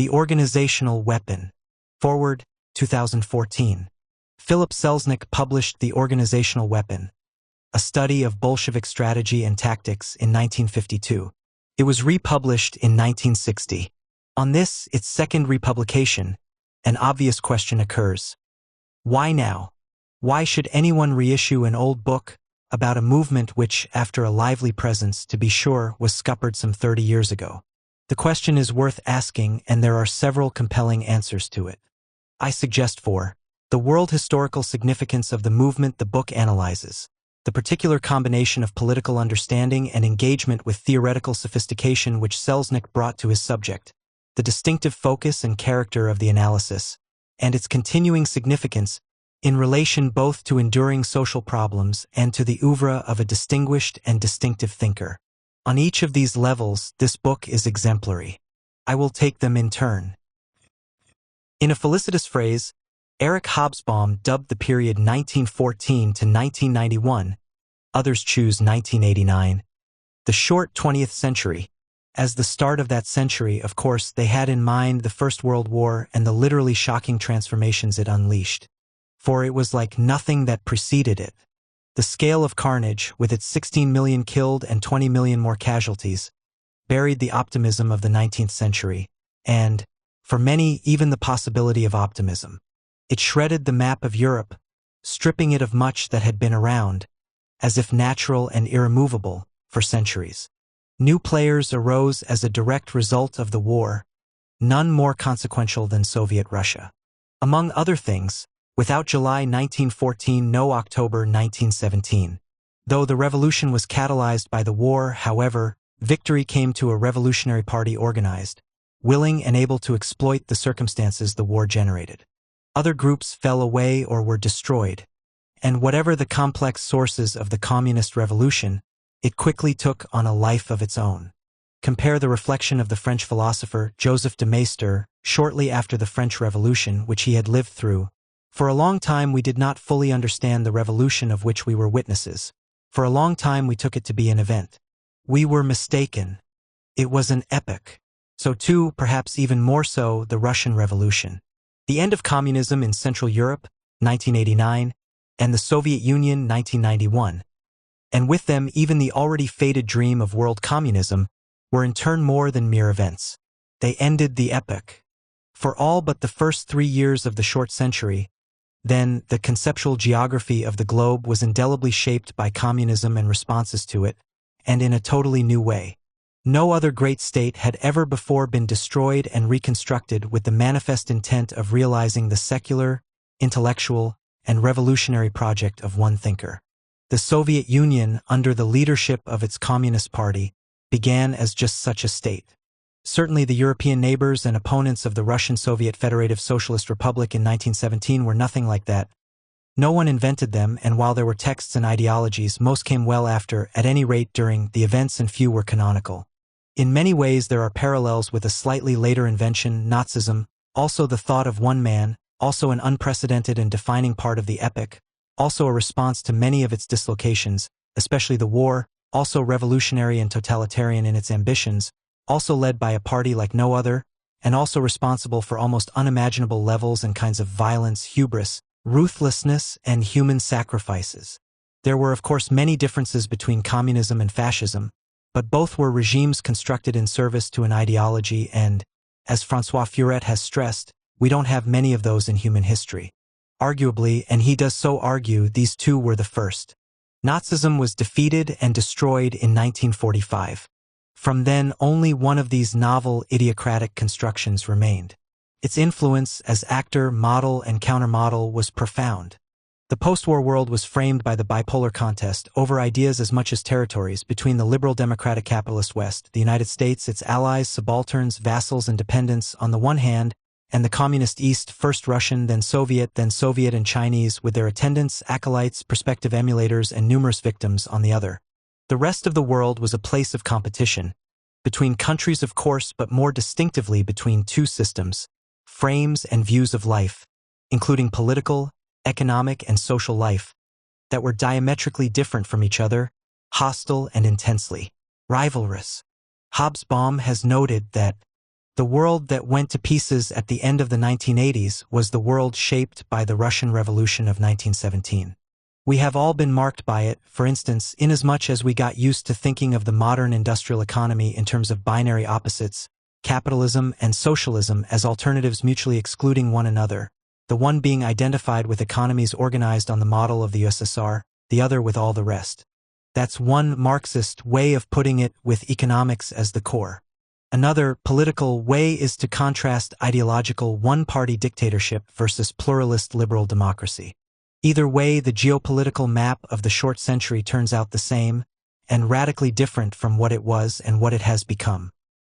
The Organizational Weapon. Forward, 2014. Philip Selznick published The Organizational Weapon, a study of Bolshevik strategy and tactics, in 1952. It was republished in 1960. On this, its second republication, an obvious question occurs. Why now? Why should anyone reissue an old book about a movement which, after a lively presence, to be sure, was scuppered some 30 years ago? The question is worth asking, and there are several compelling answers to it. I suggest 4. The world historical significance of the movement the book analyzes, the particular combination of political understanding and engagement with theoretical sophistication which Selznick brought to his subject, the distinctive focus and character of the analysis, and its continuing significance in relation both to enduring social problems and to the oeuvre of a distinguished and distinctive thinker. On each of these levels, this book is exemplary. I will take them in turn. In a felicitous phrase, Eric Hobsbawm dubbed the period 1914 to 1991, others choose 1989, the short 20th century. As the start of that century, of course, they had in mind the First World War and the literally shocking transformations it unleashed. For it was like nothing that preceded it. The scale of carnage, with its 16 million killed and 20 million more casualties, buried the optimism of the 19th century, and, for many, even the possibility of optimism. It shredded the map of Europe, stripping it of much that had been around, as if natural and irremovable, for centuries. New players arose as a direct result of the war, none more consequential than Soviet Russia. Among other things, without July 1914, no October 1917. Though the revolution was catalyzed by the war, however, victory came to a revolutionary party organized, willing and able to exploit the circumstances the war generated. Other groups fell away or were destroyed, and whatever the complex sources of the communist revolution, it quickly took on a life of its own. Compare the reflection of the French philosopher Joseph de Maistre shortly after the French Revolution, which he had lived through. For a long time we did not fully understand the revolution of which we were witnesses. For a long time we took it to be an event. We were mistaken. It was an epoch. So too, perhaps even more so, the Russian Revolution. The end of communism in Central Europe, 1989, and the Soviet Union, 1991. And with them even the already faded dream of world communism, were in turn more than mere events. They ended the epoch. For all but the first 3 years of the short century, then, the conceptual geography of the globe was indelibly shaped by communism and responses to it, and in a totally new way. No other great state had ever before been destroyed and reconstructed with the manifest intent of realizing the secular, intellectual, and revolutionary project of one thinker. The Soviet Union, under the leadership of its Communist Party, began as just such a state. Certainly the European neighbors and opponents of the Russian Soviet Federative Socialist Republic in 1917 were nothing like that. No one invented them, and while there were texts and ideologies, most came well after, at any rate during, the events, and few were canonical. In many ways there are parallels with a slightly later invention, Nazism, also the thought of one man, also an unprecedented and defining part of the epoch, also a response to many of its dislocations, especially the war, also revolutionary and totalitarian in its ambitions, also led by a party like no other, and also responsible for almost unimaginable levels and kinds of violence, hubris, ruthlessness, and human sacrifices. There were of course many differences between communism and fascism, but both were regimes constructed in service to an ideology and, as François Furet has stressed, we don't have many of those in human history. Arguably, and he does so argue, these two were the first. Nazism was defeated and destroyed in 1945. From then, only one of these novel, idiocratic constructions remained. Its influence as actor, model, and countermodel was profound. The post-war world was framed by the bipolar contest over ideas as much as territories between the liberal democratic capitalist West, the United States, its allies, subalterns, vassals, and dependents on the one hand, and the communist East, first Russian, then Soviet and Chinese, with their attendants, acolytes, prospective emulators, and numerous victims on the other. The rest of the world was a place of competition, between countries of course, but more distinctively between two systems, frames and views of life, including political, economic, and social life, that were diametrically different from each other, hostile and intensely rivalrous. Hobsbawm has noted that The world that went to pieces at the end of the 1980s was the world shaped by the Russian Revolution of 1917. We have all been marked by it, for instance, inasmuch as we got used to thinking of the modern industrial economy in terms of binary opposites, capitalism and socialism as alternatives mutually excluding one another, the one being identified with economies organized on the model of the USSR, the other with all the rest. That's one Marxist way of putting it, with economics as the core. Another political way is to contrast ideological one-party dictatorship versus pluralist liberal democracy. Either way, the geopolitical map of the short century turns out the same, and radically different from what it was and what it has become.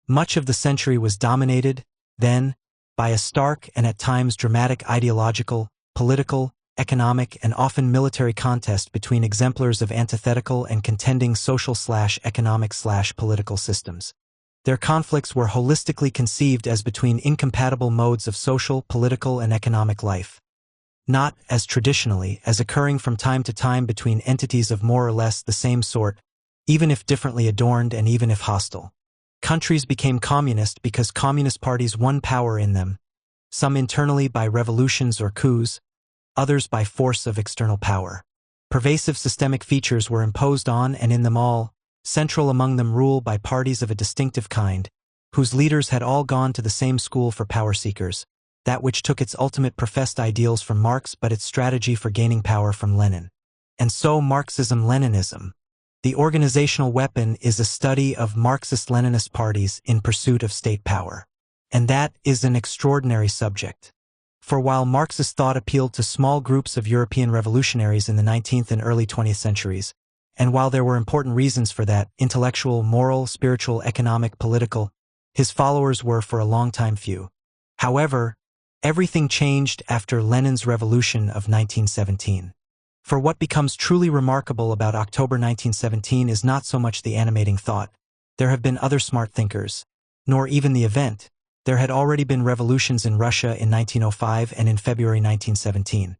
Much of the century was dominated, then, by a stark and at times dramatic ideological, political, economic, and often military contest between exemplars of antithetical and contending social/economic/political systems. Their conflicts were holistically conceived as between incompatible modes of social, political, and economic life. Not, as traditionally, as occurring from time to time between entities of more or less the same sort, even if differently adorned and even if hostile. Countries became communist because communist parties won power in them, some internally by revolutions or coups, others by force of external power. Pervasive systemic features were imposed on and in them all, central among them rule by parties of a distinctive kind, whose leaders had all gone to the same school for power seekers, that which took its ultimate professed ideals from Marx but its strategy for gaining power from Lenin. And so Marxism-Leninism. The organizational weapon is a study of Marxist-Leninist parties in pursuit of state power. And that is an extraordinary subject. For while Marxist thought appealed to small groups of European revolutionaries in the 19th and early 20th centuries, and while there were important reasons for that, intellectual, moral, spiritual, economic, political, his followers were for a long time few. However, everything changed after Lenin's revolution of 1917. For what becomes truly remarkable about October 1917 is not so much the animating thought, there have been other smart thinkers, nor even the event. There had already been revolutions in Russia in 1905 and in February 1917.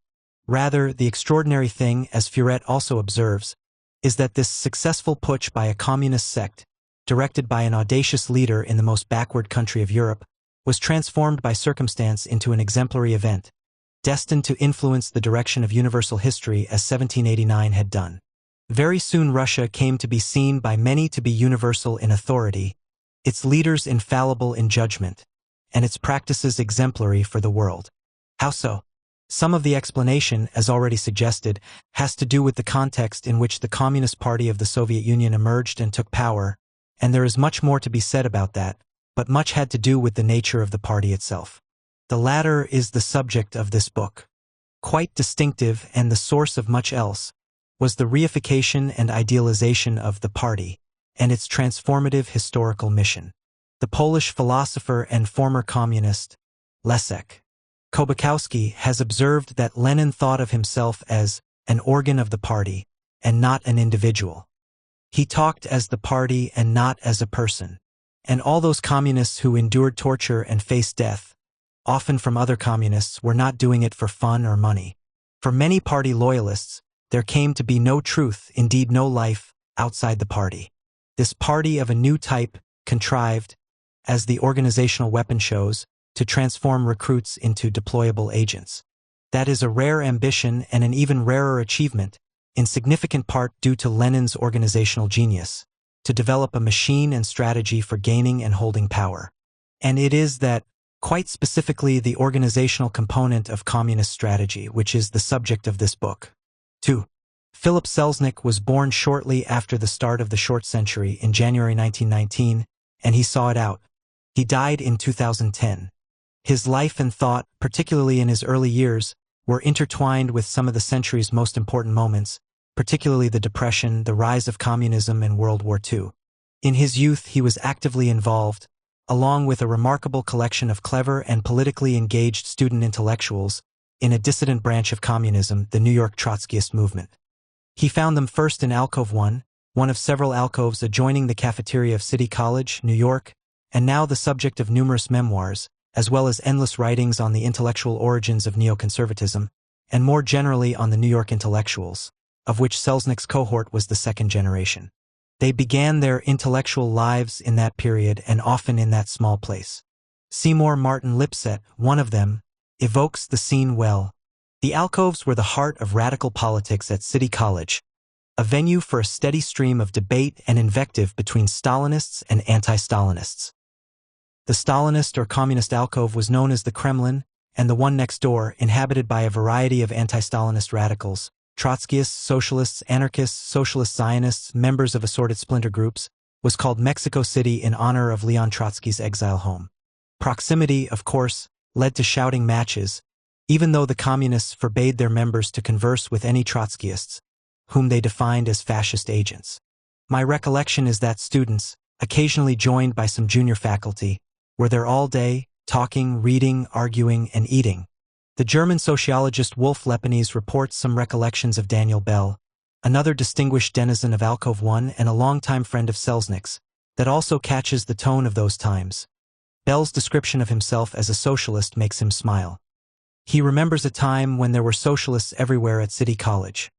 Rather, the extraordinary thing, as Furet also observes, is that this successful putsch by a communist sect, directed by an audacious leader in the most backward country of Europe, was transformed by circumstance into an exemplary event, destined to influence the direction of universal history as 1789 had done. Very soon Russia came to be seen by many to be universal in authority, its leaders infallible in judgment, and its practices exemplary for the world. How so? Some of the explanation, as already suggested, has to do with the context in which the Communist Party of the Soviet Union emerged and took power, and there is much more to be said about that, but much had to do with the nature of the party itself. The latter is the subject of this book. Quite distinctive, and the source of much else, was the reification and idealization of the party, and its transformative historical mission. The Polish philosopher and former communist, Leszek Kolakowski, has observed that Lenin thought of himself as an organ of the party, and not an individual. He talked as the party and not as a person. And all those communists who endured torture and faced death, often from other communists, were not doing it for fun or money. For many party loyalists, there came to be no truth, indeed no life, outside the party. This party of a new type, contrived, as the organizational weapon shows, to transform recruits into deployable agents. That is a rare ambition and an even rarer achievement, in significant part due to Lenin's organizational genius, to develop a machine and strategy for gaining and holding power. And it is that, quite specifically, the organizational component of communist strategy, which is the subject of this book. 2. Philip Selznick was born shortly after the start of the short century in January 1919, and he saw it out. He died in 2010. His life and thought, particularly in his early years, were intertwined with some of the century's most important moments, particularly the Depression, the rise of communism, and World War II. In his youth he was actively involved, along with a remarkable collection of clever and politically engaged student intellectuals, in a dissident branch of communism, the New York Trotskyist movement. He found them first in Alcove 1, one of several alcoves adjoining the cafeteria of City College, New York, and now the subject of numerous memoirs, as well as endless writings on the intellectual origins of neoconservatism, and more generally on the New York intellectuals, of which Selznick's cohort was the second generation. They began their intellectual lives in that period and often in that small place. Seymour Martin Lipset, one of them, evokes the scene well. The alcoves were the heart of radical politics at City College, a venue for a steady stream of debate and invective between Stalinists and anti-Stalinists. The Stalinist or communist alcove was known as the Kremlin, and the one next door, inhabited by a variety of anti-Stalinist radicals, Trotskyists, socialists, anarchists, socialist Zionists, members of assorted splinter groups, was called Mexico City in honor of Leon Trotsky's exile home. Proximity, of course, led to shouting matches, even though the communists forbade their members to converse with any Trotskyists, whom they defined as fascist agents. My recollection is that students, occasionally joined by some junior faculty, were there all day, talking, reading, arguing, and eating. The German sociologist Wolf Lepenies reports some recollections of Daniel Bell, another distinguished denizen of Alcove 1 and a longtime friend of Selznick's, that also catches the tone of those times. Bell's description of himself as a socialist makes him smile. He remembers a time when there were socialists everywhere at City College.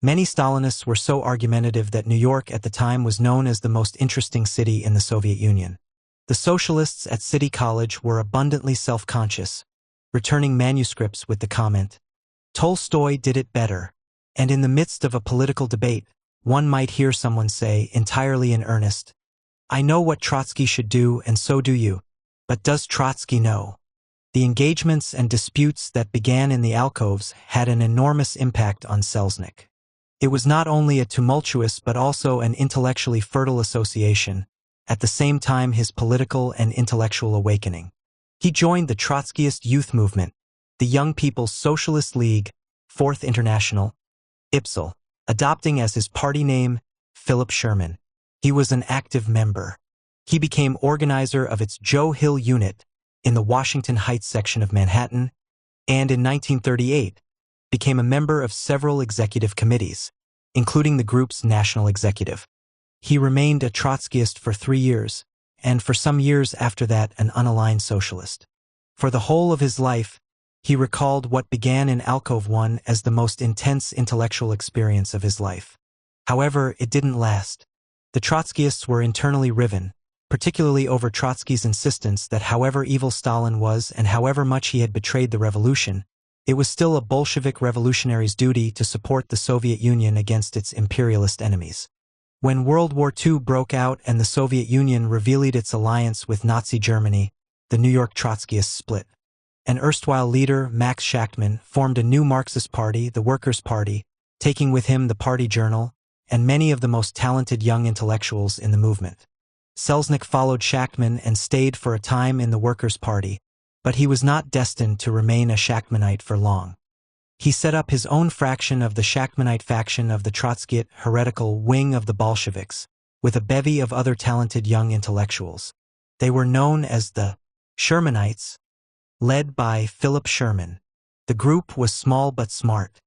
Many Stalinists were so argumentative that New York at the time was known as the most interesting city in the Soviet Union. The socialists at City College were abundantly self-conscious, returning manuscripts with the comment, "Tolstoy did it better." And in the midst of a political debate, one might hear someone say, entirely in earnest, "I know what Trotsky should do, and so do you. But does Trotsky know?" The engagements and disputes that began in the alcoves had an enormous impact on Selznick. It was not only a tumultuous but also an intellectually fertile association, at the same time his political and intellectual awakening. He joined the Trotskyist youth movement, the Young People's Socialist League, Fourth International, IPSL, adopting as his party name Philip Sherman. He was an active member. He became organizer of its Joe Hill unit in the Washington Heights section of Manhattan, and in 1938 became a member of several executive committees, including the group's national executive. He remained a Trotskyist for 3 years, and for some years after that an unaligned socialist. For the whole of his life, he recalled what began in Alcove 1 as the most intense intellectual experience of his life. However, it didn't last. The Trotskyists were internally riven, particularly over Trotsky's insistence that however evil Stalin was and however much he had betrayed the revolution, it was still a Bolshevik revolutionary's duty to support the Soviet Union against its imperialist enemies. When World War II broke out and the Soviet Union revealed its alliance with Nazi Germany, the New York Trotskyists split. An erstwhile leader, Max Shachtman, formed a new Marxist party, the Workers' Party, taking with him the Party Journal and many of the most talented young intellectuals in the movement. Selznick followed Shachtman and stayed for a time in the Workers' Party, but he was not destined to remain a Shachtmanite for long. He set up his own fraction of the Shachtmanite faction of the Trotskyite heretical wing of the Bolsheviks, with a bevy of other talented young intellectuals. They were known as the Shermanites, led by Philip Sherman. The group was small but smart.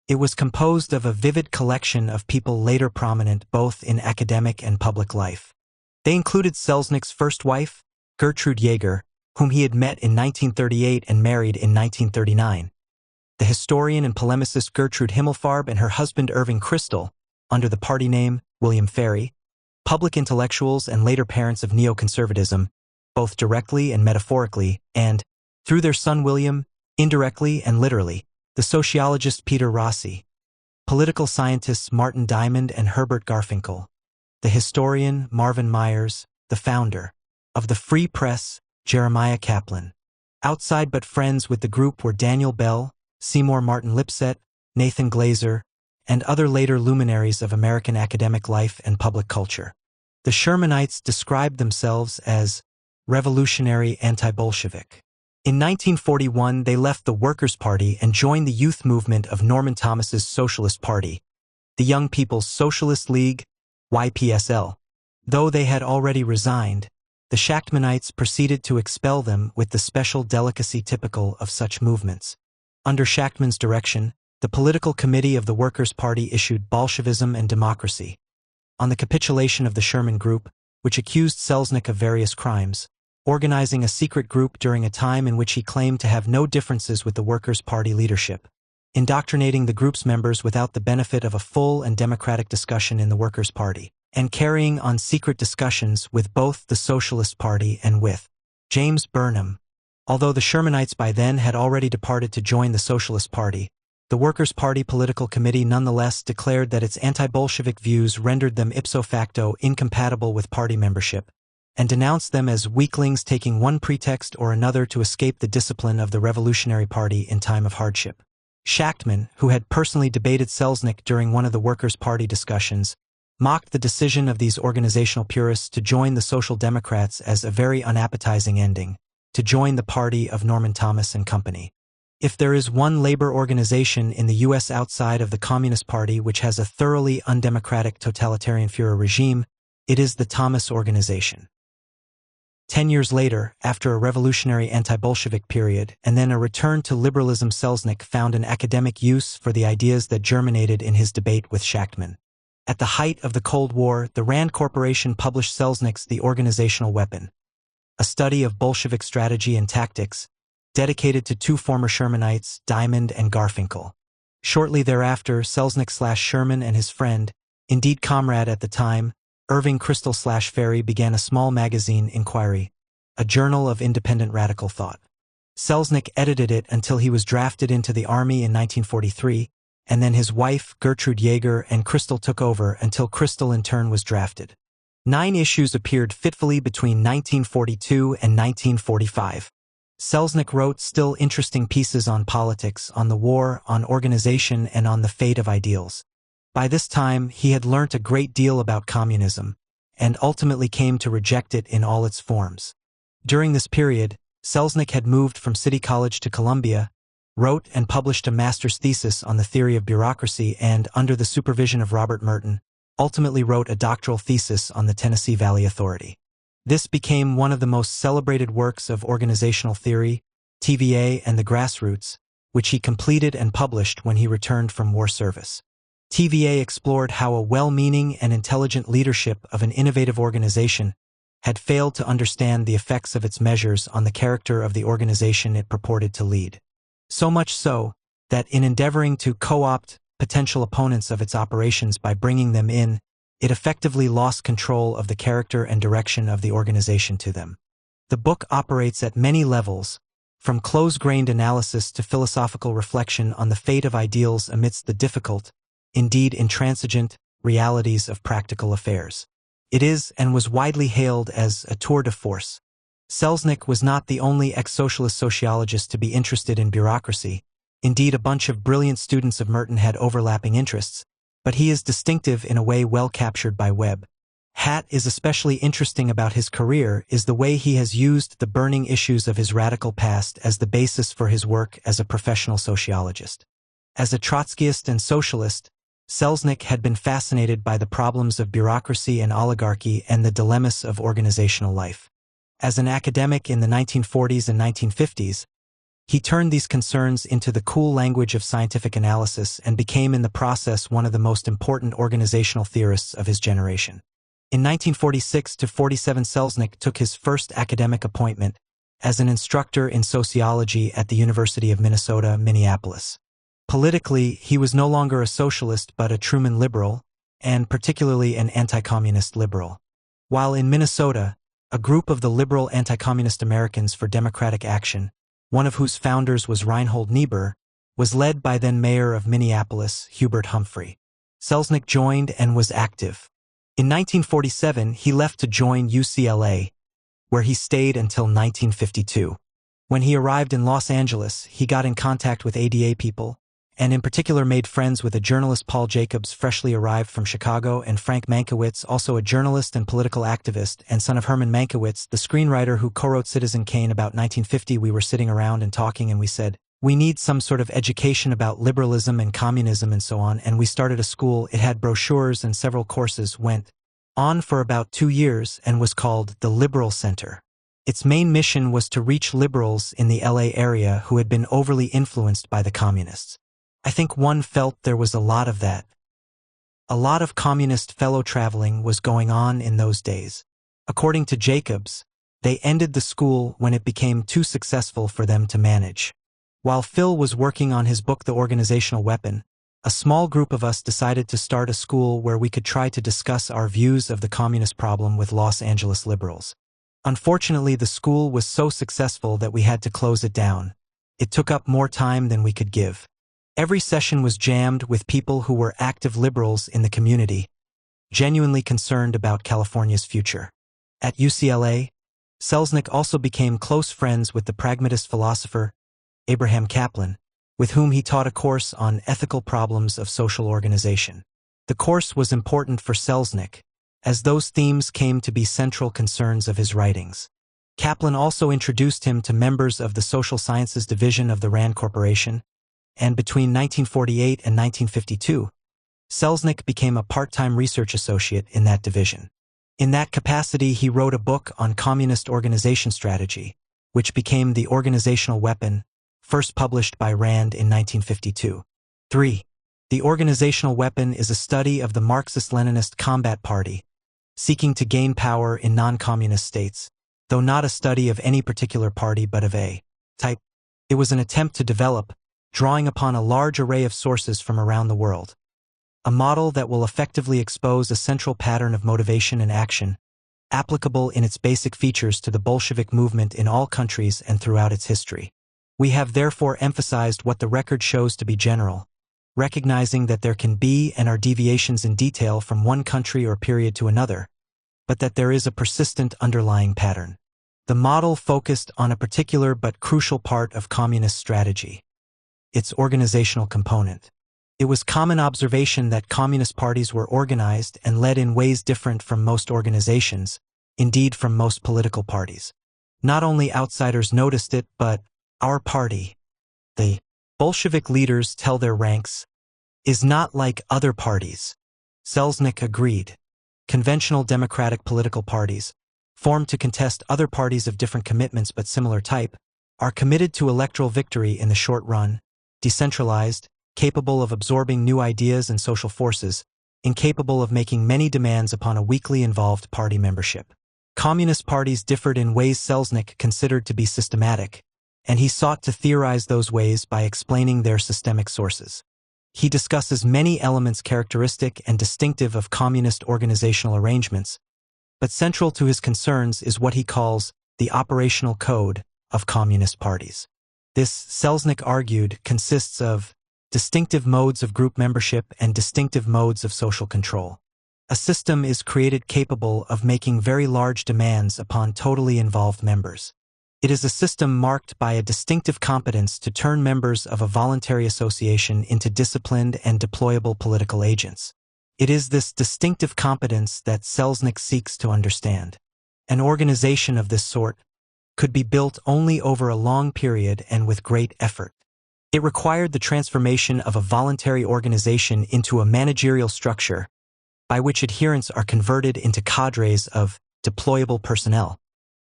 It was composed of a vivid collection of people later prominent both in academic and public life. They included Selznick's first wife, Gertrude Jaeger, whom he had met in 1938 and married in 1939. The historian and polemicist Gertrude Himmelfarb and her husband Irving Kristol, under the party name William Ferry, public intellectuals and later parents of neoconservatism, both directly and metaphorically, and, through their son William, indirectly and literally, the sociologist Peter Rossi, political scientists Martin Diamond and Herbert Garfinkel, the historian Marvin Myers, the founder of the Free Press, Jeremiah Kaplan. Outside but friends with the group were Daniel Bell, Seymour Martin Lipset, Nathan Glazer, and other later luminaries of American academic life and public culture. The Shermanites described themselves as revolutionary anti-Bolshevik. In 1941, they left the Workers' Party and joined the youth movement of Norman Thomas's Socialist Party, the Young People's Socialist League, YPSL. Though they had already resigned, the Shachtmanites proceeded to expel them with the special delicacy typical of such movements. Under Shachtman's direction, the political committee of the Workers' Party issued Bolshevism and Democracy. On the capitulation of the Sherman Group, which accused Selznick of various crimes, organizing a secret group during a time in which he claimed to have no differences with the Workers' Party leadership, indoctrinating the group's members without the benefit of a full and democratic discussion in the Workers' Party, and carrying on secret discussions with both the Socialist Party and with James Burnham. Although the Shermanites by then had already departed to join the Socialist Party, the Workers' Party Political Committee nonetheless declared that its anti-Bolshevik views rendered them ipso facto incompatible with party membership, and denounced them as weaklings taking one pretext or another to escape the discipline of the Revolutionary Party in time of hardship. Schachtman, who had personally debated Selznick during one of the Workers' Party discussions, mocked the decision of these organizational purists to join the Social Democrats as a very unappetizing ending, to join the party of Norman Thomas and Company. If there is one labor organization in the U.S. outside of the Communist Party which has a thoroughly undemocratic totalitarian Führer regime, it is the Thomas Organization. 10 years later, after a revolutionary anti-Bolshevik period and then a return to liberalism, Selznick found an academic use for the ideas that germinated in his debate with Schachtman. At the height of the Cold War, the Rand Corporation published Selznick's The Organizational Weapon, a study of Bolshevik strategy and tactics, dedicated to two former Shermanites, Diamond and Garfinkel. Shortly thereafter, Selznick/Sherman and his friend, indeed comrade at the time, Irving Kristol/Ferry began a small magazine, Inquiry, a journal of independent radical thought. Selznick edited it until he was drafted into the army in 1943, and then his wife, Gertrude Yeager, and Kristol took over until Kristol in turn was drafted. 9 issues appeared fitfully between 1942 and 1945. Selznick wrote still interesting pieces on politics, on the war, on organization, and on the fate of ideals. By this time, he had learnt a great deal about communism, and ultimately came to reject it in all its forms. During this period, Selznick had moved from City College to Columbia, wrote and published a master's thesis on the theory of bureaucracy, and, under the supervision of Robert Merton, ultimately wrote a doctoral thesis on the Tennessee Valley Authority. This became one of the most celebrated works of organizational theory, TVA, and the grassroots, which he completed and published when he returned from war service. TVA explored how a well-meaning and intelligent leadership of an innovative organization had failed to understand the effects of its measures on the character of the organization it purported to lead. So much so, that in endeavoring to co-opt potential opponents of its operations by bringing them in, it effectively lost control of the character and direction of the organization to them. The book operates at many levels, from close-grained analysis to philosophical reflection on the fate of ideals amidst the difficult, indeed intransigent, realities of practical affairs. It is and was widely hailed as a tour de force. Selznick was not the only ex-socialist sociologist to be interested in bureaucracy. Indeed, a bunch of brilliant students of Merton had overlapping interests, but he is distinctive in a way well captured by Webb. What is especially interesting about his career is the way he has used the burning issues of his radical past as the basis for his work as a professional sociologist. As a Trotskyist and socialist, Selznick had been fascinated by the problems of bureaucracy and oligarchy and the dilemmas of organizational life. As an academic in the 1940s and 1950s, he turned these concerns into the cool language of scientific analysis and became in the process one of the most important organizational theorists of his generation. In 1946-47, Selznick took his first academic appointment as an instructor in sociology at the University of Minnesota, Minneapolis. Politically, he was no longer a socialist but a Truman liberal, and particularly an anti-communist liberal. While in Minnesota, a group of the liberal anti-communist Americans for Democratic Action, one of whose founders was Reinhold Niebuhr, was led by then-mayor of Minneapolis, Hubert Humphrey. Selznick joined and was active. In 1947, he left to join UCLA, where he stayed until 1952. When he arrived in Los Angeles, he got in contact with ADA people, and in particular made friends with a journalist, Paul Jacobs, freshly arrived from Chicago, and Frank Mankiewicz, also a journalist and political activist and son of Herman Mankiewicz, the screenwriter who co-wrote Citizen Kane about 1950. We were sitting around and talking, and we said, we need some sort of education about liberalism and communism and so on, and we started a school. It had brochures and several courses, went on for about 2 years, and was called the Liberal Center. Its main mission was to reach liberals in the LA area who had been overly influenced by the communists. I think one felt there was a lot of that. A lot of communist fellow traveling was going on in those days. According to Jacobs, they ended the school when it became too successful for them to manage. While Phil was working on his book The Organizational Weapon, a small group of us decided to start a school where we could try to discuss our views of the communist problem with Los Angeles liberals. Unfortunately, the school was so successful that we had to close it down. It took up more time than we could give. Every session was jammed with people who were active liberals in the community, genuinely concerned about California's future. At UCLA, Selznick also became close friends with the pragmatist philosopher Abraham Kaplan, with whom he taught a course on ethical problems of social organization. The course was important for Selznick, as those themes came to be central concerns of his writings. Kaplan also introduced him to members of the Social Sciences Division of the RAND Corporation, and between 1948 and 1952, Selznick became a part-time research associate in that division. In that capacity, he wrote a book on communist organization strategy, which became The Organizational Weapon, first published by RAND in 1952. 3. The Organizational Weapon is a study of the Marxist-Leninist Combat Party, seeking to gain power in non-communist states, though not a study of any particular party but of a type. It was an attempt to develop, drawing upon a large array of sources from around the world, a model that will effectively expose a central pattern of motivation and action, applicable in its basic features to the Bolshevik movement in all countries and throughout its history. We have therefore emphasized what the record shows to be general, recognizing that there can be and are deviations in detail from one country or period to another, but that there is a persistent underlying pattern. The model focused on a particular but crucial part of communist strategy, its organizational component. It was common observation that communist parties were organized and led in ways different from most organizations, indeed from most political parties. Not only outsiders noticed it, but our party, the Bolshevik leaders tell their ranks, is not like other parties. Selznick agreed. Conventional democratic political parties, formed to contest other parties of different commitments but similar type, are committed to electoral victory in the short run, decentralized, capable of absorbing new ideas and social forces, incapable of making many demands upon a weakly involved party membership. Communist parties differed in ways Selznick considered to be systematic, and he sought to theorize those ways by explaining their systemic sources. He discusses many elements characteristic and distinctive of communist organizational arrangements, but central to his concerns is what he calls the operational code of communist parties. This, Selznick argued, consists of distinctive modes of group membership and distinctive modes of social control. A system is created capable of making very large demands upon totally involved members. It is a system marked by a distinctive competence to turn members of a voluntary association into disciplined and deployable political agents. It is this distinctive competence that Selznick seeks to understand. An organization of this sort could be built only over a long period and with great effort. It required the transformation of a voluntary organization into a managerial structure by which adherents are converted into cadres of deployable personnel.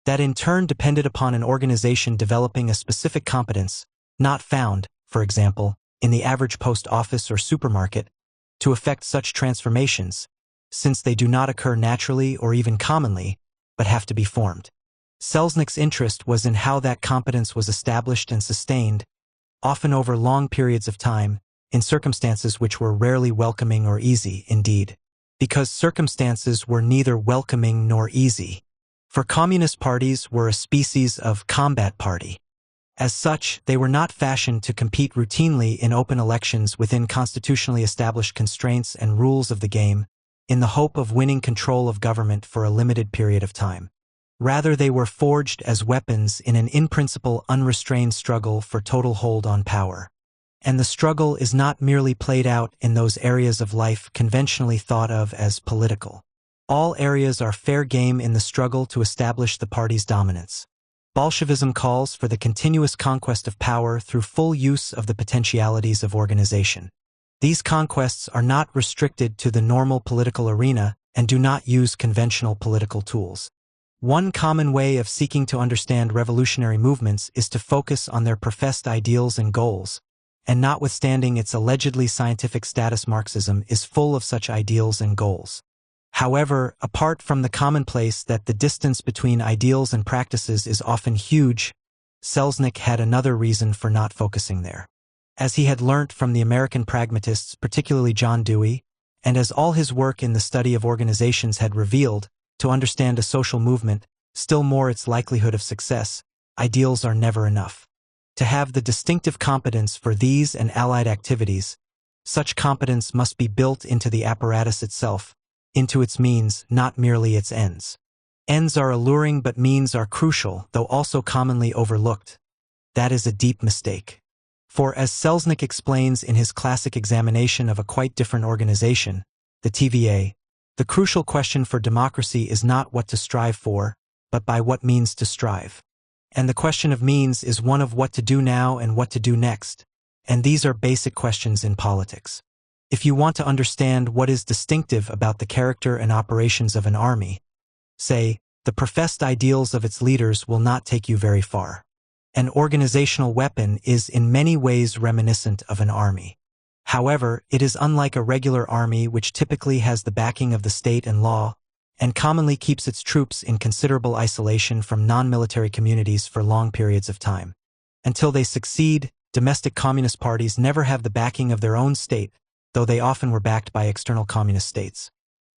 That in turn depended upon an organization developing a specific competence, not found, for example, in the average post office or supermarket, to effect such transformations, since they do not occur naturally or even commonly, but have to be formed. Selznick's interest was in how that competence was established and sustained, often over long periods of time, in circumstances which were rarely welcoming or easy, indeed, because circumstances were neither welcoming nor easy. For communist parties were a species of combat party. As such, they were not fashioned to compete routinely in open elections within constitutionally established constraints and rules of the game, in the hope of winning control of government for a limited period of time. Rather, they were forged as weapons in an in-principle unrestrained struggle for total hold on power. And the struggle is not merely played out in those areas of life conventionally thought of as political. All areas are fair game in the struggle to establish the party's dominance. Bolshevism calls for the continuous conquest of power through full use of the potentialities of organization. These conquests are not restricted to the normal political arena and do not use conventional political tools. One common way of seeking to understand revolutionary movements is to focus on their professed ideals and goals, and notwithstanding its allegedly scientific status, Marxism is full of such ideals and goals. However, apart from the commonplace that the distance between ideals and practices is often huge, Selznick had another reason for not focusing there. As he had learnt from the American pragmatists, particularly John Dewey, and as all his work in the study of organizations had revealed, to understand a social movement, still more its likelihood of success. Ideals are never enough. To have the distinctive competence for these and allied activities, such competence must be built into the apparatus itself, into its means, not merely its ends. Ends are alluring, but means are crucial, though also commonly overlooked. That is a deep mistake. For as Selznick explains in his classic examination of a quite different organization, the TVA, the crucial question for democracy is not what to strive for, but by what means to strive. And the question of means is one of what to do now and what to do next, and these are basic questions in politics. If you want to understand what is distinctive about the character and operations of an army, say, the professed ideals of its leaders will not take you very far. An organizational weapon is in many ways reminiscent of an army. However, it is unlike a regular army, which typically has the backing of the state and law, and commonly keeps its troops in considerable isolation from non-military communities for long periods of time. Until they succeed, domestic communist parties never have the backing of their own state, though they often were backed by external communist states.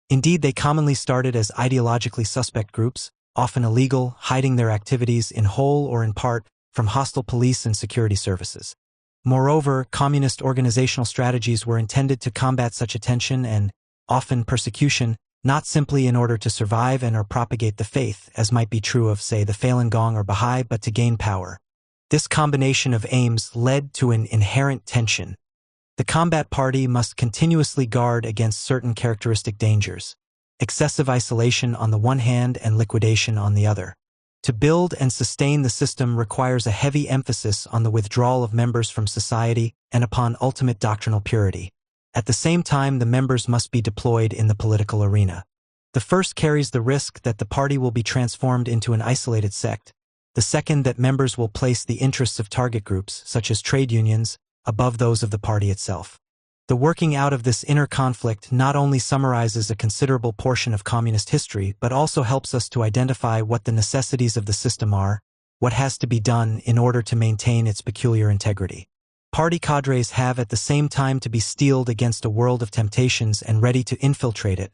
Indeed, they commonly started as ideologically suspect groups, often illegal, hiding their activities in whole or in part from hostile police and security services. Moreover, communist organizational strategies were intended to combat such attention and, often, persecution, not simply in order to survive and or propagate the faith, as might be true of, say, the Falun Gong or Baha'i, but to gain power. This combination of aims led to an inherent tension. The combat party must continuously guard against certain characteristic dangers, excessive isolation on the one hand and liquidation on the other. To build and sustain the system requires a heavy emphasis on the withdrawal of members from society and upon ultimate doctrinal purity. At the same time, the members must be deployed in the political arena. The first carries the risk that the party will be transformed into an isolated sect, the second that members will place the interests of target groups, such as trade unions, above those of the party itself. The working out of this inner conflict not only summarizes a considerable portion of communist history, but also helps us to identify what the necessities of the system are, what has to be done in order to maintain its peculiar integrity. Party cadres have at the same time to be steeled against a world of temptations and ready to infiltrate it,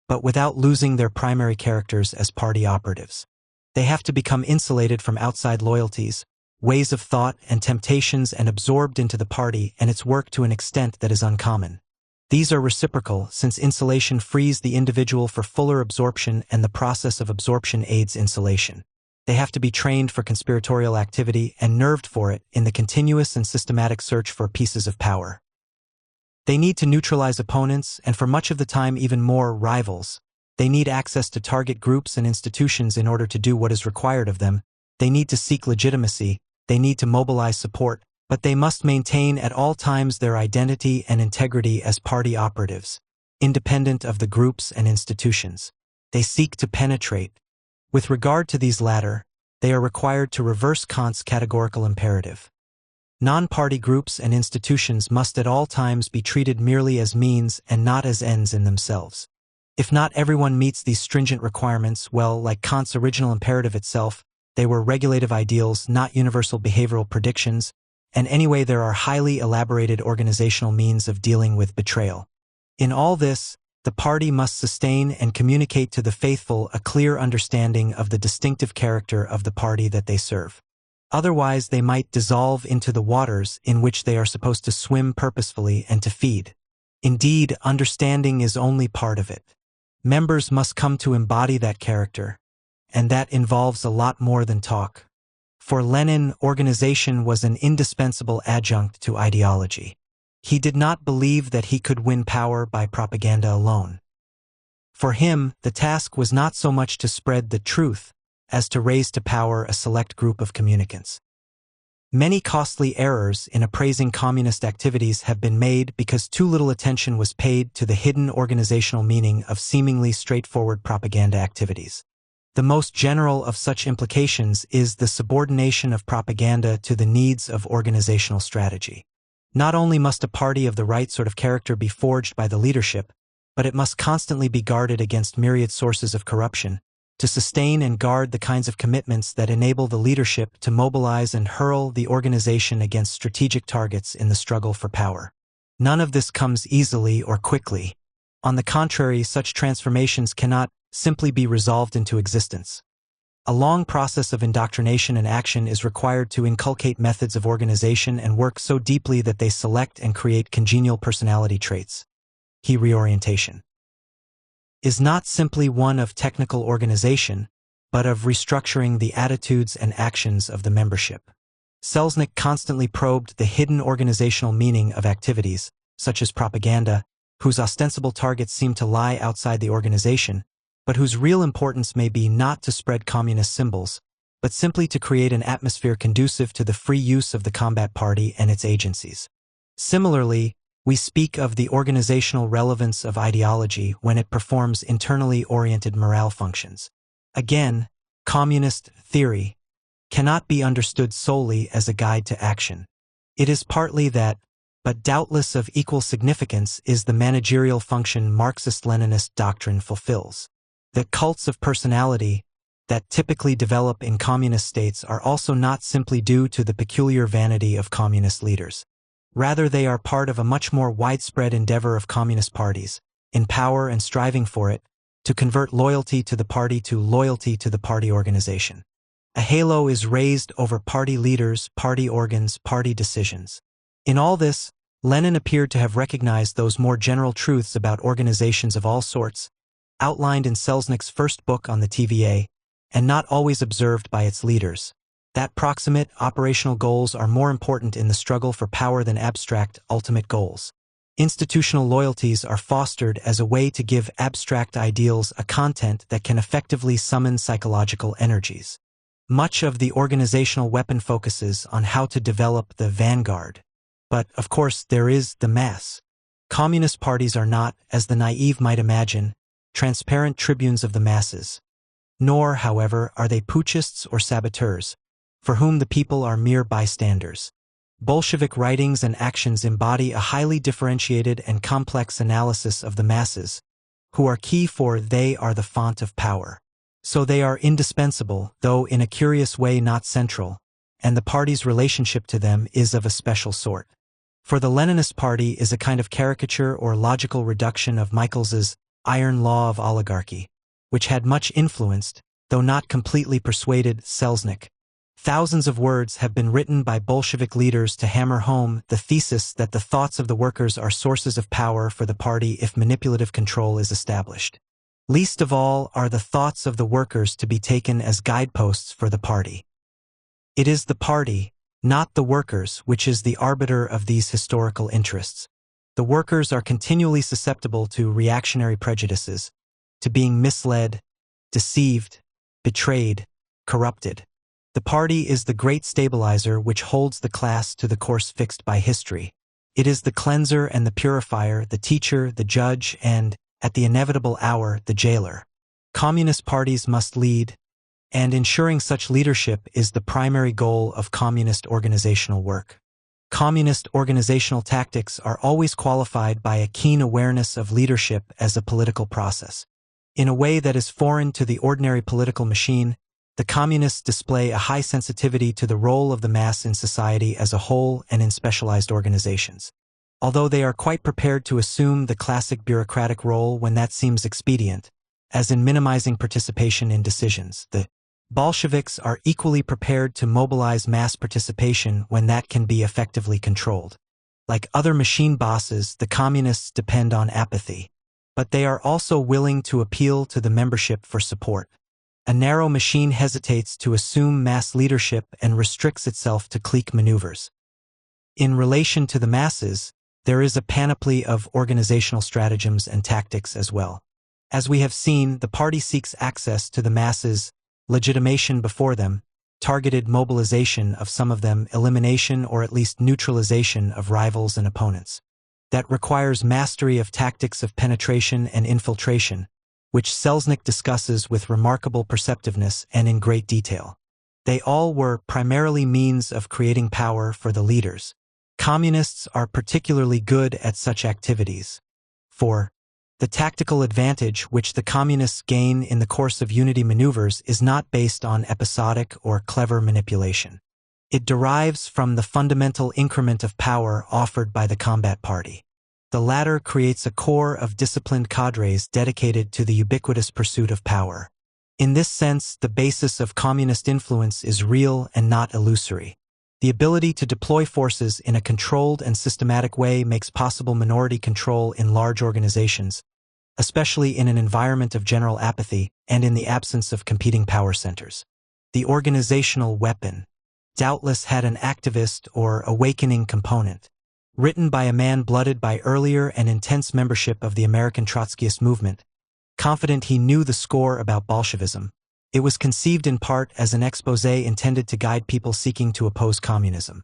but without losing their primary characters as party operatives. They have to become insulated from outside loyalties, ways of thought and temptations, and absorbed into the party and its work to an extent that is uncommon. These are reciprocal, since insulation frees the individual for fuller absorption and the process of absorption aids insulation. They have to be trained for conspiratorial activity and nerved for it in the continuous and systematic search for pieces of power. They need to neutralize opponents and for much of the time even more rivals. They need access to target groups and institutions in order to do what is required of them. They need to seek legitimacy. They need to mobilize support, but they must maintain at all times their identity and integrity as party operatives, independent of the groups and institutions. They seek to penetrate. With regard to these latter, they are required to reverse Kant's categorical imperative. Non-party groups and institutions must at all times be treated merely as means and not as ends in themselves. If not everyone meets these stringent requirements, well, like Kant's original imperative itself, they were regulative ideals, not universal behavioral predictions, and anyway there are highly elaborated organizational means of dealing with betrayal. In all this, the party must sustain and communicate to the faithful a clear understanding of the distinctive character of the party that they serve. Otherwise, they might dissolve into the waters in which they are supposed to swim purposefully and to feed. Indeed, understanding is only part of it. Members must come to embody that character, and that involves a lot more than talk. For Lenin, organization was an indispensable adjunct to ideology. He did not believe that he could win power by propaganda alone. For him, the task was not so much to spread the truth as to raise to power a select group of communicants. Many costly errors in appraising communist activities have been made because too little attention was paid to the hidden organizational meaning of seemingly straightforward propaganda activities. The most general of such implications is the subordination of propaganda to the needs of organizational strategy. Not only must a party of the right sort of character be forged by the leadership, but it must constantly be guarded against myriad sources of corruption, to sustain and guard the kinds of commitments that enable the leadership to mobilize and hurl the organization against strategic targets in the struggle for power. None of this comes easily or quickly. On the contrary, such transformations cannot simply be resolved into existence. A long process of indoctrination and action is required to inculcate methods of organization and work so deeply that they select and create congenial personality traits. Key reorientation is not simply one of technical organization, but of restructuring the attitudes and actions of the membership. Selznick constantly probed the hidden organizational meaning of activities, such as propaganda, whose ostensible targets seem to lie outside the organization, but whose real importance may be not to spread communist symbols, but simply to create an atmosphere conducive to the free use of the combat party and its agencies. Similarly, we speak of the organizational relevance of ideology when it performs internally oriented morale functions. Again, communist theory cannot be understood solely as a guide to action. It is partly that, but doubtless of equal significance is the managerial function Marxist-Leninist doctrine fulfills. The cults of personality that typically develop in communist states are also not simply due to the peculiar vanity of communist leaders. Rather, they are part of a much more widespread endeavor of communist parties, in power and striving for it, to convert loyalty to the party to loyalty to the party organization. A halo is raised over party leaders, party organs, party decisions. In all this, Lenin appeared to have recognized those more general truths about organizations of all sorts, outlined in Selznick's first book on the TVA, and not always observed by its leaders. That proximate, operational goals are more important in the struggle for power than abstract, ultimate goals. Institutional loyalties are fostered as a way to give abstract ideals a content that can effectively summon psychological energies. Much of the organizational weapon focuses on how to develop the vanguard. But, of course, there is the mass. Communist parties are not, as the naive might imagine, transparent tribunes of the masses. Nor, however, are they putschists or saboteurs, for whom the people are mere bystanders. Bolshevik writings and actions embody a highly differentiated and complex analysis of the masses, who are key for they are the font of power. So they are indispensable, though in a curious way not central, and the party's relationship to them is of a special sort. For the Leninist party is a kind of caricature or logical reduction of Michels's iron law of oligarchy, which had much influenced, though not completely persuaded, Selznick. Thousands of words have been written by Bolshevik leaders to hammer home the thesis that the thoughts of the workers are sources of power for the party if manipulative control is established. Least of all are the thoughts of the workers to be taken as guideposts for the party. It is the party, not the workers, which is the arbiter of these historical interests. The workers are continually susceptible to reactionary prejudices, to being misled, deceived, betrayed, corrupted. The party is the great stabilizer which holds the class to the course fixed by history. It is the cleanser and the purifier, the teacher, the judge, and, at the inevitable hour, the jailer. Communist parties must lead, and ensuring such leadership is the primary goal of communist organizational work. Communist organizational tactics are always qualified by a keen awareness of leadership as a political process. In a way that is foreign to the ordinary political machine, the communists display a high sensitivity to the role of the mass in society as a whole and in specialized organizations. Although they are quite prepared to assume the classic bureaucratic role when that seems expedient, as in minimizing participation in decisions, the Bolsheviks are equally prepared to mobilize mass participation when that can be effectively controlled. Like other machine bosses, the communists depend on apathy, but they are also willing to appeal to the membership for support. A narrow machine hesitates to assume mass leadership and restricts itself to clique maneuvers. In relation to the masses, there is a panoply of organizational stratagems and tactics as well. As we have seen, the party seeks access to the masses, legitimation before them, targeted mobilization of some of them, elimination or at least neutralization of rivals and opponents. That requires mastery of tactics of penetration and infiltration, which Selznick discusses with remarkable perceptiveness and in great detail. They all were primarily means of creating power for the leaders. Communists are particularly good at such activities. For the tactical advantage which the communists gain in the course of unity maneuvers is not based on episodic or clever manipulation. It derives from the fundamental increment of power offered by the combat party. The latter creates a core of disciplined cadres dedicated to the ubiquitous pursuit of power. In this sense, the basis of communist influence is real and not illusory. The ability to deploy forces in a controlled and systematic way makes possible minority control in large organizations, especially in an environment of general apathy and in the absence of competing power centers. The organizational weapon doubtless had an activist or awakening component. Written by a man blooded by earlier and intense membership of the American Trotskyist movement, confident he knew the score about Bolshevism, it was conceived in part as an exposé intended to guide people seeking to oppose communism.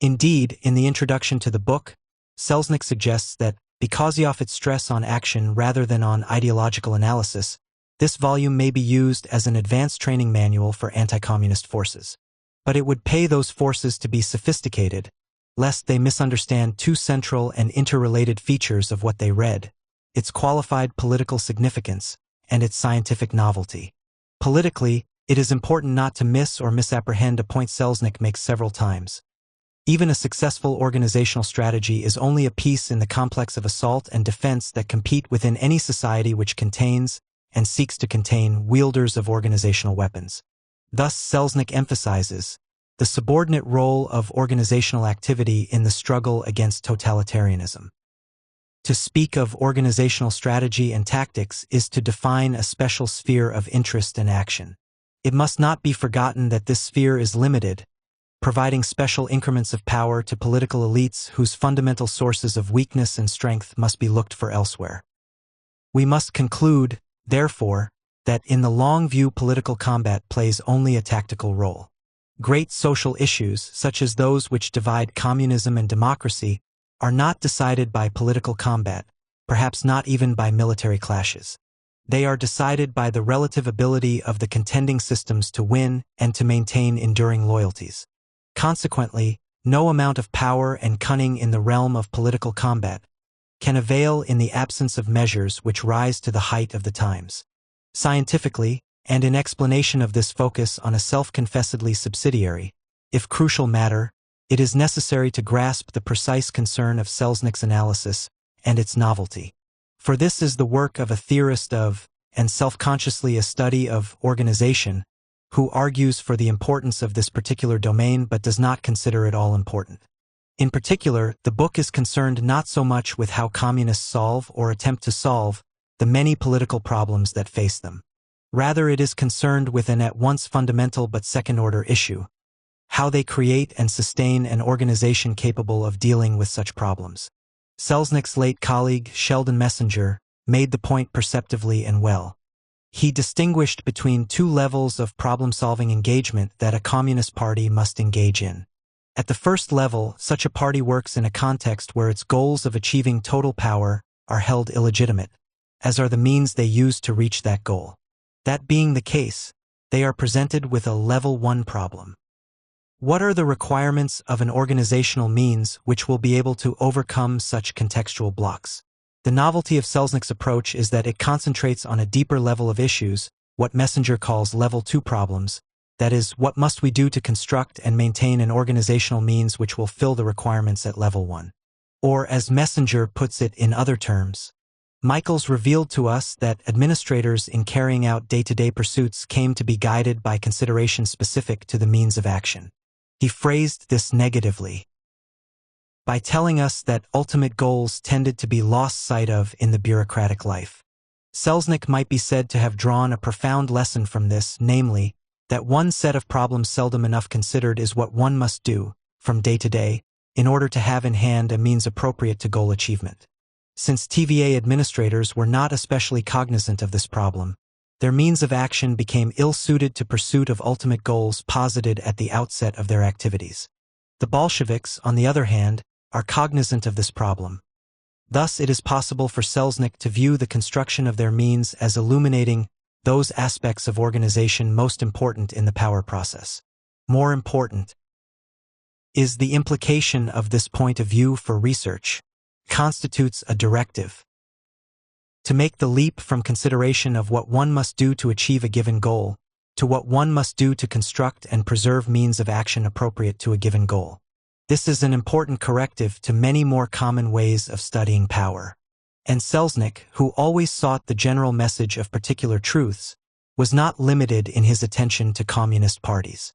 Indeed, in the introduction to the book, Selznick suggests that, because he offers stress on action rather than on ideological analysis, this volume may be used as an advanced training manual for anti-communist forces. But it would pay those forces to be sophisticated, lest they misunderstand two central and interrelated features of what they read: its qualified political significance and its scientific novelty. Politically, it is important not to miss or misapprehend a point Selznick makes several times. Even a successful organizational strategy is only a piece in the complex of assault and defense that compete within any society which contains and seeks to contain wielders of organizational weapons. Thus, Selznick emphasizes the subordinate role of organizational activity in the struggle against totalitarianism. To speak of organizational strategy and tactics is to define a special sphere of interest and action. It must not be forgotten that this sphere is limited, providing special increments of power to political elites whose fundamental sources of weakness and strength must be looked for elsewhere. We must conclude, therefore, that in the long view political combat plays only a tactical role. Great social issues, such as those which divide communism and democracy, are not decided by political combat, perhaps not even by military clashes. They are decided by the relative ability of the contending systems to win and to maintain enduring loyalties. Consequently, no amount of power and cunning in the realm of political combat can avail in the absence of measures which rise to the height of the times. Scientifically, and in explanation of this focus on a self-confessedly subsidiary, if crucial matter, it is necessary to grasp the precise concern of Selznick's analysis and its novelty. For this is the work of a theorist of, and self-consciously a study of, organization, who argues for the importance of this particular domain but does not consider it all important. In particular, the book is concerned not so much with how communists solve or attempt to solve the many political problems that face them. Rather, it is concerned with an at once fundamental but second-order issue: how they create and sustain an organization capable of dealing with such problems. Selznick's late colleague, Sheldon Messenger, made the point perceptively and well. He distinguished between two levels of problem-solving engagement that a communist party must engage in. At the first level, such a party works in a context where its goals of achieving total power are held illegitimate, as are the means they use to reach that goal. That being the case, they are presented with a level 1 problem. What are the requirements of an organizational means which will be able to overcome such contextual blocks? The novelty of Selznick's approach is that it concentrates on a deeper level of issues, what Messenger calls level 2 problems, that is, what must we do to construct and maintain an organizational means which will fill the requirements at level 1. Or, as Messenger puts it in other terms, Michaels revealed to us that administrators in carrying out day-to-day pursuits came to be guided by considerations specific to the means of action. He phrased this negatively, by telling us that ultimate goals tended to be lost sight of in the bureaucratic life. Selznick might be said to have drawn a profound lesson from this, namely, that one set of problems seldom enough considered is what one must do, from day to day, in order to have in hand a means appropriate to goal achievement. Since TVA administrators were not especially cognizant of this problem, their means of action became ill-suited to pursuit of ultimate goals posited at the outset of their activities. The Bolsheviks, on the other hand, are cognizant of this problem. Thus, it is possible for Selznick to view the construction of their means as illuminating those aspects of organization most important in the power process. More important is the implication of this point of view for research constitutes a directive to make the leap from consideration of what one must do to achieve a given goal to what one must do to construct and preserve means of action appropriate to a given goal. This is an important corrective to many more common ways of studying power. And Selznick, who always sought the general message of particular truths, was not limited in his attention to communist parties.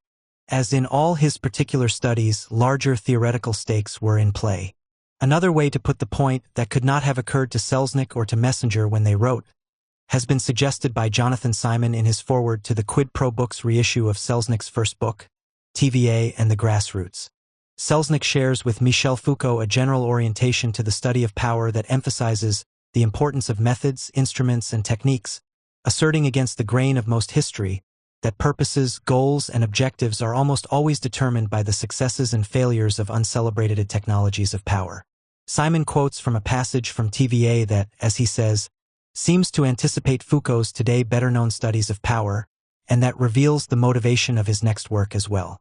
As in all his particular studies, larger theoretical stakes were in play. Another way to put the point that could not have occurred to Selznick or to Messenger when they wrote has been suggested by Jonathan Simon in his foreword to the Quid Pro Books reissue of Selznick's first book, TVA and the Grassroots. Selznick shares with Michel Foucault a general orientation to the study of power that emphasizes the importance of methods, instruments, and techniques, asserting against the grain of most history that purposes, goals, and objectives are almost always determined by the successes and failures of uncelebrated technologies of power. Simon quotes from a passage from TVA that, as he says, seems to anticipate Foucault's today better-known studies of power, and that reveals the motivation of his next work as well.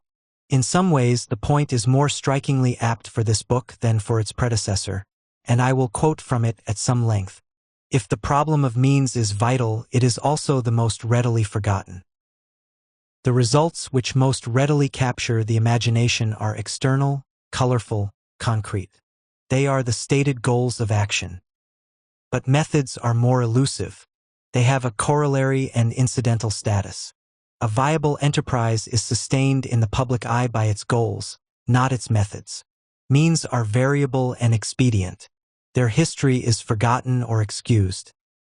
In some ways, the point is more strikingly apt for this book than for its predecessor, and I will quote from it at some length. If the problem of means is vital, it is also the most readily forgotten. The results which most readily capture the imagination are external, colorful, concrete. They are the stated goals of action. But methods are more elusive. They have a corollary and incidental status. A viable enterprise is sustained in the public eye by its goals, not its methods. Means are variable and expedient. Their history is forgotten or excused.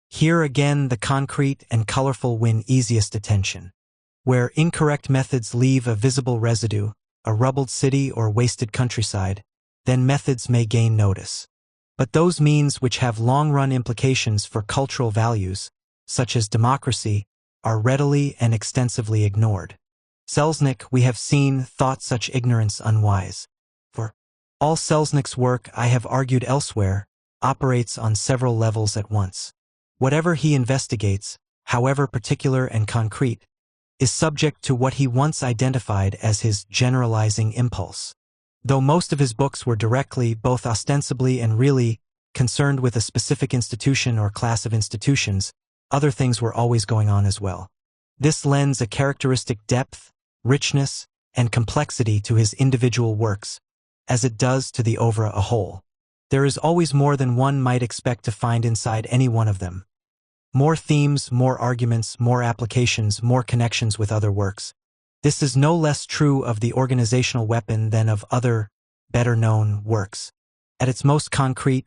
Here again the concrete and colorful win easiest attention. Where incorrect methods leave a visible residue, a rubbled city or wasted countryside, then methods may gain notice. But those means which have long-run implications for cultural values, such as democracy, are readily and extensively ignored. Selznick, we have seen, thought such ignorance unwise. For all Selznick's work, I have argued elsewhere, operates on several levels at once. Whatever he investigates, however particular and concrete, is subject to what he once identified as his generalizing impulse. Though most of his books were directly, both ostensibly and really, concerned with a specific institution or class of institutions, other things were always going on as well. This lends a characteristic depth, richness, and complexity to his individual works, as it does to the oeuvre a whole. There is always more than one might expect to find inside any one of them. More themes, more arguments, more applications, more connections with other works. This is no less true of the organizational weapon than of other, better-known works. At its most concrete,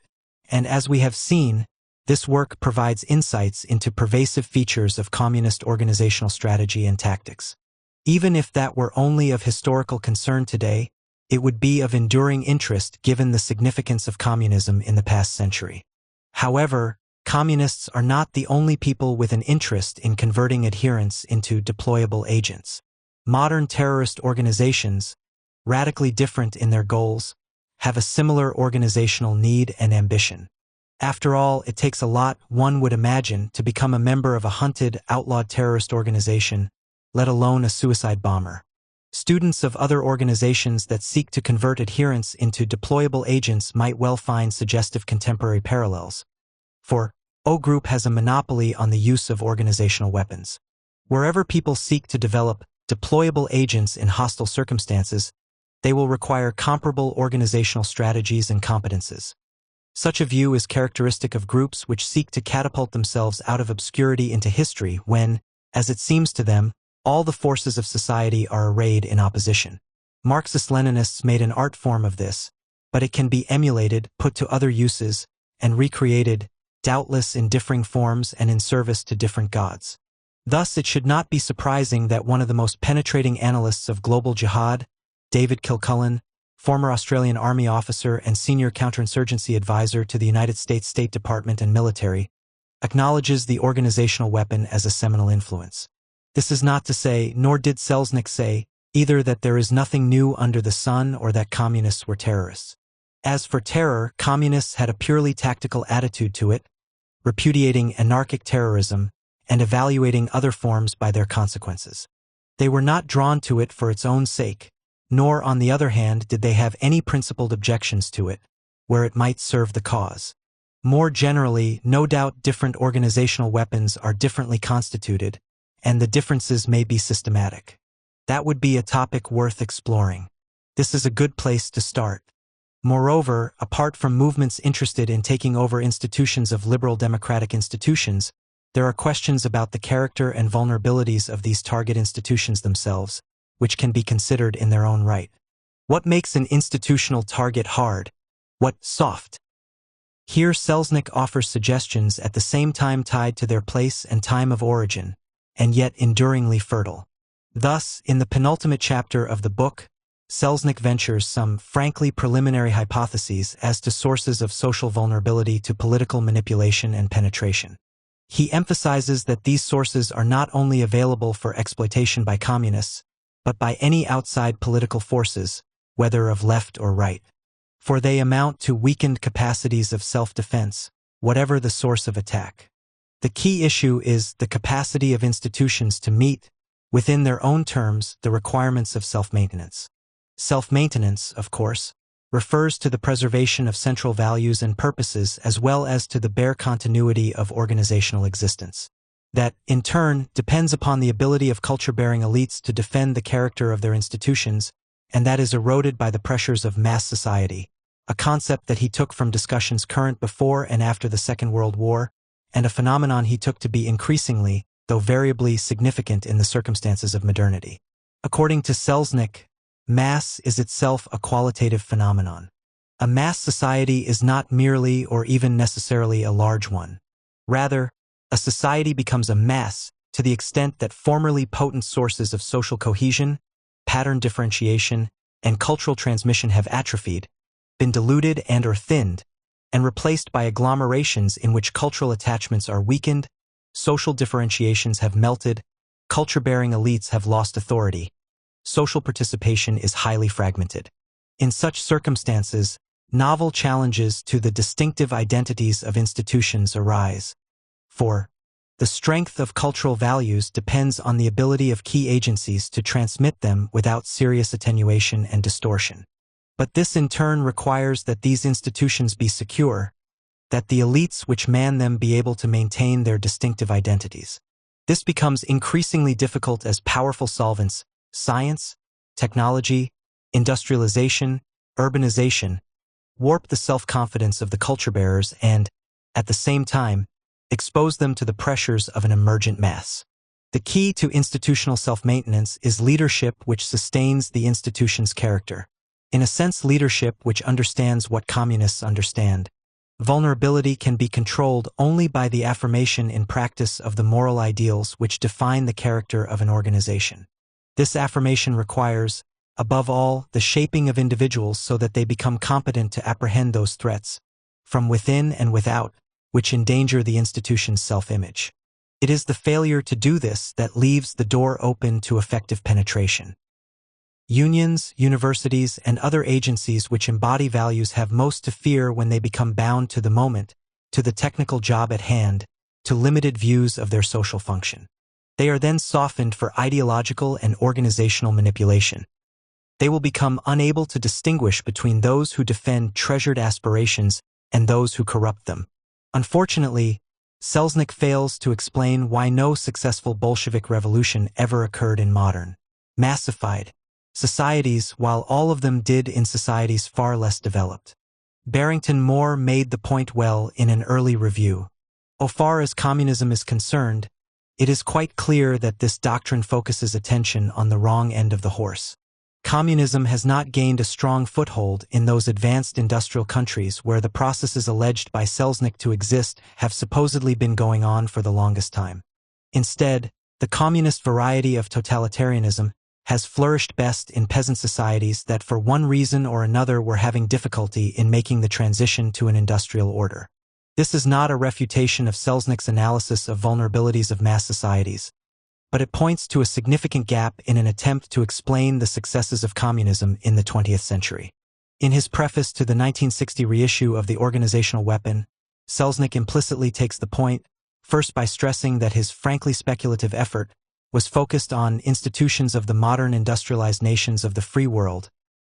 and as we have seen, this work provides insights into pervasive features of communist organizational strategy and tactics. Even if that were only of historical concern today, it would be of enduring interest given the significance of communism in the past century. However, communists are not the only people with an interest in converting adherents into deployable agents. Modern terrorist organizations, radically different in their goals, have a similar organizational need and ambition. After all, it takes a lot, one would imagine, to become a member of a hunted, outlawed terrorist organization, let alone a suicide bomber. Students of other organizations that seek to convert adherents into deployable agents might well find suggestive contemporary parallels. For O Group has a monopoly on the use of organizational weapons. Wherever people seek to develop deployable agents in hostile circumstances, they will require comparable organizational strategies and competences. Such a view is characteristic of groups which seek to catapult themselves out of obscurity into history when, as it seems to them, all the forces of society are arrayed in opposition. Marxist-Leninists made an art form of this, but it can be emulated, put to other uses, and recreated, doubtless in differing forms and in service to different gods. Thus, it should not be surprising that one of the most penetrating analysts of global jihad, David Kilcullen, former Australian Army officer and senior counterinsurgency advisor to the United States State Department and military, acknowledges the organizational weapon as a seminal influence. This is not to say, nor did Selznick say, either that there is nothing new under the sun or that communists were terrorists. As for terror, communists had a purely tactical attitude to it, repudiating anarchic terrorism and evaluating other forms by their consequences. They were not drawn to it for its own sake, nor, on the other hand, did they have any principled objections to it, where it might serve the cause. More generally, no doubt different organizational weapons are differently constituted, and the differences may be systematic. That would be a topic worth exploring. This is a good place to start. Moreover, apart from movements interested in taking over institutions of liberal democratic institutions, there are questions about the character and vulnerabilities of these target institutions themselves, which can be considered in their own right. What makes an institutional target hard? What soft? Here Selznick offers suggestions at the same time tied to their place and time of origin, and yet enduringly fertile. Thus, in the penultimate chapter of the book, Selznick ventures some frankly preliminary hypotheses as to sources of social vulnerability to political manipulation and penetration. He emphasizes that these sources are not only available for exploitation by communists, but by any outside political forces, whether of left or right. For they amount to weakened capacities of self-defense, whatever the source of attack. The key issue is the capacity of institutions to meet, within their own terms, the requirements of self-maintenance. Self-maintenance, of course, refers to the preservation of central values and purposes as well as to the bare continuity of organizational existence. That, in turn, depends upon the ability of culture-bearing elites to defend the character of their institutions, and that is eroded by the pressures of mass society, a concept that he took from discussions current before and after the Second World War, and a phenomenon he took to be increasingly, though variably, significant in the circumstances of modernity. According to Selznick, mass is itself a qualitative phenomenon. A mass society is not merely or even necessarily a large one. Rather, a society becomes a mass to the extent that formerly potent sources of social cohesion, pattern differentiation, and cultural transmission have atrophied, been diluted and/or thinned, and replaced by agglomerations in which cultural attachments are weakened, social differentiations have melted, culture-bearing elites have lost authority, social participation is highly fragmented. In such circumstances, novel challenges to the distinctive identities of institutions arise. For the strength of cultural values depends on the ability of key agencies to transmit them without serious attenuation and distortion. But this in turn requires that these institutions be secure, that the elites which man them be able to maintain their distinctive identities. This becomes increasingly difficult as powerful solvents, science, technology, industrialization, urbanization, warp the self-confidence of the culture bearers and, at the same time, expose them to the pressures of an emergent mass. The key to institutional self-maintenance is leadership which sustains the institution's character. In a sense, leadership which understands what communists understand. Vulnerability can be controlled only by the affirmation in practice of the moral ideals which define the character of an organization. This affirmation requires, above all, the shaping of individuals so that they become competent to apprehend those threats, from within and without, which endanger the institution's self-image. It is the failure to do this that leaves the door open to effective penetration. Unions, universities, and other agencies which embody values have most to fear when they become bound to the moment, to the technical job at hand, to limited views of their social function. They are then softened for ideological and organizational manipulation. They will become unable to distinguish between those who defend treasured aspirations and those who corrupt them. Unfortunately, Selznick fails to explain why no successful Bolshevik revolution ever occurred in modern, massified societies, while all of them did in societies far less developed. Barrington Moore made the point well in an early review. As far as communism is concerned, it is quite clear that this doctrine focuses attention on the wrong end of the horse. Communism has not gained a strong foothold in those advanced industrial countries where the processes alleged by Selznick to exist have supposedly been going on for the longest time. Instead, the communist variety of totalitarianism has flourished best in peasant societies that for one reason or another were having difficulty in making the transition to an industrial order. This is not a refutation of Selznick's analysis of vulnerabilities of mass societies, but it points to a significant gap in an attempt to explain the successes of communism in the 20th century. In his preface to the 1960 reissue of The Organizational Weapon, Selznick implicitly takes the point, first by stressing that his frankly speculative effort was focused on institutions of the modern industrialized nations of the free world,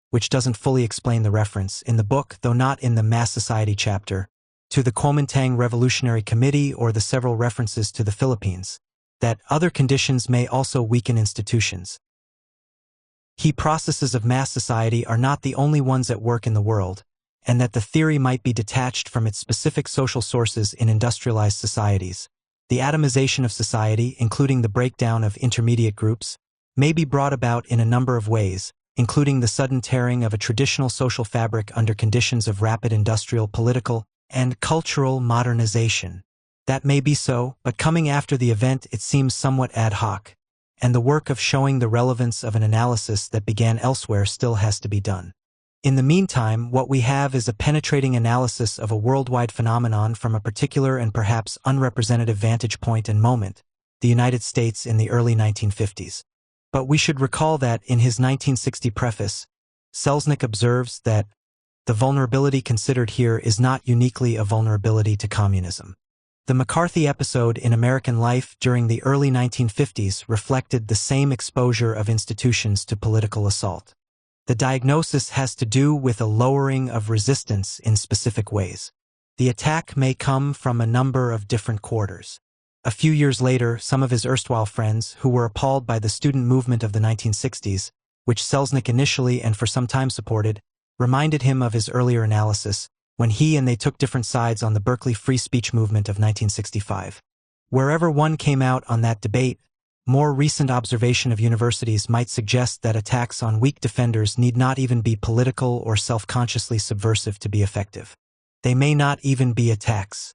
which doesn't fully explain the reference in the book, though not in the Mass Society chapter, to the Kuomintang Revolutionary Committee or the several references to the Philippines, that other conditions may also weaken institutions. Key processes of mass society are not the only ones at work in the world, and that the theory might be detached from its specific social sources in industrialized societies, The atomization of society, including the breakdown of intermediate groups, may be brought about in a number of ways, including the sudden tearing of a traditional social fabric under conditions of rapid industrial, political, and cultural modernization. That may be so, but coming after the event it seems somewhat ad hoc, and the work of showing the relevance of an analysis that began elsewhere still has to be done. In the meantime, what we have is a penetrating analysis of a worldwide phenomenon from a particular and perhaps unrepresentative vantage point and moment, the United States in the early 1950s. But we should recall that, in his 1960 preface, Selznick observes that the vulnerability considered here is not uniquely a vulnerability to communism. The McCarthy episode in American life during the early 1950s reflected the same exposure of institutions to political assault. The diagnosis has to do with a lowering of resistance in specific ways. The attack may come from a number of different quarters. A few years later, some of his erstwhile friends, who were appalled by the student movement of the 1960s, which Selznick initially and for some time supported, reminded him of his earlier analysis, when he and they took different sides on the Berkeley free speech movement of 1965. Wherever one came out on that debate, more recent observation of universities might suggest that attacks on weak defenders need not even be political or self-consciously subversive to be effective. They may not even be attacks.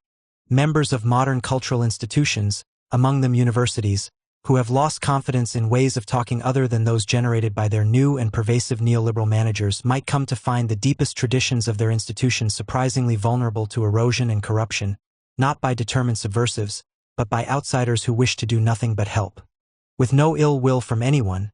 Members of modern cultural institutions, among them universities, who have lost confidence in ways of talking other than those generated by their new and pervasive neoliberal managers, might come to find the deepest traditions of their institutions surprisingly vulnerable to erosion and corruption, not by determined subversives, but by outsiders who wish to do nothing but help. With no ill will from anyone,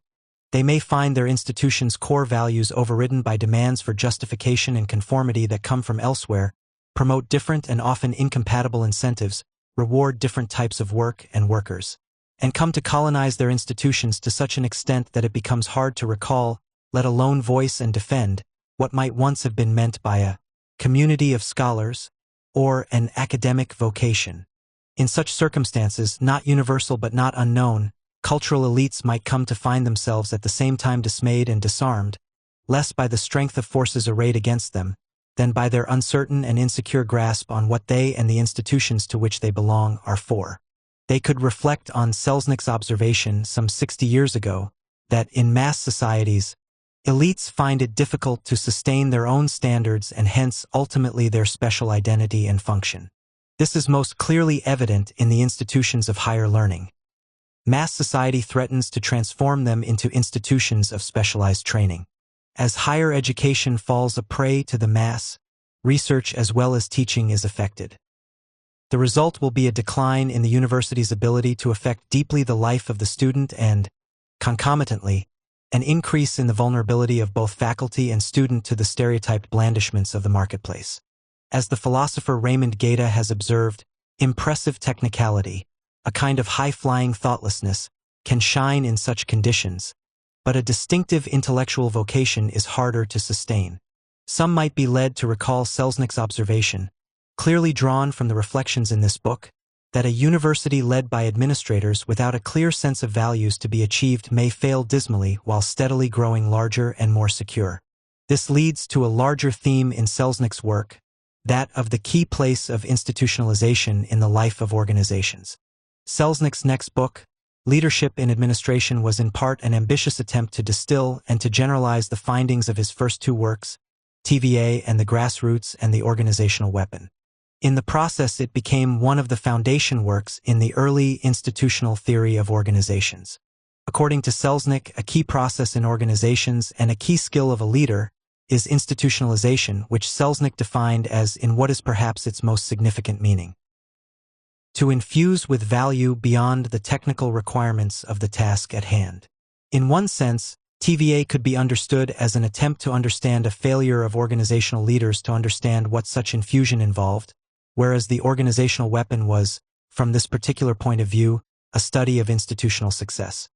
they may find their institutions' core values overridden by demands for justification and conformity that come from elsewhere, promote different and often incompatible incentives, reward different types of work and workers, and come to colonize their institutions to such an extent that it becomes hard to recall, let alone voice and defend, what might once have been meant by a community of scholars or an academic vocation. In such circumstances, not universal but not unknown, cultural elites might come to find themselves at the same time dismayed and disarmed, less by the strength of forces arrayed against them, than by their uncertain and insecure grasp on what they and the institutions to which they belong are for. They could reflect on Selznick's observation some 60 years ago, that in mass societies, elites find it difficult to sustain their own standards and hence ultimately their special identity and function. This is most clearly evident in the institutions of higher learning. Mass society threatens to transform them into institutions of specialized training. As higher education falls a prey to the mass, research as well as teaching is affected. The result will be a decline in the university's ability to affect deeply the life of the student and, concomitantly, an increase in the vulnerability of both faculty and student to the stereotyped blandishments of the marketplace. As the philosopher Raymond Gaeta has observed, impressive technicality, a kind of high-flying thoughtlessness, can shine in such conditions, but a distinctive intellectual vocation is harder to sustain. Some might be led to recall Selznick's observation, clearly drawn from the reflections in this book, that a university led by administrators without a clear sense of values to be achieved may fail dismally while steadily growing larger and more secure. This leads to a larger theme in Selznick's work, that of the key place of institutionalization in the life of organizations. Selznick's next book, Leadership in Administration, was in part an ambitious attempt to distill and to generalize the findings of his first two works, TVA and the Grassroots and the Organizational Weapon. In the process, it became one of the foundation works in the early institutional theory of organizations. According to Selznick, a key process in organizations and a key skill of a leader is institutionalization, which Selznick defined as, in what is perhaps its most significant meaning, to infuse with value beyond the technical requirements of the task at hand. In one sense, TVA could be understood as an attempt to understand a failure of organizational leaders to understand what such infusion involved, whereas the organizational weapon was, from this particular point of view, a study of institutional success.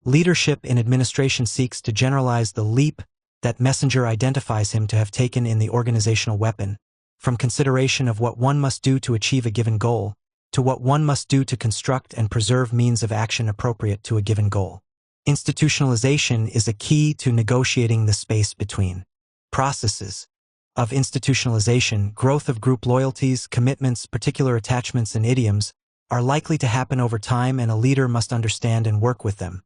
Leadership in administration seeks to generalize the leap that Messenger identifies him to have taken in the organizational weapon, from consideration of what one must do to achieve a given goal, to what one must do to construct and preserve means of action appropriate to a given goal. Institutionalization is a key to negotiating the space between processes of institutionalization, growth of group loyalties, commitments, particular attachments, and idioms, are likely to happen over time, and a leader must understand and work with them.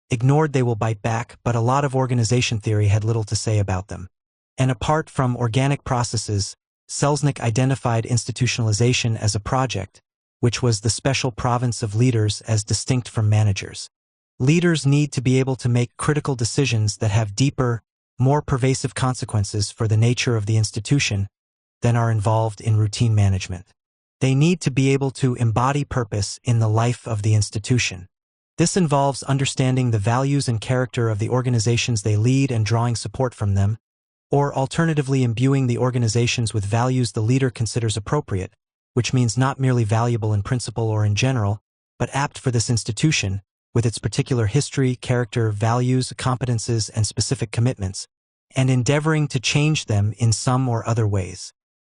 Ignored, they will bite back, but a lot of organization theory had little to say about them. And apart from organic processes, Selznick identified institutionalization as a project, which was the special province of leaders as distinct from managers. Leaders need to be able to make critical decisions that have deeper, more pervasive consequences for the nature of the institution than are involved in routine management. They need to be able to embody purpose in the life of the institution. This involves understanding the values and character of the organizations they lead and drawing support from them, or alternatively imbuing the organizations with values the leader considers appropriate, which means not merely valuable in principle or in general, but apt for this institution, with its particular history, character, values, competences, and specific commitments, and endeavoring to change them in some or other ways.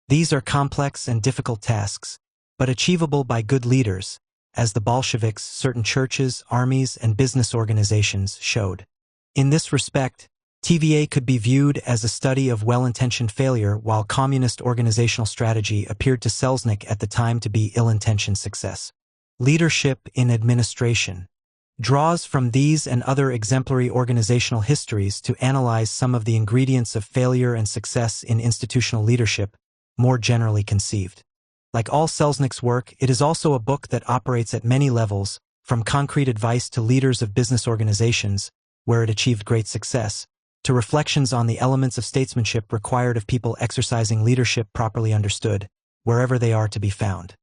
These are complex and difficult tasks, but achievable by good leaders, as the Bolsheviks, certain churches, armies, and business organizations showed. In this respect, TVA could be viewed as a study of well-intentioned failure, while communist organizational strategy appeared to Selznick at the time to be ill-intentioned success. Leadership in administration draws from these and other exemplary organizational histories to analyze some of the ingredients of failure and success in institutional leadership, more generally conceived. Like all Selznick's work, it is also a book that operates at many levels, from concrete advice to leaders of business organizations, where it achieved great success, to reflections on the elements of statesmanship required of people exercising leadership properly understood, wherever they are to be found.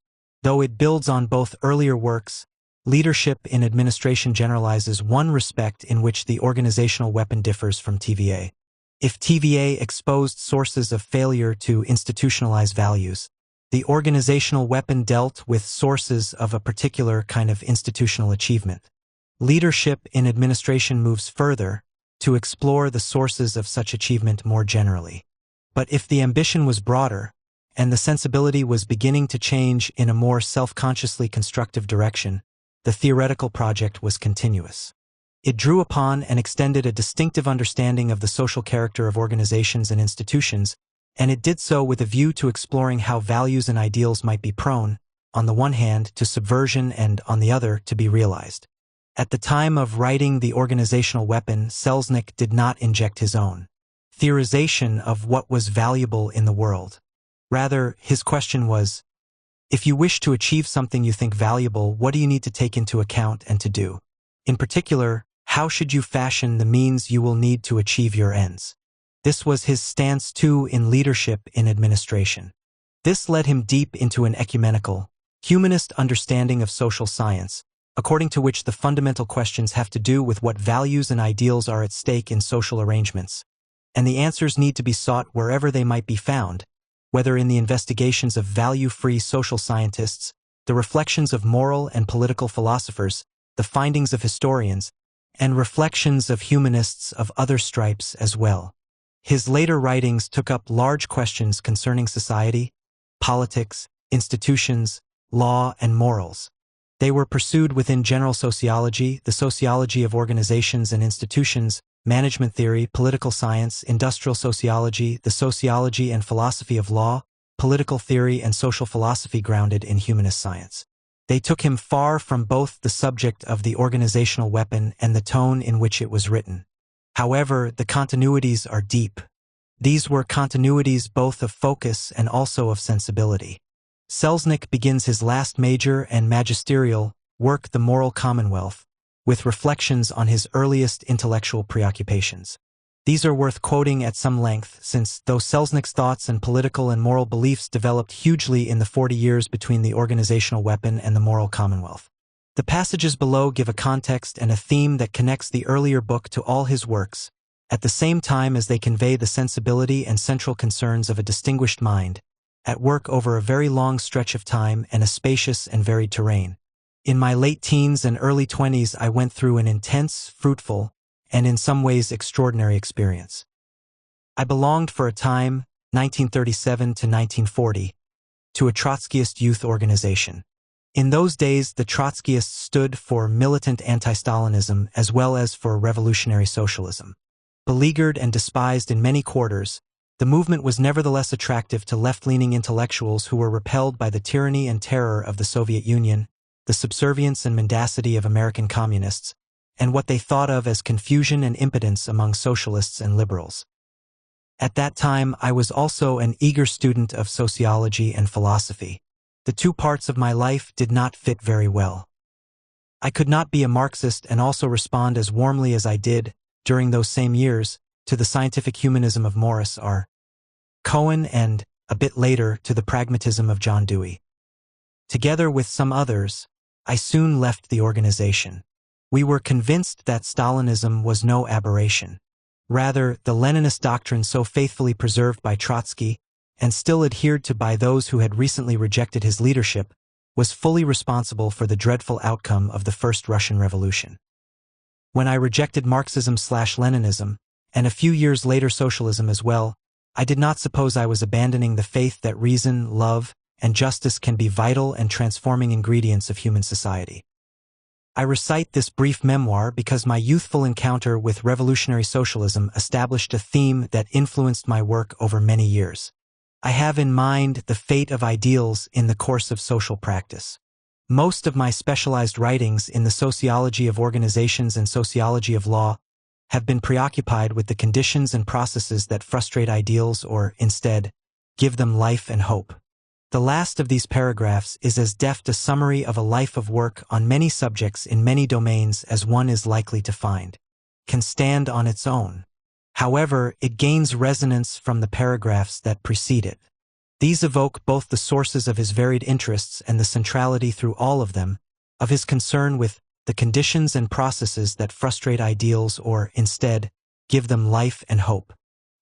Though it builds on both earlier works, Leadership in Administration generalizes one respect in which the organizational weapon differs from TVA. If TVA exposed sources of failure to institutionalize values, the organizational weapon dealt with sources of a particular kind of institutional achievement. Leadership in Administration moves further to explore the sources of such achievement more generally. But if the ambition was broader, and the sensibility was beginning to change in a more self-consciously constructive direction, the theoretical project was continuous. It drew upon and extended a distinctive understanding of the social character of organizations and institutions, and it did so with a view to exploring how values and ideals might be prone, on the one hand, to subversion and, on the other, to be realized. At the time of writing The Organizational Weapon, Selznick did not inject his own theorization of what was valuable in the world. Rather, his question was, if you wish to achieve something you think valuable, what do you need to take into account and to do? In particular, how should you fashion the means you will need to achieve your ends? This was his stance too in Leadership in Administration. This led him deep into an ecumenical, humanist understanding of social science, according to which the fundamental questions have to do with what values and ideals are at stake in social arrangements, and the answers need to be sought wherever they might be found, whether in the investigations of value-free social scientists, the reflections of moral and political philosophers, the findings of historians, and reflections of humanists of other stripes as well. His later writings took up large questions concerning society, politics, institutions, law, and morals. They were pursued within general sociology, the sociology of organizations and institutions, management theory, political science, industrial sociology, the sociology and philosophy of law, political theory and social philosophy grounded in humanist science. They took him far from both the subject of The Organizational Weapon and the tone in which it was written. However, the continuities are deep. These were continuities both of focus and also of sensibility. Selznick begins his last major and magisterial work, The Moral Commonwealth, with reflections on his earliest intellectual preoccupations. These are worth quoting at some length, since, though Selznick's thoughts and political and moral beliefs developed hugely in the 40 years between The Organizational Weapon and The Moral Commonwealth, the passages below give a context and a theme that connects the earlier book to all his works, at the same time as they convey the sensibility and central concerns of a distinguished mind, at work over a very long stretch of time and a spacious and varied terrain. In my late teens and early 20s, I went through an intense, fruitful, and in some ways extraordinary experience. I belonged for a time, 1937 to 1940, to a Trotskyist youth organization. In those days, the Trotskyists stood for militant anti-Stalinism as well as for revolutionary socialism. Beleaguered and despised in many quarters, the movement was nevertheless attractive to left-leaning intellectuals who were repelled by the tyranny and terror of the Soviet Union the subservience and mendacity of American communists, and what they thought of as confusion and impotence among socialists and liberals. At that time, I was also an eager student of sociology and philosophy. The two parts of my life did not fit very well. I could not be a Marxist and also respond as warmly as I did, during those same years, to the scientific humanism of Morris R. Cohen and, a bit later, to the pragmatism of John Dewey. Together with some others, I soon left the organization. We were convinced that Stalinism was no aberration. Rather, the Leninist doctrine so faithfully preserved by Trotsky, and still adhered to by those who had recently rejected his leadership, was fully responsible for the dreadful outcome of the First Russian Revolution. When I rejected Marxism/Leninism, and a few years later socialism as well, I did not suppose I was abandoning the faith that reason, love, and justice can be vital and transforming ingredients of human society. I recite this brief memoir because my youthful encounter with revolutionary socialism established a theme that influenced my work over many years. I have in mind the fate of ideals in the course of social practice. Most of my specialized writings in the sociology of organizations and sociology of law have been preoccupied with the conditions and processes that frustrate ideals or, instead, give them life and hope. The last of these paragraphs is as deft a summary of a life of work on many subjects in many domains as one is likely to find. Can stand on its own. However, it gains resonance from the paragraphs that precede it. These evoke both the sources of his varied interests and the centrality through all of them, of his concern with the conditions and processes that frustrate ideals or, instead, give them life and hope.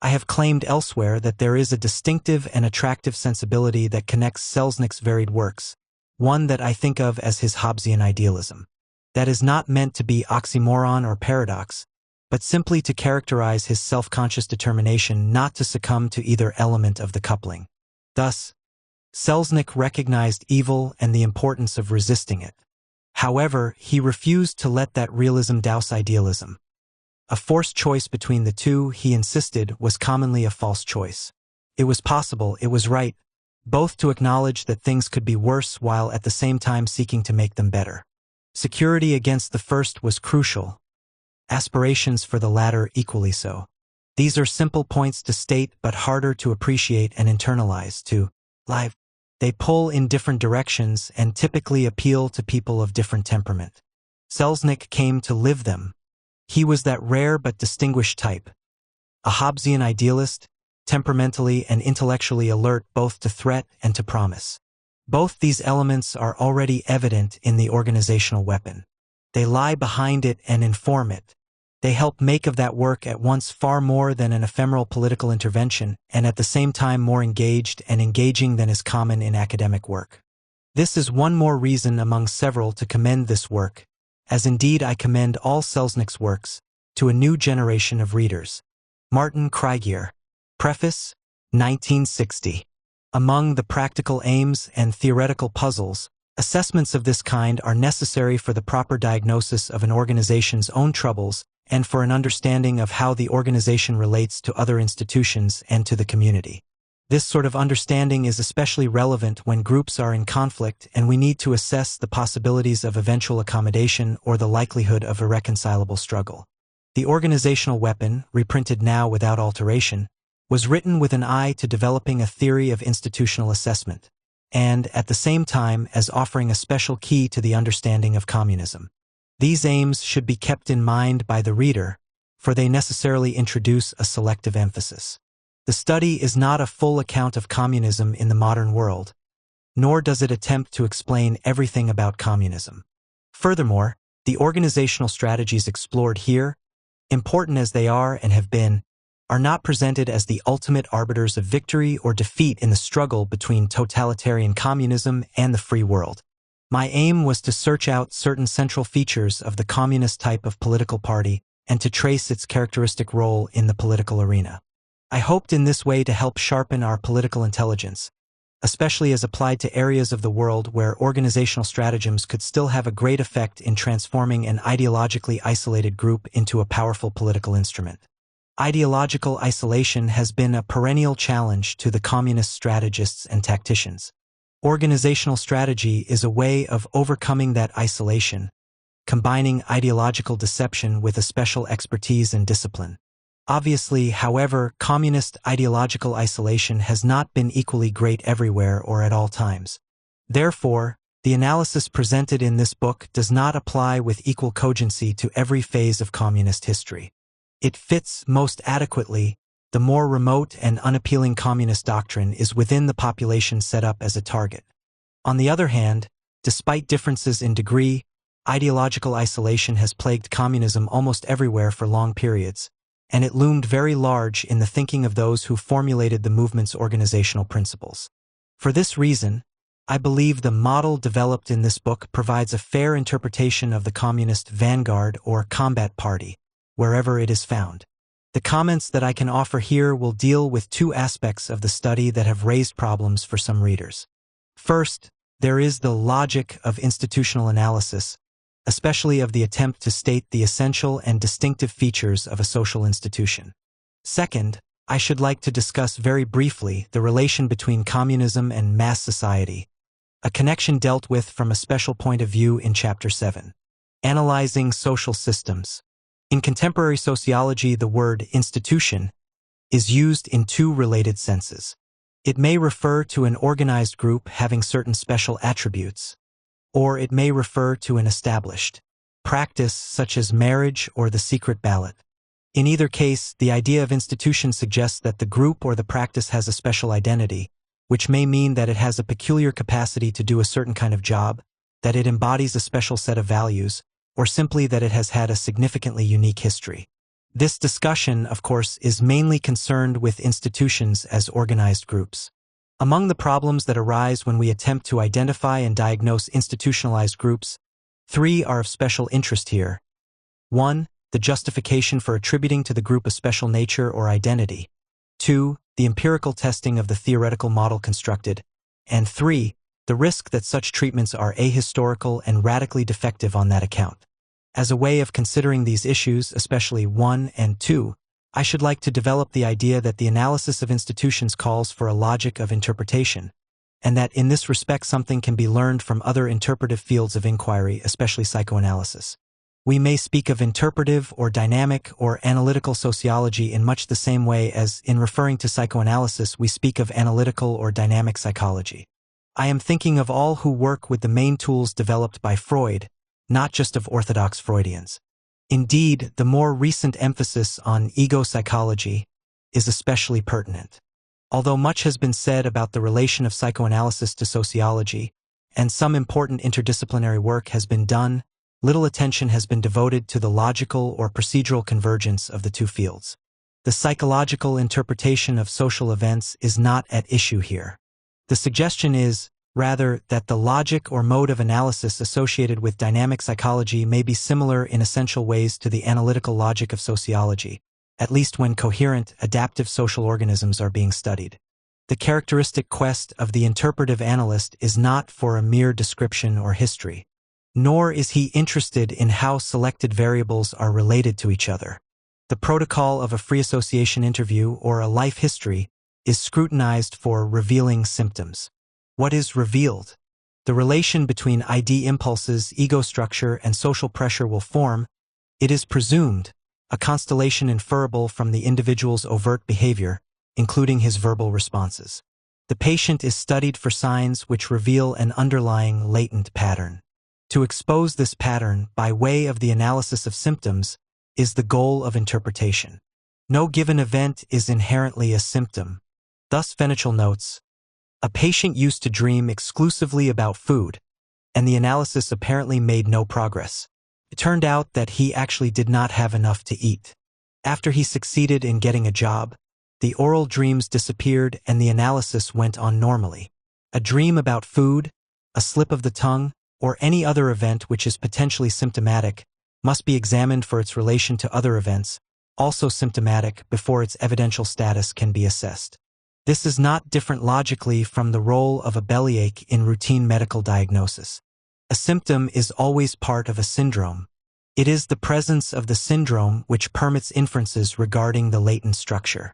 I have claimed elsewhere that there is a distinctive and attractive sensibility that connects Selznick's varied works, one that I think of as his Hobbesian idealism. That is not meant to be oxymoron or paradox, but simply to characterize his self-conscious determination not to succumb to either element of the coupling. Thus, Selznick recognized evil and the importance of resisting it. However, he refused to let that realism douse idealism. A forced choice between the two, he insisted, was commonly a false choice. It was possible, it was right, both to acknowledge that things could be worse while at the same time seeking to make them better. Security against the first was crucial, aspirations for the latter equally so. These are simple points to state but harder to appreciate and internalize, to live. They pull in different directions and typically appeal to people of different temperament. Selznick came to live them. He was that rare but distinguished type, a Hobbesian idealist, temperamentally and intellectually alert both to threat and to promise. Both these elements are already evident in the organizational weapon. They lie behind it and inform it. They help make of that work at once far more than an ephemeral political intervention and at the same time more engaged and engaging than is common in academic work. This is one more reason among several to commend this work, as indeed I commend all Selznick's works, to a new generation of readers. Martin Kriegier. Preface, 1960. Among the practical aims and theoretical puzzles, assessments of this kind are necessary for the proper diagnosis of an organization's own troubles and for an understanding of how the organization relates to other institutions and to the community. This sort of understanding is especially relevant when groups are in conflict and we need to assess the possibilities of eventual accommodation or the likelihood of irreconcilable struggle. The organizational weapon, reprinted now without alteration, was written with an eye to developing a theory of institutional assessment, and at the same time as offering a special key to the understanding of communism. These aims should be kept in mind by the reader, for they necessarily introduce a selective emphasis. The study is not a full account of communism in the modern world, nor does it attempt to explain everything about communism. Furthermore, the organizational strategies explored here, important as they are and have been, are not presented as the ultimate arbiters of victory or defeat in the struggle between totalitarian communism and the free world. My aim was to search out certain central features of the communist type of political party and to trace its characteristic role in the political arena. I hoped in this way to help sharpen our political intelligence, especially as applied to areas of the world where organizational stratagems could still have a great effect in transforming an ideologically isolated group into a powerful political instrument. Ideological isolation has been a perennial challenge to the communist strategists and tacticians. Organizational strategy is a way of overcoming that isolation, combining ideological deception with a special expertise and discipline. Obviously, however, communist ideological isolation has not been equally great everywhere or at all times. Therefore, the analysis presented in this book does not apply with equal cogency to every phase of communist history. It fits most adequately the more remote and unappealing communist doctrine is within the population set up as a target. On the other hand, despite differences in degree, ideological isolation has plagued communism almost everywhere for long periods, and it loomed very large in the thinking of those who formulated the movement's organizational principles. For this reason, I believe the model developed in this book provides a fair interpretation of the communist vanguard or combat party, wherever it is found. The comments that I can offer here will deal with two aspects of the study that have raised problems for some readers. First, there is the logic of institutional analysis, especially of the attempt to state the essential and distinctive features of a social institution. Second, I should like to discuss very briefly the relation between communism and mass society, a connection dealt with from a special point of view in Chapter 7. Analyzing social systems. In contemporary sociology, the word institution is used in two related senses. It may refer to an organized group having certain special attributes, or it may refer to an established practice such as marriage or the secret ballot. In either case, the idea of institution suggests that the group or the practice has a special identity, which may mean that it has a peculiar capacity to do a certain kind of job, that it embodies a special set of values, or simply that it has had a significantly unique history. This discussion, of course, is mainly concerned with institutions as organized groups. Among the problems that arise when we attempt to identify and diagnose institutionalized groups, three are of special interest here. 1. The justification for attributing to the group a special nature or identity. 2. The empirical testing of the theoretical model constructed. And 3. The risk that such treatments are ahistorical and radically defective on that account. As a way of considering these issues, especially 1 and 2, I should like to develop the idea that the analysis of institutions calls for a logic of interpretation, and that in this respect something can be learned from other interpretive fields of inquiry, especially psychoanalysis. We may speak of interpretive or dynamic or analytical sociology in much the same way as, in referring to psychoanalysis, we speak of analytical or dynamic psychology. I am thinking of all who work with the main tools developed by Freud, not just of orthodox Freudians. Indeed, the more recent emphasis on ego psychology is especially pertinent. Although much has been said about the relation of psychoanalysis to sociology, and some important interdisciplinary work has been done, little attention has been devoted to the logical or procedural convergence of the two fields. The psychological interpretation of social events is not at issue here. The suggestion is, rather, that the logic or mode of analysis associated with dynamic psychology may be similar in essential ways to the analytical logic of sociology, at least when coherent, adaptive social organisms are being studied. The characteristic quest of the interpretive analyst is not for a mere description or history, nor is he interested in how selected variables are related to each other. The protocol of a free association interview or a life history is scrutinized for revealing symptoms. What is revealed? The relation between ID impulses, ego structure, and social pressure will form, it is presumed, a constellation inferable from the individual's overt behavior, including his verbal responses. The patient is studied for signs which reveal an underlying latent pattern. To expose this pattern by way of the analysis of symptoms is the goal of interpretation. No given event is inherently a symptom. Thus, Fenichel notes, a patient used to dream exclusively about food, and the analysis apparently made no progress. It turned out that he actually did not have enough to eat. After he succeeded in getting a job, the oral dreams disappeared and the analysis went on normally. A dream about food, a slip of the tongue, or any other event which is potentially symptomatic must be examined for its relation to other events, also symptomatic, before its evidential status can be assessed. This is not different logically from the role of a bellyache in routine medical diagnosis. A symptom is always part of a syndrome. It is the presence of the syndrome which permits inferences regarding the latent structure.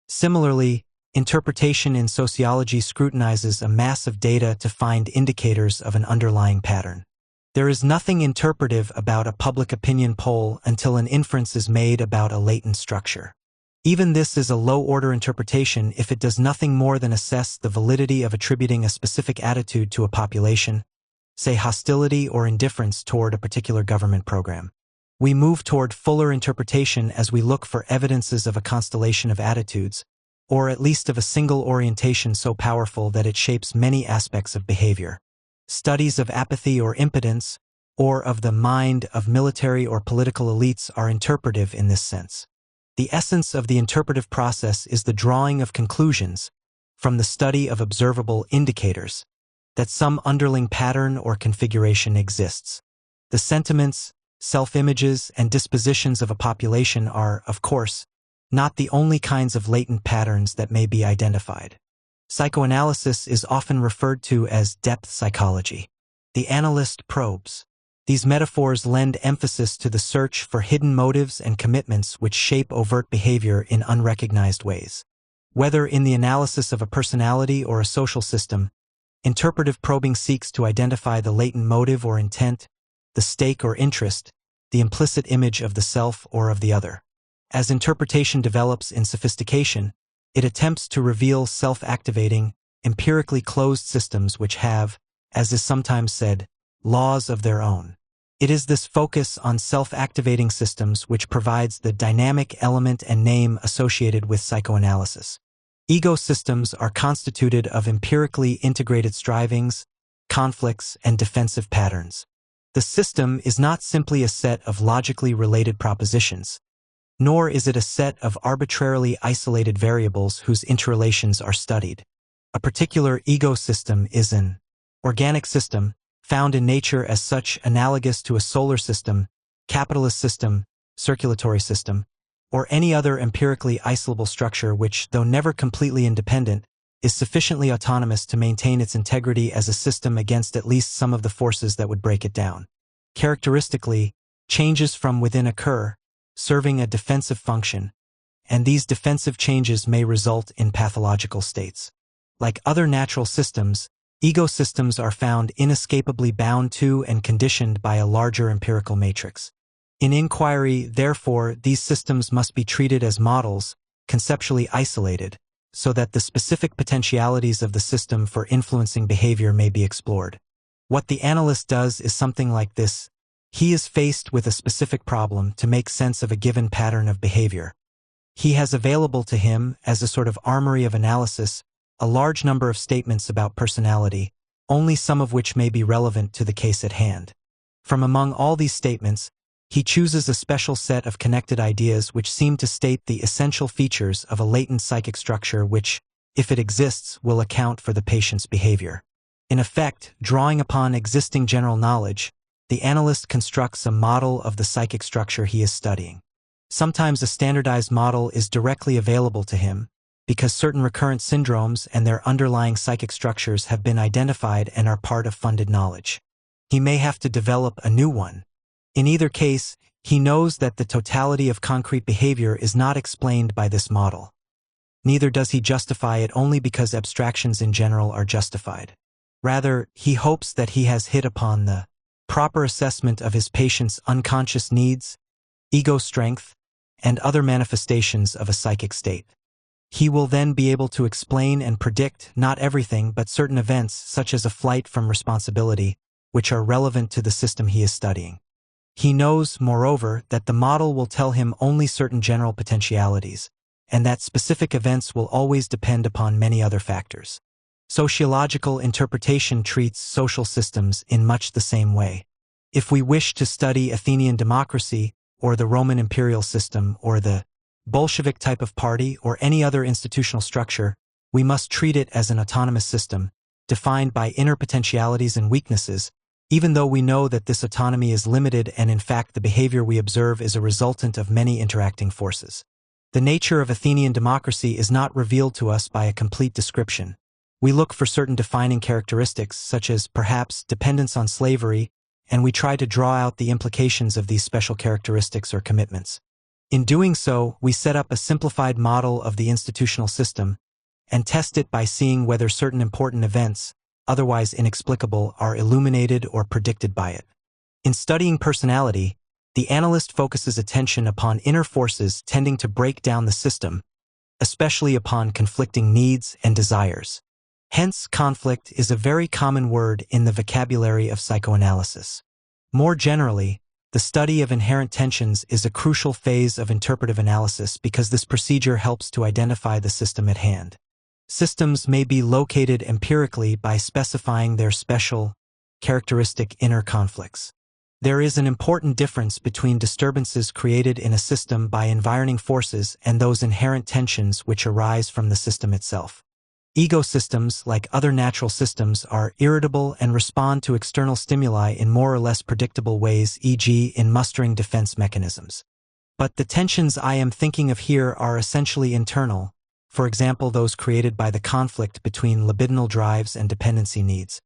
Similarly, Interpretation in sociology scrutinizes a mass of data to find indicators of an underlying pattern. There is nothing interpretive about a public opinion poll until an inference is made about a latent structure. Even this is a low-order interpretation if it does nothing more than assess the validity of attributing a specific attitude to a population, say hostility or indifference toward a particular government program. We move toward fuller interpretation as we look for evidences of a constellation of attitudes, or at least of a single orientation so powerful that it shapes many aspects of behavior. Studies of apathy or impotence, or of the mind of military or political elites are interpretive in this sense. The essence of the interpretive process is the drawing of conclusions from the study of observable indicators that some underlying pattern or configuration exists. The sentiments, self-images, and dispositions of a population are, of course, not the only kinds of latent patterns that may be identified. Psychoanalysis is often referred to as depth psychology. The analyst probes. These metaphors lend emphasis to the search for hidden motives and commitments which shape overt behavior in unrecognized ways. Whether in the analysis of a personality or a social system, interpretive probing seeks to identify the latent motive or intent, the stake or interest, the implicit image of the self or of the other. As interpretation develops in sophistication, it attempts to reveal self-activating, empirically closed systems which have, as is sometimes said, laws of their own. It is this focus on self-activating systems which provides the dynamic element and name associated with psychoanalysis. Ego systems are constituted of empirically integrated strivings, conflicts, and defensive patterns. The system is not simply a set of logically related propositions, nor is it a set of arbitrarily isolated variables whose interrelations are studied. A particular ego system is an organic system, found in nature as such, analogous to a solar system, capitalist system, circulatory system, or any other empirically isolable structure which, though never completely independent, is sufficiently autonomous to maintain its integrity as a system against at least some of the forces that would break it down. Characteristically, changes from within occur, serving a defensive function, and these defensive changes may result in pathological states. Like other natural systems, ego systems are found inescapably bound to and conditioned by a larger empirical matrix. In inquiry, therefore, these systems must be treated as models, conceptually isolated, so that the specific potentialities of the system for influencing behavior may be explored. What the analyst does is something like this. He is faced with a specific problem to make sense of a given pattern of behavior. He has available to him, as a sort of armory of analysis, a large number of statements about personality, only some of which may be relevant to the case at hand. From among all these statements, he chooses a special set of connected ideas which seem to state the essential features of a latent psychic structure which, if it exists, will account for the patient's behavior. In effect, drawing upon existing general knowledge, the analyst constructs a model of the psychic structure he is studying. Sometimes a standardized model is directly available to him, because certain recurrent syndromes and their underlying psychic structures have been identified and are part of funded knowledge. He may have to develop a new one. In either case, he knows that the totality of concrete behavior is not explained by this model. Neither does he justify it only because abstractions in general are justified. Rather, he hopes that he has hit upon the proper assessment of his patient's unconscious needs, ego strength, and other manifestations of a psychic state. He will then be able to explain and predict not everything but certain events such as a flight from responsibility, which are relevant to the system he is studying. He knows, moreover, that the model will tell him only certain general potentialities, and that specific events will always depend upon many other factors. Sociological interpretation treats social systems in much the same way. If we wish to study Athenian democracy, or the Roman imperial system, or the Bolshevik type of party, or any other institutional structure, we must treat it as an autonomous system, defined by inner potentialities and weaknesses, even though we know that this autonomy is limited and in fact the behavior we observe is a resultant of many interacting forces. The nature of Athenian democracy is not revealed to us by a complete description. We look for certain defining characteristics, such as, perhaps, dependence on slavery, and we try to draw out the implications of these special characteristics or commitments. In doing so, we set up a simplified model of the institutional system, and test it by seeing whether certain important events, otherwise inexplicable, are illuminated or predicted by it. In studying personality, the analyst focuses attention upon inner forces tending to break down the system, especially upon conflicting needs and desires. Hence, conflict is a very common word in the vocabulary of psychoanalysis. More generally, the study of inherent tensions is a crucial phase of interpretive analysis because this procedure helps to identify the system at hand. Systems may be located empirically by specifying their special, characteristic inner conflicts. There is an important difference between disturbances created in a system by environing forces and those inherent tensions which arise from the system itself. Ego systems, like other natural systems, are irritable and respond to external stimuli in more or less predictable ways, e.g. in mustering defense mechanisms. But the tensions I am thinking of here are essentially internal, for example those created by the conflict between libidinal drives and dependency needs.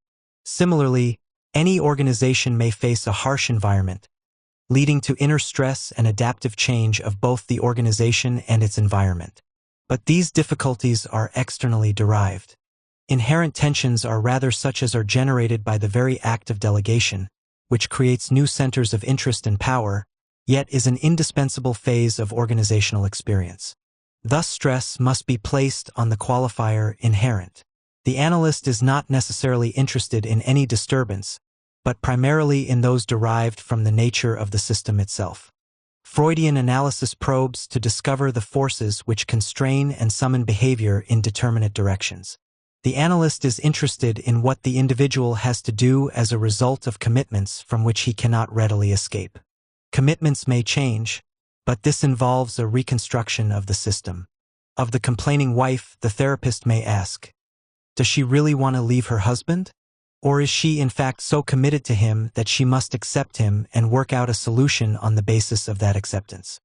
Similarly, any organization may face a harsh environment, leading to inner stress and adaptive change of both the organization and its environment. But these difficulties are externally derived. Inherent tensions are rather such as are generated by the very act of delegation, which creates new centers of interest and power, yet is an indispensable phase of organizational experience. Thus, stress must be placed on the qualifier inherent. The analyst is not necessarily interested in any disturbance, but primarily in those derived from the nature of the system itself. Freudian analysis probes to discover the forces which constrain and summon behavior in determinate directions. The analyst is interested in what the individual has to do as a result of commitments from which he cannot readily escape. Commitments may change, but this involves a reconstruction of the system. Of the complaining wife, the therapist may ask, does she really want to leave her husband? Or is she in fact so committed to him that she must accept him and work out a solution on the basis of that acceptance?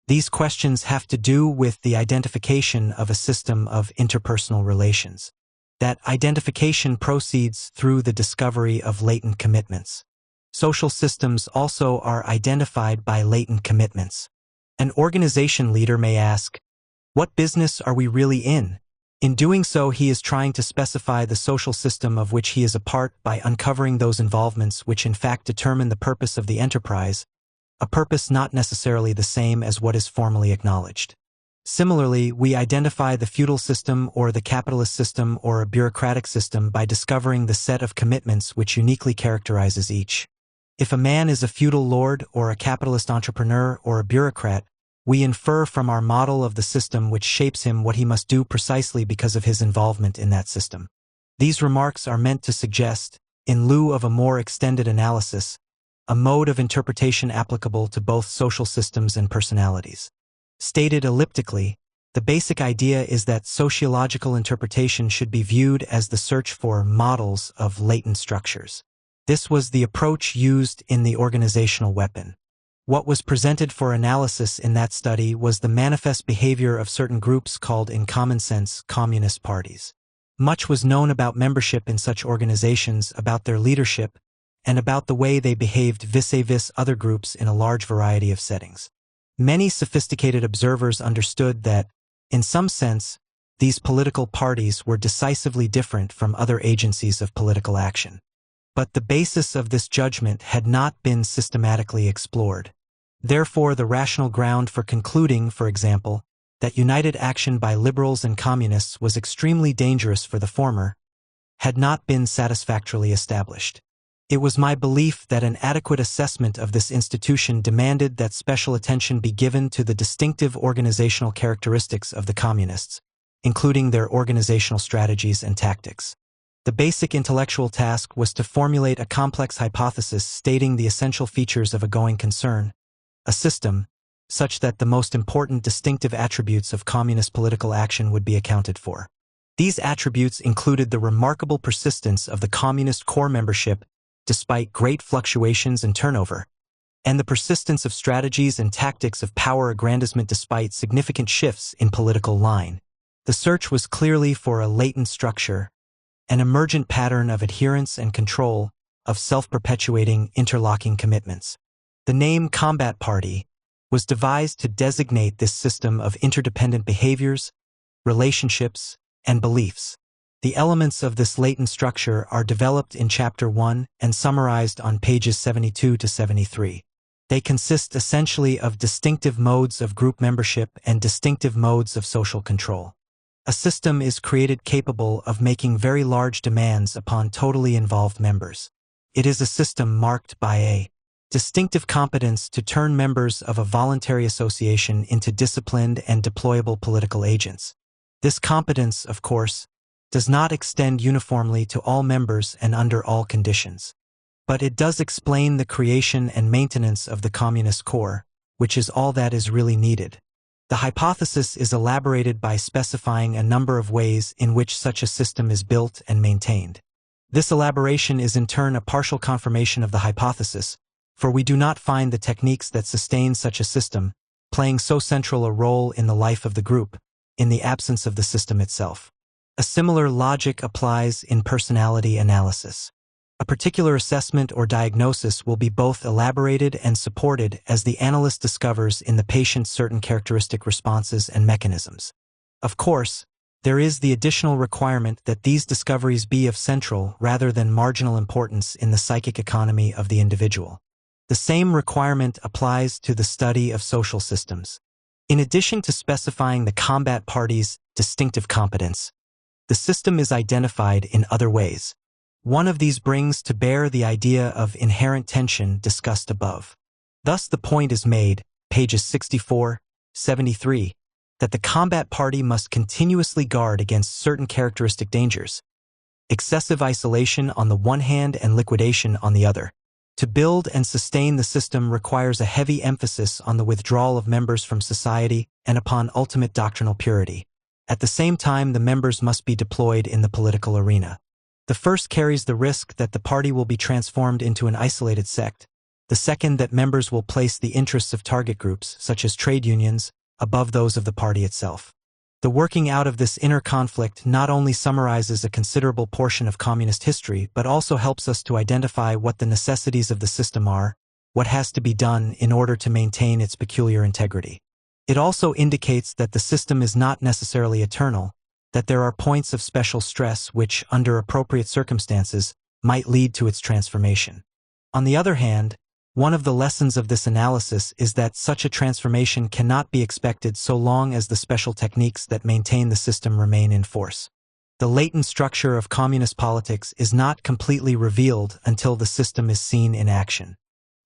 These questions have to do with the identification of a system of interpersonal relations. That identification proceeds through the discovery of latent commitments. Social systems also are identified by latent commitments. An organization leader may ask, what business are we really in? In doing so, he is trying to specify the social system of which he is a part by uncovering those involvements which in fact determine the purpose of the enterprise, a purpose not necessarily the same as what is formally acknowledged. Similarly, we identify the feudal system or the capitalist system or a bureaucratic system by discovering the set of commitments which uniquely characterizes each. If a man is a feudal lord or a capitalist entrepreneur or a bureaucrat, we infer from our model of the system which shapes him what he must do precisely because of his involvement in that system. These remarks are meant to suggest, in lieu of a more extended analysis, a mode of interpretation applicable to both social systems and personalities. Stated elliptically, the basic idea is that sociological interpretation should be viewed as the search for models of latent structures. This was the approach used in the organizational weapon. What was presented for analysis in that study was the manifest behavior of certain groups called in common sense communist parties. Much was known about membership in such organizations, about their leadership, and about the way they behaved vis-a-vis other groups in a large variety of settings. Many sophisticated observers understood that, in some sense, these political parties were decisively different from other agencies of political action. But the basis of this judgment had not been systematically explored. Therefore, the rational ground for concluding, for example, that united action by liberals and communists was extremely dangerous for the former, had not been satisfactorily established. It was my belief that an adequate assessment of this institution demanded that special attention be given to the distinctive organizational characteristics of the communists, including their organizational strategies and tactics. The basic intellectual task was to formulate a complex hypothesis stating the essential features of a going concern, a system, such that the most important distinctive attributes of communist political action would be accounted for. These attributes included the remarkable persistence of the communist core membership despite great fluctuations in turnover, and the persistence of strategies and tactics of power aggrandizement despite significant shifts in political line. The search was clearly for a latent structure, an emergent pattern of adherence and control, of self-perpetuating, interlocking commitments. The name Combat Party was devised to designate this system of interdependent behaviors, relationships, and beliefs. The elements of this latent structure are developed in Chapter 1 and summarized on pages 72 to 73. They consist essentially of distinctive modes of group membership and distinctive modes of social control. A system is created capable of making very large demands upon totally involved members. It is a system marked by a distinctive competence to turn members of a voluntary association into disciplined and deployable political agents. This competence, of course, does not extend uniformly to all members and under all conditions. But it does explain the creation and maintenance of the communist core, which is all that is really needed. The hypothesis is elaborated by specifying a number of ways in which such a system is built and maintained. This elaboration is in turn a partial confirmation of the hypothesis, for we do not find the techniques that sustain such a system playing so central a role in the life of the group, in the absence of the system itself. A similar logic applies in personality analysis. A particular assessment or diagnosis will be both elaborated and supported as the analyst discovers in the patient certain characteristic responses and mechanisms. Of course, there is the additional requirement that these discoveries be of central rather than marginal importance in the psychic economy of the individual. The same requirement applies to the study of social systems. In addition to specifying the combat party's distinctive competence, the system is identified in other ways. One of these brings to bear the idea of inherent tension discussed above. Thus the point is made, pages 64, 73, that the combat party must continuously guard against certain characteristic dangers, excessive isolation on the one hand and liquidation on the other. To build and sustain the system requires a heavy emphasis on the withdrawal of members from society and upon ultimate doctrinal purity. At the same time, the members must be deployed in the political arena. The first carries the risk that the party will be transformed into an isolated sect, the second that members will place the interests of target groups, such as trade unions, above those of the party itself. The working out of this inner conflict not only summarizes a considerable portion of communist history, but also helps us to identify what the necessities of the system are, what has to be done in order to maintain its peculiar integrity. It also indicates that the system is not necessarily eternal, that there are points of special stress which, under appropriate circumstances, might lead to its transformation. On the other hand, one of the lessons of this analysis is that such a transformation cannot be expected so long as the special techniques that maintain the system remain in force. The latent structure of communist politics is not completely revealed until the system is seen in action.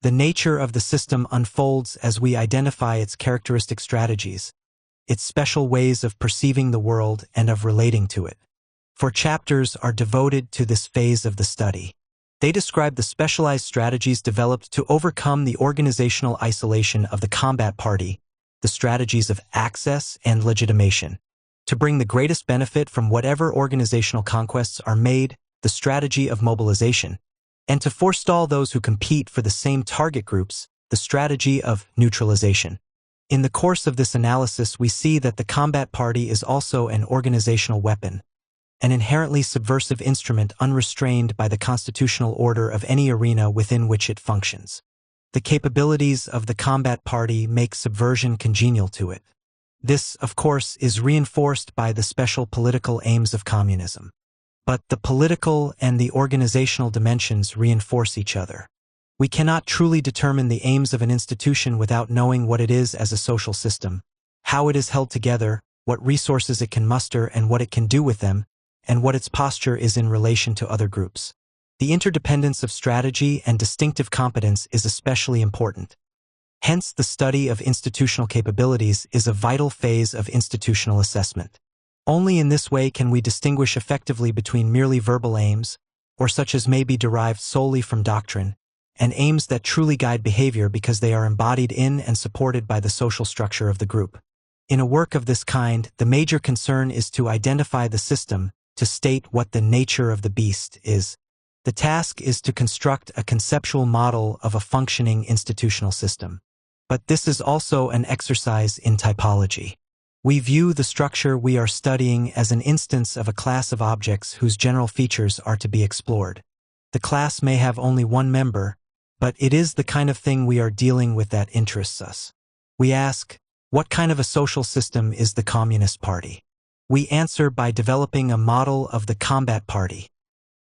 The nature of the system unfolds as we identify its characteristic strategies, its special ways of perceiving the world and of relating to it. 4 chapters are devoted to this phase of the study. They describe the specialized strategies developed to overcome the organizational isolation of the combat party, the strategies of access and legitimation, to bring the greatest benefit from whatever organizational conquests are made, the strategy of mobilization, and to forestall those who compete for the same target groups, the strategy of neutralization. In the course of this analysis, we see that the combat party is also an organizational weapon, an inherently subversive instrument unrestrained by the constitutional order of any arena within which it functions. The capabilities of the combat party make subversion congenial to it. This, of course, is reinforced by the special political aims of communism. But the political and the organizational dimensions reinforce each other. We cannot truly determine the aims of an institution without knowing what it is as a social system, how it is held together, what resources it can muster and what it can do with them, and what its posture is in relation to other groups. The interdependence of strategy and distinctive competence is especially important. Hence, the study of institutional capabilities is a vital phase of institutional assessment. Only in this way can we distinguish effectively between merely verbal aims, or such as may be derived solely from doctrine, and aims that truly guide behavior because they are embodied in and supported by the social structure of the group. In a work of this kind, the major concern is to identify the system, to state what the nature of the beast is. The task is to construct a conceptual model of a functioning institutional system. But this is also an exercise in typology. We view the structure we are studying as an instance of a class of objects whose general features are to be explored. The class may have only one member, but it is the kind of thing we are dealing with that interests us. We ask, what kind of a social system is the Communist Party? We answer by developing a model of the combat party,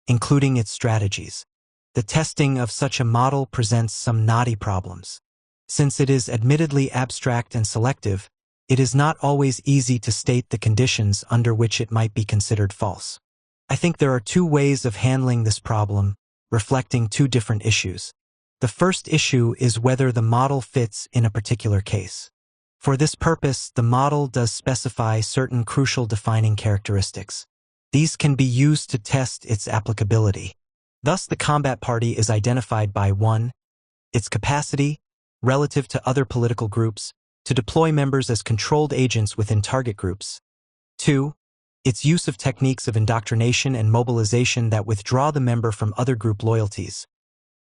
including its strategies. The testing of such a model presents some knotty problems. Since it is admittedly abstract and selective, it is not always easy to state the conditions under which it might be considered false. I think there are two ways of handling this problem, reflecting two different issues. The first issue is whether the model fits in a particular case. For this purpose, the model does specify certain crucial defining characteristics. These can be used to test its applicability. Thus, the combat party is identified by 1. Its capacity, relative to other political groups, to deploy members as controlled agents within target groups. 2. Its use of techniques of indoctrination and mobilization that withdraw the member from other group loyalties.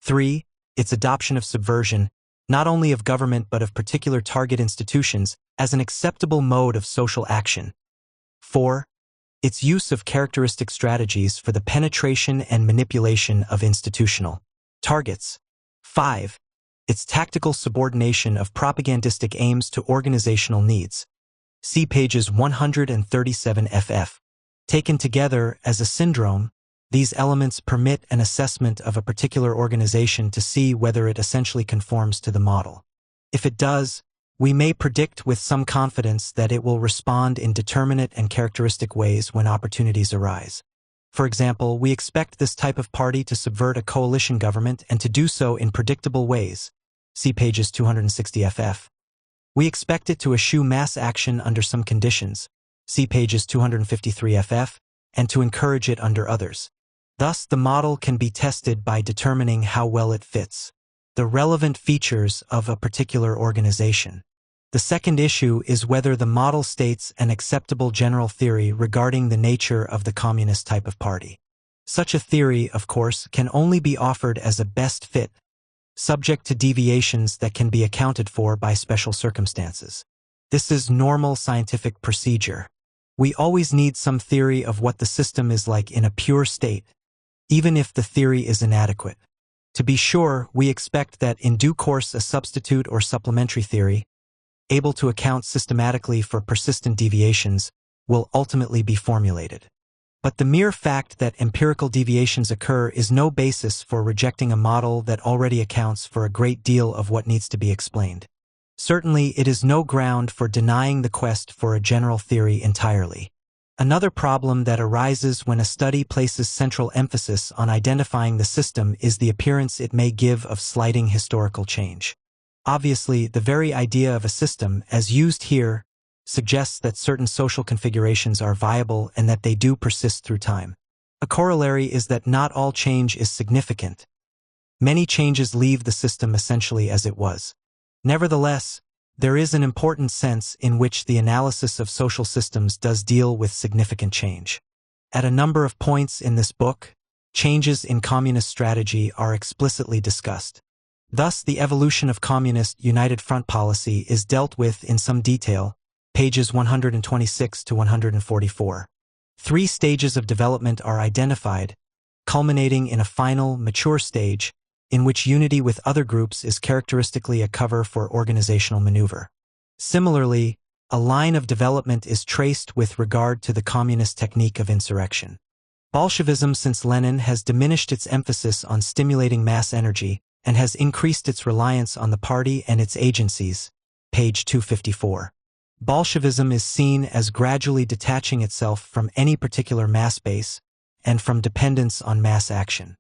3. Its adoption of subversion, not only of government but of particular target institutions, as an acceptable mode of social action. 4. Its use of characteristic strategies for the penetration and manipulation of institutional targets. 5. Its tactical subordination of propagandistic aims to organizational needs. See pages 137 ff. Taken together as a syndrome, these elements permit an assessment of a particular organization to see whether it essentially conforms to the model. If it does, we may predict with some confidence that it will respond in determinate and characteristic ways when opportunities arise. For example, we expect this type of party to subvert a coalition government and to do so in predictable ways. See pages 260 ff. We expect it to eschew mass action under some conditions. See pages 253 ff, and to encourage it under others. Thus, the model can be tested by determining how well it fits the relevant features of a particular organization. The second issue is whether the model states an acceptable general theory regarding the nature of the communist type of party. Such a theory, of course, can only be offered as a best fit, subject to deviations that can be accounted for by special circumstances. This is normal scientific procedure. We always need some theory of what the system is like in a pure state, even if the theory is inadequate. To be sure, we expect that in due course a substitute or supplementary theory, able to account systematically for persistent deviations, will ultimately be formulated. But the mere fact that empirical deviations occur is no basis for rejecting a model that already accounts for a great deal of what needs to be explained. Certainly, it is no ground for denying the quest for a general theory entirely. Another problem that arises when a study places central emphasis on identifying the system is the appearance it may give of slighting historical change. Obviously, the very idea of a system, as used here, suggests that certain social configurations are viable and that they do persist through time. A corollary is that not all change is significant. Many changes leave the system essentially as it was. Nevertheless, there is an important sense in which the analysis of social systems does deal with significant change. At a number of points in this book, changes in communist strategy are explicitly discussed. Thus, the evolution of communist United Front policy is dealt with in some detail, pages 126 to 144. 3 stages of development are identified, culminating in a final, mature stage, in which unity with other groups is characteristically a cover for organizational maneuver. Similarly, a line of development is traced with regard to the communist technique of insurrection. Bolshevism since Lenin has diminished its emphasis on stimulating mass energy and has increased its reliance on the party and its agencies, page 254. Bolshevism is seen as gradually detaching itself from any particular mass base and from dependence on mass action.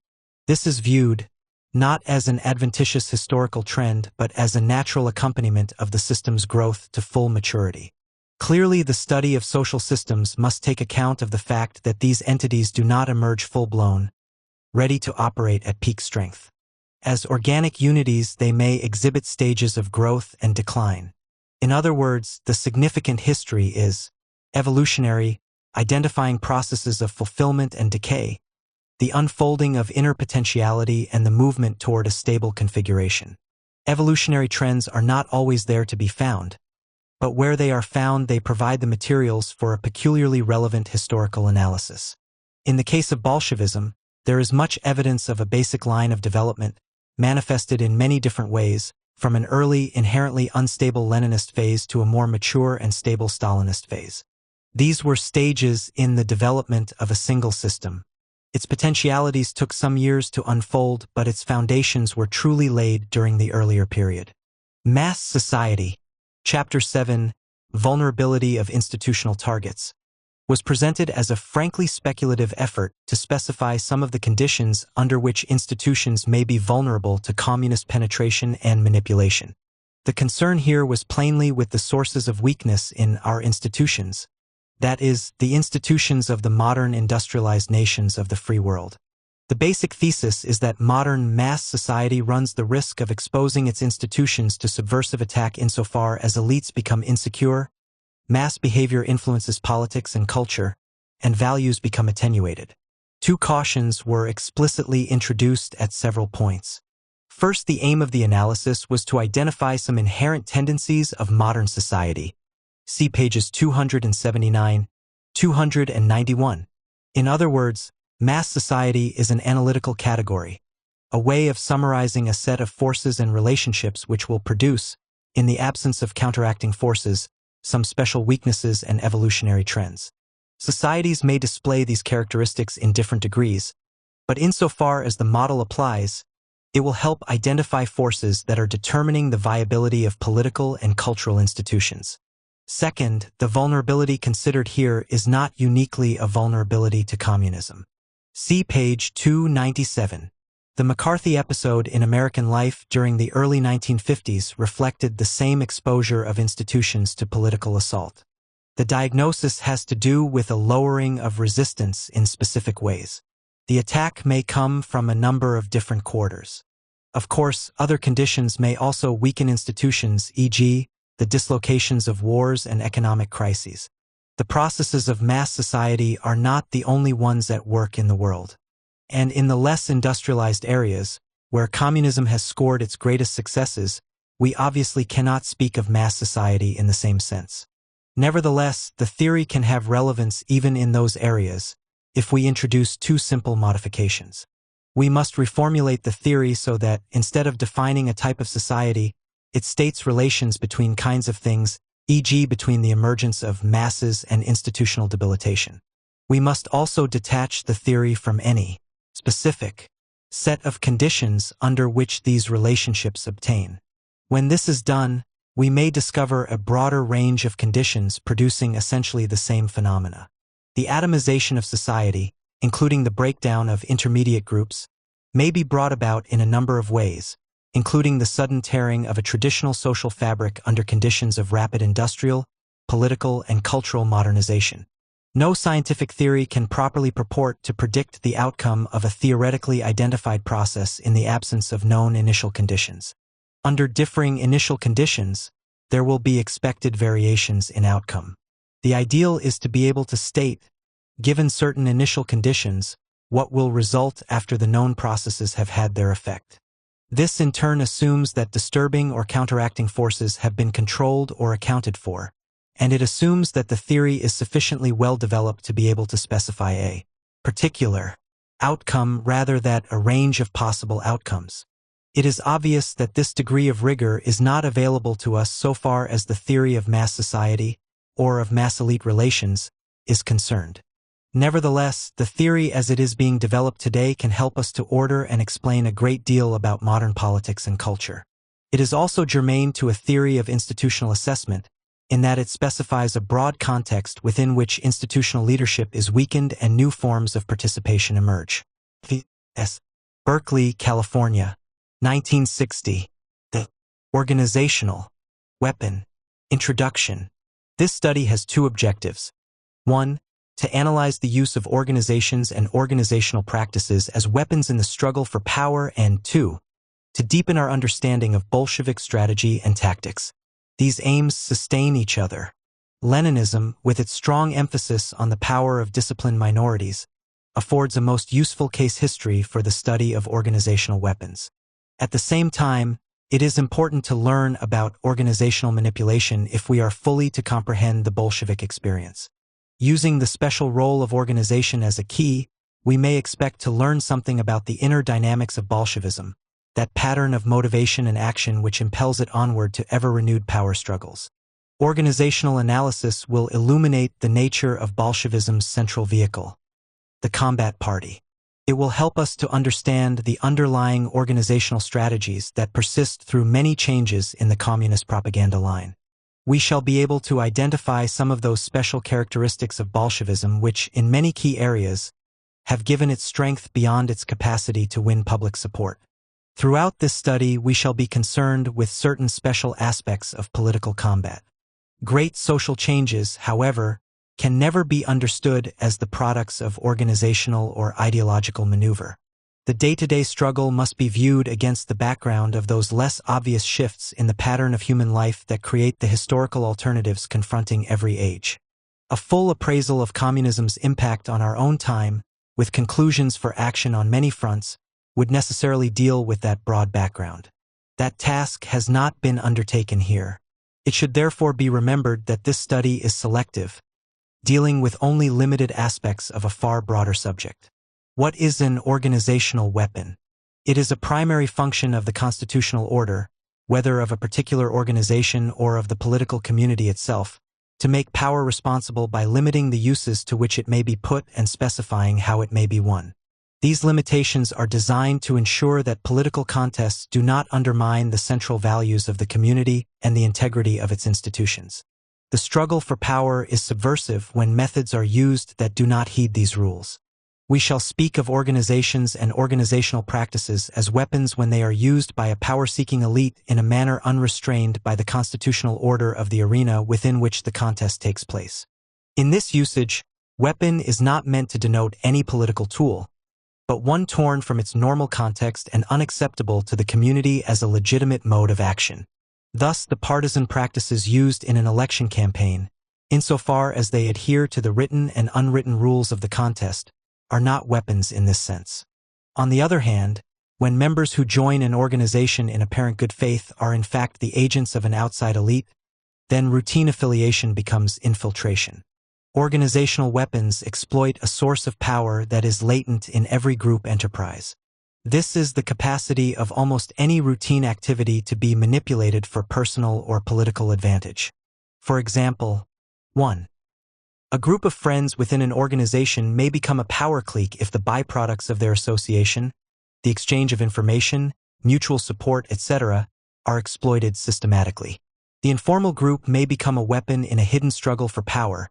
This is viewed not as an adventitious historical trend, but as a natural accompaniment of the system's growth to full maturity. Clearly, the study of social systems must take account of the fact that these entities do not emerge full-blown, ready to operate at peak strength. As organic unities, they may exhibit stages of growth and decline. In other words, the significant history is evolutionary, identifying processes of fulfillment and decay, the unfolding of inner potentiality and the movement toward a stable configuration. Evolutionary trends are not always there to be found, but where they are found, they provide the materials for a peculiarly relevant historical analysis. In the case of Bolshevism, there is much evidence of a basic line of development, manifested in many different ways, from an early, inherently unstable Leninist phase to a more mature and stable Stalinist phase. These were stages in the development of a single system. Its potentialities took some years to unfold, but its foundations were truly laid during the earlier period. Mass Society, Chapter 7, Vulnerability of Institutional Targets, was presented as a frankly speculative effort to specify some of the conditions under which institutions may be vulnerable to communist penetration and manipulation. The concern here was plainly with the sources of weakness in our institutions, that is, the institutions of the modern industrialized nations of the free world. The basic thesis is that modern mass society runs the risk of exposing its institutions to subversive attack insofar as elites become insecure, mass behavior influences politics and culture, and values become attenuated. Two cautions were explicitly introduced at several points. First, the aim of the analysis was to identify some inherent tendencies of modern society. See pages 279, 291. In other words, mass society is an analytical category, a way of summarizing a set of forces and relationships which will produce, in the absence of counteracting forces, some special weaknesses and evolutionary trends. Societies may display these characteristics in different degrees, but insofar as the model applies, it will help identify forces that are determining the viability of political and cultural institutions. Second, the vulnerability considered here is not uniquely a vulnerability to communism. See page 297. The McCarthy episode in American life during the early 1950s reflected the same exposure of institutions to political assault. The diagnosis has to do with a lowering of resistance in specific ways. The attack may come from a number of different quarters. Of course, other conditions may also weaken institutions, e.g., the dislocations of wars and economic crises. The processes of mass society are not the only ones at work in the world. And in the less industrialized areas, where communism has scored its greatest successes, we obviously cannot speak of mass society in the same sense. Nevertheless, the theory can have relevance even in those areas, if we introduce two simple modifications. We must reformulate the theory so that, instead of defining a type of society, it states relations between kinds of things, e.g. between the emergence of masses and institutional debilitation. We must also detach the theory from any specific set of conditions under which these relationships obtain. When this is done, we may discover a broader range of conditions producing essentially the same phenomena. The atomization of society, including the breakdown of intermediate groups, may be brought about in a number of ways, including the sudden tearing of a traditional social fabric under conditions of rapid industrial, political, and cultural modernization. No scientific theory can properly purport to predict the outcome of a theoretically identified process in the absence of known initial conditions. Under differing initial conditions, there will be expected variations in outcome. The ideal is to be able to state, given certain initial conditions, what will result after the known processes have had their effect. This in turn assumes that disturbing or counteracting forces have been controlled or accounted for, and it assumes that the theory is sufficiently well developed to be able to specify a particular outcome rather than a range of possible outcomes. It is obvious that this degree of rigor is not available to us so far as the theory of mass society, or of mass-elite relations, is concerned. Nevertheless, the theory as it is being developed today can help us to order and explain a great deal about modern politics and culture. It is also germane to a theory of institutional assessment, in that it specifies a broad context within which institutional leadership is weakened and new forms of participation emerge. V.S. Berkeley, California, 1960. The Organizational Weapon Introduction. This study has two objectives. 1. To analyze the use of organizations and organizational practices as weapons in the struggle for power, and 2. To deepen our understanding of Bolshevik strategy and tactics. These aims sustain each other. Leninism, with its strong emphasis on the power of disciplined minorities, affords a most useful case history for the study of organizational weapons. At the same time, it is important to learn about organizational manipulation if we are fully to comprehend the Bolshevik experience. Using the special role of organization as a key, we may expect to learn something about the inner dynamics of Bolshevism, that pattern of motivation and action which impels it onward to ever-renewed power struggles. Organizational analysis will illuminate the nature of Bolshevism's central vehicle, the combat party. It will help us to understand the underlying organizational strategies that persist through many changes in the communist propaganda line. We shall be able to identify some of those special characteristics of Bolshevism which, in many key areas, have given it strength beyond its capacity to win public support. Throughout this study, we shall be concerned with certain special aspects of political combat. Great social changes, however, can never be understood as the products of organizational or ideological maneuver. The day-to-day struggle must be viewed against the background of those less obvious shifts in the pattern of human life that create the historical alternatives confronting every age. A full appraisal of communism's impact on our own time, with conclusions for action on many fronts, would necessarily deal with that broad background. That task has not been undertaken here. It should therefore be remembered that this study is selective, dealing with only limited aspects of a far broader subject. What is an organizational weapon? It is a primary function of the constitutional order, whether of a particular organization or of the political community itself, to make power responsible by limiting the uses to which it may be put and specifying how it may be won. These limitations are designed to ensure that political contests do not undermine the central values of the community and the integrity of its institutions. The struggle for power is subversive when methods are used that do not heed these rules. We shall speak of organizations and organizational practices as weapons when they are used by a power-seeking elite in a manner unrestrained by the constitutional order of the arena within which the contest takes place. In this usage, weapon is not meant to denote any political tool, but one torn from its normal context and unacceptable to the community as a legitimate mode of action. Thus, the partisan practices used in an election campaign, insofar as they adhere to the written and unwritten rules of the contest, are not weapons in this sense. On the other hand, when members who join an organization in apparent good faith are in fact the agents of an outside elite, then routine affiliation becomes infiltration. Organizational weapons exploit a source of power that is latent in every group enterprise. This is the capacity of almost any routine activity to be manipulated for personal or political advantage. For example, 1. A group of friends within an organization may become a power clique if the byproducts of their association, the exchange of information, mutual support, etc., are exploited systematically. The informal group may become a weapon in a hidden struggle for power,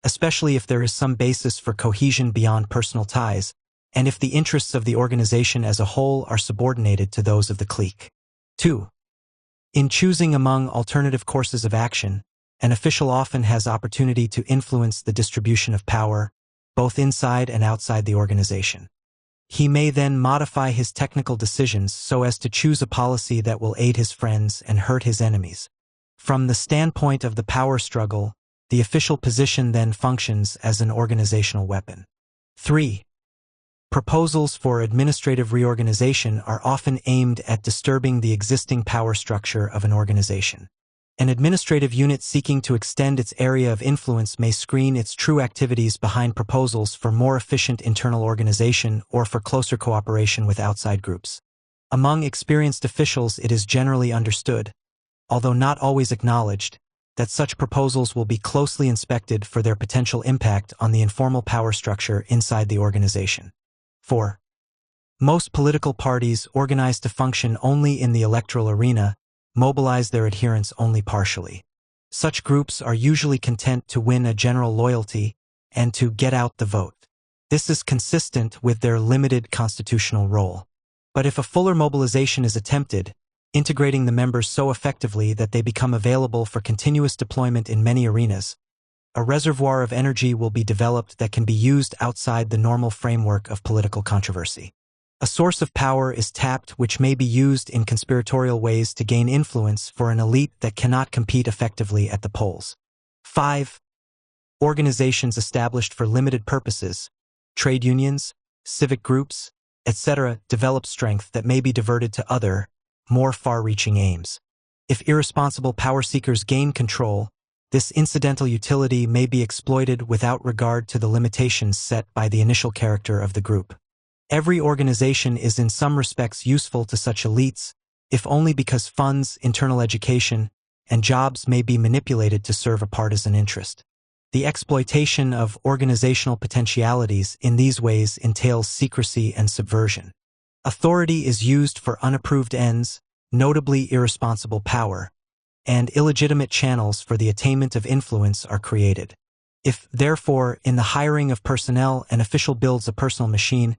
especially if there is some basis for cohesion beyond personal ties, and if the interests of the organization as a whole are subordinated to those of the clique. 2. In choosing among alternative courses of action, an official often has opportunity to influence the distribution of power, both inside and outside the organization. He may then modify his technical decisions so as to choose a policy that will aid his friends and hurt his enemies. From the standpoint of the power struggle, the official position then functions as an organizational weapon. 3. Proposals for administrative reorganization are often aimed at disturbing the existing power structure of an organization. An administrative unit seeking to extend its area of influence may screen its true activities behind proposals for more efficient internal organization or for closer cooperation with outside groups. Among experienced officials, it is generally understood, although not always acknowledged, that such proposals will be closely inspected for their potential impact on the informal power structure inside the organization. 4. Most political parties organized to function only in the electoral arena mobilize their adherents only partially. Such groups are usually content to win a general loyalty and to get out the vote. This is consistent with their limited constitutional role. But if a fuller mobilization is attempted, integrating the members so effectively that they become available for continuous deployment in many arenas, a reservoir of energy will be developed that can be used outside the normal framework of political controversy. A source of power is tapped which may be used in conspiratorial ways to gain influence for an elite that cannot compete effectively at the polls. 5. Organizations established for limited purposes, trade unions, civic groups, etc., develop strength that may be diverted to other, more far-reaching aims. If irresponsible power seekers gain control, this incidental utility may be exploited without regard to the limitations set by the initial character of the group. Every organization is in some respects useful to such elites, if only because funds, internal education, and jobs may be manipulated to serve a partisan interest. The exploitation of organizational potentialities in these ways entails secrecy and subversion. Authority is used for unapproved ends, notably irresponsible power, and illegitimate channels for the attainment of influence are created. If, therefore, in the hiring of personnel an official builds a personal machine,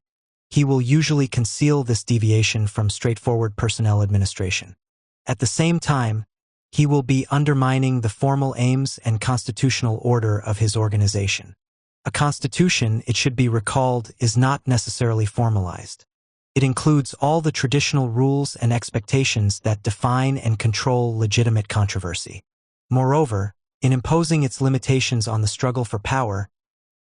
he will usually conceal this deviation from straightforward personnel administration. At the same time, he will be undermining the formal aims and constitutional order of his organization. A constitution, it should be recalled, is not necessarily formalized. It includes all the traditional rules and expectations that define and control legitimate controversy. Moreover, in imposing its limitations on the struggle for power,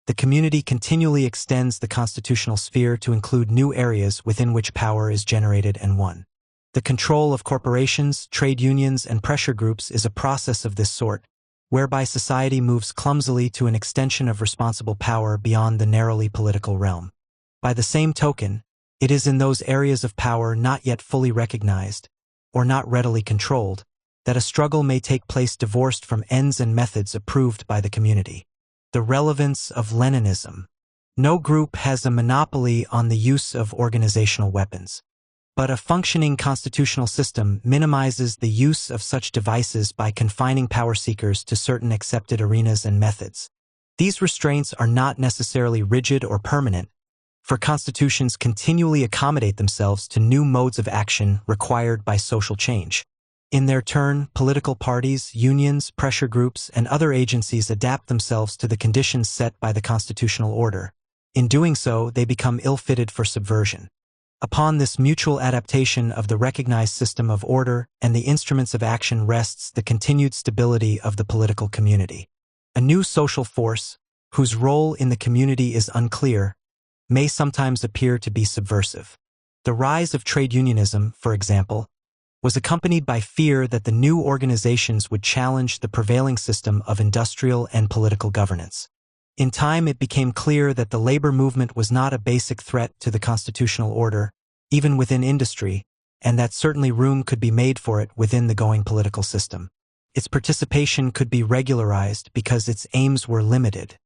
the community continually extends the constitutional sphere to include new areas within which power is generated and won. The control of corporations, trade unions, and pressure groups is a process of this sort, whereby society moves clumsily to an extension of responsible power beyond the narrowly political realm. By the same token, it is in those areas of power not yet fully recognized, or not readily controlled, that a struggle may take place divorced from ends and methods approved by the community. The relevance of Leninism. No group has a monopoly on the use of organizational weapons, but a functioning constitutional system minimizes the use of such devices by confining power seekers to certain accepted arenas and methods. These restraints are not necessarily rigid or permanent, for constitutions continually accommodate themselves to new modes of action required by social change. In their turn, political parties, unions, pressure groups, and other agencies adapt themselves to the conditions set by the constitutional order. In doing so, they become ill-fitted for subversion. Upon this mutual adaptation of the recognized system of order and the instruments of action rests the continued stability of the political community. A new social force, whose role in the community is unclear, may sometimes appear to be subversive. The rise of trade unionism, for example, was accompanied by fear that the new organizations would challenge the prevailing system of industrial and political governance. In time, it became clear that the labor movement was not a basic threat to the constitutional order, even within industry, and that certainly room could be made for it within the going political system. Its participation could be regularized because its aims were limited.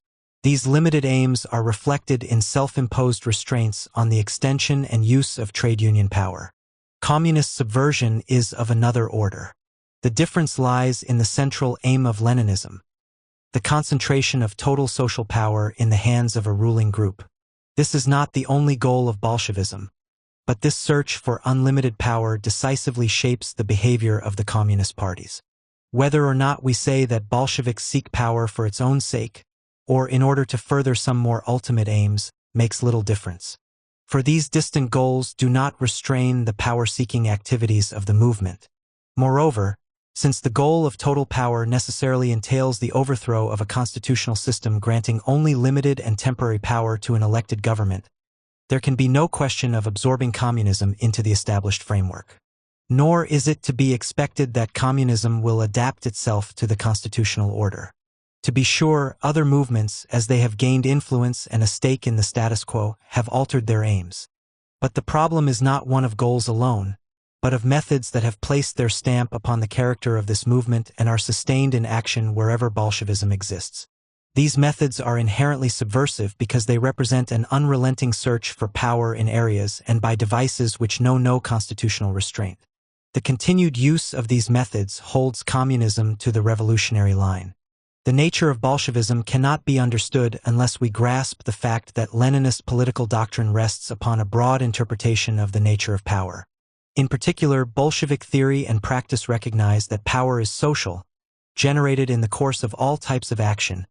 These limited aims are reflected in self-imposed restraints on the extension and use of trade union power. Communist subversion is of another order. The difference lies in the central aim of Leninism, the concentration of total social power in the hands of a ruling group. This is not the only goal of Bolshevism, but this search for unlimited power decisively shapes the behavior of the communist parties. Whether or not we say that Bolsheviks seek power for its own sake, or in order to further some more ultimate aims, makes little difference. For these distant goals do not restrain the power-seeking activities of the movement. Moreover, since the goal of total power necessarily entails the overthrow of a constitutional system granting only limited and temporary power to an elected government, there can be no question of absorbing communism into the established framework. Nor is it to be expected that communism will adapt itself to the constitutional order. To be sure, other movements, as they have gained influence and a stake in the status quo, have altered their aims. But the problem is not one of goals alone, but of methods that have placed their stamp upon the character of this movement and are sustained in action wherever Bolshevism exists. These methods are inherently subversive because they represent an unrelenting search for power in areas and by devices which know no constitutional restraint. The continued use of these methods holds communism to the revolutionary line. The nature of Bolshevism cannot be understood unless we grasp the fact that Leninist political doctrine rests upon a broad interpretation of the nature of power. In particular, Bolshevik theory and practice recognize that power is social, generated in the course of all types of action,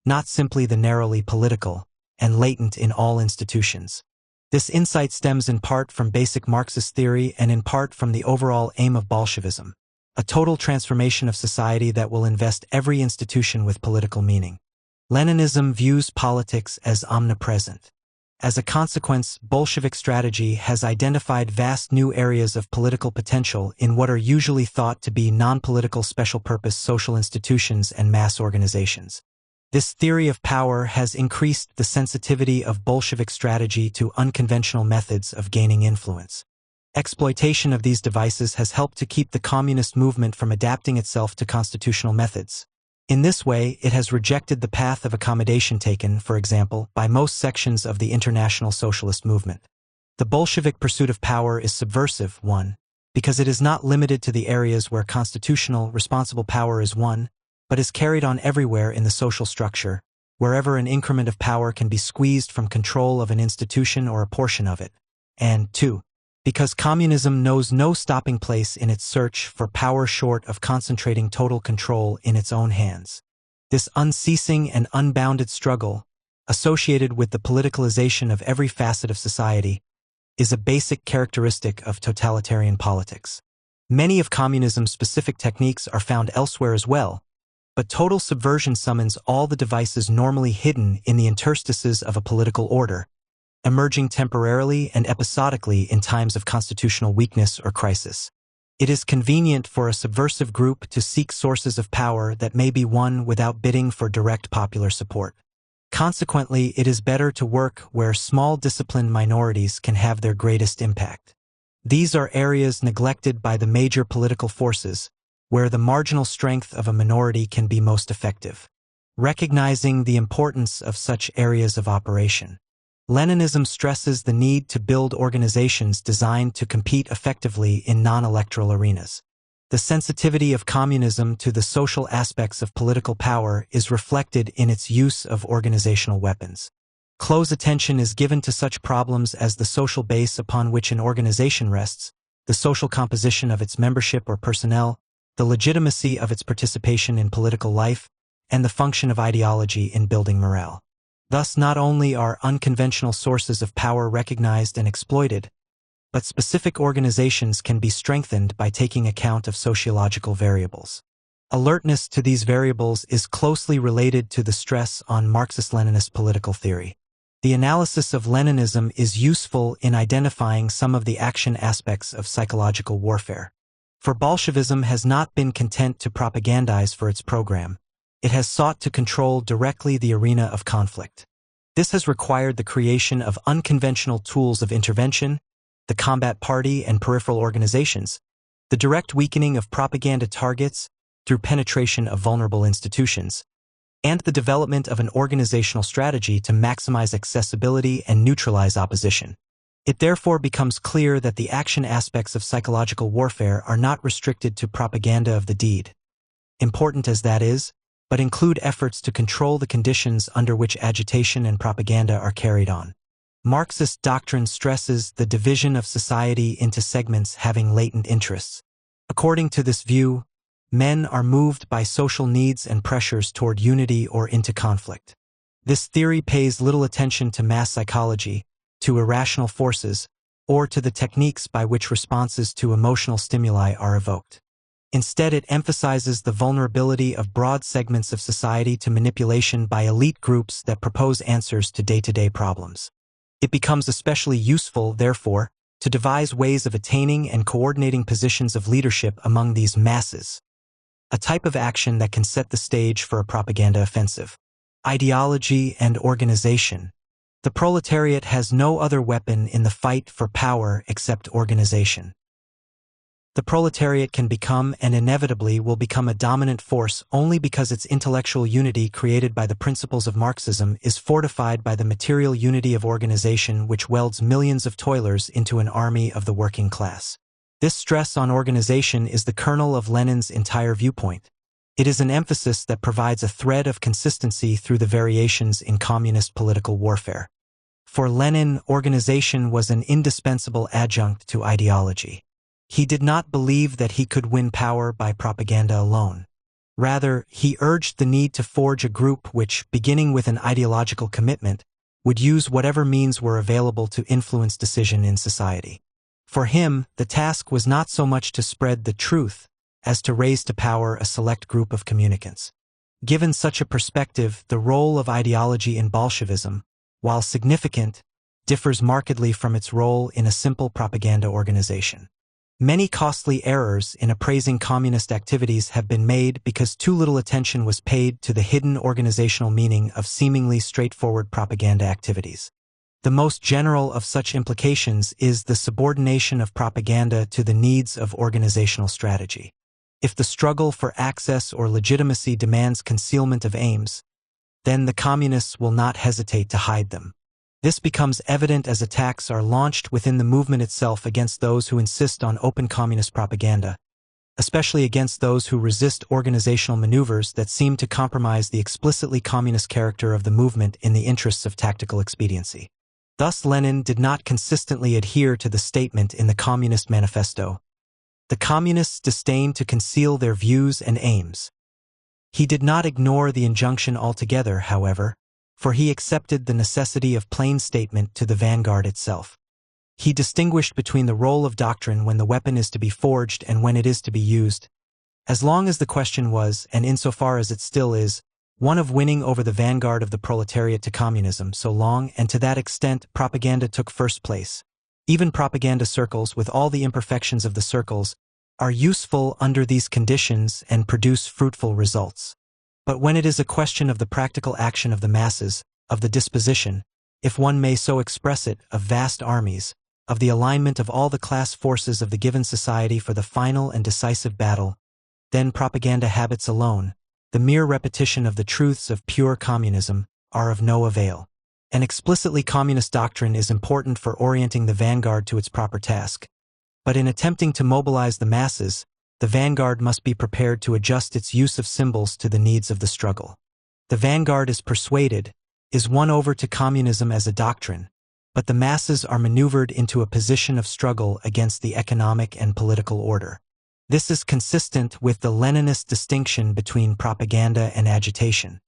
not simply the narrowly political, and latent in all institutions. This insight stems in part from basic Marxist theory and in part from the overall aim of Bolshevism, a total transformation of society that will invest every institution with political meaning. Leninism views politics as omnipresent. As a consequence, Bolshevik strategy has identified vast new areas of political potential in what are usually thought to be non-political special-purpose social institutions and mass organizations. This theory of power has increased the sensitivity of Bolshevik strategy to unconventional methods of gaining influence. Exploitation of these devices has helped to keep the communist movement from adapting itself to constitutional methods. In this way, it has rejected the path of accommodation taken, for example, by most sections of the international socialist movement. The Bolshevik pursuit of power is subversive, 1, because it is not limited to the areas where constitutional, responsible power is won, but is carried on everywhere in the social structure, wherever an increment of power can be squeezed from control of an institution or a portion of it. And 2, because communism knows no stopping place in its search for power short of concentrating total control in its own hands. This unceasing and unbounded struggle, associated with the politicalization of every facet of society, is a basic characteristic of totalitarian politics. Many of communism's specific techniques are found elsewhere as well, but total subversion summons all the devices normally hidden in the interstices of a political order, emerging temporarily and episodically in times of constitutional weakness or crisis. It is convenient for a subversive group to seek sources of power that may be won without bidding for direct popular support. Consequently, it is better to work where small disciplined minorities can have their greatest impact. These are areas neglected by the major political forces, where the marginal strength of a minority can be most effective. Recognizing the importance of such areas of operation, Leninism stresses the need to build organizations designed to compete effectively in non-electoral arenas. The sensitivity of communism to the social aspects of political power is reflected in its use of organizational weapons. Close attention is given to such problems as the social base upon which an organization rests, the social composition of its membership or personnel, the legitimacy of its participation in political life, and the function of ideology in building morale. Thus, not only are unconventional sources of power recognized and exploited, but specific organizations can be strengthened by taking account of sociological variables. Alertness to these variables is closely related to the stress on Marxist-Leninist political theory. The analysis of Leninism is useful in identifying some of the action aspects of psychological warfare. For Bolshevism has not been content to propagandize for its program. It has sought to control directly the arena of conflict. This has required the creation of unconventional tools of intervention, the combat party and peripheral organizations, the direct weakening of propaganda targets through penetration of vulnerable institutions, and the development of an organizational strategy to maximize accessibility and neutralize opposition. It therefore becomes clear that the action aspects of psychological warfare are not restricted to propaganda of the deed, important as that is, but include efforts to control the conditions under which agitation and propaganda are carried on. Marxist doctrine stresses the division of society into segments having latent interests. According to this view, men are moved by social needs and pressures toward unity or into conflict. This theory pays little attention to mass psychology, to irrational forces, or to the techniques by which responses to emotional stimuli are evoked. Instead, it emphasizes the vulnerability of broad segments of society to manipulation by elite groups that propose answers to day-to-day problems. It becomes especially useful, therefore, to devise ways of attaining and coordinating positions of leadership among these masses, a type of action that can set the stage for a propaganda offensive. Ideology and organization. The proletariat has no other weapon in the fight for power except organization. The proletariat can become and inevitably will become a dominant force only because its intellectual unity created by the principles of Marxism is fortified by the material unity of organization which welds millions of toilers into an army of the working class. This stress on organization is the kernel of Lenin's entire viewpoint. It is an emphasis that provides a thread of consistency through the variations in communist political warfare. For Lenin, organization was an indispensable adjunct to ideology. He did not believe that he could win power by propaganda alone. Rather, he urged the need to forge a group which, beginning with an ideological commitment, would use whatever means were available to influence decision in society. For him, the task was not so much to spread the truth as to raise to power a select group of communicants. Given such a perspective, the role of ideology in Bolshevism, while significant, differs markedly from its role in a simple propaganda organization. Many costly errors in appraising communist activities have been made because too little attention was paid to the hidden organizational meaning of seemingly straightforward propaganda activities. The most general of such implications is the subordination of propaganda to the needs of organizational strategy. If the struggle for access or legitimacy demands concealment of aims, then the communists will not hesitate to hide them. This becomes evident as attacks are launched within the movement itself against those who insist on open communist propaganda, especially against those who resist organizational maneuvers that seem to compromise the explicitly communist character of the movement in the interests of tactical expediency. Thus, Lenin did not consistently adhere to the statement in the Communist Manifesto. The communists disdain to conceal their views and aims. He did not ignore the injunction altogether, however, for he accepted the necessity of plain statement to the vanguard itself. He distinguished between the role of doctrine when the weapon is to be forged and when it is to be used. As long as the question was, and insofar as it still is, one of winning over the vanguard of the proletariat to communism, so long and to that extent propaganda took first place. Even propaganda circles, with all the imperfections of the circles, are useful under these conditions and produce fruitful results. But when it is a question of the practical action of the masses, of the disposition, if one may so express it, of vast armies, of the alignment of all the class forces of the given society for the final and decisive battle, then propaganda habits alone, the mere repetition of the truths of pure communism, are of no avail. An explicitly communist doctrine is important for orienting the vanguard to its proper task. But in attempting to mobilize the masses, the vanguard must be prepared to adjust its use of symbols to the needs of the struggle. The vanguard is persuaded, is won over to communism as a doctrine, but the masses are maneuvered into a position of struggle against the economic and political order. This is consistent with the Leninist distinction between propaganda and agitation.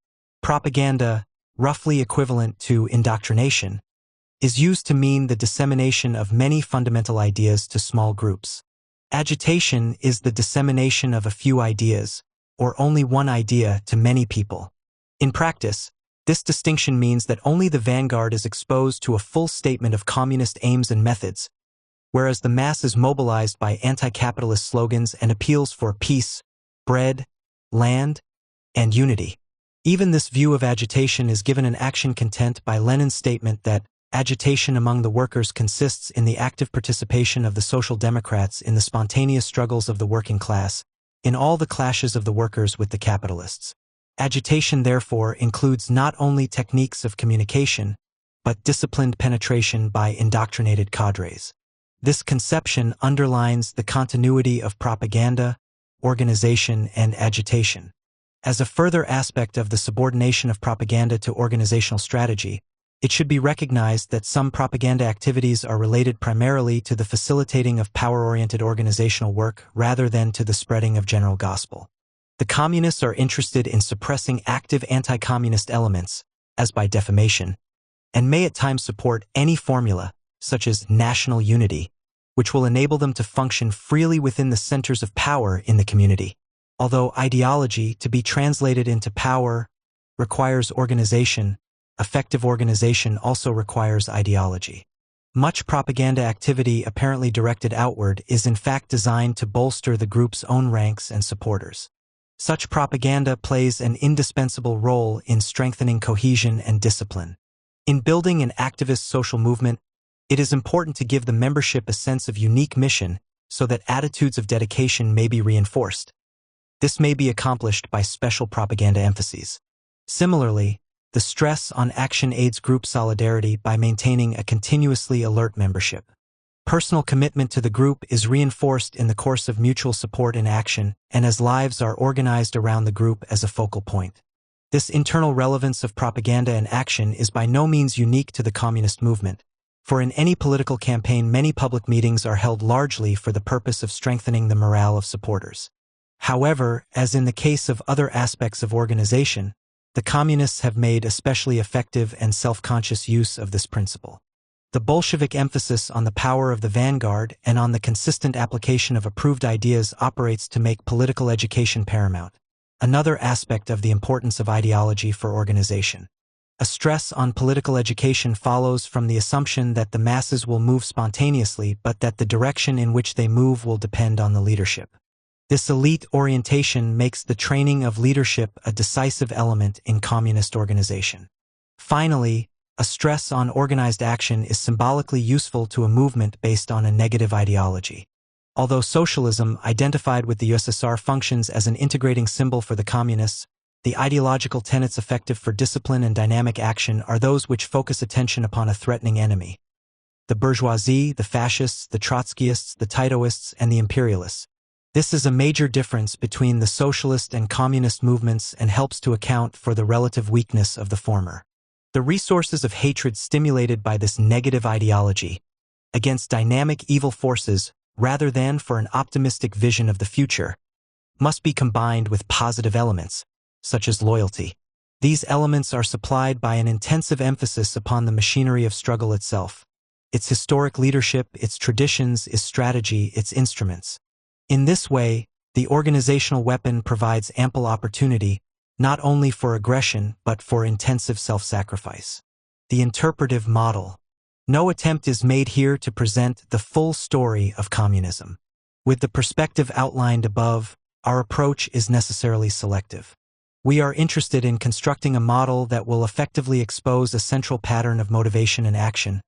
Propaganda, roughly equivalent to indoctrination, is used to mean the dissemination of many fundamental ideas to small groups. Agitation is the dissemination of a few ideas, or only one idea, to many people. In practice, this distinction means that only the vanguard is exposed to a full statement of communist aims and methods, whereas the mass is mobilized by anti-capitalist slogans and appeals for peace, bread, land, and unity. Even this view of agitation is given an action content by Lenin's statement that agitation among the workers consists in the active participation of the Social Democrats in the spontaneous struggles of the working class, in all the clashes of the workers with the capitalists. Agitation, therefore, includes not only techniques of communication, but disciplined penetration by indoctrinated cadres. This conception underlines the continuity of propaganda, organization, and agitation. As a further aspect of the subordination of propaganda to organizational strategy, it should be recognized that some propaganda activities are related primarily to the facilitating of power-oriented organizational work rather than to the spreading of general gospel. The communists are interested in suppressing active anti-communist elements, as by defamation, and may at times support any formula, such as national unity, which will enable them to function freely within the centers of power in the community. Although ideology, to be translated into power, requires organization, effective organization also requires ideology. Much propaganda activity apparently directed outward is in fact designed to bolster the group's own ranks and supporters. Such propaganda plays an indispensable role in strengthening cohesion and discipline. In building an activist social movement, it is important to give the membership a sense of unique mission so that attitudes of dedication may be reinforced. This may be accomplished by special propaganda emphases. Similarly, the stress on action aids group solidarity by maintaining a continuously alert membership. Personal commitment to the group is reinforced in the course of mutual support in action and as lives are organized around the group as a focal point. This internal relevance of propaganda and action is by no means unique to the communist movement, for in any political campaign many public meetings are held largely for the purpose of strengthening the morale of supporters. However, as in the case of other aspects of organization, the communists have made especially effective and self-conscious use of this principle. The Bolshevik emphasis on the power of the vanguard and on the consistent application of approved ideas operates to make political education paramount, another aspect of the importance of ideology for organization. A stress on political education follows from the assumption that the masses will move spontaneously but that the direction in which they move will depend on the leadership. This elite orientation makes the training of leadership a decisive element in communist organization. Finally, A stress on organized action is symbolically useful to a movement based on a negative ideology. Although socialism, identified with the USSR, functions as an integrating symbol for the communists, the ideological tenets effective for discipline and dynamic action are those which focus attention upon a threatening enemy: the bourgeoisie, the fascists, the Trotskyists, the Titoists, and the imperialists. This is a major difference between the socialist and communist movements and helps to account for the relative weakness of the former. The resources of hatred stimulated by this negative ideology against dynamic evil forces, rather than for an optimistic vision of the future, must be combined with positive elements, such as loyalty. These elements are supplied by an intensive emphasis upon the machinery of struggle itself, its historic leadership, its traditions, its strategy, its instruments. In this way, the organizational weapon provides ample opportunity not only for aggression but for intensive self-sacrifice. The interpretive model. No attempt is made here to present the full story of communism. With the perspective outlined above, our approach is necessarily selective. We are interested in constructing a model that will effectively expose a central pattern of motivation and action,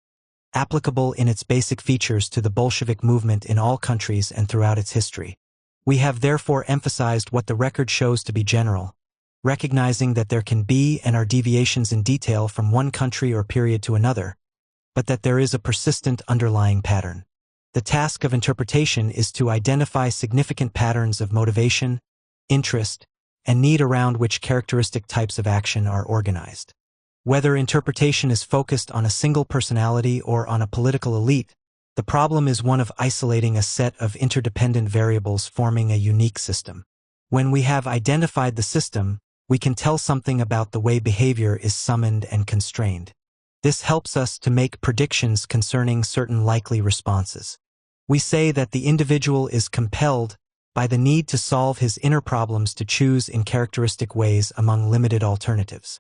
applicable in its basic features to the Bolshevik movement in all countries and throughout its history. We have therefore emphasized what the record shows to be general, recognizing that there can be and are deviations in detail from one country or period to another, but that there is a persistent underlying pattern. The task of interpretation is to identify significant patterns of motivation, interest, and need around which characteristic types of action are organized. Whether interpretation is focused on a single personality or on a political elite, the problem is one of isolating a set of interdependent variables forming a unique system. When we have identified the system, we can tell something about the way behavior is summoned and constrained. This helps us to make predictions concerning certain likely responses. We say that the individual is compelled by the need to solve his inner problems to choose in characteristic ways among limited alternatives.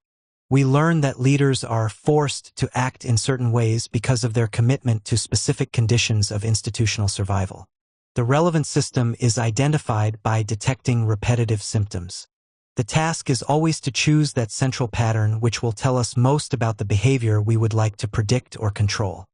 We learn that leaders are forced to act in certain ways because of their commitment to specific conditions of institutional survival. The relevant system is identified by detecting repetitive symptoms. The task is always to choose that central pattern which will tell us most about the behavior we would like to predict or control.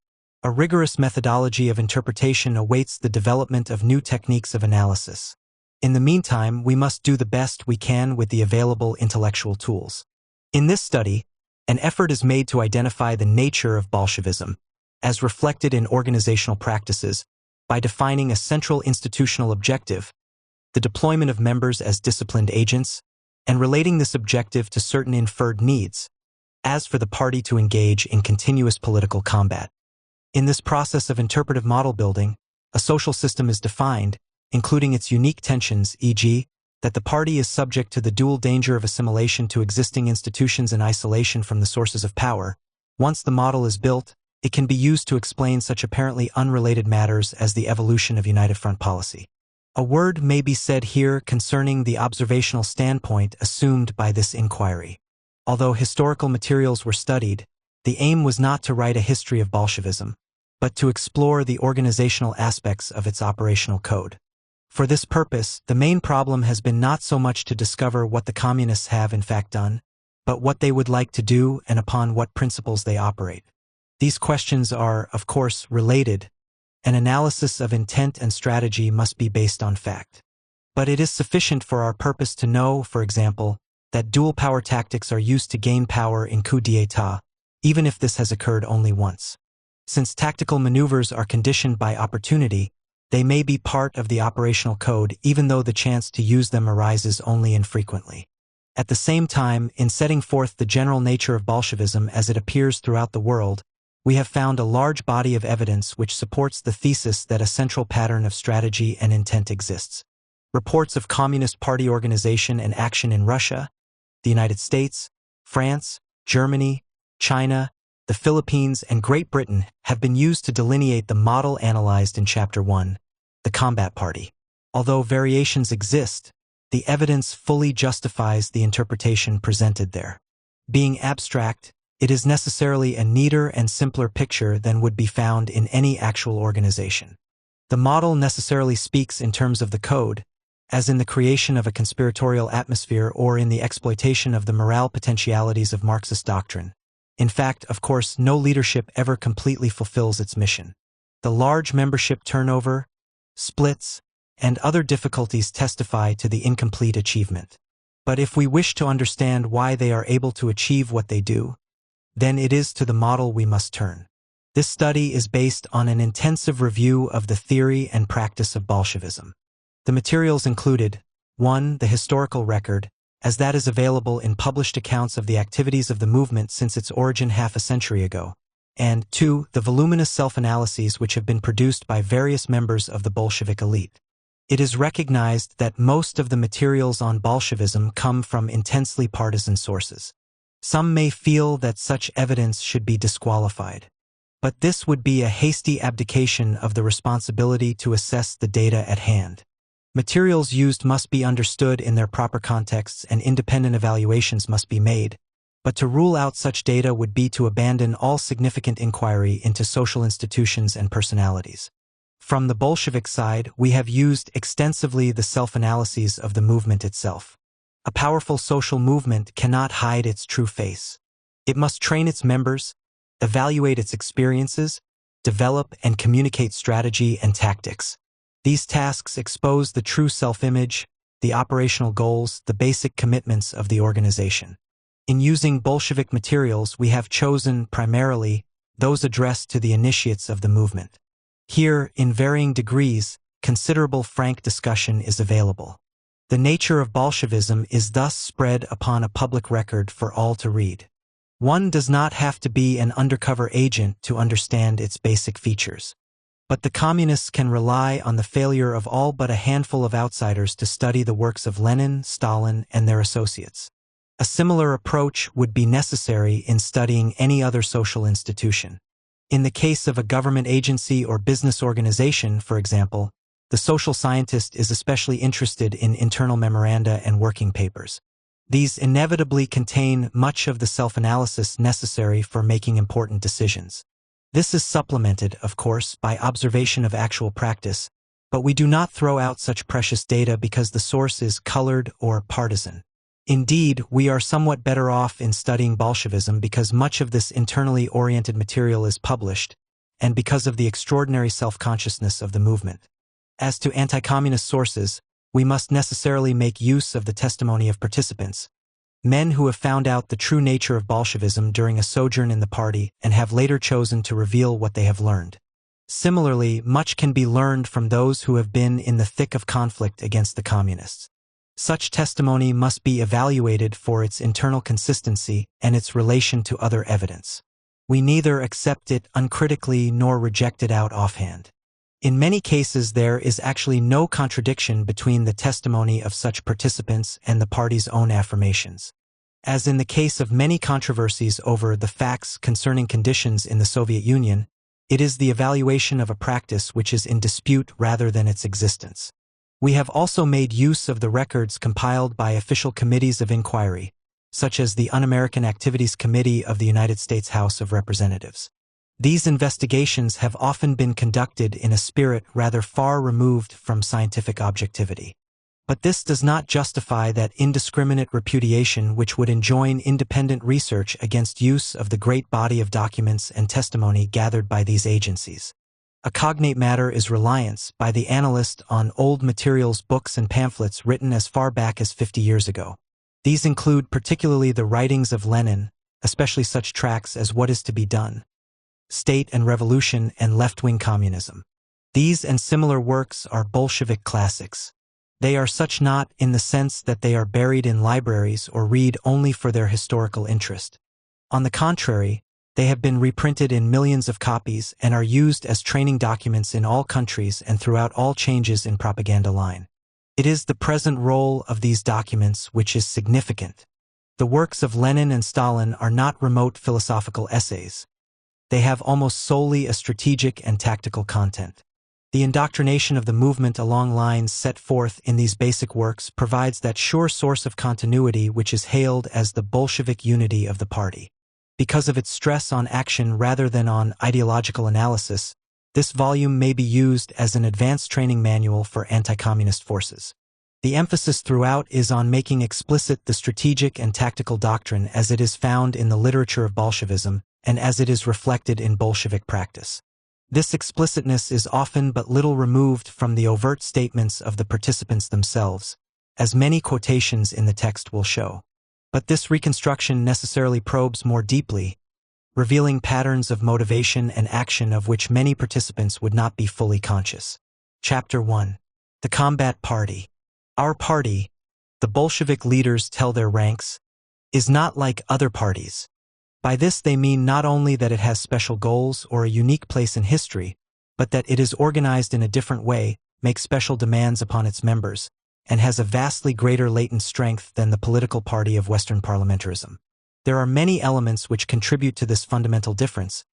A rigorous methodology of interpretation awaits the development of new techniques of analysis. In the meantime, we must do the best we can with the available intellectual tools. In this study, an effort is made to identify the nature of Bolshevism, as reflected in organizational practices, by defining a central institutional objective, the deployment of members as disciplined agents, and relating this objective to certain inferred needs, as for the party to engage in continuous political combat. In this process of interpretive model building, a social system is defined, including its unique tensions, e.g., that the party is subject to the dual danger of assimilation to existing institutions and isolation from the sources of power. Once the model is built, it can be used to explain such apparently unrelated matters as the evolution of United Front policy. A word may be said here concerning the observational standpoint assumed by this inquiry. Although historical materials were studied, the aim was not to write a history of Bolshevism, but to explore the organizational aspects of its operational code. For this purpose, the main problem has been not so much to discover what the communists have in fact done, but what they would like to do and upon what principles they operate. These questions are, of course, related. An analysis of intent and strategy must be based on fact. But it is sufficient for our purpose to know, for example, that dual power tactics are used to gain power in coup d'état, even if this has occurred only once. Since tactical maneuvers are conditioned by opportunity, they may be part of the operational code even though the chance to use them arises only infrequently. At the same time, in setting forth the general nature of Bolshevism as it appears throughout the world, we have found a large body of evidence which supports the thesis that a central pattern of strategy and intent exists. Reports of Communist Party organization and action in Russia, the United States, France, Germany, China, the Philippines, and Great Britain have been used to delineate the model analyzed in Chapter 1, the Combat Party. Although variations exist, the evidence fully justifies the interpretation presented there. Being abstract, it is necessarily a neater and simpler picture than would be found in any actual organization. The model necessarily speaks in terms of the code, as in the creation of a conspiratorial atmosphere or in the exploitation of the morale potentialities of Marxist doctrine. In fact, of course, no leadership ever completely fulfills its mission. The large membership turnover, splits, and other difficulties testify to the incomplete achievement. But if we wish to understand why they are able to achieve what they do, then it is to the model we must turn. This study is based on an intensive review of the theory and practice of Bolshevism. The materials included 1. The historical record, as that is available in published accounts of the activities of the movement since its origin half a century ago, and 2. The voluminous self-analyses which have been produced by various members of the Bolshevik elite. It is recognized that most of the materials on Bolshevism come from intensely partisan sources. Some may feel that such evidence should be disqualified. But this would be a hasty abdication of the responsibility to assess the data at hand. Materials used must be understood in their proper contexts and independent evaluations must be made, but to rule out such data would be to abandon all significant inquiry into social institutions and personalities. From the Bolshevik side, we have used extensively the self-analyses of the movement itself. A powerful social movement cannot hide its true face. It must train its members, evaluate its experiences, develop and communicate strategy and tactics. These tasks expose the true self-image, the operational goals, the basic commitments of the organization. In using Bolshevik materials, we have chosen, primarily, those addressed to the initiates of the movement. Here, in varying degrees, considerable frank discussion is available. The nature of Bolshevism is thus spread upon a public record for all to read. One does not have to be an undercover agent to understand its basic features. But the communists can rely on the failure of all but a handful of outsiders to study the works of Lenin, Stalin, and their associates. A similar approach would be necessary in studying any other social institution. In the case of a government agency or business organization, for example, the social scientist is especially interested in internal memoranda and working papers. These inevitably contain much of the self-analysis necessary for making important decisions. This is supplemented, of course, by observation of actual practice, but we do not throw out such precious data because the source is colored or partisan. Indeed, we are somewhat better off in studying Bolshevism because much of this internally oriented material is published, and because of the extraordinary self-consciousness of the movement. As to anti-communist sources, we must necessarily make use of the testimony of participants, men who have found out the true nature of Bolshevism during a sojourn in the party and have later chosen to reveal what they have learned. Similarly, much can be learned from those who have been in the thick of conflict against the communists. Such testimony must be evaluated for its internal consistency and its relation to other evidence. We neither accept it uncritically nor reject it out offhand. In many cases, there is actually no contradiction between the testimony of such participants and the party's own affirmations. As in the case of many controversies over the facts concerning conditions in the Soviet Union, it is the evaluation of a practice which is in dispute rather than its existence. We have also made use of the records compiled by official committees of inquiry, such as the Un-American Activities Committee of the United States House of Representatives. These investigations have often been conducted in a spirit rather far removed from scientific objectivity. But this does not justify that indiscriminate repudiation which would enjoin independent research against use of the great body of documents and testimony gathered by these agencies. A cognate matter is reliance by the analyst on old materials, books, and pamphlets written as far back as 50 years ago. These include particularly the writings of Lenin, especially such tracts as What is to be Done, State and Revolution, and Left-Wing Communism. These and similar works are Bolshevik classics. They are such not in the sense that they are buried in libraries or read only for their historical interest. On the contrary, they have been reprinted in millions of copies and are used as training documents in all countries and throughout all changes in propaganda line. It is the present role of these documents which is significant. The works of Lenin and Stalin are not remote philosophical essays. They have almost solely a strategic and tactical content. The indoctrination of the movement along lines set forth in these basic works provides that sure source of continuity which is hailed as the Bolshevik unity of the party. Because of its stress on action rather than on ideological analysis, this volume may be used as an advanced training manual for anti-communist forces. The emphasis throughout is on making explicit the strategic and tactical doctrine as it is found in the literature of Bolshevism and as it is reflected in Bolshevik practice. This explicitness is often but little removed from the overt statements of the participants themselves, as many quotations in the text will show. But this reconstruction necessarily probes more deeply, revealing patterns of motivation and action of which many participants would not be fully conscious. Chapter 1. The Combat Party. Our party, the Bolshevik leaders tell their ranks, is not like other parties. By this they mean not only that it has special goals or a unique place in history, but that it is organized in a different way, makes special demands upon its members, and has a vastly greater latent strength than the political party of Western parliamentarism. There are many elements which contribute to this fundamental difference,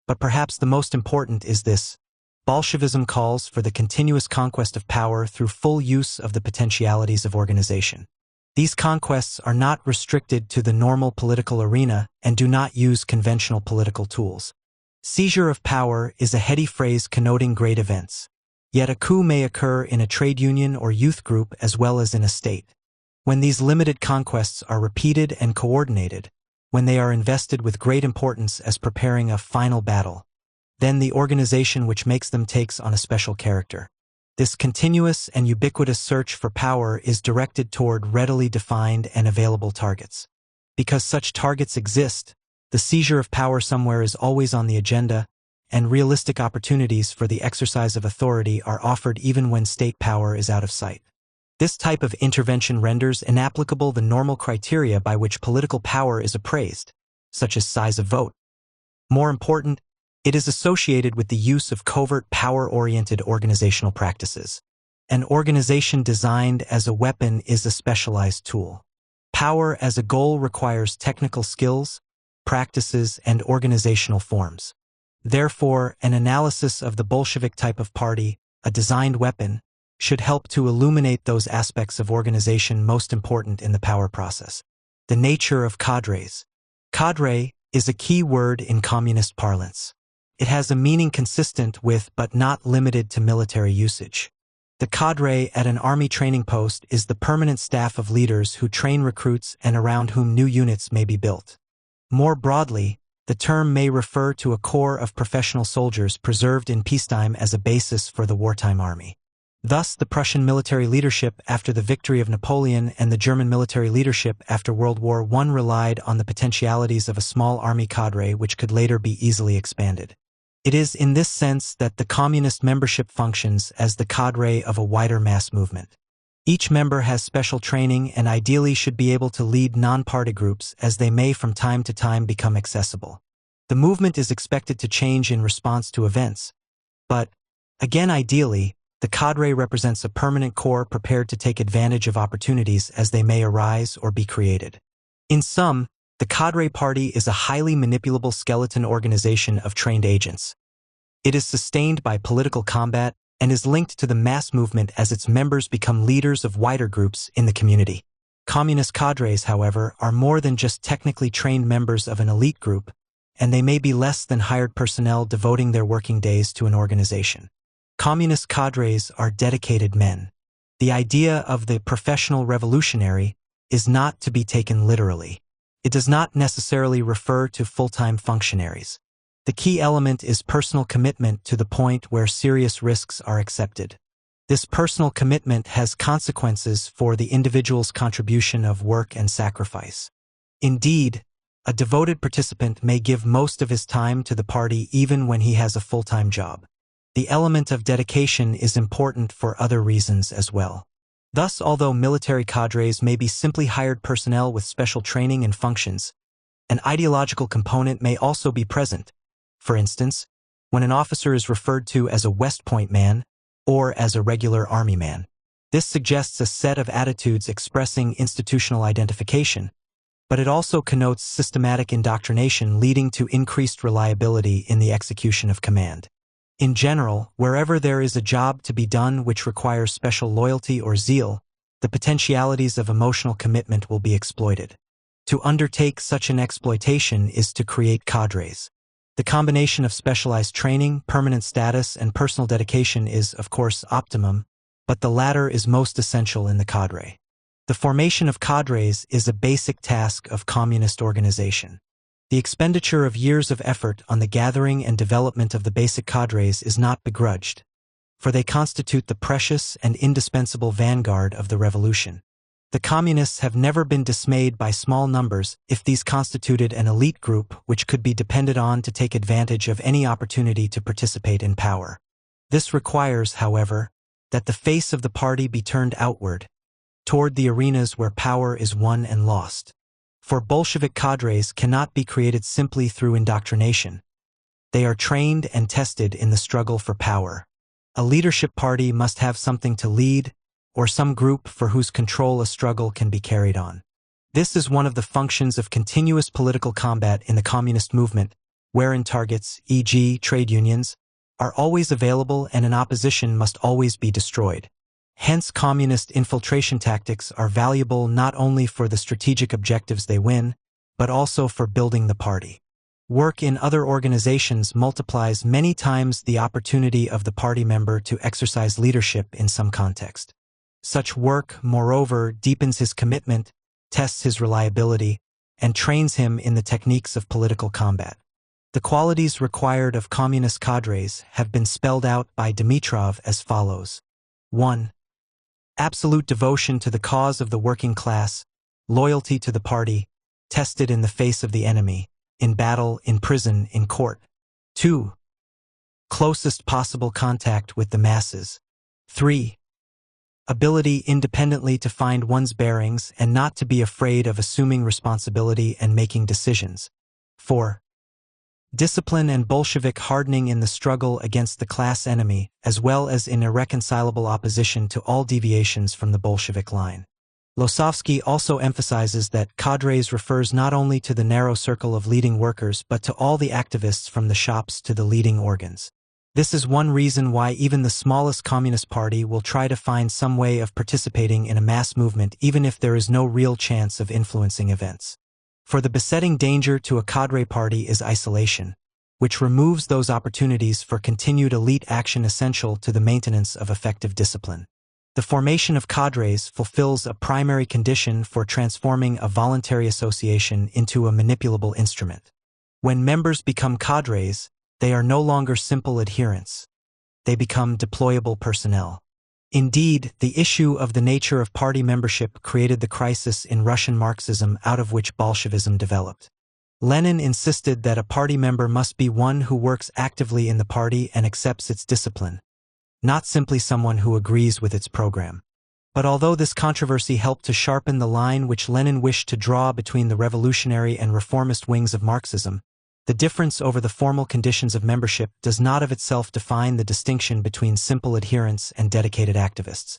but perhaps the most important is this: Bolshevism calls for the continuous conquest of power through full use of the potentialities of organization. These conquests are not restricted to the normal political arena and do not use conventional political tools. Seizure of power is a heady phrase connoting great events. Yet a coup may occur in a trade union or youth group as well as in a state. When these limited conquests are repeated and coordinated, when they are invested with great importance as preparing a final battle, then the organization which makes them takes on a special character. This continuous and ubiquitous search for power is directed toward readily defined and available targets. Because such targets exist, the seizure of power somewhere is always on the agenda, and realistic opportunities for the exercise of authority are offered even when state power is out of sight. This type of intervention renders inapplicable the normal criteria by which political power is appraised, such as size of vote. More important, it is associated with the use of covert power-oriented organizational practices. An organization designed as a weapon is a specialized tool. Power as a goal requires technical skills, practices, and organizational forms. Therefore, an analysis of the Bolshevik type of party, a designed weapon, should help to illuminate those aspects of organization most important in the power process. The nature of cadres. Cadre is a key word in communist parlance. It has a meaning consistent with but not limited to military usage. The cadre at an army training post is the permanent staff of leaders who train recruits and around whom new units may be built. More broadly, the term may refer to a corps of professional soldiers preserved in peacetime as a basis for the wartime army. Thus, the Prussian military leadership after the victory of Napoleon and the German military leadership after World War I relied on the potentialities of a small army cadre which could later be easily expanded. It is in this sense that the communist membership functions as the cadre of a wider mass movement. Each member has special training and ideally should be able to lead non-party groups as they may from time to time become accessible. The movement is expected to change in response to events, but, again ideally, the cadre represents a permanent core prepared to take advantage of opportunities as they may arise or be created. In sum, the cadre party is a highly manipulable skeleton organization of trained agents. It is sustained by political combat and is linked to the mass movement as its members become leaders of wider groups in the community. Communist cadres, however, are more than just technically trained members of an elite group, and they may be less than hired personnel devoting their working days to an organization. Communist cadres are dedicated men. The idea of the professional revolutionary is not to be taken literally. It does not necessarily refer to full-time functionaries. The key element is personal commitment to the point where serious risks are accepted. This personal commitment has consequences for the individual's contribution of work and sacrifice. Indeed, a devoted participant may give most of his time to the party even when he has a full-time job. The element of dedication is important for other reasons as well. Thus, although military cadres may be simply hired personnel with special training and functions, an ideological component may also be present. For instance, when an officer is referred to as a West Point man or as a regular army man, this suggests a set of attitudes expressing institutional identification, but it also connotes systematic indoctrination leading to increased reliability in the execution of command. In general, wherever there is a job to be done which requires special loyalty or zeal, the potentialities of emotional commitment will be exploited. To undertake such an exploitation is to create cadres. The combination of specialized training, permanent status, and personal dedication is, of course, optimum, but the latter is most essential in the cadre. The formation of cadres is a basic task of communist organization. The expenditure of years of effort on the gathering and development of the basic cadres is not begrudged, for they constitute the precious and indispensable vanguard of the revolution. The communists have never been dismayed by small numbers if these constituted an elite group which could be depended on to take advantage of any opportunity to participate in power. This requires, however, that the face of the party be turned outward, toward the arenas where power is won and lost. For Bolshevik cadres cannot be created simply through indoctrination. They are trained and tested in the struggle for power. A leadership party must have something to lead, or some group for whose control a struggle can be carried on. This is one of the functions of continuous political combat in the communist movement, wherein targets, e.g., trade unions, are always available and an opposition must always be destroyed. Hence, communist infiltration tactics are valuable not only for the strategic objectives they win, but also for building the party. Work in other organizations multiplies many times the opportunity of the party member to exercise leadership in some context. Such work, moreover, deepens his commitment, tests his reliability, and trains him in the techniques of political combat. The qualities required of communist cadres have been spelled out by Dimitrov as follows. 1. Absolute devotion to the cause of the working class, loyalty to the party, tested in the face of the enemy, in battle, in prison, in court. 2. Closest possible contact with the masses. 3. Ability independently to find one's bearings and not to be afraid of assuming responsibility and making decisions. 4. Discipline and Bolshevik hardening in the struggle against the class enemy, as well as in irreconcilable opposition to all deviations from the Bolshevik line. Losovsky also emphasizes that cadres refers not only to the narrow circle of leading workers but to all the activists from the shops to the leading organs. This is one reason why even the smallest communist party will try to find some way of participating in a mass movement even if there is no real chance of influencing events. For the besetting danger to a cadre party is isolation, which removes those opportunities for continued elite action essential to the maintenance of effective discipline. The formation of cadres fulfills a primary condition for transforming a voluntary association into a manipulable instrument. When members become cadres, they are no longer simple adherents. They become deployable personnel. Indeed, the issue of the nature of party membership created the crisis in Russian Marxism out of which Bolshevism developed. Lenin insisted that a party member must be one who works actively in the party and accepts its discipline, not simply someone who agrees with its program. But although this controversy helped to sharpen the line which Lenin wished to draw between the revolutionary and reformist wings of Marxism, the difference over the formal conditions of membership does not of itself define the distinction between simple adherents and dedicated activists.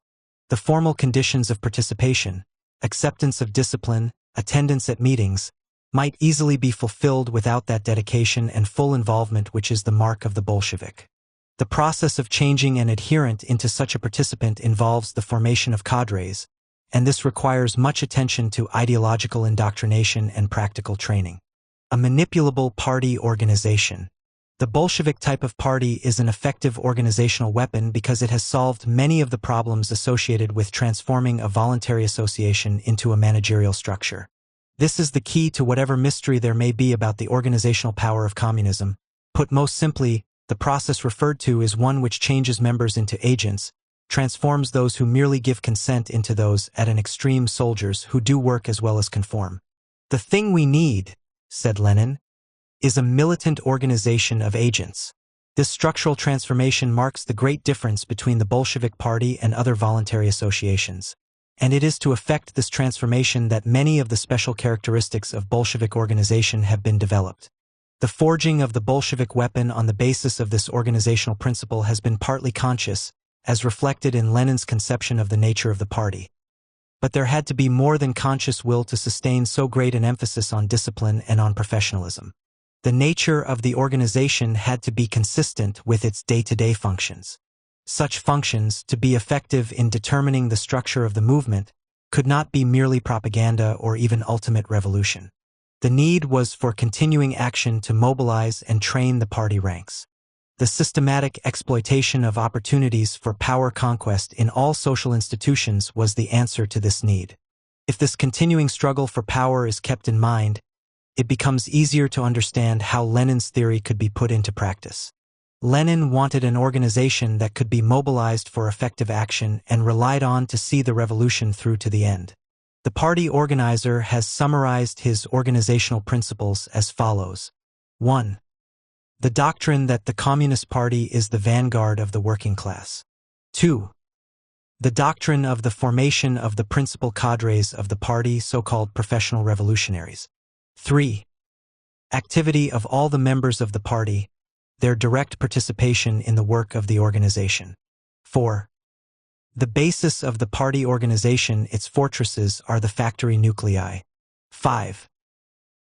The formal conditions of participation, acceptance of discipline, attendance at meetings, might easily be fulfilled without that dedication and full involvement which is the mark of the Bolshevik. The process of changing an adherent into such a participant involves the formation of cadres, and this requires much attention to ideological indoctrination and practical training. A manipulable party organization. The Bolshevik type of party is an effective organizational weapon because it has solved many of the problems associated with transforming a voluntary association into a managerial structure. This is the key to whatever mystery there may be about the organizational power of communism. Put most simply, the process referred to is one which changes members into agents, transforms those who merely give consent into those at an extreme soldiers who do work as well as conform. The thing we need, said Lenin, is a militant organization of agents. This structural transformation marks the great difference between the Bolshevik Party and other voluntary associations. And it is to effect this transformation that many of the special characteristics of Bolshevik organization have been developed. The forging of the Bolshevik weapon on the basis of this organizational principle has been partly conscious, as reflected in Lenin's conception of the nature of the party. But there had to be more than conscious will to sustain so great an emphasis on discipline and on professionalism. The nature of the organization had to be consistent with its day-to-day functions. Such functions, to be effective in determining the structure of the movement, could not be merely propaganda or even ultimate revolution. The need was for continuing action to mobilize and train the party ranks. The systematic exploitation of opportunities for power conquest in all social institutions was the answer to this need. If this continuing struggle for power is kept in mind, it becomes easier to understand how Lenin's theory could be put into practice. Lenin wanted an organization that could be mobilized for effective action and relied on to see the revolution through to the end. The party organizer has summarized his organizational principles as follows. 1. The doctrine that the Communist Party is the vanguard of the working class. 2. The doctrine of the formation of the principal cadres of the party, so-called professional revolutionaries. 3. Activity of all the members of the party, their direct participation in the work of the organization. 4. The basis of the party organization, its fortresses, are the factory nuclei. 5.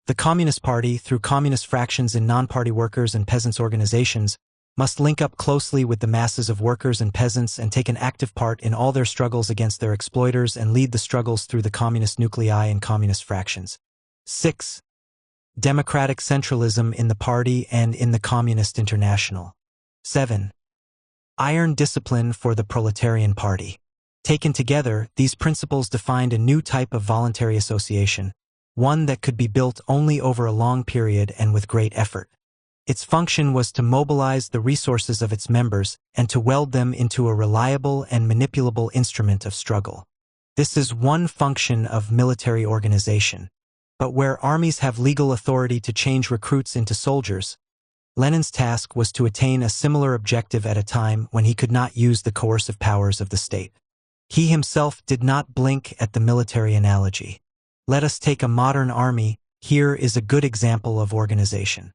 The Communist Party, through communist fractions in non-party workers' and peasants' organizations, must link up closely with the masses of workers and peasants and take an active part in all their struggles against their exploiters and lead the struggles through the communist nuclei and communist fractions. 6. Democratic centralism in the party and in the Communist International. 7. Iron discipline for the proletarian party. Taken together, these principles defined a new type of voluntary association, one that could be built only over a long period and with great effort. Its function was to mobilize the resources of its members and to weld them into a reliable and manipulable instrument of struggle. This is one function of military organization. But where armies have legal authority to change recruits into soldiers, Lenin's task was to attain a similar objective at a time when he could not use the coercive powers of the state. He himself did not blink at the military analogy. Let us take a modern army. Here is a good example of organization.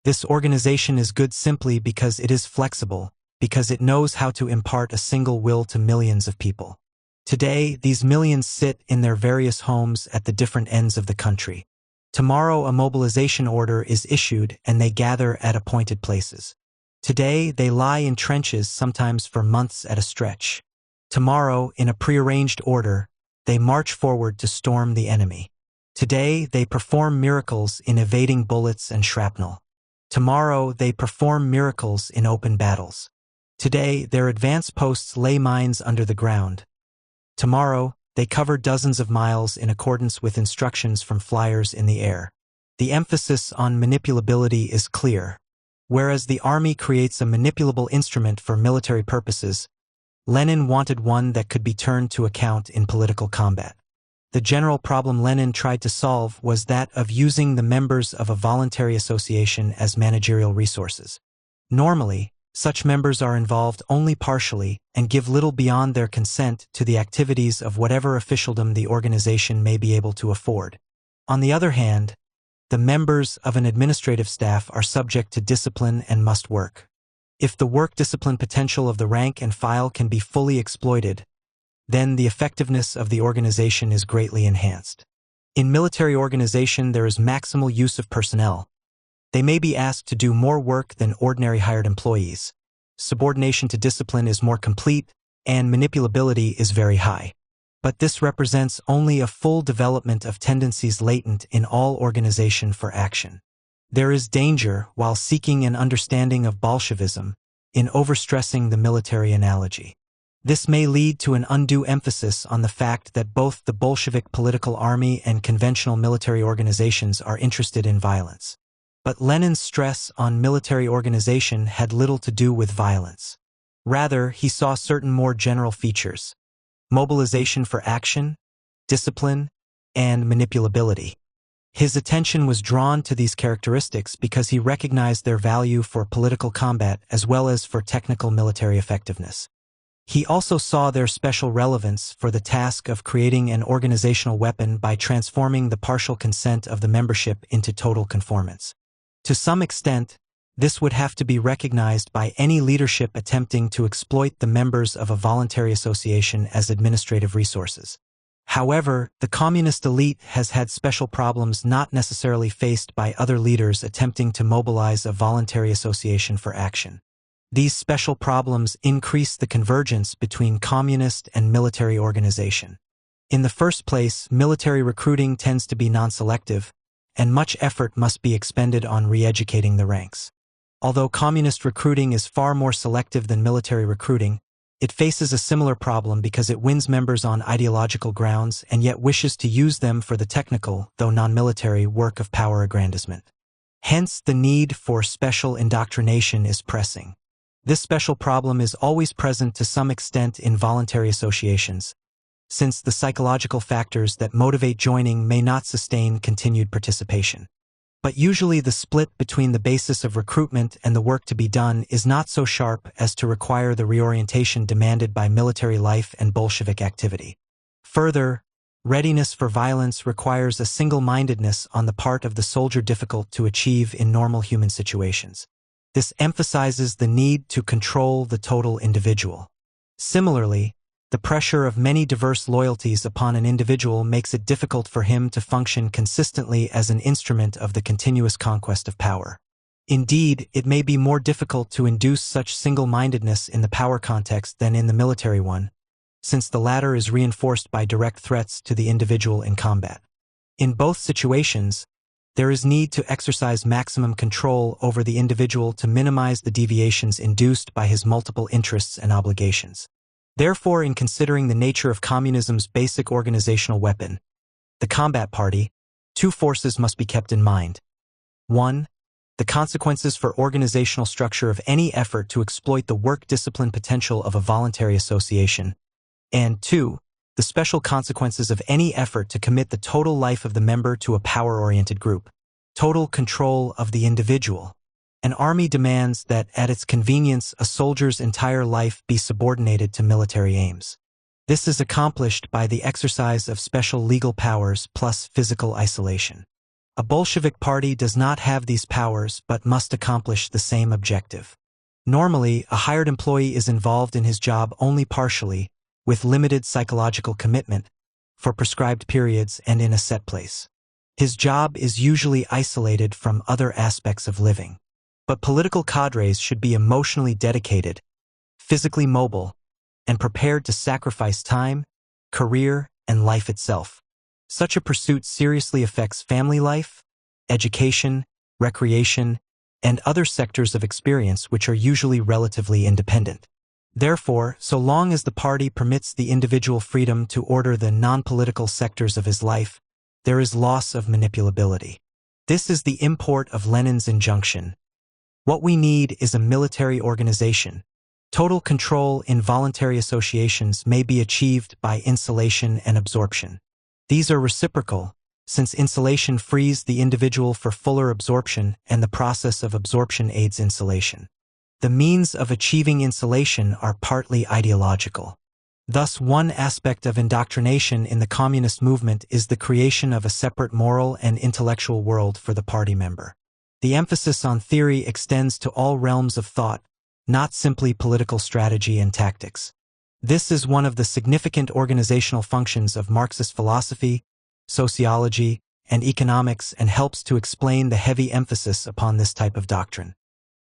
This organization is good simply because it is flexible, because it knows how to impart a single will to millions of people. Today, these millions sit in their various homes at the different ends of the country. Tomorrow, a mobilization order is issued and they gather at appointed places. Today, they lie in trenches sometimes for months at a stretch. Tomorrow, in a prearranged order, they march forward to storm the enemy. Today, they perform miracles in evading bullets and shrapnel. Tomorrow, they perform miracles in open battles. Today, their advance posts lay mines under the ground. Tomorrow, they cover dozens of miles in accordance with instructions from flyers in the air. The emphasis on manipulability is clear. Whereas the army creates a manipulable instrument for military purposes, Lenin wanted one that could be turned to account in political combat. The general problem Lenin tried to solve was that of using the members of a voluntary association as managerial resources. Normally, such members are involved only partially and give little beyond their consent to the activities of whatever officialdom the organization may be able to afford. On the other hand, the members of an administrative staff are subject to discipline and must work. If the work discipline potential of the rank and file can be fully exploited, then the effectiveness of the organization is greatly enhanced. In military organization, there is maximal use of personnel. They may be asked to do more work than ordinary hired employees. Subordination to discipline is more complete, and manipulability is very high. But this represents only a full development of tendencies latent in all organization for action. There is danger, while seeking an understanding of Bolshevism, in overstressing the military analogy. This may lead to an undue emphasis on the fact that both the Bolshevik political army and conventional military organizations are interested in violence. But Lenin's stress on military organization had little to do with violence. Rather, he saw certain more general features: mobilization for action, discipline, and manipulability. His attention was drawn to these characteristics because he recognized their value for political combat as well as for technical military effectiveness. He also saw their special relevance for the task of creating an organizational weapon by transforming the partial consent of the membership into total conformance. To some extent, this would have to be recognized by any leadership attempting to exploit the members of a voluntary association as administrative resources. However, the communist elite has had special problems not necessarily faced by other leaders attempting to mobilize a voluntary association for action. These special problems increase the convergence between communist and military organization. In the first place, military recruiting tends to be non-selective, and much effort must be expended on re-educating the ranks. Although communist recruiting is far more selective than military recruiting, it faces a similar problem because it wins members on ideological grounds and yet wishes to use them for the technical, though non-military, work of power aggrandizement. Hence, the need for special indoctrination is pressing. This special problem is always present to some extent in voluntary associations, since the psychological factors that motivate joining may not sustain continued participation. But usually the split between the basis of recruitment and the work to be done is not so sharp as to require the reorientation demanded by military life and Bolshevik activity. Further, readiness for violence requires a single-mindedness on the part of the soldier difficult to achieve in normal human situations. This emphasizes the need to control the total individual. Similarly, the pressure of many diverse loyalties upon an individual makes it difficult for him to function consistently as an instrument of the continuous conquest of power. Indeed, it may be more difficult to induce such single-mindedness in the power context than in the military one, since the latter is reinforced by direct threats to the individual in combat. In both situations, there is need to exercise maximum control over the individual to minimize the deviations induced by his multiple interests and obligations. Therefore, in considering the nature of communism's basic organizational weapon, the combat party, two forces must be kept in mind. 1. The consequences for organizational structure of any effort to exploit the work discipline potential of a voluntary association, and 2. The special consequences of any effort to commit the total life of the member to a power-oriented group. Total control of the individual. An army demands that, at its convenience, a soldier's entire life be subordinated to military aims. This is accomplished by the exercise of special legal powers plus physical isolation. A Bolshevik party does not have these powers but must accomplish the same objective. Normally, a hired employee is involved in his job only partially, with limited psychological commitment, for prescribed periods and in a set place. His job is usually isolated from other aspects of living. But political cadres should be emotionally dedicated, physically mobile, and prepared to sacrifice time, career, and life itself. Such a pursuit seriously affects family life, education, recreation, and other sectors of experience which are usually relatively independent. Therefore, so long as the party permits the individual freedom to order the non-political sectors of his life, there is loss of manipulability. This is the import of Lenin's injunction. What we need is a military organization. Total control in voluntary associations may be achieved by insulation and absorption. These are reciprocal, since insulation frees the individual for fuller absorption and the process of absorption aids insulation. The means of achieving insulation are partly ideological. Thus, one aspect of indoctrination in the communist movement is the creation of a separate moral and intellectual world for the party member. The emphasis on theory extends to all realms of thought, not simply political strategy and tactics. This is one of the significant organizational functions of Marxist philosophy, sociology, and economics and helps to explain the heavy emphasis upon this type of doctrine.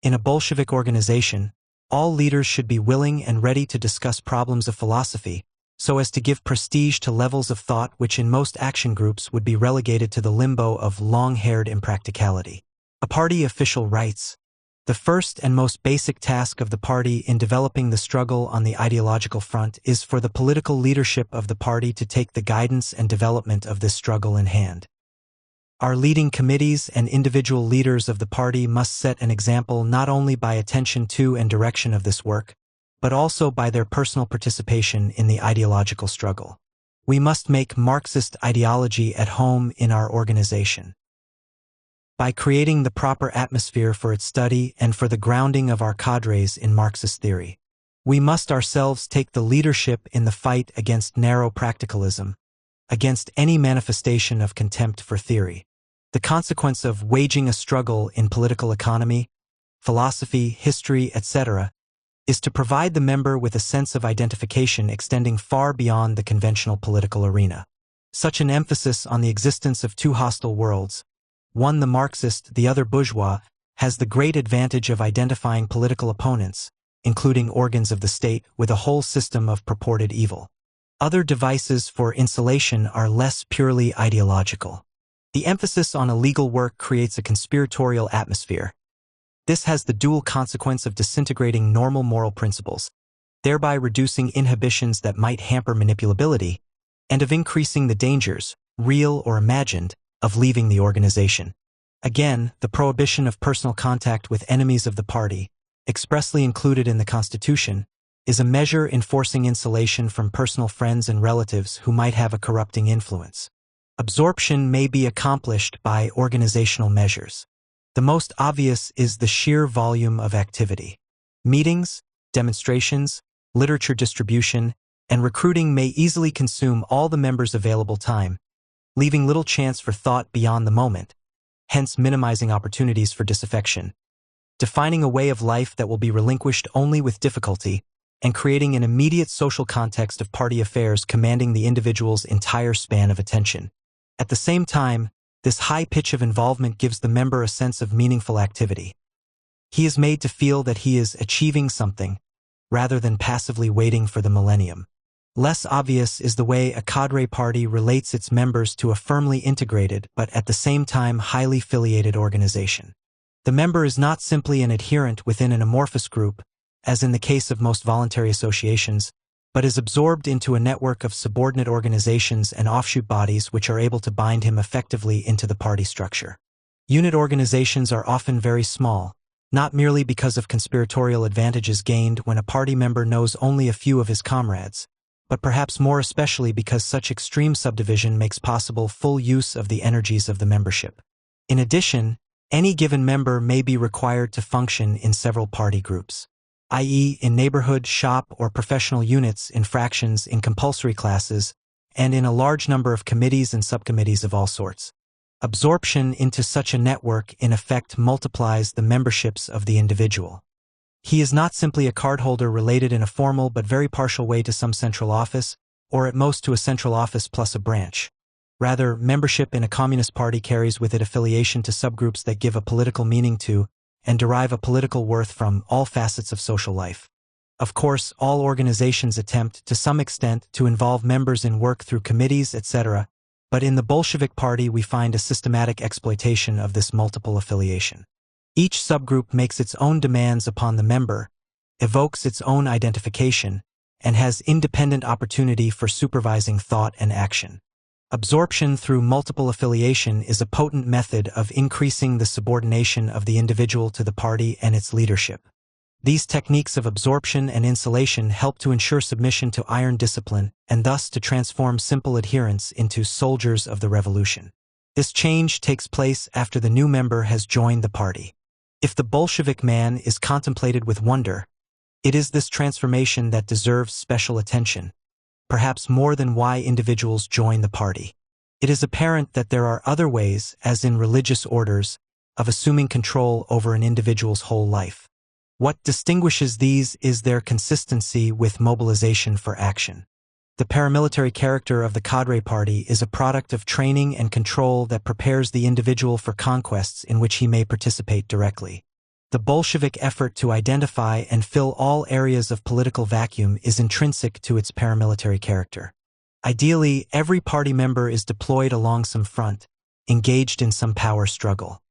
In a Bolshevik organization, all leaders should be willing and ready to discuss problems of philosophy, so as to give prestige to levels of thought which in most action groups would be relegated to the limbo of long-haired impracticality. A party official writes, "The first and most basic task of the party in developing the struggle on the ideological front is for the political leadership of the party to take the guidance and development of this struggle in hand. Our leading committees and individual leaders of the party must set an example not only by attention to and direction of this work, but also by their personal participation in the ideological struggle. We must make Marxist ideology at home in our organization. By creating the proper atmosphere for its study and for the grounding of our cadres in Marxist theory, we must ourselves take the leadership in the fight against narrow practicalism, against any manifestation of contempt for theory. The consequence of waging a struggle in political economy, philosophy, history, etc., is to provide the member with a sense of identification extending far beyond the conventional political arena. Such an emphasis on the existence of two hostile worlds, one the Marxist, the other bourgeois, has the great advantage of identifying political opponents, including organs of the state, with a whole system of purported evil. Other devices for insulation are less purely ideological. The emphasis on illegal work creates a conspiratorial atmosphere. This has the dual consequence of disintegrating normal moral principles, thereby reducing inhibitions that might hamper manipulability, and of increasing the dangers, real or imagined, of leaving the organization. Again, the prohibition of personal contact with enemies of the party, expressly included in the Constitution, is a measure enforcing insulation from personal friends and relatives who might have a corrupting influence. Absorption may be accomplished by organizational measures. The most obvious is the sheer volume of activity. Meetings, demonstrations, literature distribution, and recruiting may easily consume all the members' available time, leaving little chance for thought beyond the moment, hence minimizing opportunities for disaffection. Defining a way of life that will be relinquished only with difficulty, and creating an immediate social context of party affairs commanding the individual's entire span of attention. At the same time, this high pitch of involvement gives the member a sense of meaningful activity. He is made to feel that he is achieving something, rather than passively waiting for the millennium. Less obvious is the way a cadre party relates its members to a firmly integrated but at the same time highly affiliated organization. The member is not simply an adherent within an amorphous group, as in the case of most voluntary associations, but is absorbed into a network of subordinate organizations and offshoot bodies which are able to bind him effectively into the party structure. Unit organizations are often very small, not merely because of conspiratorial advantages gained when a party member knows only a few of his comrades, but perhaps more especially because such extreme subdivision makes possible full use of the energies of the membership. In addition, any given member may be required to function in several party groups, i.e., in neighborhood, shop, or professional units, in fractions, in compulsory classes, and in a large number of committees and subcommittees of all sorts. Absorption into such a network in effect multiplies the memberships of the individual. He is not simply a cardholder related in a formal but very partial way to some central office, or at most to a central office plus a branch. Rather, membership in a communist party carries with it affiliation to subgroups that give a political meaning to, and derive a political worth from, all facets of social life. Of course, all organizations attempt, to some extent, to involve members in work through committees, etc., but in the Bolshevik Party we find a systematic exploitation of this multiple affiliation. Each subgroup makes its own demands upon the member, evokes its own identification, and has independent opportunity for supervising thought and action. Absorption through multiple affiliation is a potent method of increasing the subordination of the individual to the party and its leadership. These techniques of absorption and insulation help to ensure submission to iron discipline and thus to transform simple adherents into soldiers of the revolution. This change takes place after the new member has joined the party. If the Bolshevik man is contemplated with wonder, it is this transformation that deserves special attention, perhaps more than why individuals join the party. It is apparent that there are other ways, as in religious orders, of assuming control over an individual's whole life. What distinguishes these is their consistency with mobilization for action. The paramilitary character of the cadre party is a product of training and control that prepares the individual for conquests in which he may participate directly. The Bolshevik effort to identify and fill all areas of political vacuum is intrinsic to its paramilitary character. Ideally, every party member is deployed along some front, engaged in some power struggle.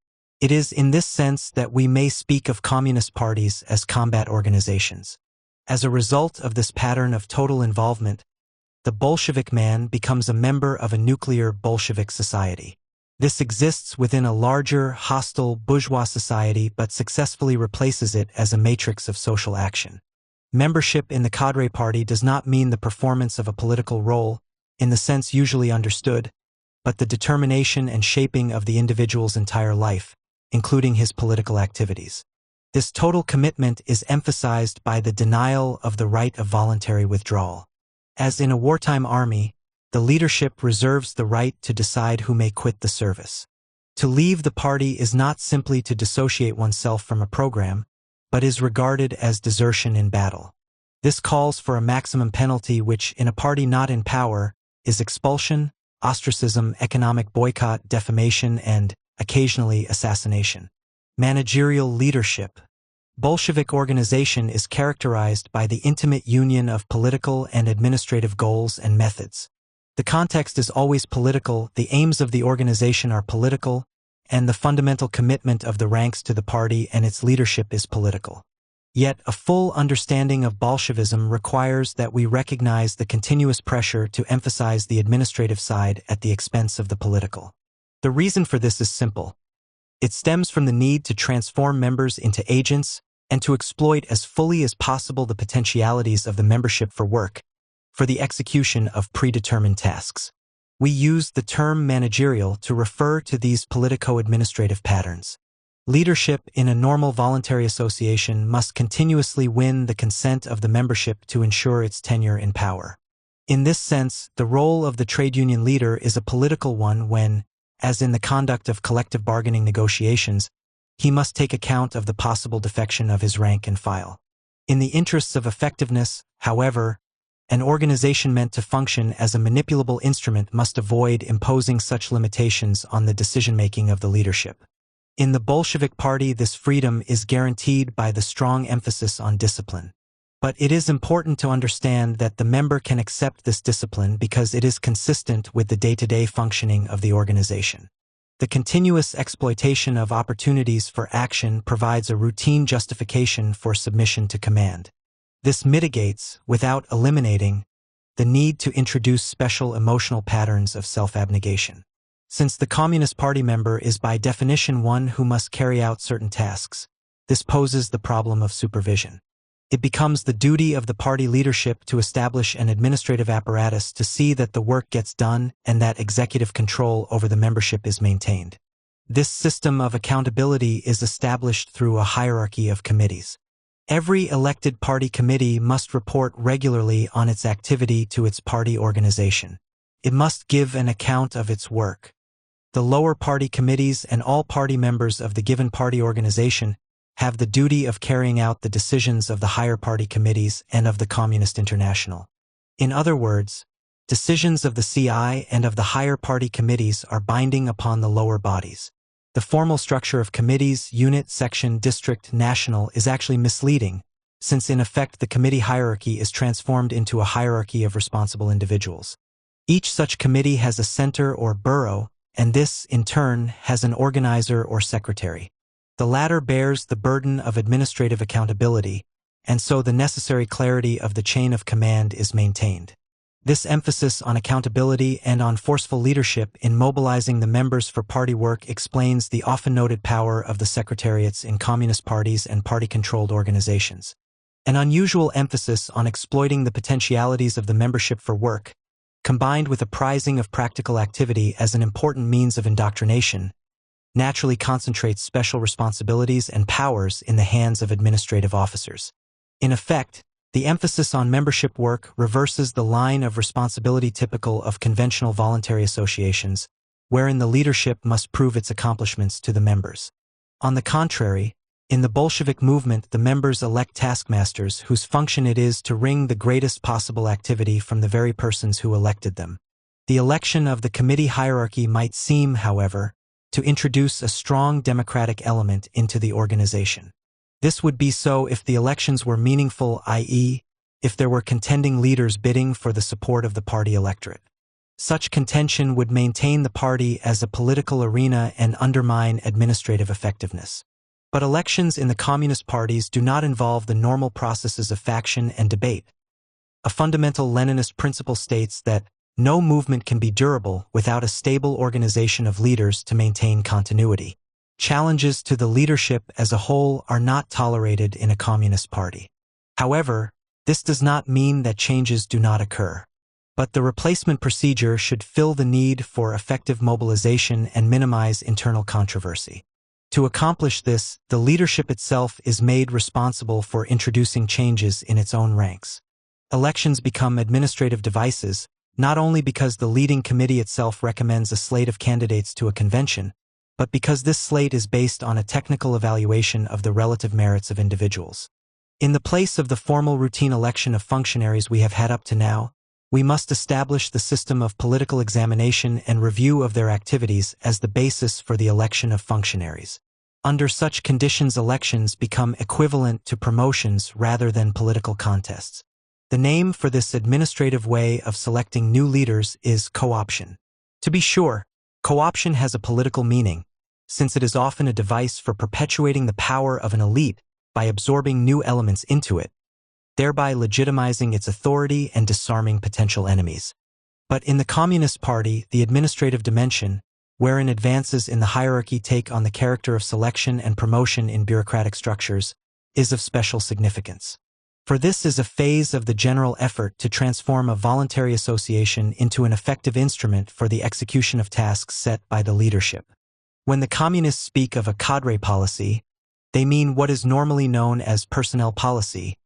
It is in this sense that we may speak of communist parties as combat organizations. As a result of this pattern of total involvement, the Bolshevik man becomes a member of a nuclear Bolshevik society. This exists within a larger, hostile, bourgeois society but successfully replaces it as a matrix of social action. Membership in the cadre party does not mean the performance of a political role, in the sense usually understood, but the determination and shaping of the individual's entire life, including his political activities. This total commitment is emphasized by the denial of the right of voluntary withdrawal. As in a wartime army, the leadership reserves the right to decide who may quit the service. To leave the party is not simply to dissociate oneself from a program, but is regarded as desertion in battle. This calls for a maximum penalty which, in a party not in power, is expulsion, ostracism, economic boycott, defamation, and, occasionally, assassination. Managerial leadership. Bolshevik organization is characterized by the intimate union of political and administrative goals and methods. The context is always political, the aims of the organization are political, and the fundamental commitment of the ranks to the party and its leadership is political. Yet, a full understanding of Bolshevism requires that we recognize the continuous pressure to emphasize the administrative side at the expense of the political. The reason for this is simple. It stems from the need to transform members into agents and to exploit as fully as possible the potentialities of the membership for work, for the execution of predetermined tasks. We use the term managerial to refer to these politico-administrative patterns. Leadership in a normal voluntary association must continuously win the consent of the membership to ensure its tenure in power. In this sense, the role of the trade union leader is a political one when, as in the conduct of collective bargaining negotiations, he must take account of the possible defection of his rank and file. In the interests of effectiveness, however, an organization meant to function as a manipulable instrument must avoid imposing such limitations on the decision-making of the leadership. In the Bolshevik Party, this freedom is guaranteed by the strong emphasis on discipline. But it is important to understand that the member can accept this discipline because it is consistent with the day-to-day functioning of the organization. The continuous exploitation of opportunities for action provides a routine justification for submission to command. This mitigates, without eliminating, the need to introduce special emotional patterns of self-abnegation. Since the Communist Party member is by definition one who must carry out certain tasks, this poses the problem of supervision. It becomes the duty of the party leadership to establish an administrative apparatus to see that the work gets done and that executive control over the membership is maintained. This system of accountability is established through a hierarchy of committees. Every elected party committee must report regularly on its activity to its party organization. It must give an account of its work. The lower party committees and all party members of the given party organization have the duty of carrying out the decisions of the higher party committees and of the Communist International. In other words, decisions of the CI and of the higher party committees are binding upon the lower bodies. The formal structure of committees, unit, section, district, national is actually misleading, since in effect the committee hierarchy is transformed into a hierarchy of responsible individuals. Each such committee has a center or borough, and this, in turn, has an organizer or secretary. The latter bears the burden of administrative accountability, and so the necessary clarity of the chain of command is maintained. This emphasis on accountability and on forceful leadership in mobilizing the members for party work explains the often noted power of the secretariats in communist parties and party-controlled organizations. An unusual emphasis on exploiting the potentialities of the membership for work, combined with a prizing of practical activity as an important means of indoctrination, naturally concentrates special responsibilities and powers in the hands of administrative officers. In effect, the emphasis on membership work reverses the line of responsibility typical of conventional voluntary associations, wherein the leadership must prove its accomplishments to the members. On the contrary, in the Bolshevik movement, the members elect taskmasters whose function it is to wring the greatest possible activity from the very persons who elected them. The election of the committee hierarchy might seem, however, to introduce a strong democratic element into the organization. This would be so if the elections were meaningful, i.e., if there were contending leaders bidding for the support of the party electorate. Such contention would maintain the party as a political arena and undermine administrative effectiveness. But elections in the communist parties do not involve the normal processes of faction and debate. A fundamental Leninist principle states that no movement can be durable without a stable organization of leaders to maintain continuity. Challenges to the leadership as a whole are not tolerated in a communist party. However, this does not mean that changes do not occur. But the replacement procedure should fill the need for effective mobilization and minimize internal controversy. To accomplish this, the leadership itself is made responsible for introducing changes in its own ranks. Elections become administrative devices, not only because the leading committee itself recommends a slate of candidates to a convention, but because this slate is based on a technical evaluation of the relative merits of individuals. In the place of the formal routine election of functionaries we have had up to now, we must establish the system of political examination and review of their activities as the basis for the election of functionaries. Under such conditions, elections become equivalent to promotions rather than political contests. The name for this administrative way of selecting new leaders is co-option. To be sure, co-option has a political meaning, since it is often a device for perpetuating the power of an elite by absorbing new elements into it, thereby legitimizing its authority and disarming potential enemies. But in the Communist Party, the administrative dimension, wherein advances in the hierarchy take on the character of selection and promotion in bureaucratic structures, is of special significance. For this is a phase of the general effort to transform a voluntary association into an effective instrument for the execution of tasks set by the leadership. When the communists speak of a cadre policy, they mean what is normally known as personnel policy,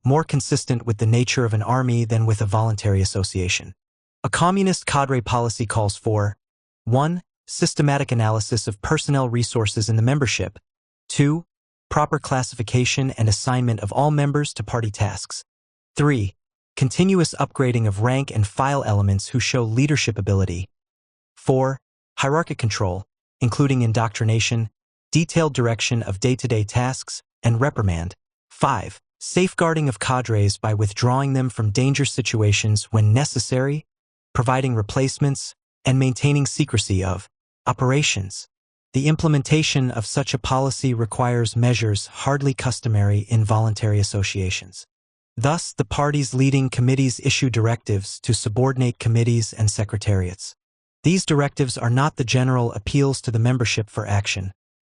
more consistent with the nature of an army than with a voluntary association. A communist cadre policy calls for 1. Systematic analysis of personnel resources in the membership, 2. Proper classification and assignment of all members to party tasks, 3. Continuous upgrading of rank and file elements who show leadership ability, 4. Hierarchic control, including indoctrination, detailed direction of day-to-day tasks, and reprimand, 5. Safeguarding of cadres by withdrawing them from danger situations when necessary, providing replacements, and maintaining secrecy of operations. The implementation of such a policy requires measures hardly customary in voluntary associations. Thus, the party's leading committees issue directives to subordinate committees and secretariats. These directives are not the general appeals to the membership for action,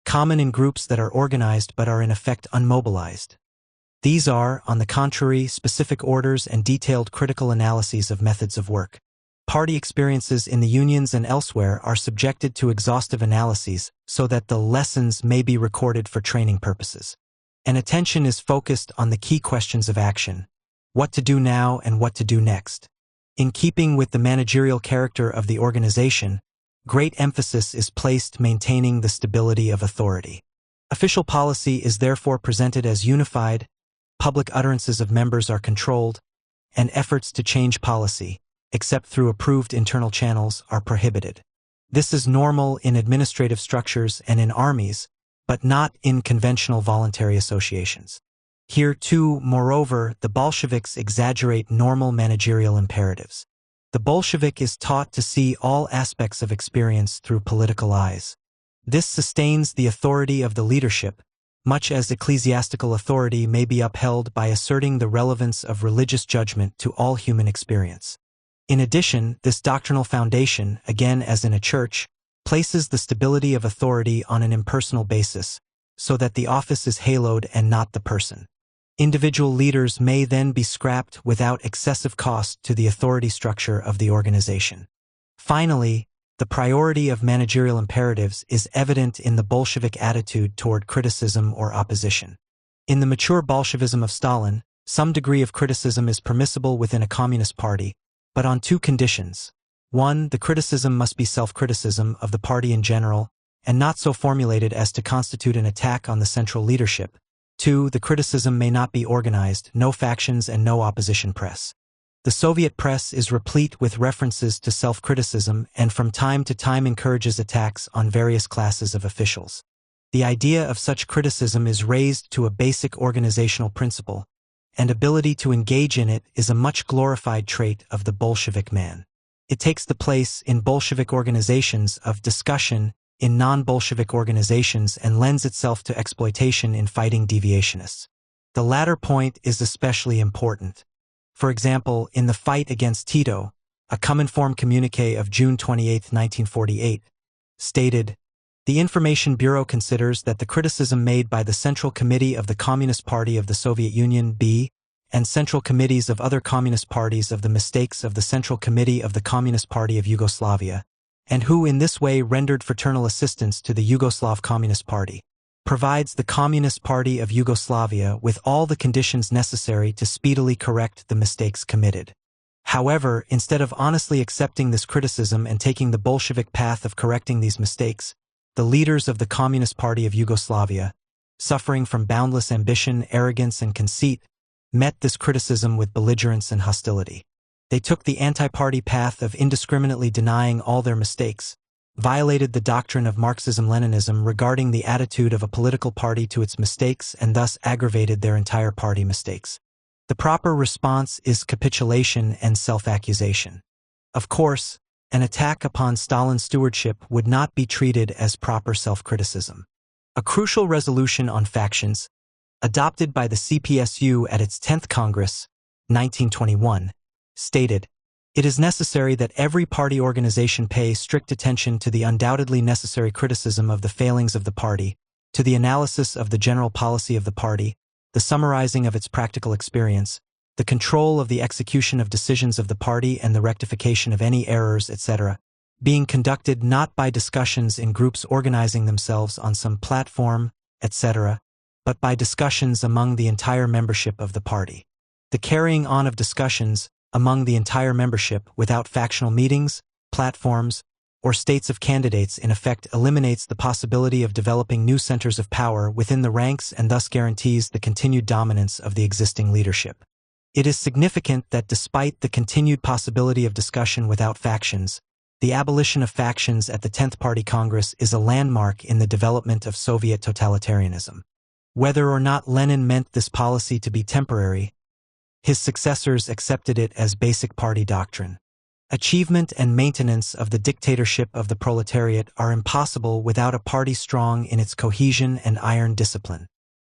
common in groups that are organized but are in effect unmobilized. These are, on the contrary, specific orders and detailed critical analyses of methods of work. Party experiences in the unions and elsewhere are subjected to exhaustive analyses so that the lessons may be recorded for training purposes. And attention is focused on the key questions of action: what to do now and what to do next. In keeping with the managerial character of the organization, great emphasis is placed maintaining the stability of authority. Official policy is therefore presented as unified, public utterances of members are controlled, and efforts to change policy, except through approved internal channels, are prohibited. This is normal in administrative structures and in armies, but not in conventional voluntary associations. Here, too, moreover, the Bolsheviks exaggerate normal managerial imperatives. The Bolshevik is taught to see all aspects of experience through political eyes. This sustains the authority of the leadership, much as ecclesiastical authority may be upheld by asserting the relevance of religious judgment to all human experience. In addition, this doctrinal foundation, again as in a church, places the stability of authority on an impersonal basis, so that the office is haloed and not the person. Individual leaders may then be scrapped without excessive cost to the authority structure of the organization. Finally, the priority of managerial imperatives is evident in the Bolshevik attitude toward criticism or opposition. In the mature Bolshevism of Stalin, some degree of criticism is permissible within a communist party, but on two conditions. 1. The criticism must be self-criticism of the party in general, and not so formulated as to constitute an attack on the central leadership. 2. The criticism may not be organized, no factions and no opposition press. The Soviet press is replete with references to self-criticism and from time to time encourages attacks on various classes of officials. The idea of such criticism is raised to a basic organizational principle, and ability to engage in it is a much glorified trait of the Bolshevik man. It takes the place in Bolshevik organizations of discussion in non-Bolshevik organizations and lends itself to exploitation in fighting deviationists. The latter point is especially important. For example, in the fight against Tito, a Cominform communiqué of June 28, 1948, stated, "The Information Bureau considers that the criticism made by the Central Committee of the Communist Party of the Soviet Union (B) and Central Committees of other Communist parties of the mistakes of the Central Committee of the Communist Party of Yugoslavia, and who in this way rendered fraternal assistance to the Yugoslav Communist Party, provides the Communist Party of Yugoslavia with all the conditions necessary to speedily correct the mistakes committed." However, instead of honestly accepting this criticism and taking the Bolshevik path of correcting these mistakes, the leaders of the Communist Party of Yugoslavia, suffering from boundless ambition, arrogance, and conceit, met this criticism with belligerence and hostility. They took the anti-party path of indiscriminately denying all their mistakes, violated the doctrine of Marxism-Leninism regarding the attitude of a political party to its mistakes, and thus aggravated their entire party mistakes. The proper response is capitulation and self-accusation. Of course, an attack upon Stalin's stewardship would not be treated as proper self-criticism. A crucial resolution on factions, adopted by the CPSU at its 10th Congress, 1921, stated, "It is necessary that every party organization pay strict attention to the undoubtedly necessary criticism of the failings of the party, to the analysis of the general policy of the party, the summarizing of its practical experience, the control of the execution of decisions of the party and the rectification of any errors, etc., being conducted not by discussions in groups organizing themselves on some platform, etc., but by discussions among the entire membership of the party. The carrying on of discussions among the entire membership without factional meetings, platforms, or states of candidates in effect eliminates the possibility of developing new centers of power within the ranks and thus guarantees the continued dominance of the existing leadership. It is significant that despite the continued possibility of discussion without factions, the abolition of factions at the 10th Party Congress is a landmark in the development of Soviet totalitarianism. Whether or not Lenin meant this policy to be temporary, his successors accepted it as basic party doctrine. Achievement and maintenance of the dictatorship of the proletariat are impossible without a party strong in its cohesion and iron discipline.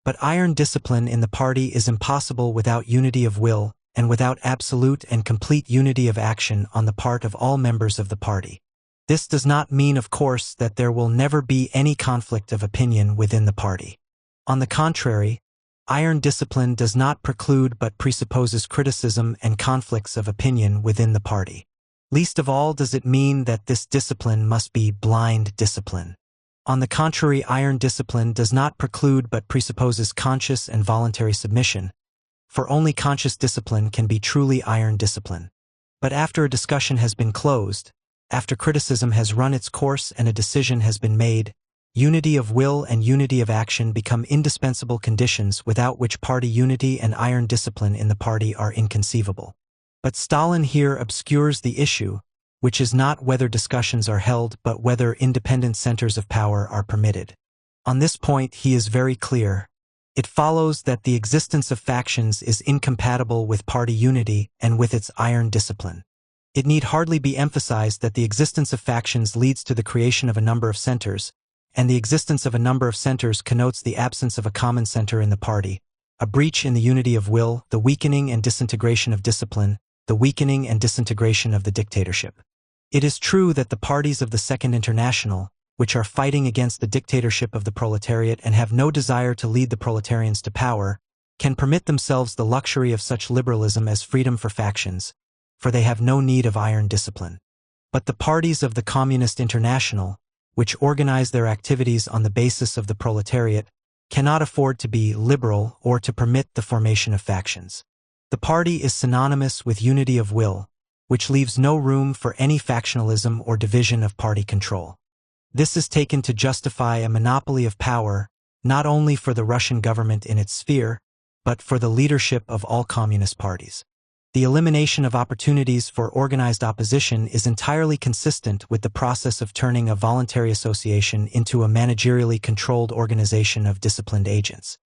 But iron discipline in the party is impossible without unity of will and without absolute and complete unity of action on the part of all members of the party. This does not mean, of course, that there will never be any conflict of opinion within the party. On the contrary, iron discipline does not preclude but presupposes criticism and conflicts of opinion within the party. Least of all does it mean that this discipline must be blind discipline. On the contrary, iron discipline does not preclude but presupposes conscious and voluntary submission, for only conscious discipline can be truly iron discipline. But after a discussion has been closed, after criticism has run its course and a decision has been made, unity of will and unity of action become indispensable conditions without which party unity and iron discipline in the party are inconceivable. But Stalin here obscures the issue, which is not whether discussions are held but whether independent centers of power are permitted. On this point he is very clear. It follows that the existence of factions is incompatible with party unity and with its iron discipline. It need hardly be emphasized that the existence of factions leads to the creation of a number of centers, and the existence of a number of centers connotes the absence of a common center in the party, a breach in the unity of will, the weakening and disintegration of discipline, the weakening and disintegration of the dictatorship. It is true that the parties of the Second International, which are fighting against the dictatorship of the proletariat and have no desire to lead the proletarians to power, can permit themselves the luxury of such liberalism as freedom for factions, for they have no need of iron discipline. But the parties of the Communist International, which organize their activities on the basis of the proletariat, cannot afford to be liberal or to permit the formation of factions. The party is synonymous with unity of will, which leaves no room for any factionalism or division of party control. This is taken to justify a monopoly of power, not only for the Russian government in its sphere, but for the leadership of all communist parties. The elimination of opportunities for organized opposition is entirely consistent with the process of turning a voluntary association into a managerially controlled organization of disciplined agents.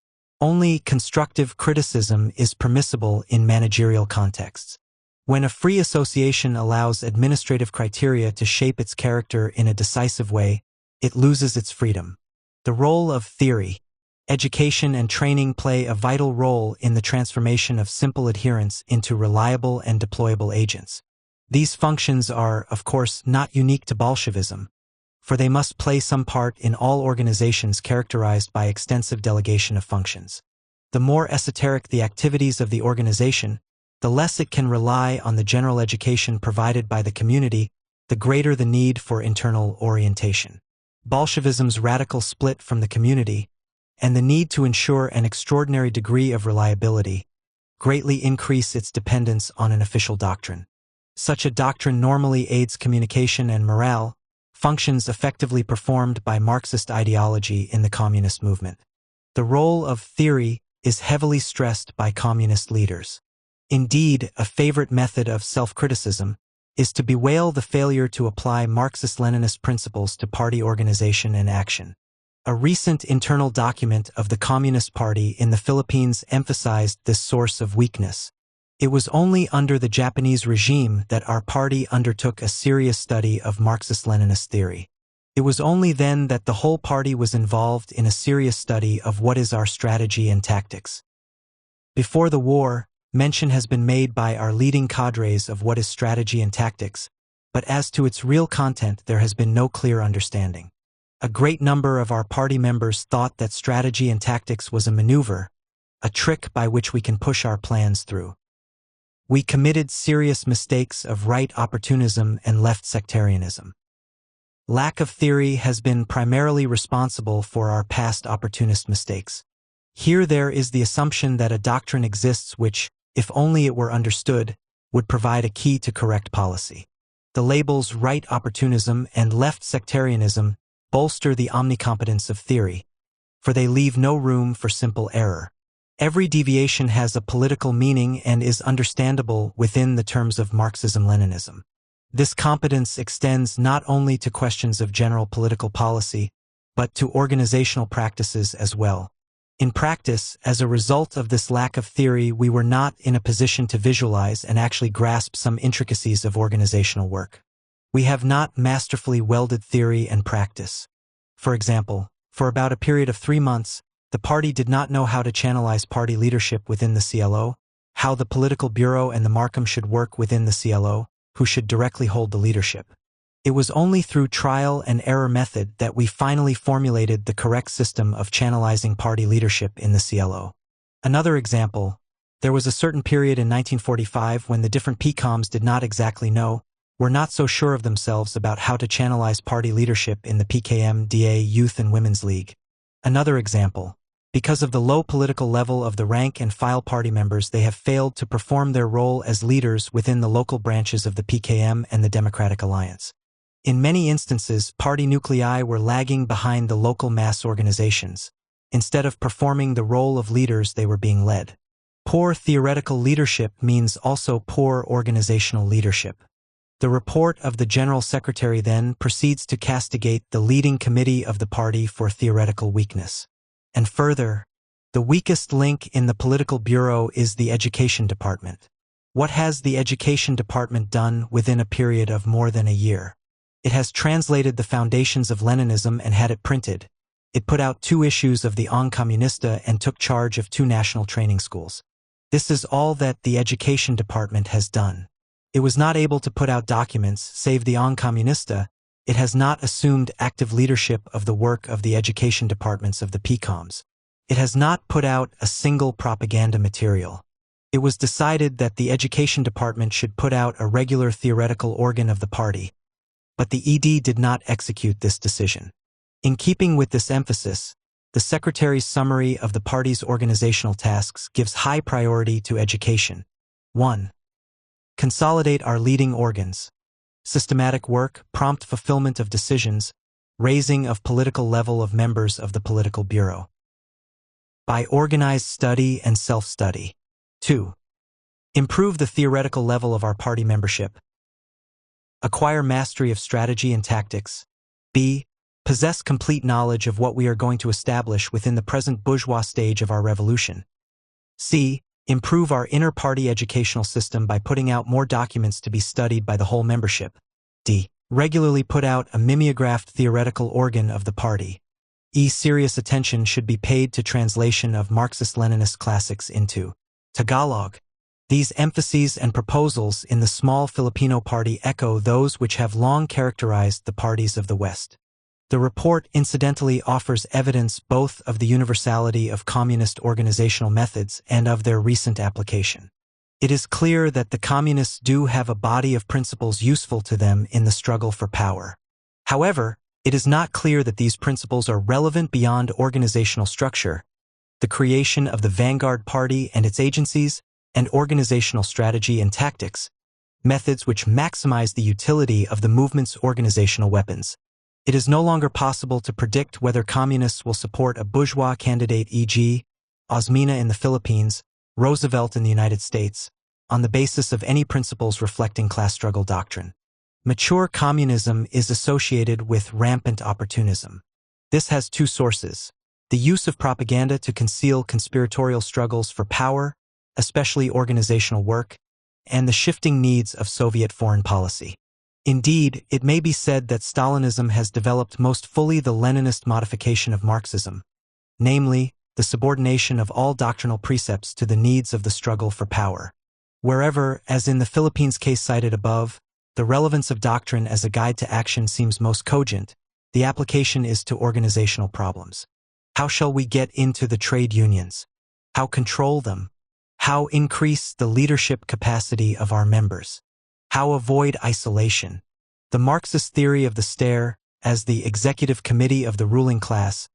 Only constructive criticism is permissible in managerial contexts. When a free association allows administrative criteria to shape its character in a decisive way, it loses its freedom. The role of theory, education and training play a vital role in the transformation of simple adherents into reliable and deployable agents. These functions are, of course, not unique to Bolshevism, for they must play some part in all organizations characterized by extensive delegation of functions. The more esoteric the activities of the organization, the less it can rely on the general education provided by the community, the greater the need for internal orientation. Bolshevism's radical split from the community, and the need to ensure an extraordinary degree of reliability, greatly increase its dependence on an official doctrine. Such a doctrine normally aids communication and morale, functions effectively performed by Marxist ideology in the communist movement. The role of theory is heavily stressed by communist leaders. Indeed, a favorite method of self-criticism is to bewail the failure to apply Marxist-Leninist principles to party organization and action. A recent internal document of the Communist Party in the Philippines emphasized this source of weakness. It was only under the Japanese regime that our party undertook a serious study of Marxist-Leninist theory. It was only then that the whole party was involved in a serious study of what is our strategy and tactics. Before the war, mention has been made by our leading cadres of what is strategy and tactics, but as to its real content there has been no clear understanding. A great number of our party members thought that strategy and tactics was a maneuver, a trick by which we can push our plans through. We committed serious mistakes of right opportunism and left sectarianism. Lack of theory has been primarily responsible for our past opportunist mistakes. Here there is the assumption that a doctrine exists which, if only it were understood, would provide a key to correct policy. The labels right opportunism and left sectarianism bolster the omnicompetence of theory, for they leave no room for simple error. Every deviation has a political meaning and is understandable within the terms of Marxism-Leninism. This competence extends not only to questions of general political policy, but to organizational practices as well. In practice, as a result of this lack of theory, we were not in a position to visualize and actually grasp some intricacies of organizational work. We have not masterfully welded theory and practice. For example, for about a period of 3 months, the party did not know how to channelize party leadership within the CLO, how the political bureau and the Markham should work within the CLO, who should directly hold the leadership. It was only through trial and error method that we finally formulated the correct system of channelizing party leadership in the CLO. Another example, there was a certain period in 1945 when the different PCOMs did not exactly know, were not so sure of themselves about how to channelize party leadership in the PKM-DA Youth and Women's League. Another example, because of the low political level of the rank and file party members, they have failed to perform their role as leaders within the local branches of the PKM and the Democratic Alliance. In many instances, party nuclei were lagging behind the local mass organizations. Instead of performing the role of leaders, they were being led. Poor theoretical leadership means also poor organizational leadership. The report of the General Secretary then proceeds to castigate the leading committee of the party for theoretical weakness. And further, the weakest link in the political bureau is the Education Department. What has the Education Department done within a period of more than a year? It has translated the foundations of Leninism and had it printed. It put out 2 issues of the On Comunista and took charge of 2 national training schools. This is all that the Education Department has done. It was not able to put out documents, save the On Comunista. It has not assumed active leadership of the work of the education departments of the PCOMs. It has not put out a single propaganda material. It was decided that the Education Department should put out a regular theoretical organ of the party, but the ED did not execute this decision. In keeping with this emphasis, the Secretary's summary of the party's organizational tasks gives high priority to education. 1. Consolidate our leading organs. Systematic work, prompt fulfillment of decisions, raising of political level of members of the political bureau. By organized study and self-study. 2. Improve the theoretical level of our party membership. Acquire mastery of strategy and tactics. B. Possess complete knowledge of what we are going to establish within the present bourgeois stage of our revolution. C. Improve our inter-party educational system by putting out more documents to be studied by the whole membership. D. Regularly put out a mimeographed theoretical organ of the party. E. Serious attention should be paid to translation of Marxist-Leninist classics into Tagalog. These emphases and proposals in the small Filipino party echo those which have long characterized the parties of the West. The report incidentally offers evidence both of the universality of communist organizational methods and of their recent application. It is clear that the communists do have a body of principles useful to them in the struggle for power. However, it is not clear that these principles are relevant beyond organizational structure, the creation of the vanguard party and its agencies, and organizational strategy and tactics, methods which maximize the utility of the movement's organizational weapons. It is no longer possible to predict whether communists will support a bourgeois candidate, e.g., Osmeña in the Philippines, Roosevelt in the United States, on the basis of any principles reflecting class struggle doctrine. Mature communism is associated with rampant opportunism. This has 2 sources: the use of propaganda to conceal conspiratorial struggles for power, especially organizational work, and the shifting needs of Soviet foreign policy. Indeed, it may be said that Stalinism has developed most fully the Leninist modification of Marxism, namely, the subordination of all doctrinal precepts to the needs of the struggle for power. Wherever, as in the Philippines case cited above, the relevance of doctrine as a guide to action seems most cogent, the application is to organizational problems. How shall we get into the trade unions? How control them? How increase the leadership capacity of our members? How avoid isolation? The Marxist theory of the stare, as the executive committee of the ruling class,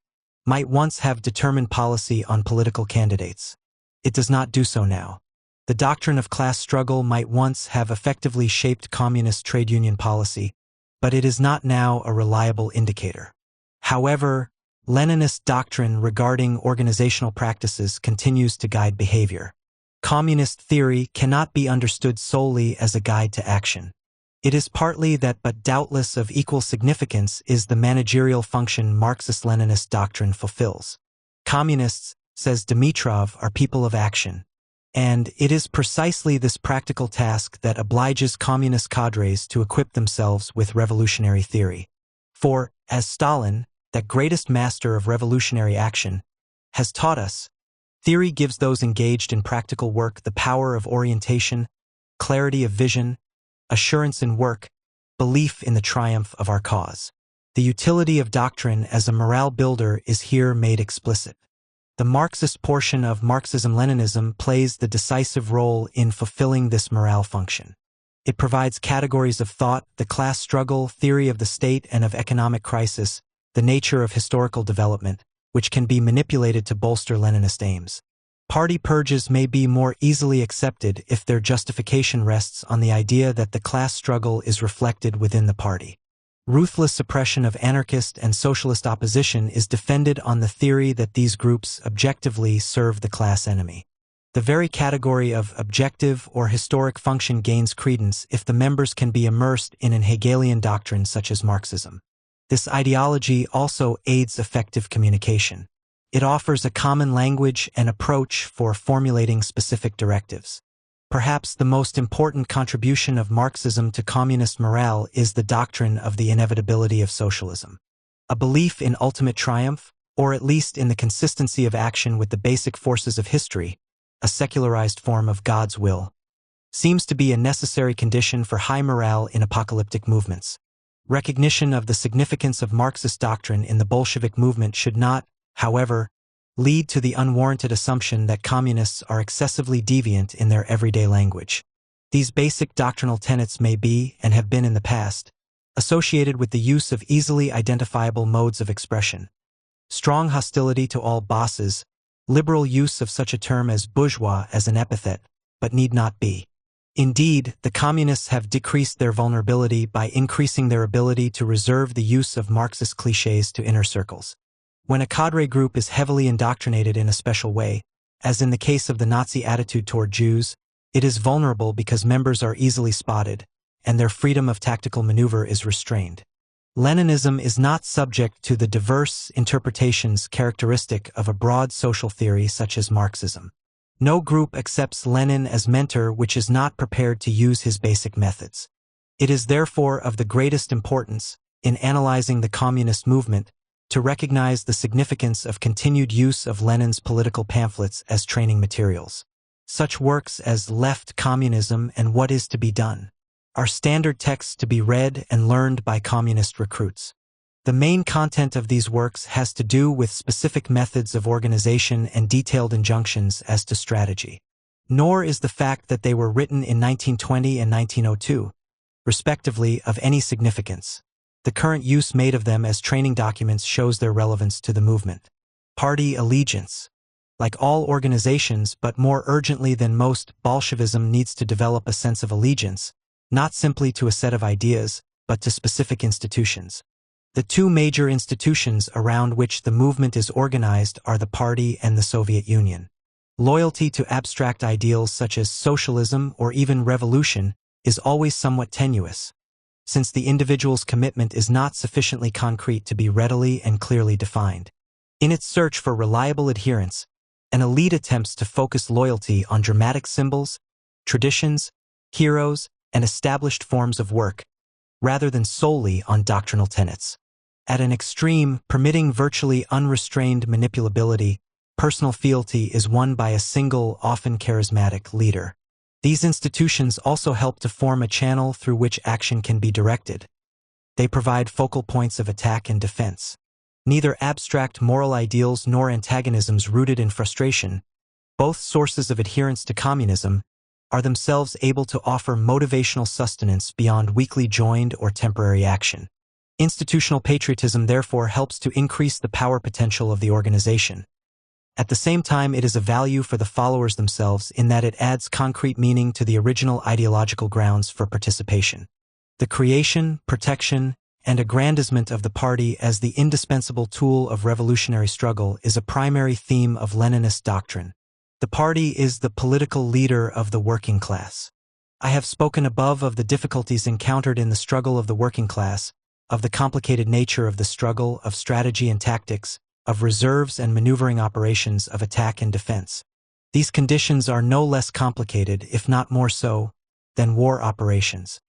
might once have determined policy on political candidates. It does not do so now. The doctrine of class struggle might once have effectively shaped communist trade union policy, but it is not now a reliable indicator. However, Leninist doctrine regarding organizational practices continues to guide behavior. Communist theory cannot be understood solely as a guide to action. It is partly that, but doubtless of equal significance is the managerial function Marxist-Leninist doctrine fulfills. Communists, says Dimitrov, are people of action. And it is precisely this practical task that obliges communist cadres to equip themselves with revolutionary theory. For, as Stalin, that greatest master of revolutionary action, has taught us, theory gives those engaged in practical work the power of orientation, clarity of vision, assurance in work, belief in the triumph of our cause. The utility of doctrine as a morale builder is here made explicit. The Marxist portion of Marxism-Leninism plays the decisive role in fulfilling this morale function. It provides categories of thought, the class struggle, theory of the state and of economic crisis, the nature of historical development, which can be manipulated to bolster Leninist aims. Party purges may be more easily accepted if their justification rests on the idea that the class struggle is reflected within the party. Ruthless suppression of anarchist and socialist opposition is defended on the theory that these groups objectively serve the class enemy. The very category of objective or historic function gains credence if the members can be immersed in an Hegelian doctrine such as Marxism. This ideology also aids effective communication. It offers a common language and approach for formulating specific directives. Perhaps the most important contribution of Marxism to communist morale is the doctrine of the inevitability of socialism. A belief in ultimate triumph, or at least in the consistency of action with the basic forces of history, a secularized form of God's will, seems to be a necessary condition for high morale in apocalyptic movements. Recognition of the significance of Marxist doctrine in the Bolshevik movement should not, however, lead to the unwarranted assumption that communists are excessively deviant in their everyday language. These basic doctrinal tenets may be, and have been in the past, associated with the use of easily identifiable modes of expression. Strong hostility to all bosses, liberal use of such a term as bourgeois as an epithet, but need not be. Indeed, the communists have decreased their vulnerability by increasing their ability to reserve the use of Marxist clichés to inner circles. When a cadre group is heavily indoctrinated in a special way, as in the case of the Nazi attitude toward Jews, it is vulnerable because members are easily spotted, and their freedom of tactical maneuver is restrained. Leninism is not subject to the diverse interpretations characteristic of a broad social theory such as Marxism. No group accepts Lenin as mentor which is not prepared to use his basic methods. It is therefore of the greatest importance, in analyzing the communist movement, to recognize the significance of continued use of Lenin's political pamphlets as training materials. Such works as Left Communism and What Is to Be Done are standard texts to be read and learned by communist recruits. The main content of these works has to do with specific methods of organization and detailed injunctions as to strategy. Nor is the fact that they were written in 1920 and 1902, respectively, of any significance. The current use made of them as training documents shows their relevance to the movement. Party allegiance. Like all organizations, but more urgently than most, Bolshevism needs to develop a sense of allegiance, not simply to a set of ideas, but to specific institutions. The two major institutions around which the movement is organized are the party and the Soviet Union. Loyalty to abstract ideals such as socialism or even revolution is always somewhat tenuous, since the individual's commitment is not sufficiently concrete to be readily and clearly defined. In its search for reliable adherence, An elite attempts to focus loyalty on dramatic symbols, traditions, heroes, and established forms of work, rather than solely on doctrinal tenets. At an extreme, permitting virtually unrestrained manipulability, personal fealty is won by a single, often charismatic leader. These institutions also help to form a channel through which action can be directed. They provide focal points of attack and defense. Neither abstract moral ideals nor antagonisms rooted in frustration, both sources of adherence to communism, are themselves able to offer motivational sustenance beyond weakly joined or temporary action. Institutional patriotism therefore helps to increase the power potential of the organization. At the same time, it is of value for the followers themselves in that it adds concrete meaning to the original ideological grounds for participation. The creation, protection, and aggrandizement of the party as the indispensable tool of revolutionary struggle is a primary theme of Leninist doctrine. The party is the political leader of the working class. I have spoken above of the difficulties encountered in the struggle of the working class, of the complicated nature of the struggle, of strategy and tactics, of reserves and maneuvering operations, of attack and defense. These conditions are no less complicated, if not more so, than war operations.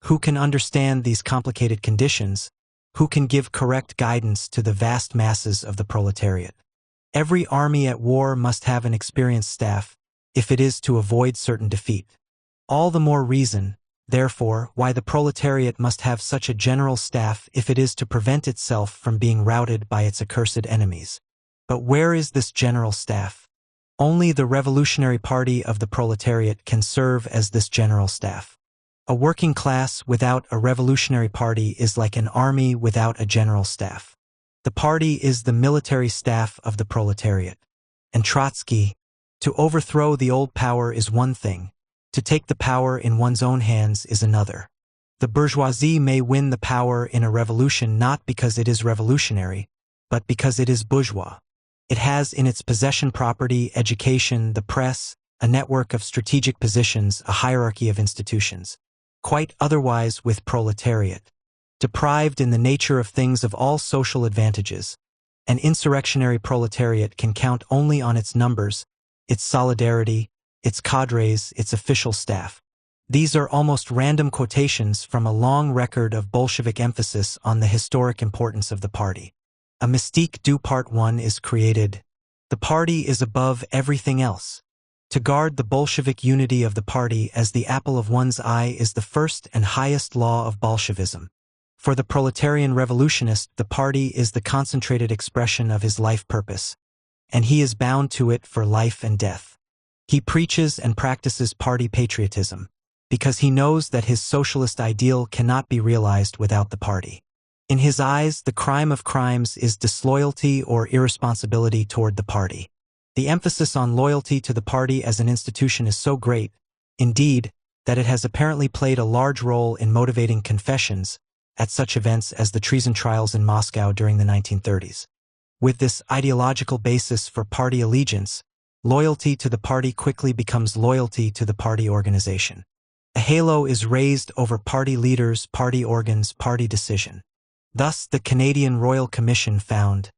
Who can understand these complicated conditions? Who can give correct guidance to the vast masses of the proletariat? Every army at war must have an experienced staff, if it is to avoid certain defeat. All the more reason, therefore, why the proletariat must have such a general staff if it is to prevent itself from being routed by its accursed enemies. But where is this general staff? Only the revolutionary party of the proletariat can serve as this general staff. A working class without a revolutionary party is like an army without a general staff. The party is the military staff of the proletariat. And Trotsky, to overthrow the old power is one thing, to take the power in one's own hands is another. The bourgeoisie may win the power in a revolution not because it is revolutionary, but because it is bourgeois. It has in its possession property, education, the press, a network of strategic positions, a hierarchy of institutions. Quite otherwise with proletariat. Deprived in the nature of things of all social advantages, an insurrectionary proletariat can count only on its numbers, its solidarity, its cadres, its official staff. These are almost random quotations from a long record of Bolshevik emphasis on the historic importance of the party. A mystique du Part 1 is created. The party is above everything else. To guard the Bolshevik unity of the party as the apple of one's eye is the first and highest law of Bolshevism. For the proletarian revolutionist, the party is the concentrated expression of his life purpose, and he is bound to it for life and death. He preaches and practices party patriotism, because he knows that his socialist ideal cannot be realized without the party. In his eyes, the crime of crimes is disloyalty or irresponsibility toward the party. The emphasis on loyalty to the party as an institution is so great, indeed, that it has apparently played a large role in motivating confessions at such events as the treason trials in Moscow during the 1930s. With this ideological basis for party allegiance, loyalty to the party quickly becomes loyalty to the party organization. A halo is raised over party leaders, party organs, party decision. Thus, the Canadian Royal Commission found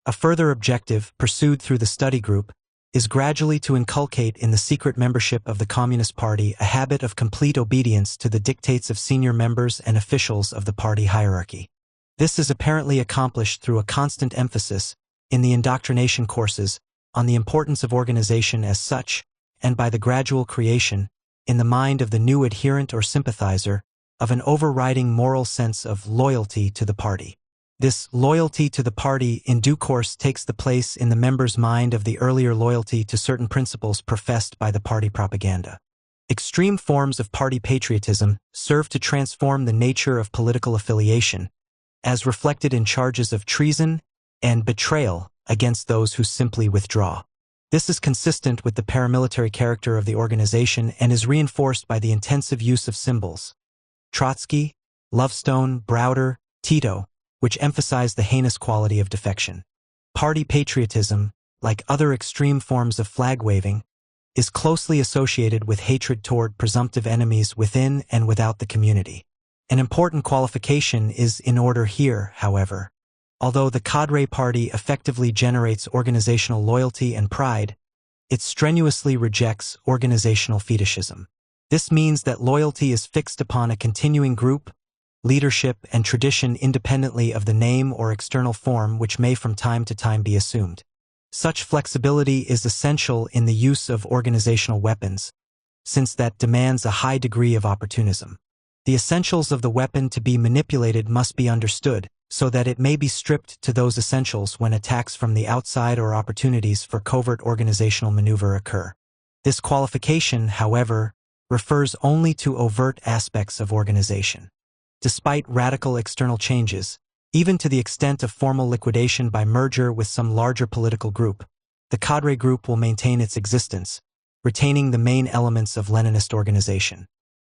a further objective, pursued through the study group, is gradually to inculcate in the secret membership of the Communist Party a habit of complete obedience to the dictates of senior members and officials of the party hierarchy. This is apparently accomplished through a constant emphasis, in the indoctrination courses, on the importance of organization as such, and by the gradual creation, in the mind of the new adherent or sympathizer, of an overriding moral sense of loyalty to the party. This loyalty to the party in due course takes the place in the member's mind of the earlier loyalty to certain principles professed by the party propaganda. Extreme forms of party patriotism serve to transform the nature of political affiliation, as reflected in charges of treason and betrayal against those who simply withdraw. This is consistent with the paramilitary character of the organization and is reinforced by the intensive use of symbols. Trotsky, Lovestone, Browder, Tito, which emphasize the heinous quality of defection. Party patriotism, like other extreme forms of flag-waving, is closely associated with hatred toward presumptive enemies within and without the community. An important qualification is in order here, however. Although the cadre party effectively generates organizational loyalty and pride, it strenuously rejects organizational fetishism. This means that loyalty is fixed upon a continuing group, leadership, and tradition independently of the name or external form which may from time to time be assumed. Such flexibility is essential in the use of organizational weapons, since that demands a high degree of opportunism. The essentials of the weapon to be manipulated must be understood, so that it may be stripped to those essentials when attacks from the outside or opportunities for covert organizational maneuver occur. This qualification, however, refers only to overt aspects of organization. Despite radical external changes, even to the extent of formal liquidation by merger with some larger political group, the cadre group will maintain its existence, retaining the main elements of Leninist organization.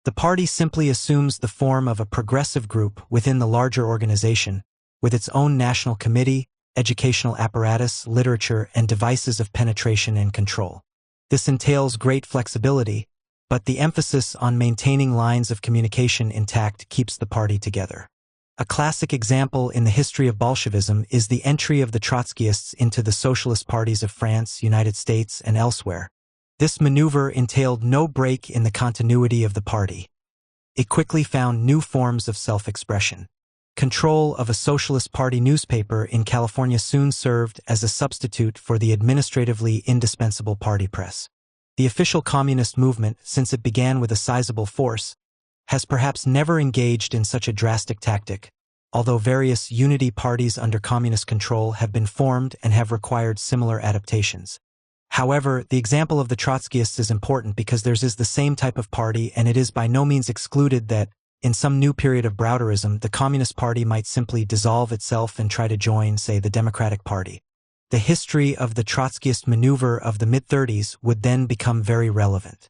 The party simply assumes the form of a progressive group within the larger organization, with its own national committee, educational apparatus, literature, and devices of penetration and control. This entails great flexibility, but the emphasis on maintaining lines of communication intact keeps the party together. A classic example in the history of Bolshevism is the entry of the Trotskyists into the socialist parties of France, United States, and elsewhere. This maneuver entailed no break in the continuity of the party. It quickly found new forms of self-expression. Control of a Socialist Party newspaper in California soon served as a substitute for the administratively indispensable party press. The official communist movement, since it began with a sizable force, has perhaps never engaged in such a drastic tactic, although various unity parties under communist control have been formed and have required similar adaptations. However, the example of the Trotskyists is important because theirs is the same type of party, and it is by no means excluded that, in some new period of Browderism, the Communist Party might simply dissolve itself and try to join, say, the Democratic Party. The history of the Trotskyist maneuver of the mid-30s would then become very relevant.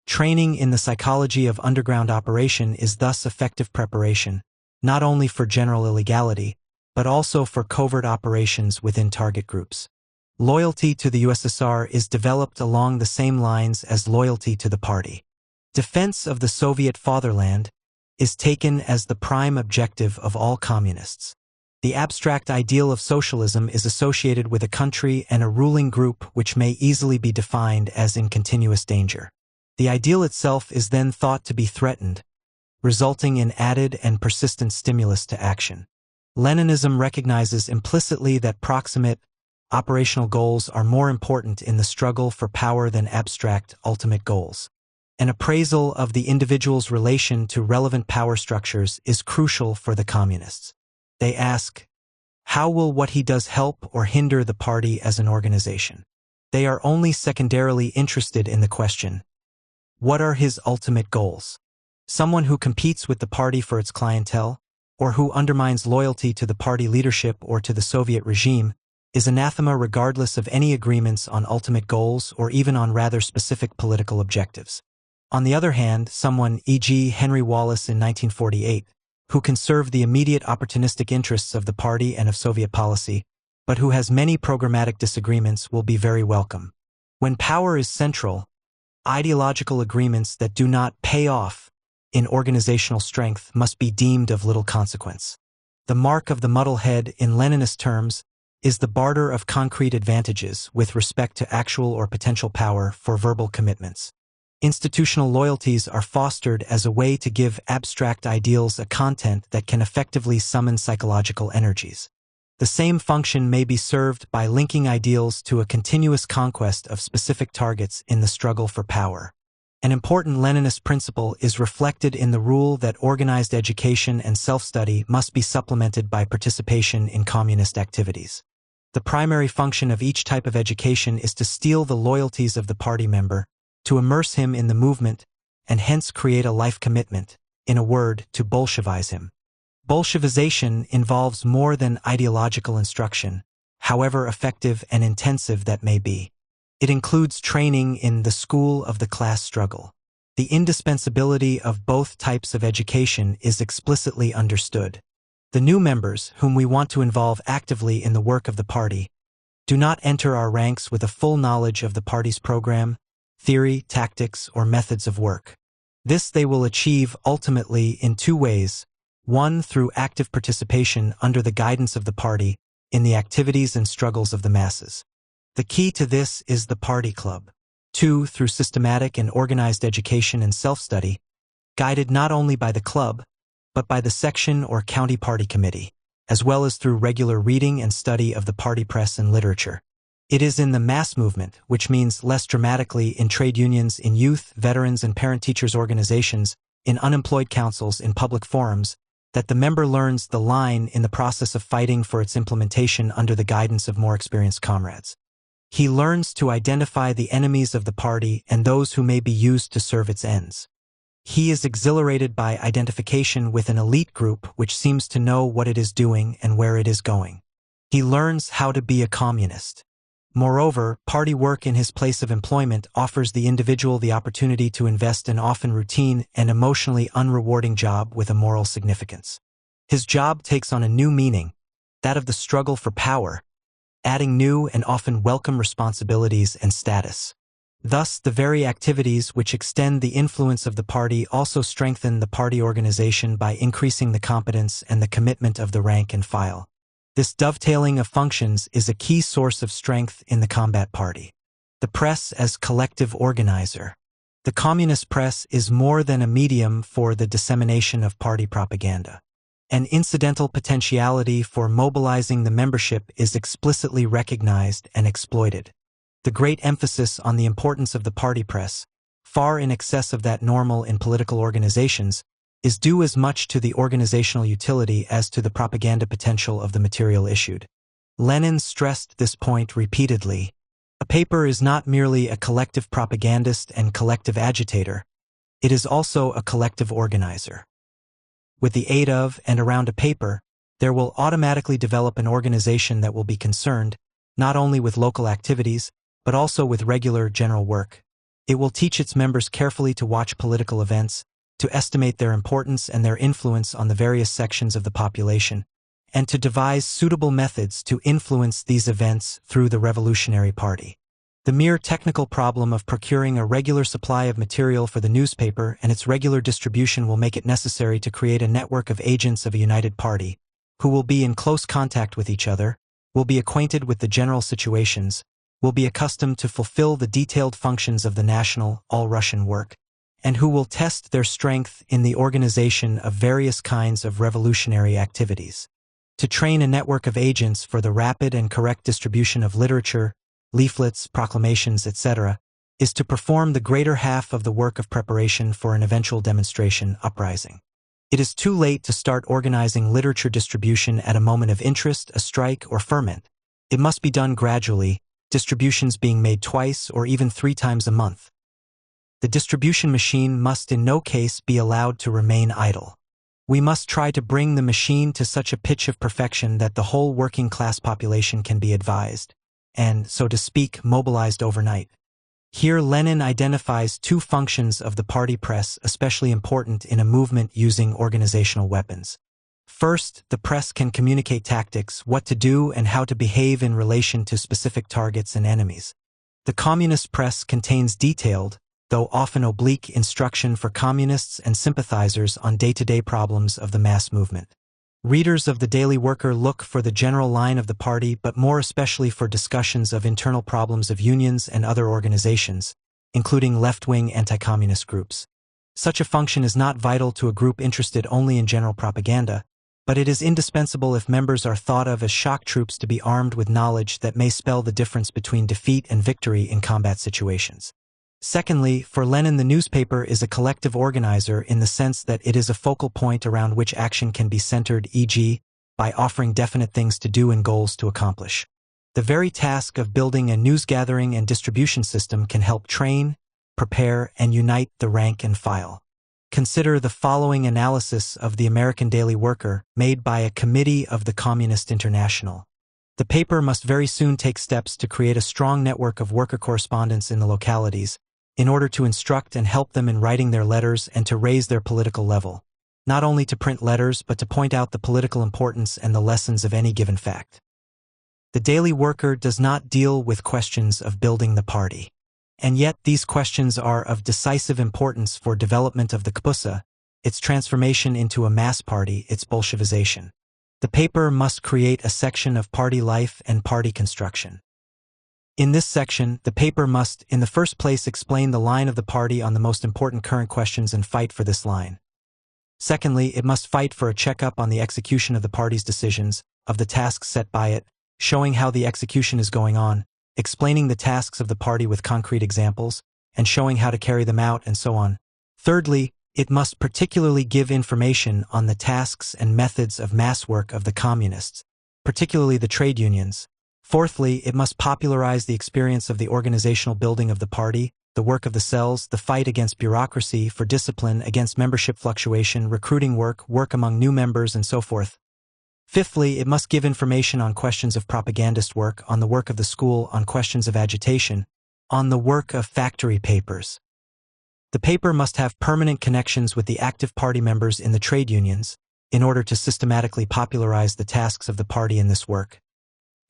Training in the psychology of underground operation is thus effective preparation, not only for general illegality, but also for covert operations within target groups. Loyalty to the USSR is developed along the same lines as loyalty to the party. Defense of the Soviet fatherland is taken as the prime objective of all communists. The abstract ideal of socialism is associated with a country and a ruling group which may easily be defined as in continuous danger. The ideal itself is then thought to be threatened, resulting in added and persistent stimulus to action. Leninism recognizes implicitly that proximate, operational goals are more important in the struggle for power than abstract, ultimate goals. An appraisal of the individual's relation to relevant power structures is crucial for the communists. They ask, how will what he does help or hinder the party as an organization? They are only secondarily interested in the question, what are his ultimate goals? Someone who competes with the party for its clientele, or who undermines loyalty to the party leadership or to the Soviet regime, is anathema regardless of any agreements on ultimate goals or even on rather specific political objectives. On the other hand, someone, e.g. Henry Wallace in 1948, who can serve the immediate opportunistic interests of the party and of Soviet policy, but who has many programmatic disagreements, will be very welcome. When power is central, ideological agreements that do not pay off in organizational strength must be deemed of little consequence. The mark of the muddlehead, in Leninist terms, is the barter of concrete advantages with respect to actual or potential power for verbal commitments. Institutional loyalties are fostered as a way to give abstract ideals a content that can effectively summon psychological energies. The same function may be served by linking ideals to a continuous conquest of specific targets in the struggle for power. An important Leninist principle is reflected in the rule that organized education and self-study must be supplemented by participation in communist activities. The primary function of each type of education is to steal the loyalties of the party member, to immerse him in the movement, and hence create a life commitment, in a word, to Bolshevize him. Bolshevization involves more than ideological instruction, however effective and intensive that may be. It includes training in the school of the class struggle. The indispensability of both types of education is explicitly understood. The new members, whom we want to involve actively in the work of the party, do not enter our ranks with a full knowledge of the party's program, theory, tactics, or methods of work. This they will achieve ultimately in two ways: one, through active participation under the guidance of the party in the activities and struggles of the masses. The key to this is the party club. 2. Through systematic and organized education and self-study, guided not only by the club, but by the section or county party committee, as well as through regular reading and study of the party press and literature. It is in the mass movement, which means less dramatically in trade unions, in youth, veterans and parent-teachers organizations, in unemployed councils, in public forums, that the member learns the line in the process of fighting for its implementation under the guidance of more experienced comrades. He learns to identify the enemies of the party and those who may be used to serve its ends. He is exhilarated by identification with an elite group which seems to know what it is doing and where it is going. He learns how to be a communist. Moreover, party work in his place of employment offers the individual the opportunity to invest in often routine and emotionally unrewarding job with a moral significance. His job takes on a new meaning, that of the struggle for power, adding new and often welcome responsibilities and status. Thus, the very activities which extend the influence of the party also strengthen the party organization by increasing the competence and the commitment of the rank and file. This dovetailing of functions is a key source of strength in the combat party. The press as collective organizer. The communist press is more than a medium for the dissemination of party propaganda. An incidental potentiality for mobilizing the membership is explicitly recognized and exploited. The great emphasis on the importance of the party press, far in excess of that normal in political organizations, is due as much to the organizational utility as to the propaganda potential of the material issued. Lenin stressed this point repeatedly. A paper is not merely a collective propagandist and collective agitator, it is also a collective organizer. With the aid of and around a paper, there will automatically develop an organization that will be concerned, not only with local activities, but also with regular general work. It will teach its members carefully to watch political events, to estimate their importance and their influence on the various sections of the population, and to devise suitable methods to influence these events through the Revolutionary Party. The mere technical problem of procuring a regular supply of material for the newspaper and its regular distribution will make it necessary to create a network of agents of a united party, who will be in close contact with each other, will be acquainted with the general situations, will be accustomed to fulfill the detailed functions of the national, all-Russian work, and who will test their strength in the organization of various kinds of revolutionary activities. To train a network of agents for the rapid and correct distribution of literature, leaflets, proclamations, etc., is to perform the greater half of the work of preparation for an eventual demonstration, uprising. It is too late to start organizing literature distribution at a moment of interest, a strike, or ferment. It must be done gradually, distributions being made twice or even 3 times a month. The distribution machine must in no case be allowed to remain idle. We must try to bring the machine to such a pitch of perfection that the whole working class population can be advised, and, so to speak, mobilized overnight. Here Lenin identifies 2 functions of the party press especially important in a movement using organizational weapons. First, the press can communicate tactics, what to do and how to behave in relation to specific targets and enemies. The communist press contains detailed, though often oblique, instruction for communists and sympathizers on day-to-day problems of the mass movement. Readers of the Daily Worker look for the general line of the party, but more especially for discussions of internal problems of unions and other organizations, including left-wing anti-communist groups. Such a function is not vital to a group interested only in general propaganda, but it is indispensable if members are thought of as shock troops to be armed with knowledge that may spell the difference between defeat and victory in combat situations. Secondly, for Lenin the newspaper is a collective organizer in the sense that it is a focal point around which action can be centered, e.g., by offering definite things to do and goals to accomplish. The very task of building a news-gathering and distribution system can help train, prepare, and unite the rank and file. Consider the following analysis of the American Daily Worker, made by a committee of the Communist International. The paper must very soon take steps to create a strong network of worker correspondents in the localities, in order to instruct and help them in writing their letters and to raise their political level, not only to print letters but to point out the political importance and the lessons of any given fact. The Daily Worker does not deal with questions of building the party. And yet these questions are of decisive importance for development of the KPUSA, its transformation into a mass party, its Bolshevization. The paper must create a section of party life and party construction. In this section, the paper must, in the first place, explain the line of the party on the most important current questions and fight for this line. Secondly, it must fight for a checkup on the execution of the party's decisions, of the tasks set by it, showing how the execution is going on, explaining the tasks of the party with concrete examples, and showing how to carry them out, and so on. Thirdly, it must particularly give information on the tasks and methods of mass work of the communists, particularly the trade unions. Fourthly, it must popularize the experience of the organizational building of the party, the work of the cells, the fight against bureaucracy, for discipline, against membership fluctuation, recruiting work, work among new members, and so forth. Fifthly, it must give information on questions of propagandist work, on the work of the school, on questions of agitation, on the work of factory papers. The paper must have permanent connections with the active party members in the trade unions, in order to systematically popularize the tasks of the party in this work.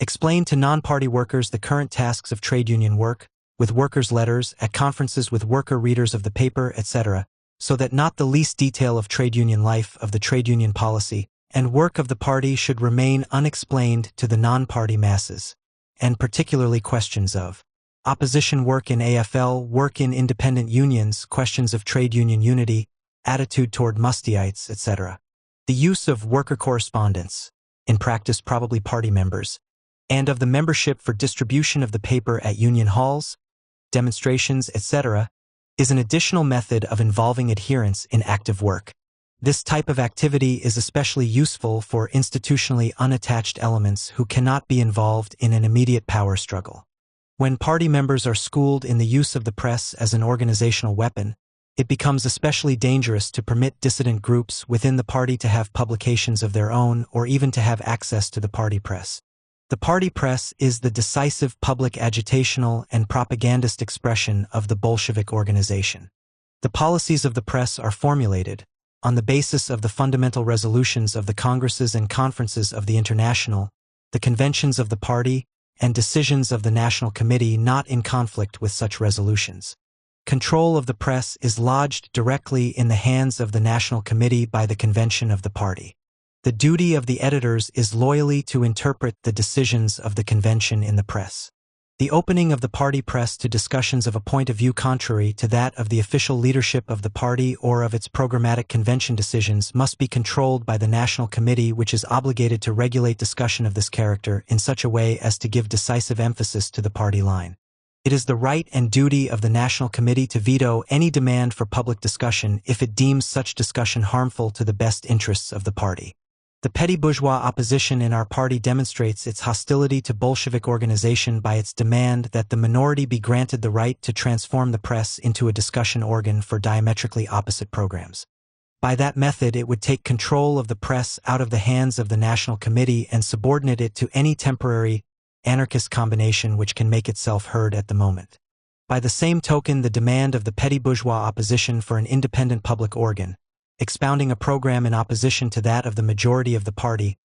Explain to non-party workers the current tasks of trade union work, with workers' letters, at conferences with worker readers of the paper, etc., so that not the least detail of trade union life, of the trade union policy, and work of the party should remain unexplained to the non-party masses, and particularly questions of opposition work in AFL, work in independent unions, questions of trade union unity, attitude toward Mustyites, etc. The use of worker correspondence, in practice probably party members, and of the membership for distribution of the paper at union halls, demonstrations, etc., is an additional method of involving adherents in active work. This type of activity is especially useful for institutionally unattached elements who cannot be involved in an immediate power struggle. When party members are schooled in the use of the press as an organizational weapon, it becomes especially dangerous to permit dissident groups within the party to have publications of their own or even to have access to the party press. The party press is the decisive public agitational and propagandist expression of the Bolshevik organization. The policies of the press are formulated on the basis of the fundamental resolutions of the congresses and conferences of the International, the conventions of the party, and decisions of the National Committee not in conflict with such resolutions. Control of the press is lodged directly in the hands of the National Committee by the convention of the party. The duty of the editors is loyally to interpret the decisions of the convention in the press. The opening of the party press to discussions of a point of view contrary to that of the official leadership of the party or of its programmatic convention decisions must be controlled by the National Committee, which is obligated to regulate discussion of this character in such a way as to give decisive emphasis to the party line. It is the right and duty of the National Committee to veto any demand for public discussion if it deems such discussion harmful to the best interests of the party. The petty bourgeois opposition in our party demonstrates its hostility to Bolshevik organization by its demand that the minority be granted the right to transform the press into a discussion organ for diametrically opposite programs. By that method, it would take control of the press out of the hands of the National Committee and subordinate it to any temporary anarchist combination which can make itself heard at the moment. By the same token, the demand of the petty bourgeois opposition for an independent public organ, expounding a program in opposition to that of the majority of the party,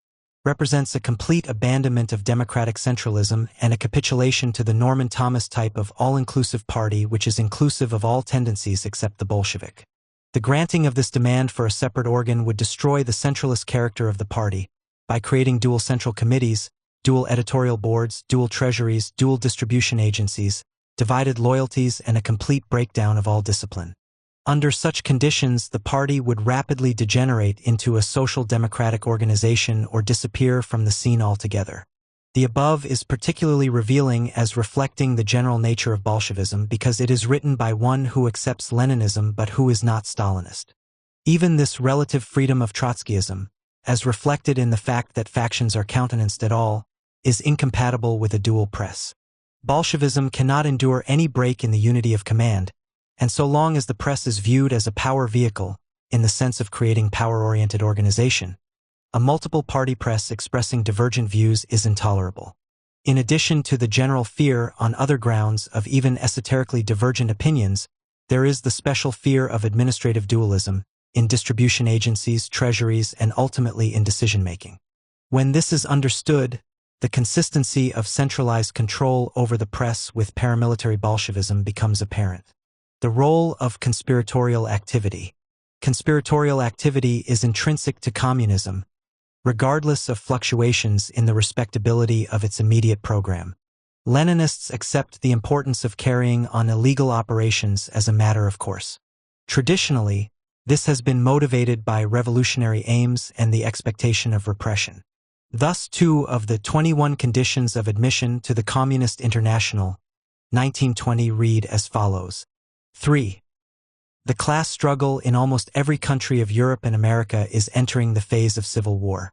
represents a complete abandonment of democratic centralism and a capitulation to the Norman Thomas type of all-inclusive party which is inclusive of all tendencies except the Bolshevik. The granting of this demand for a separate organ would destroy the centralist character of the party by creating dual central committees, dual editorial boards, dual treasuries, dual distribution agencies, divided loyalties, and a complete breakdown of all discipline. Under such conditions, the party would rapidly degenerate into a social democratic organization or disappear from the scene altogether. The above is particularly revealing as reflecting the general nature of Bolshevism because it is written by one who accepts Leninism but who is not Stalinist. Even this relative freedom of Trotskyism, as reflected in the fact that factions are countenanced at all, is incompatible with a dual press. Bolshevism cannot endure any break in the unity of command, and so long as the press is viewed as a power vehicle, in the sense of creating power-oriented organization, a multiple-party press expressing divergent views is intolerable. In addition to the general fear on other grounds of even esoterically divergent opinions, there is the special fear of administrative dualism in distribution agencies, treasuries, and ultimately in decision-making. When this is understood, the consistency of centralized control over the press with paramilitary Bolshevism becomes apparent. The role of conspiratorial activity. Conspiratorial activity is intrinsic to communism, regardless of fluctuations in the respectability of its immediate program. Leninists accept the importance of carrying on illegal operations as a matter of course. Traditionally, this has been motivated by revolutionary aims and the expectation of repression. Thus, 2 of the 21 conditions of admission to the Communist International, 1920 read as follows. 3. The class struggle in almost every country of Europe and America is entering the phase of civil war.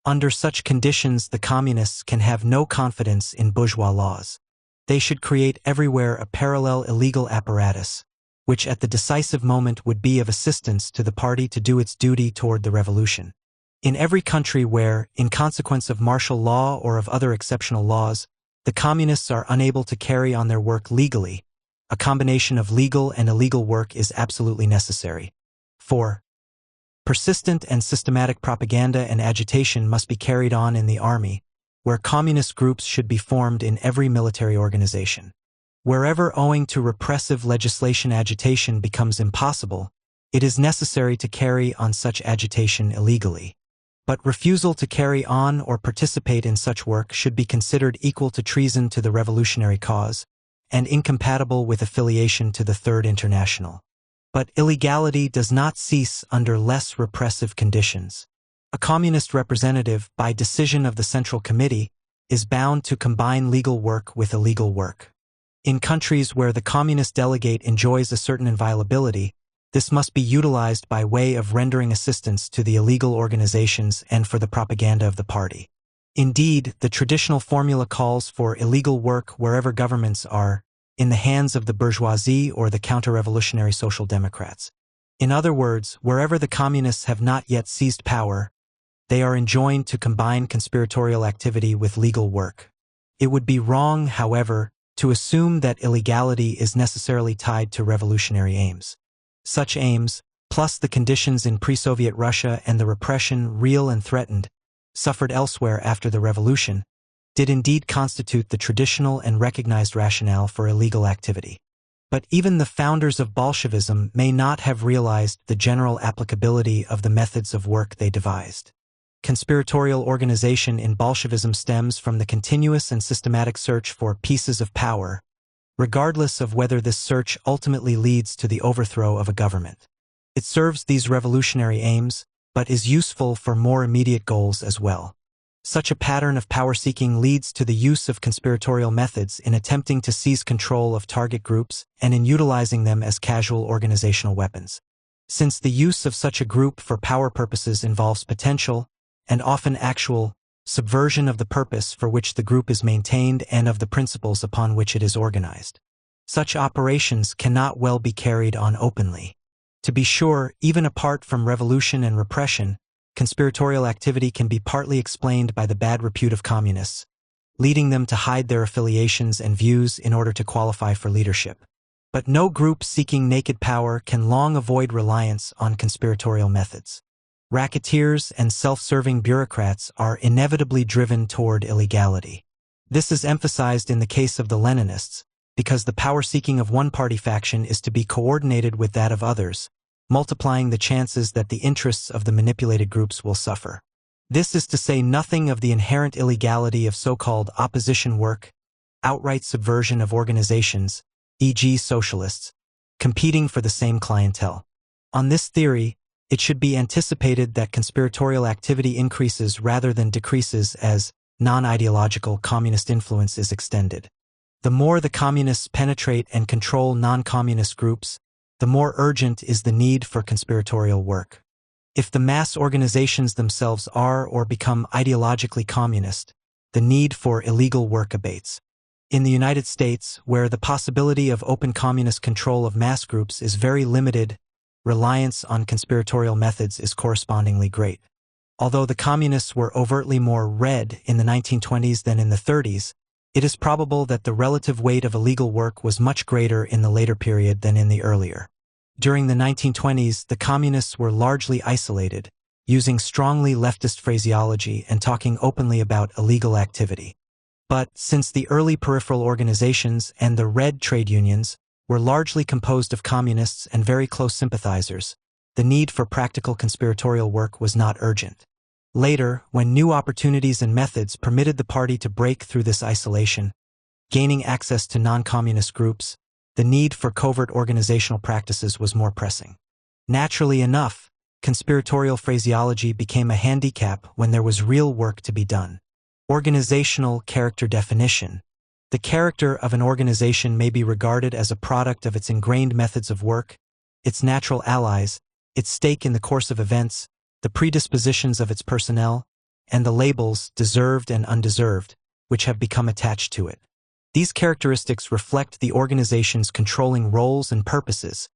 Under such conditions, the communists can have no confidence in bourgeois laws. They should create everywhere a parallel illegal apparatus, which at the decisive moment would be of assistance to the party to do its duty toward the revolution. In every country where, in consequence of martial law or of other exceptional laws, the communists are unable to carry on their work legally, a combination of legal and illegal work is absolutely necessary. 4. Persistent and systematic propaganda and agitation must be carried on in the army, where communist groups should be formed in every military organization. Wherever owing to repressive legislation agitation becomes impossible, it is necessary to carry on such agitation illegally. But refusal to carry on or participate in such work should be considered equal to treason to the revolutionary cause, and incompatible with affiliation to the Third International. But illegality does not cease under less repressive conditions. A communist representative, by decision of the Central Committee, is bound to combine legal work with illegal work. In countries where the communist delegate enjoys a certain inviolability, this must be utilized by way of rendering assistance to the illegal organizations and for the propaganda of the party. Indeed, the traditional formula calls for illegal work wherever governments are in the hands of the bourgeoisie or the counter-revolutionary social democrats. In other words, wherever the communists have not yet seized power, they are enjoined to combine conspiratorial activity with legal work. It would be wrong, however, to assume that illegality is necessarily tied to revolutionary aims. Such aims, plus the conditions in pre-Soviet Russia and the repression, real and threatened, suffered elsewhere after the revolution, did indeed constitute the traditional and recognized rationale for illegal activity. But even the founders of Bolshevism may not have realized the general applicability of the methods of work they devised. Conspiratorial organization in Bolshevism stems from the continuous and systematic search for pieces of power, regardless of whether this search ultimately leads to the overthrow of a government. It serves these revolutionary aims, but is useful for more immediate goals as well. Such a pattern of power-seeking leads to the use of conspiratorial methods in attempting to seize control of target groups and in utilizing them as casual organizational weapons. Since the use of such a group for power purposes involves potential, and often actual, subversion of the purpose for which the group is maintained and of the principles upon which it is organized, such operations cannot well be carried on openly. To be sure, even apart from revolution and repression, conspiratorial activity can be partly explained by the bad repute of communists, leading them to hide their affiliations and views in order to qualify for leadership. But no group seeking naked power can long avoid reliance on conspiratorial methods. Racketeers and self-serving bureaucrats are inevitably driven toward illegality. This is emphasized in the case of the Leninists, because the power-seeking of one party faction is to be coordinated with that of others, multiplying the chances that the interests of the manipulated groups will suffer. This is to say nothing of the inherent illegality of so-called opposition work, outright subversion of organizations, e.g. socialists, competing for the same clientele. On this theory, it should be anticipated that conspiratorial activity increases rather than decreases as non-ideological communist influence is extended. The more the communists penetrate and control non-communist groups, the more urgent is the need for conspiratorial work. If the mass organizations themselves are or become ideologically communist, the need for illegal work abates. In the United States, where the possibility of open communist control of mass groups is very limited, reliance on conspiratorial methods is correspondingly great. Although the communists were overtly more red in the 1920s than in the 30s, it is probable that the relative weight of illegal work was much greater in the later period than in the earlier. During the 1920s, the communists were largely isolated, using strongly leftist phraseology and talking openly about illegal activity. But since the early peripheral organizations and the red trade unions were largely composed of communists and very close sympathizers, the need for practical conspiratorial work was not urgent. Later, when new opportunities and methods permitted the party to break through this isolation, gaining access to non-communist groups, the need for covert organizational practices was more pressing. Naturally enough, conspiratorial phraseology became a handicap when there was real work to be done. Organizational character definition. The character of an organization may be regarded as a product of its ingrained methods of work, its natural allies, its stake in the course of events, the predispositions of its personnel, and the labels deserved and undeserved, which have become attached to it. These characteristics reflect the organization's controlling roles and purposes.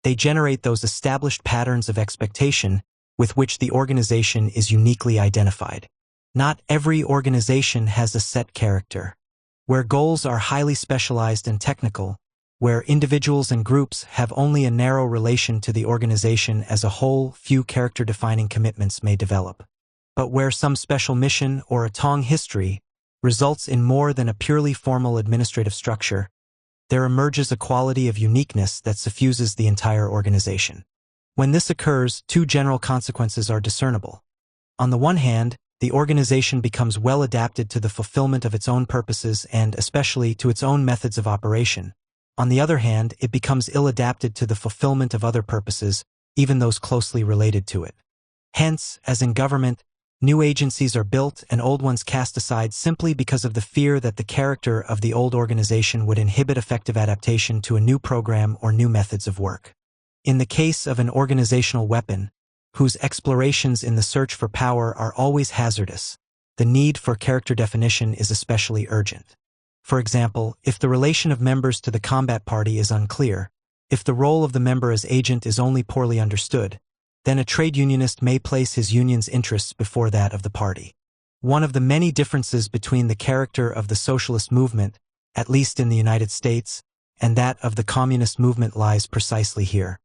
They generate those established patterns of expectation with which the organization is uniquely identified. Not every organization has a set character. Where goals are highly specialized and technical, where individuals and groups have only a narrow relation to the organization as a whole, few character-defining commitments may develop. But where some special mission or a long history results in more than a purely formal administrative structure, there emerges a quality of uniqueness that suffuses the entire organization. When this occurs, two general consequences are discernible. On the one hand, the organization becomes well adapted to the fulfillment of its own purposes and especially to its own methods of operation. On the other hand, it becomes ill-adapted to the fulfillment of other purposes, even those closely related to it. Hence, as in government, new agencies are built and old ones cast aside simply because of the fear that the character of the old organization would inhibit effective adaptation to a new program or new methods of work. In the case of an organizational weapon, whose explorations in the search for power are always hazardous, the need for character definition is especially urgent. For example, if the relation of members to the combat party is unclear, if the role of the member as agent is only poorly understood, then a trade unionist may place his union's interests before that of the party. One of the many differences between the character of the socialist movement, at least in the United States, and that of the communist movement lies precisely here.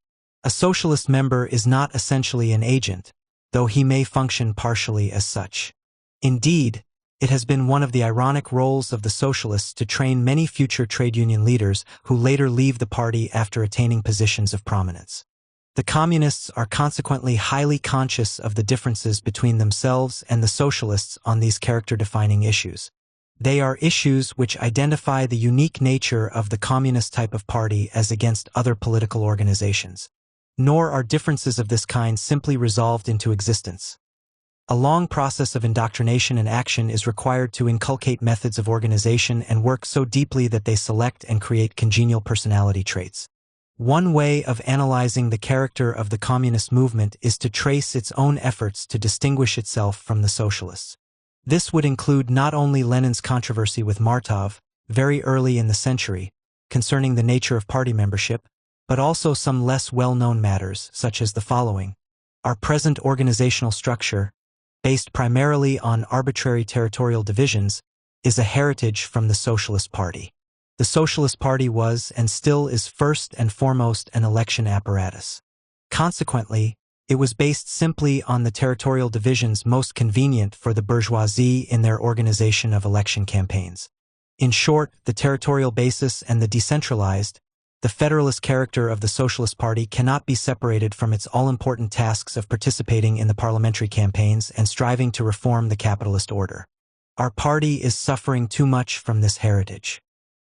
A socialist member is not essentially an agent, though he may function partially as such. Indeed, it has been one of the ironic roles of the socialists to train many future trade union leaders who later leave the party after attaining positions of prominence. The communists are consequently highly conscious of the differences between themselves and the socialists on these character-defining issues. They are issues which identify the unique nature of the communist type of party as against other political organizations. Nor are differences of this kind simply resolved into existence. A long process of indoctrination and action is required to inculcate methods of organization and work so deeply that they select and create congenial personality traits. One way of analyzing the character of the communist movement is to trace its own efforts to distinguish itself from the socialists. This would include not only Lenin's controversy with Martov, very early in the century, concerning the nature of party membership, but also some less well-known matters, such as the following. Our present organizational structure, based primarily on arbitrary territorial divisions, is a heritage from the Socialist Party. The Socialist Party was and still is first and foremost an election apparatus. Consequently, it was based simply on the territorial divisions most convenient for the bourgeoisie in their organization of election campaigns. In short, the territorial basis and the decentralized, the federalist character of the Socialist Party cannot be separated from its all-important tasks of participating in the parliamentary campaigns and striving to reform the capitalist order. Our party is suffering too much from this heritage.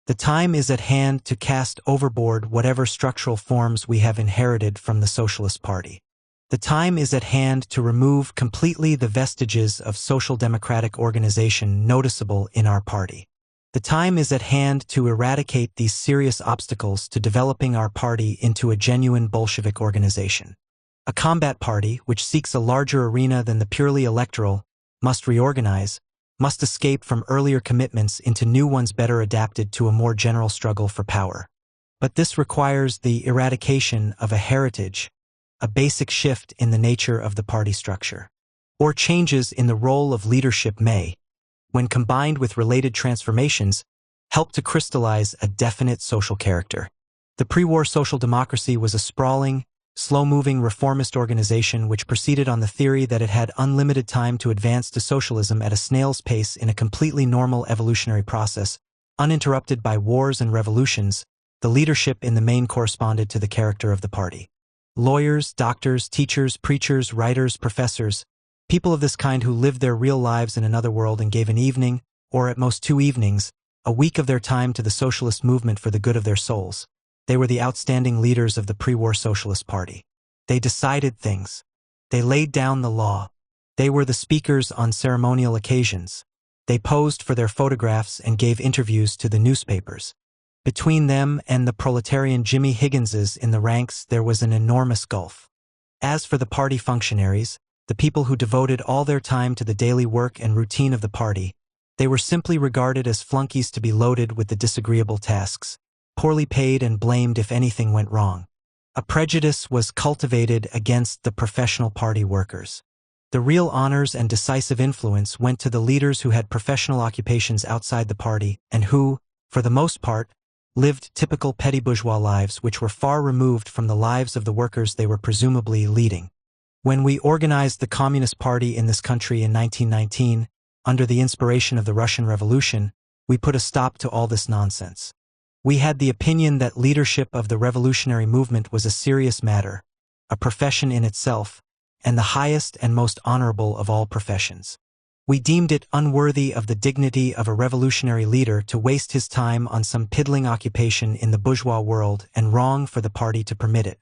The time is at hand to cast overboard whatever structural forms we have inherited from the Socialist Party. The time is at hand to remove completely the vestiges of social democratic organization noticeable in our party. The time is at hand to eradicate these serious obstacles to developing our party into a genuine Bolshevik organization. A combat party, which seeks a larger arena than the purely electoral, must reorganize, must escape from earlier commitments into new ones better adapted to a more general struggle for power. But this requires the eradication of a heritage, a basic shift in the nature of the party structure. Or changes in the role of leadership may, when combined with related transformations, help to crystallize a definite social character. The pre-war social democracy was a sprawling, slow-moving reformist organization which proceeded on the theory that it had unlimited time to advance to socialism at a snail's pace in a completely normal evolutionary process, uninterrupted by wars and revolutions. The leadership in the main corresponded to the character of the party. Lawyers, doctors, teachers, preachers, writers, professors, people of this kind who lived their real lives in another world and gave an evening, or at most 2 evenings, a week of their time to the socialist movement for the good of their souls. They were the outstanding leaders of the pre-war Socialist Party. They decided things. They laid down the law. They were the speakers on ceremonial occasions. They posed for their photographs and gave interviews to the newspapers. Between them and the proletarian Jimmy Higginses in the ranks there was an enormous gulf. As for the party functionaries, the people who devoted all their time to the daily work and routine of the party, they were simply regarded as flunkies to be loaded with the disagreeable tasks, poorly paid and blamed if anything went wrong. A prejudice was cultivated against the professional party workers. The real honors and decisive influence went to the leaders who had professional occupations outside the party and who, for the most part, lived typical petty bourgeois lives which were far removed from the lives of the workers they were presumably leading. When we organized the Communist Party in this country in 1919, under the inspiration of the Russian Revolution, we put a stop to all this nonsense. We had the opinion that leadership of the revolutionary movement was a serious matter, a profession in itself, and the highest and most honorable of all professions. We deemed it unworthy of the dignity of a revolutionary leader to waste his time on some piddling occupation in the bourgeois world and wrong for the party to permit it.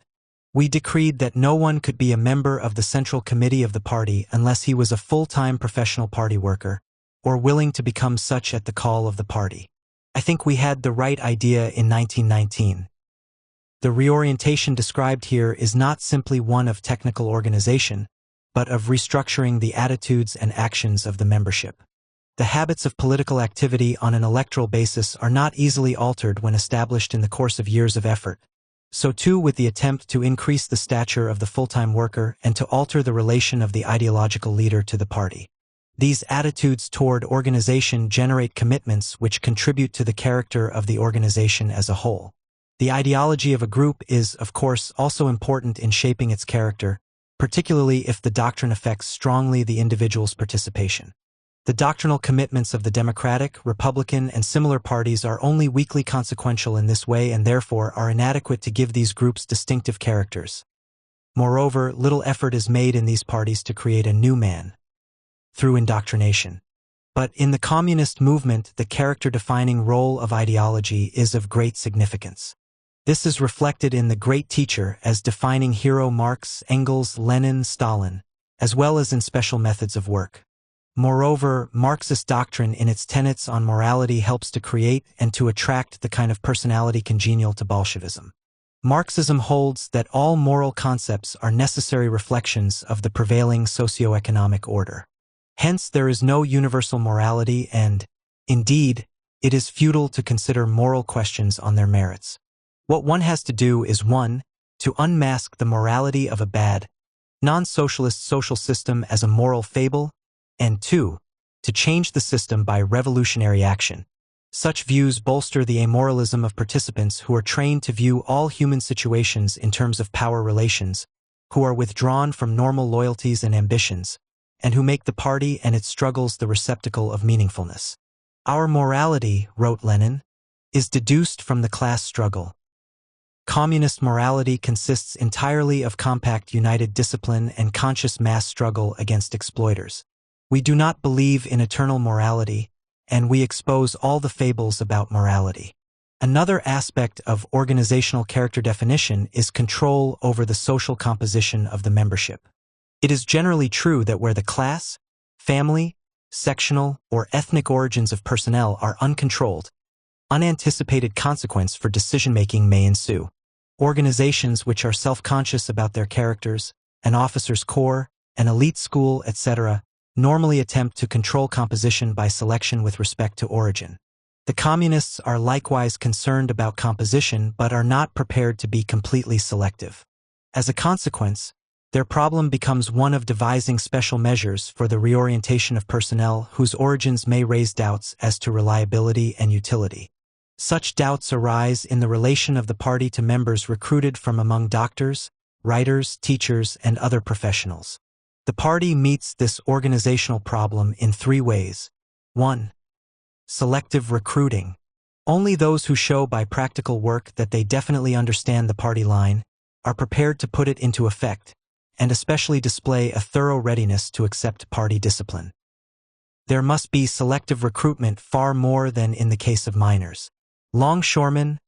We decreed that no one could be a member of the Central Committee of the party unless he was a full-time professional party worker, or willing to become such at the call of the party. I think we had the right idea in 1919. The reorientation described here is not simply one of technical organization, but of restructuring the attitudes and actions of the membership. The habits of political activity on an electoral basis are not easily altered when established in the course of years of effort. So too with the attempt to increase the stature of the full-time worker and to alter the relation of the ideological leader to the party. These attitudes toward organization generate commitments which contribute to the character of the organization as a whole. The ideology of a group is, of course, also important in shaping its character, particularly if the doctrine affects strongly the individual's participation. The doctrinal commitments of the Democratic, Republican, and similar parties are only weakly consequential in this way and therefore are inadequate to give these groups distinctive characters. Moreover, little effort is made in these parties to create a new man through indoctrination. But in the communist movement, the character-defining role of ideology is of great significance. This is reflected in the great teacher as defining hero Marx, Engels, Lenin, Stalin, as well as in special methods of work. Moreover, Marxist doctrine in its tenets on morality helps to create and to attract the kind of personality congenial to Bolshevism. Marxism holds that all moral concepts are necessary reflections of the prevailing socio-economic order. Hence, there is no universal morality and, indeed, it is futile to consider moral questions on their merits. What one has to do is 1. To unmask the morality of a bad, non-socialist social system as a moral fable, and 2. To change the system by revolutionary action. Such views bolster the amoralism of participants who are trained to view all human situations in terms of power relations, who are withdrawn from normal loyalties and ambitions, and who make the party and its struggles the receptacle of meaningfulness. Our morality, wrote Lenin, is deduced from the class struggle. Communist morality consists entirely of compact united discipline and conscious mass struggle against exploiters. We do not believe in eternal morality, and we expose all the fables about morality. Another aspect of organizational character definition is control over the social composition of the membership. It is generally true that where the class, family, sectional, or ethnic origins of personnel are uncontrolled, unanticipated consequence for decision-making may ensue. Organizations which are self-conscious about their characters, an officers' corps, an elite school, etc., normally attempt to control composition by selection with respect to origin. The communists are likewise concerned about composition but are not prepared to be completely selective. As a consequence, their problem becomes one of devising special measures for the reorientation of personnel whose origins may raise doubts as to reliability and utility. Such doubts arise in the relation of the party to members recruited from among doctors, writers, teachers, and other professionals. The party meets this organizational problem in 3 ways. 1. Selective recruiting. Only those who show by practical work that they definitely understand the party line, are prepared to put it into effect, and especially display a thorough readiness to accept party discipline. There must be selective recruitment far more than in the case of miners. Longshoremen,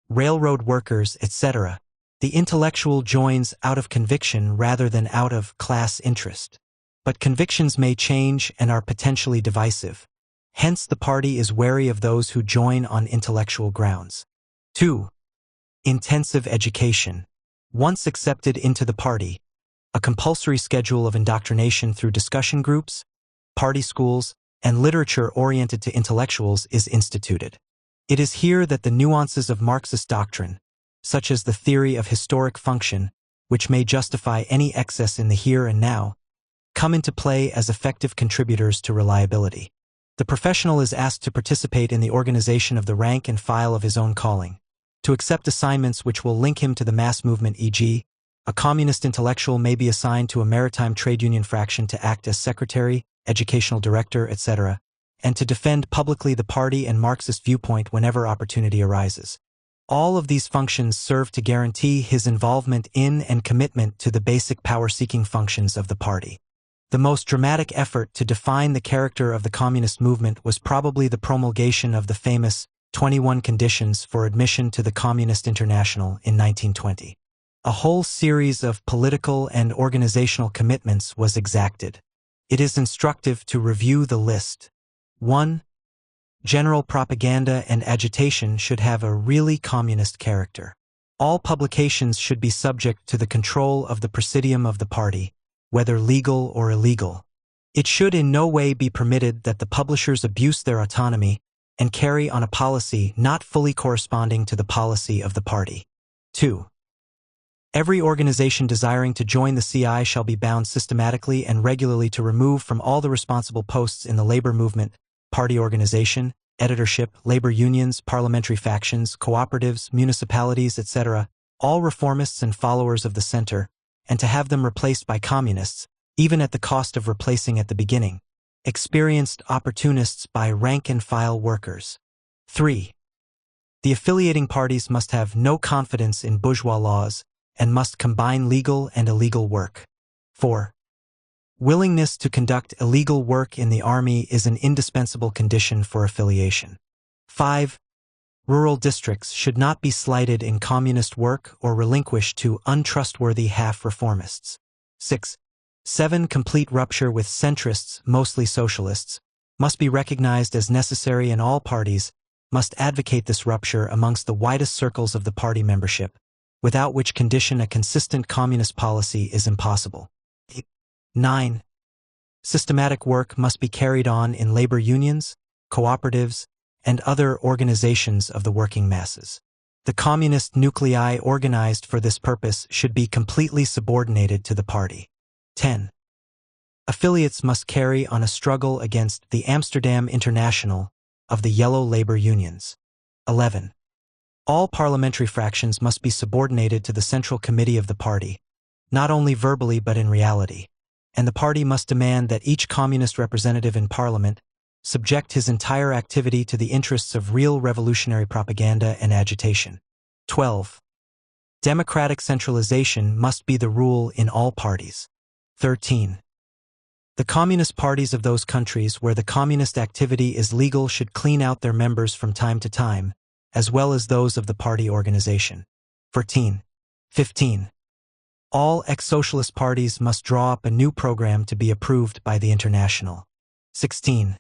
railroad workers, etc. The intellectual joins out of conviction rather than out of class interest. But convictions may change and are potentially divisive. Hence, the party is wary of those who join on intellectual grounds. 2. Intensive education. Once accepted into the party, a compulsory schedule of indoctrination through discussion groups, party schools, and literature oriented to intellectuals is instituted. It is here that the nuances of Marxist doctrine, such as the theory of historic function, which may justify any excess in the here and now, come into play as effective contributors to reliability. The professional is asked to participate in the organization of the rank and file of his own calling, to accept assignments which will link him to the mass movement, e.g., a communist intellectual may be assigned to a maritime trade union fraction to act as secretary, educational director, etc., and to defend publicly the party and Marxist viewpoint whenever opportunity arises. All of these functions serve to guarantee his involvement in and commitment to the basic power-seeking functions of the party. The most dramatic effort to define the character of the communist movement was probably the promulgation of the famous 21 Conditions for Admission to the Communist International in 1920. A whole series of political and organizational commitments was exacted. It is instructive to review the list. 1. General propaganda and agitation should have a really communist character. All publications should be subject to the control of the presidium of the party, whether legal or illegal. It should in no way be permitted that the publishers abuse their autonomy and carry on a policy not fully corresponding to the policy of the party. 2. Every organization desiring to join the CI shall be bound systematically and regularly to remove from all the responsible posts in the labor movement, party organization, editorship, labor unions, parliamentary factions, cooperatives, municipalities, etc., all reformists and followers of the center, and to have them replaced by communists, even at the cost of replacing at the beginning, experienced opportunists by rank-and-file workers. 3. The affiliating parties must have no confidence in bourgeois laws and must combine legal and illegal work. 4. Willingness to conduct illegal work in the army is an indispensable condition for affiliation. 5. Rural districts should not be slighted in communist work or relinquished to untrustworthy half-reformists. 6. 7. Complete rupture with centrists, mostly socialists, must be recognized as necessary, and all parties must advocate this rupture amongst the widest circles of the party membership, without which condition a consistent communist policy is impossible. 9. Systematic work must be carried on in labor unions, cooperatives, and other organizations of the working masses. The communist nuclei organized for this purpose should be completely subordinated to the party. 10. Affiliates must carry on a struggle against the Amsterdam International of the Yellow Labor Unions. 11. All parliamentary fractions must be subordinated to the Central Committee of the party, not only verbally but in reality, and the party must demand that each communist representative in parliament subject his entire activity to the interests of real revolutionary propaganda and agitation. 12. Democratic centralization must be the rule in all parties. 13. The communist parties of those countries where the communist activity is legal should clean out their members from time to time, as well as those of the party organization. 14. 15. All ex-socialist parties must draw up a new program to be approved by the International. 16.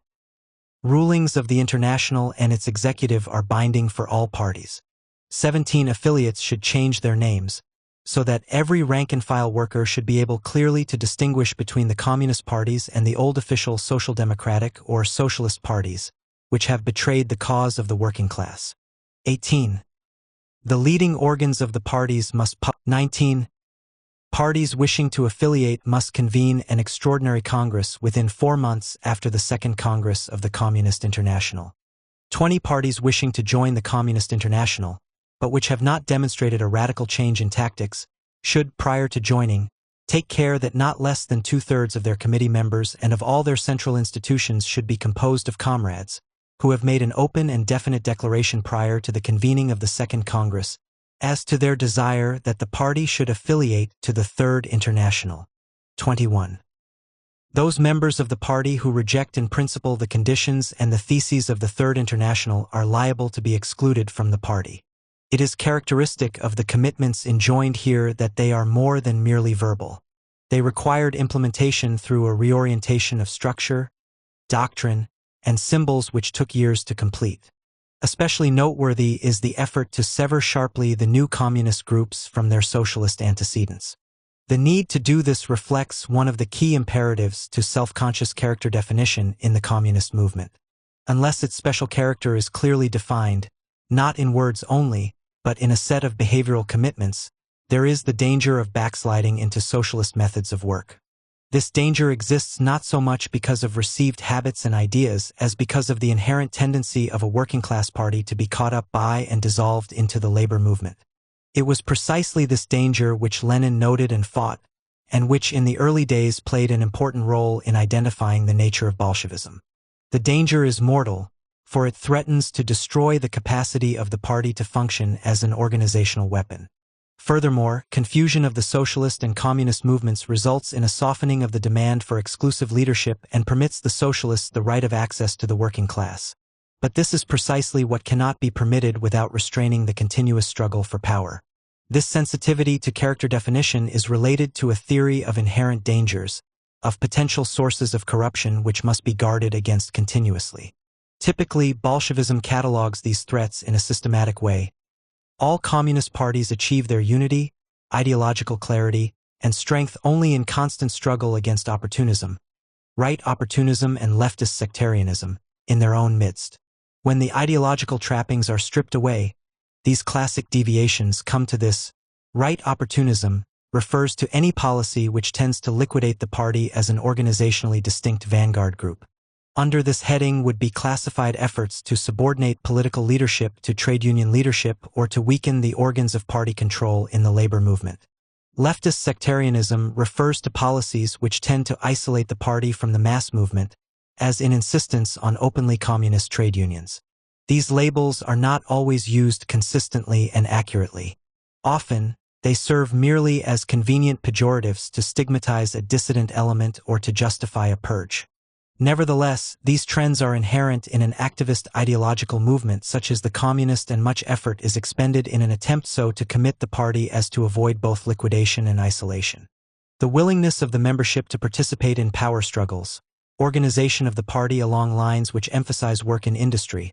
Rulings of the International and its executive are binding for all parties. 17. Affiliates should change their names, so that every rank-and-file worker should be able clearly to distinguish between the communist parties and the old official social democratic or socialist parties, which have betrayed the cause of the working class. 18. The leading organs of the parties must 19. Parties wishing to affiliate must convene an extraordinary Congress within 4 months after the Second Congress of the Communist International. 20. Parties wishing to join the Communist International, but which have not demonstrated a radical change in tactics, should, prior to joining, take care that not less than 2/3 of their committee members and of all their central institutions should be composed of comrades who have made an open and definite declaration prior to the convening of the Second Congress as to their desire that the party should affiliate to the Third International. 21. Those members of the party who reject in principle the conditions and the theses of the Third International are liable to be excluded from the party. It is characteristic of the commitments enjoined here that they are more than merely verbal. They required implementation through a reorientation of structure, doctrine, and symbols which took years to complete. Especially noteworthy is the effort to sever sharply the new communist groups from their socialist antecedents. The need to do this reflects one of the key imperatives to self-conscious character definition in the communist movement. Unless its special character is clearly defined, not in words only, but in a set of behavioral commitments, there is the danger of backsliding into socialist methods of work. This danger exists not so much because of received habits and ideas as because of the inherent tendency of a working-class party to be caught up by and dissolved into the labor movement. It was precisely this danger which Lenin noted and fought, and which in the early days played an important role in identifying the nature of Bolshevism. The danger is mortal, for it threatens to destroy the capacity of the party to function as an organizational weapon. Furthermore, confusion of the socialist and communist movements results in a softening of the demand for exclusive leadership and permits the socialists the right of access to the working class. But this is precisely what cannot be permitted without restraining the continuous struggle for power. This sensitivity to character definition is related to a theory of inherent dangers, of potential sources of corruption which must be guarded against continuously. Typically, Bolshevism catalogues these threats in a systematic way. All communist parties achieve their unity, ideological clarity, and strength only in constant struggle against opportunism, right opportunism and leftist sectarianism, in their own midst. When the ideological trappings are stripped away, these classic deviations come to this. Right opportunism refers to any policy which tends to liquidate the party as an organizationally distinct vanguard group. Under this heading would be classified efforts to subordinate political leadership to trade union leadership or to weaken the organs of party control in the labor movement. Leftist sectarianism refers to policies which tend to isolate the party from the mass movement, as in insistence on openly communist trade unions. These labels are not always used consistently and accurately. Often, they serve merely as convenient pejoratives to stigmatize a dissident element or to justify a purge. Nevertheless, these trends are inherent in an activist ideological movement such as the communist, and much effort is expended in an attempt so to commit the party as to avoid both liquidation and isolation. The willingness of the membership to participate in power struggles, organization of the party along lines which emphasize work in industry,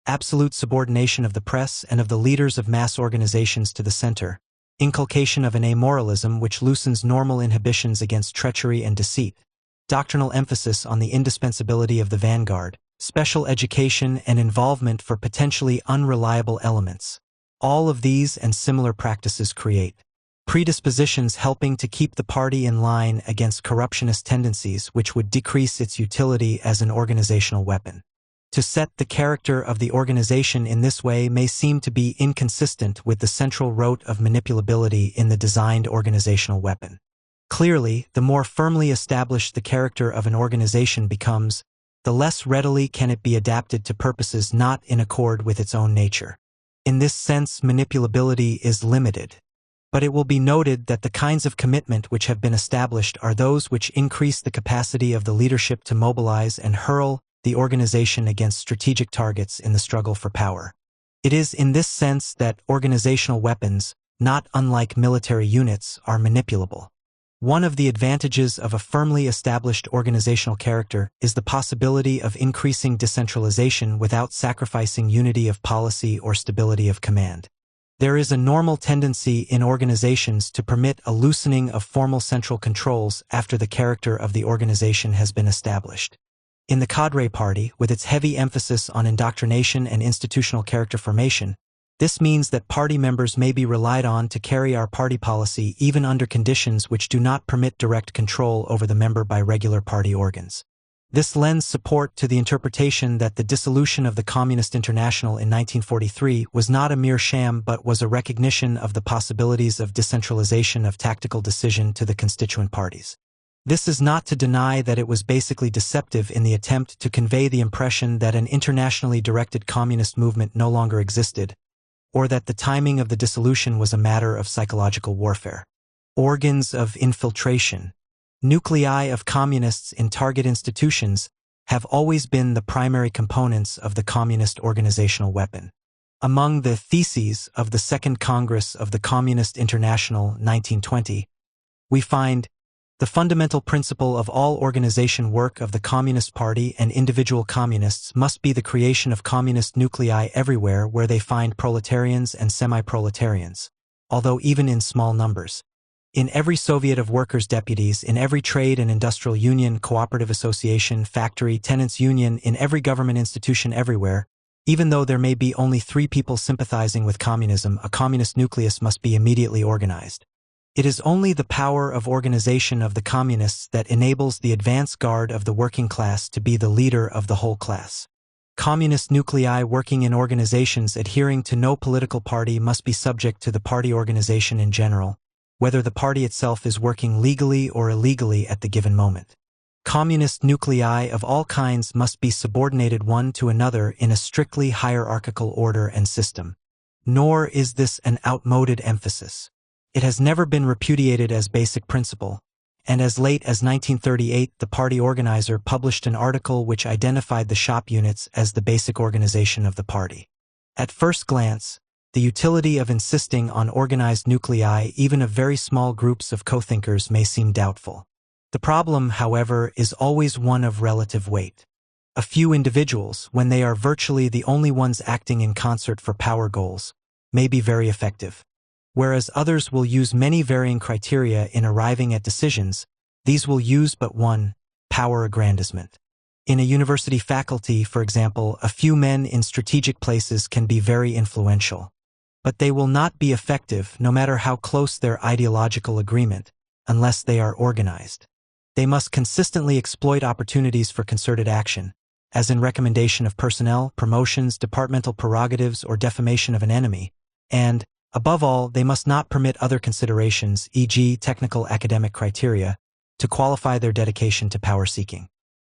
absolute subordination of the press and of the leaders of mass organizations to the center, inculcation of an amoralism which loosens normal inhibitions against treachery and deceit, doctrinal emphasis on the indispensability of the vanguard, special education and involvement for potentially unreliable elements. All of these and similar practices create predispositions helping to keep the party in line against corruptionist tendencies which would decrease its utility as an organizational weapon. To set the character of the organization in this way may seem to be inconsistent with the central rote of manipulability in the designed organizational weapon. Clearly, the more firmly established the character of an organization becomes, the less readily can it be adapted to purposes not in accord with its own nature. In this sense, manipulability is limited. But it will be noted that the kinds of commitment which have been established are those which increase the capacity of the leadership to mobilize and hurl the organization against strategic targets in the struggle for power. It is in this sense that organizational weapons, not unlike military units, are manipulable. One of the advantages of a firmly established organizational character is the possibility of increasing decentralization without sacrificing unity of policy or stability of command. There is a normal tendency in organizations to permit a loosening of formal central controls after the character of the organization has been established. In the cadre party, with its heavy emphasis on indoctrination and institutional character formation, this means that party members may be relied on to carry our party policy even under conditions which do not permit direct control over the member by regular party organs. This lends support to the interpretation that the dissolution of the Communist International in 1943 was not a mere sham but was a recognition of the possibilities of decentralization of tactical decision to the constituent parties. This is not to deny that it was basically deceptive in the attempt to convey the impression that an internationally directed communist movement no longer existed, or that the timing of the dissolution was a matter of psychological warfare. Organs of infiltration. Nuclei of communists in target institutions have always been the primary components of the communist organizational weapon. Among the theses of the Second Congress of the Communist International 1920, we find the fundamental principle of all organization work of the Communist Party and individual communists must be the creation of communist nuclei everywhere where they find proletarians and semi-proletarians, although even in small numbers. In every Soviet of workers' deputies, in every trade and industrial union, cooperative association, factory, tenants' union, in every government institution everywhere, even though there may be only 3 people sympathizing with communism, a communist nucleus must be immediately organized. It is only the power of organization of the communists that enables the advance guard of the working class to be the leader of the whole class. Communist nuclei working in organizations adhering to no political party must be subject to the party organization in general, whether the party itself is working legally or illegally at the given moment. Communist nuclei of all kinds must be subordinated one to another in a strictly hierarchical order and system. Nor is this an outmoded emphasis. It has never been repudiated as basic principle, and as late as 1938 the party organizer published an article which identified the shop units as the basic organization of the party. At first glance, the utility of insisting on organized nuclei even of very small groups of co-thinkers may seem doubtful. The problem, however, is always one of relative weight. A few individuals, when they are virtually the only ones acting in concert for power goals, may be very effective. Whereas others will use many varying criteria in arriving at decisions, these will use but one: power aggrandizement. In a university faculty, for example, a few men in strategic places can be very influential. But they will not be effective, no matter how close their ideological agreement, unless they are organized. They must consistently exploit opportunities for concerted action, as in recommendation of personnel, promotions, departmental prerogatives, or defamation of an enemy, and, above all, they must not permit other considerations, e.g. technical academic criteria, to qualify their dedication to power-seeking.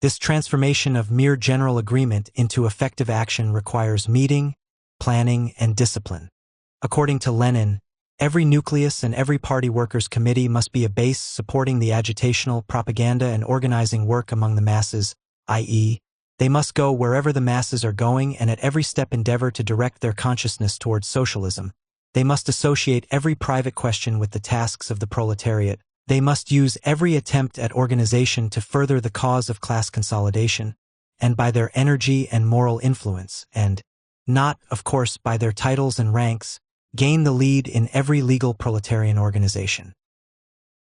This transformation of mere general agreement into effective action requires meeting, planning, and discipline. According to Lenin, every nucleus and every party workers' committee must be a base supporting the agitational, propaganda, and organizing work among the masses, i.e., they must go wherever the masses are going and at every step endeavor to direct their consciousness towards socialism. They must associate every private question with the tasks of the proletariat. They must use every attempt at organization to further the cause of class consolidation, and by their energy and moral influence, and not, of course, by their titles and ranks, gain the lead in every legal proletarian organization.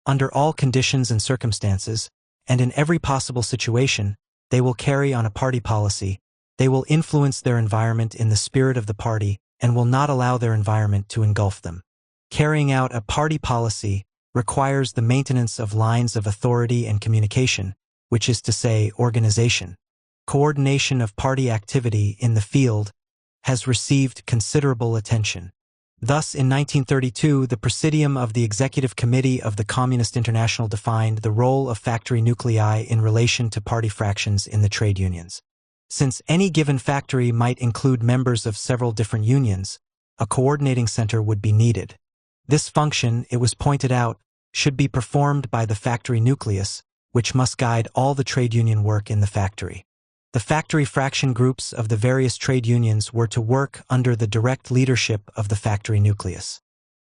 Under all conditions and circumstances, and in every possible situation, they will carry on a party policy. They will influence their environment in the spirit of the party, and will not allow their environment to engulf them. Carrying out a party policy requires the maintenance of lines of authority and communication, which is to say, organization. Coordination of party activity in the field has received considerable attention. Thus, in 1932, the Presidium of the Executive Committee of the Communist International defined the role of factory nuclei in relation to party fractions in the trade unions. Since any given factory might include members of several different unions, a coordinating center would be needed. This function, it was pointed out, should be performed by the factory nucleus, which must guide all the trade union work in the factory. The factory fraction groups of the various trade unions were to work under the direct leadership of the factory nucleus.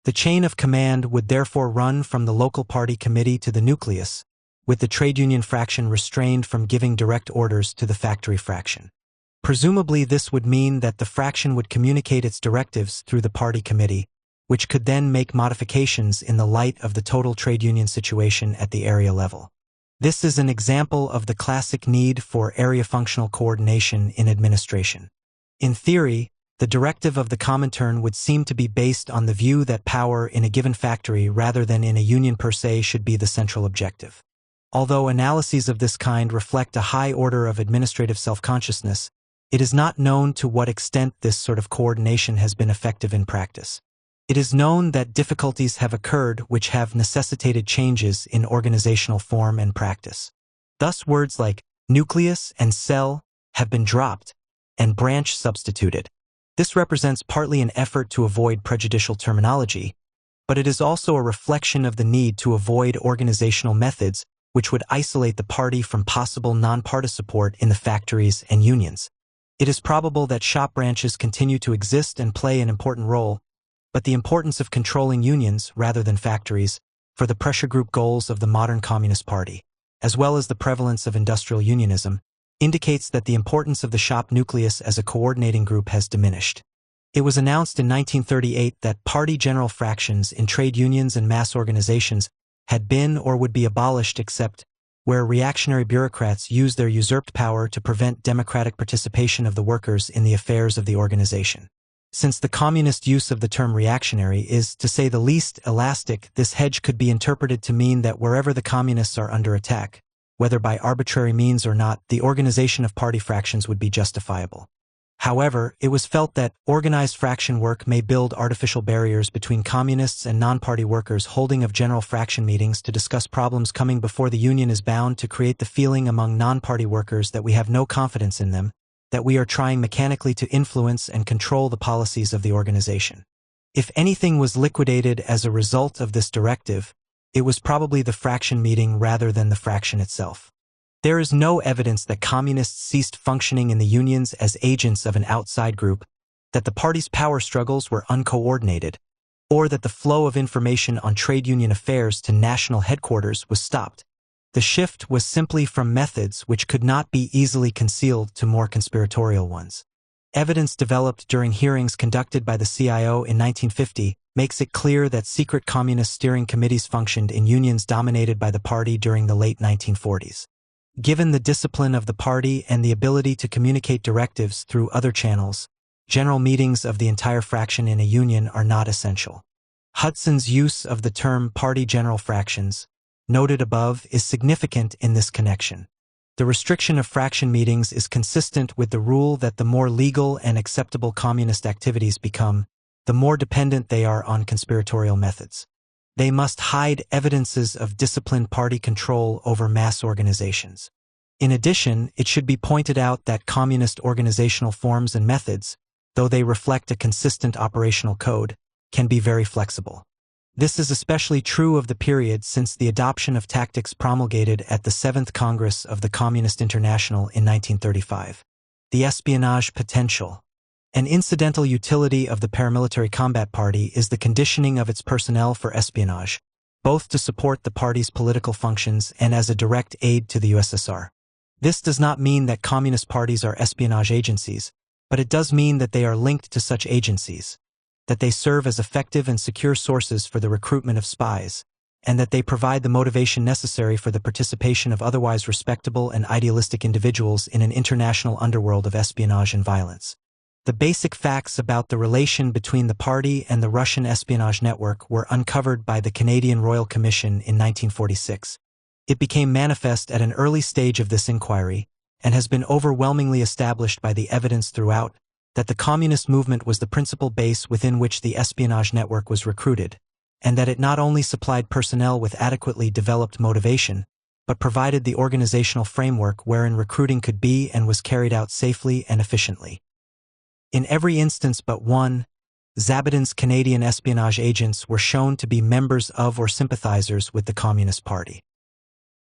The chain of command would therefore run from the local party committee to the nucleus, with the trade union fraction restrained from giving direct orders to the factory fraction. Presumably this would mean that the fraction would communicate its directives through the party committee, which could then make modifications in the light of the total trade union situation at the area level. This is an example of the classic need for area functional coordination in administration. In theory, the directive of the Comintern would seem to be based on the view that power in a given factory rather than in a union per se should be the central objective. Although analyses of this kind reflect a high order of administrative self-consciousness, it is not known to what extent this sort of coordination has been effective in practice. It is known that difficulties have occurred which have necessitated changes in organizational form and practice. Thus words like nucleus and cell have been dropped and branch substituted. This represents partly an effort to avoid prejudicial terminology, but it is also a reflection of the need to avoid organizational methods which would isolate the party from possible non-party support in the factories and unions. It is probable that shop branches continue to exist and play an important role, but the importance of controlling unions, rather than factories, for the pressure group goals of the modern Communist Party, as well as the prevalence of industrial unionism, indicates that the importance of the shop nucleus as a coordinating group has diminished. It was announced in 1938 that party general fractions in trade unions and mass organizations had been or would be abolished except where reactionary bureaucrats used their usurped power to prevent democratic participation of the workers in the affairs of the organization. Since the communist use of the term reactionary is, to say the least, elastic, this hedge could be interpreted to mean that wherever the communists are under attack, whether by arbitrary means or not, the organization of party fractions would be justifiable. However, it was felt that organized fraction work may build artificial barriers between communists and non-party workers. Holding of general fraction meetings to discuss problems coming before the union is bound to create the feeling among non-party workers that we have no confidence in them, that we are trying mechanically to influence and control the policies of the organization. If anything was liquidated as a result of this directive, it was probably the fraction meeting rather than the fraction itself. There is no evidence that communists ceased functioning in the unions as agents of an outside group, that the party's power struggles were uncoordinated, or that the flow of information on trade union affairs to national headquarters was stopped. The shift was simply from methods which could not be easily concealed to more conspiratorial ones. Evidence developed during hearings conducted by the CIO in 1950 makes it clear that secret communist steering committees functioned in unions dominated by the party during the late 1940s. Given the discipline of the party and the ability to communicate directives through other channels, general meetings of the entire fraction in a union are not essential. Hudson's use of the term party general fractions, noted above, is significant in this connection. The restriction of fraction meetings is consistent with the rule that the more legal and acceptable communist activities become, the more dependent they are on conspiratorial methods. They must hide evidences of disciplined party control over mass organizations. In addition, it should be pointed out that communist organizational forms and methods, though they reflect a consistent operational code, can be very flexible. This is especially true of the period since the adoption of tactics promulgated at the 7th Congress of the Communist International in 1935. The espionage potential. An incidental utility of the paramilitary combat party is the conditioning of its personnel for espionage, both to support the party's political functions and as a direct aid to the USSR. This does not mean that communist parties are espionage agencies, but it does mean that they are linked to such agencies, that they serve as effective and secure sources for the recruitment of spies, and that they provide the motivation necessary for the participation of otherwise respectable and idealistic individuals in an international underworld of espionage and violence. The basic facts about the relation between the party and the Russian espionage network were uncovered by the Canadian Royal Commission in 1946. It became manifest at an early stage of this inquiry, and has been overwhelmingly established by the evidence throughout, that the communist movement was the principal base within which the espionage network was recruited, and that it not only supplied personnel with adequately developed motivation, but provided the organizational framework wherein recruiting could be and was carried out safely and efficiently. In every instance but one, Zabutin's Canadian espionage agents were shown to be members of or sympathizers with the Communist Party.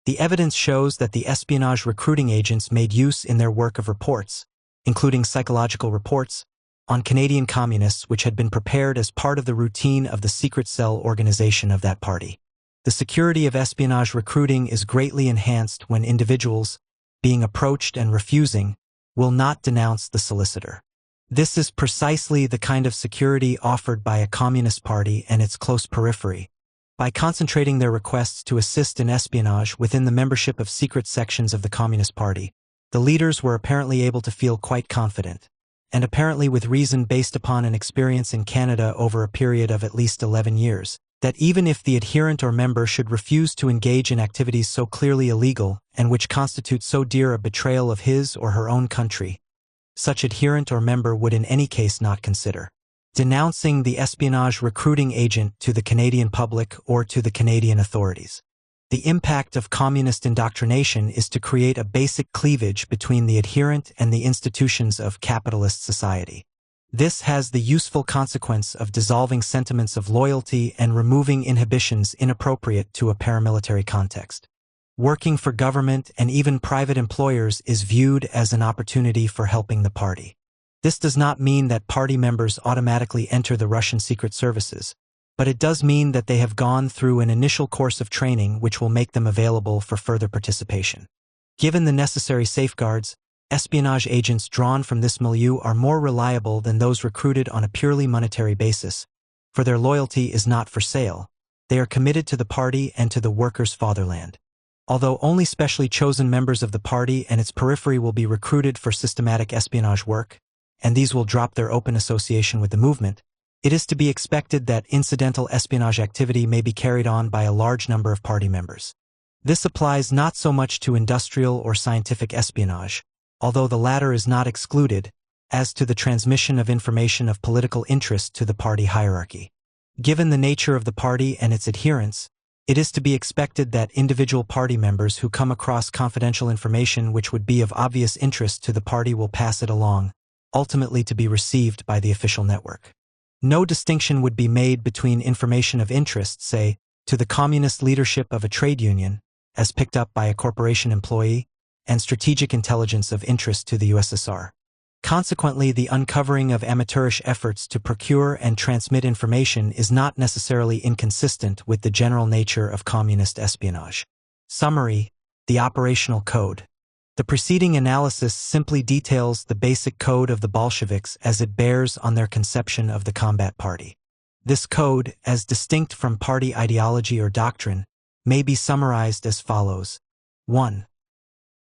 The evidence shows that the espionage recruiting agents made use in their work of reports, including psychological reports, on Canadian communists which had been prepared as part of the routine of the secret cell organization of that party. The security of espionage recruiting is greatly enhanced when individuals, being approached and refusing, will not denounce the solicitor. This is precisely the kind of security offered by a communist party and its close periphery. By concentrating their requests to assist in espionage within the membership of secret sections of the Communist Party, the leaders were apparently able to feel quite confident, and apparently with reason based upon an experience in Canada over a period of at least 11 years, that even if the adherent or member should refuse to engage in activities so clearly illegal and which constitute so dear a betrayal of his or her own country, such adherent or member would in any case not consider denouncing the espionage recruiting agent to the Canadian public or to the Canadian authorities. The impact of communist indoctrination is to create a basic cleavage between the adherent and the institutions of capitalist society. This has the useful consequence of dissolving sentiments of loyalty and removing inhibitions inappropriate to a paramilitary context. Working for government and even private employers is viewed as an opportunity for helping the party. This does not mean that party members automatically enter the Russian secret services, but it does mean that they have gone through an initial course of training which will make them available for further participation. Given the necessary safeguards, espionage agents drawn from this milieu are more reliable than those recruited on a purely monetary basis, for their loyalty is not for sale. They are committed to the party and to the workers' fatherland. Although only specially chosen members of the party and its periphery will be recruited for systematic espionage work, and these will drop their open association with the movement, it is to be expected that incidental espionage activity may be carried on by a large number of party members. This applies not so much to industrial or scientific espionage, although the latter is not excluded, as to the transmission of information of political interest to the party hierarchy. Given the nature of the party and its adherents, it is to be expected that individual party members who come across confidential information which would be of obvious interest to the party will pass it along, ultimately to be received by the official network. No distinction would be made between information of interest, say, to the communist leadership of a trade union, as picked up by a corporation employee, and strategic intelligence of interest to the USSR. Consequently, the uncovering of amateurish efforts to procure and transmit information is not necessarily inconsistent with the general nature of communist espionage. Summary: the operational code. The preceding analysis simply details the basic code of the Bolsheviks as it bears on their conception of the combat party. This code, as distinct from party ideology or doctrine, may be summarized as follows. 1.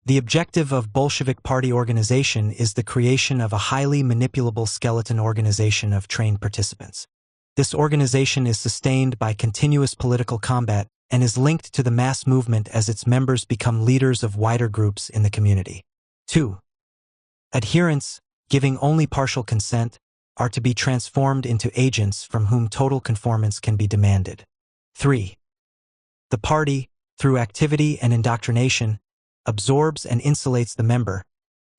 The objective of Bolshevik party organization is the creation of a highly manipulable skeleton organization of trained participants. This organization is sustained by continuous political combat and is linked to the mass movement as its members become leaders of wider groups in the community. 2. Adherents, giving only partial consent, are to be transformed into agents from whom total conformance can be demanded. 3. The party, through activity and indoctrination, absorbs and insulates the member,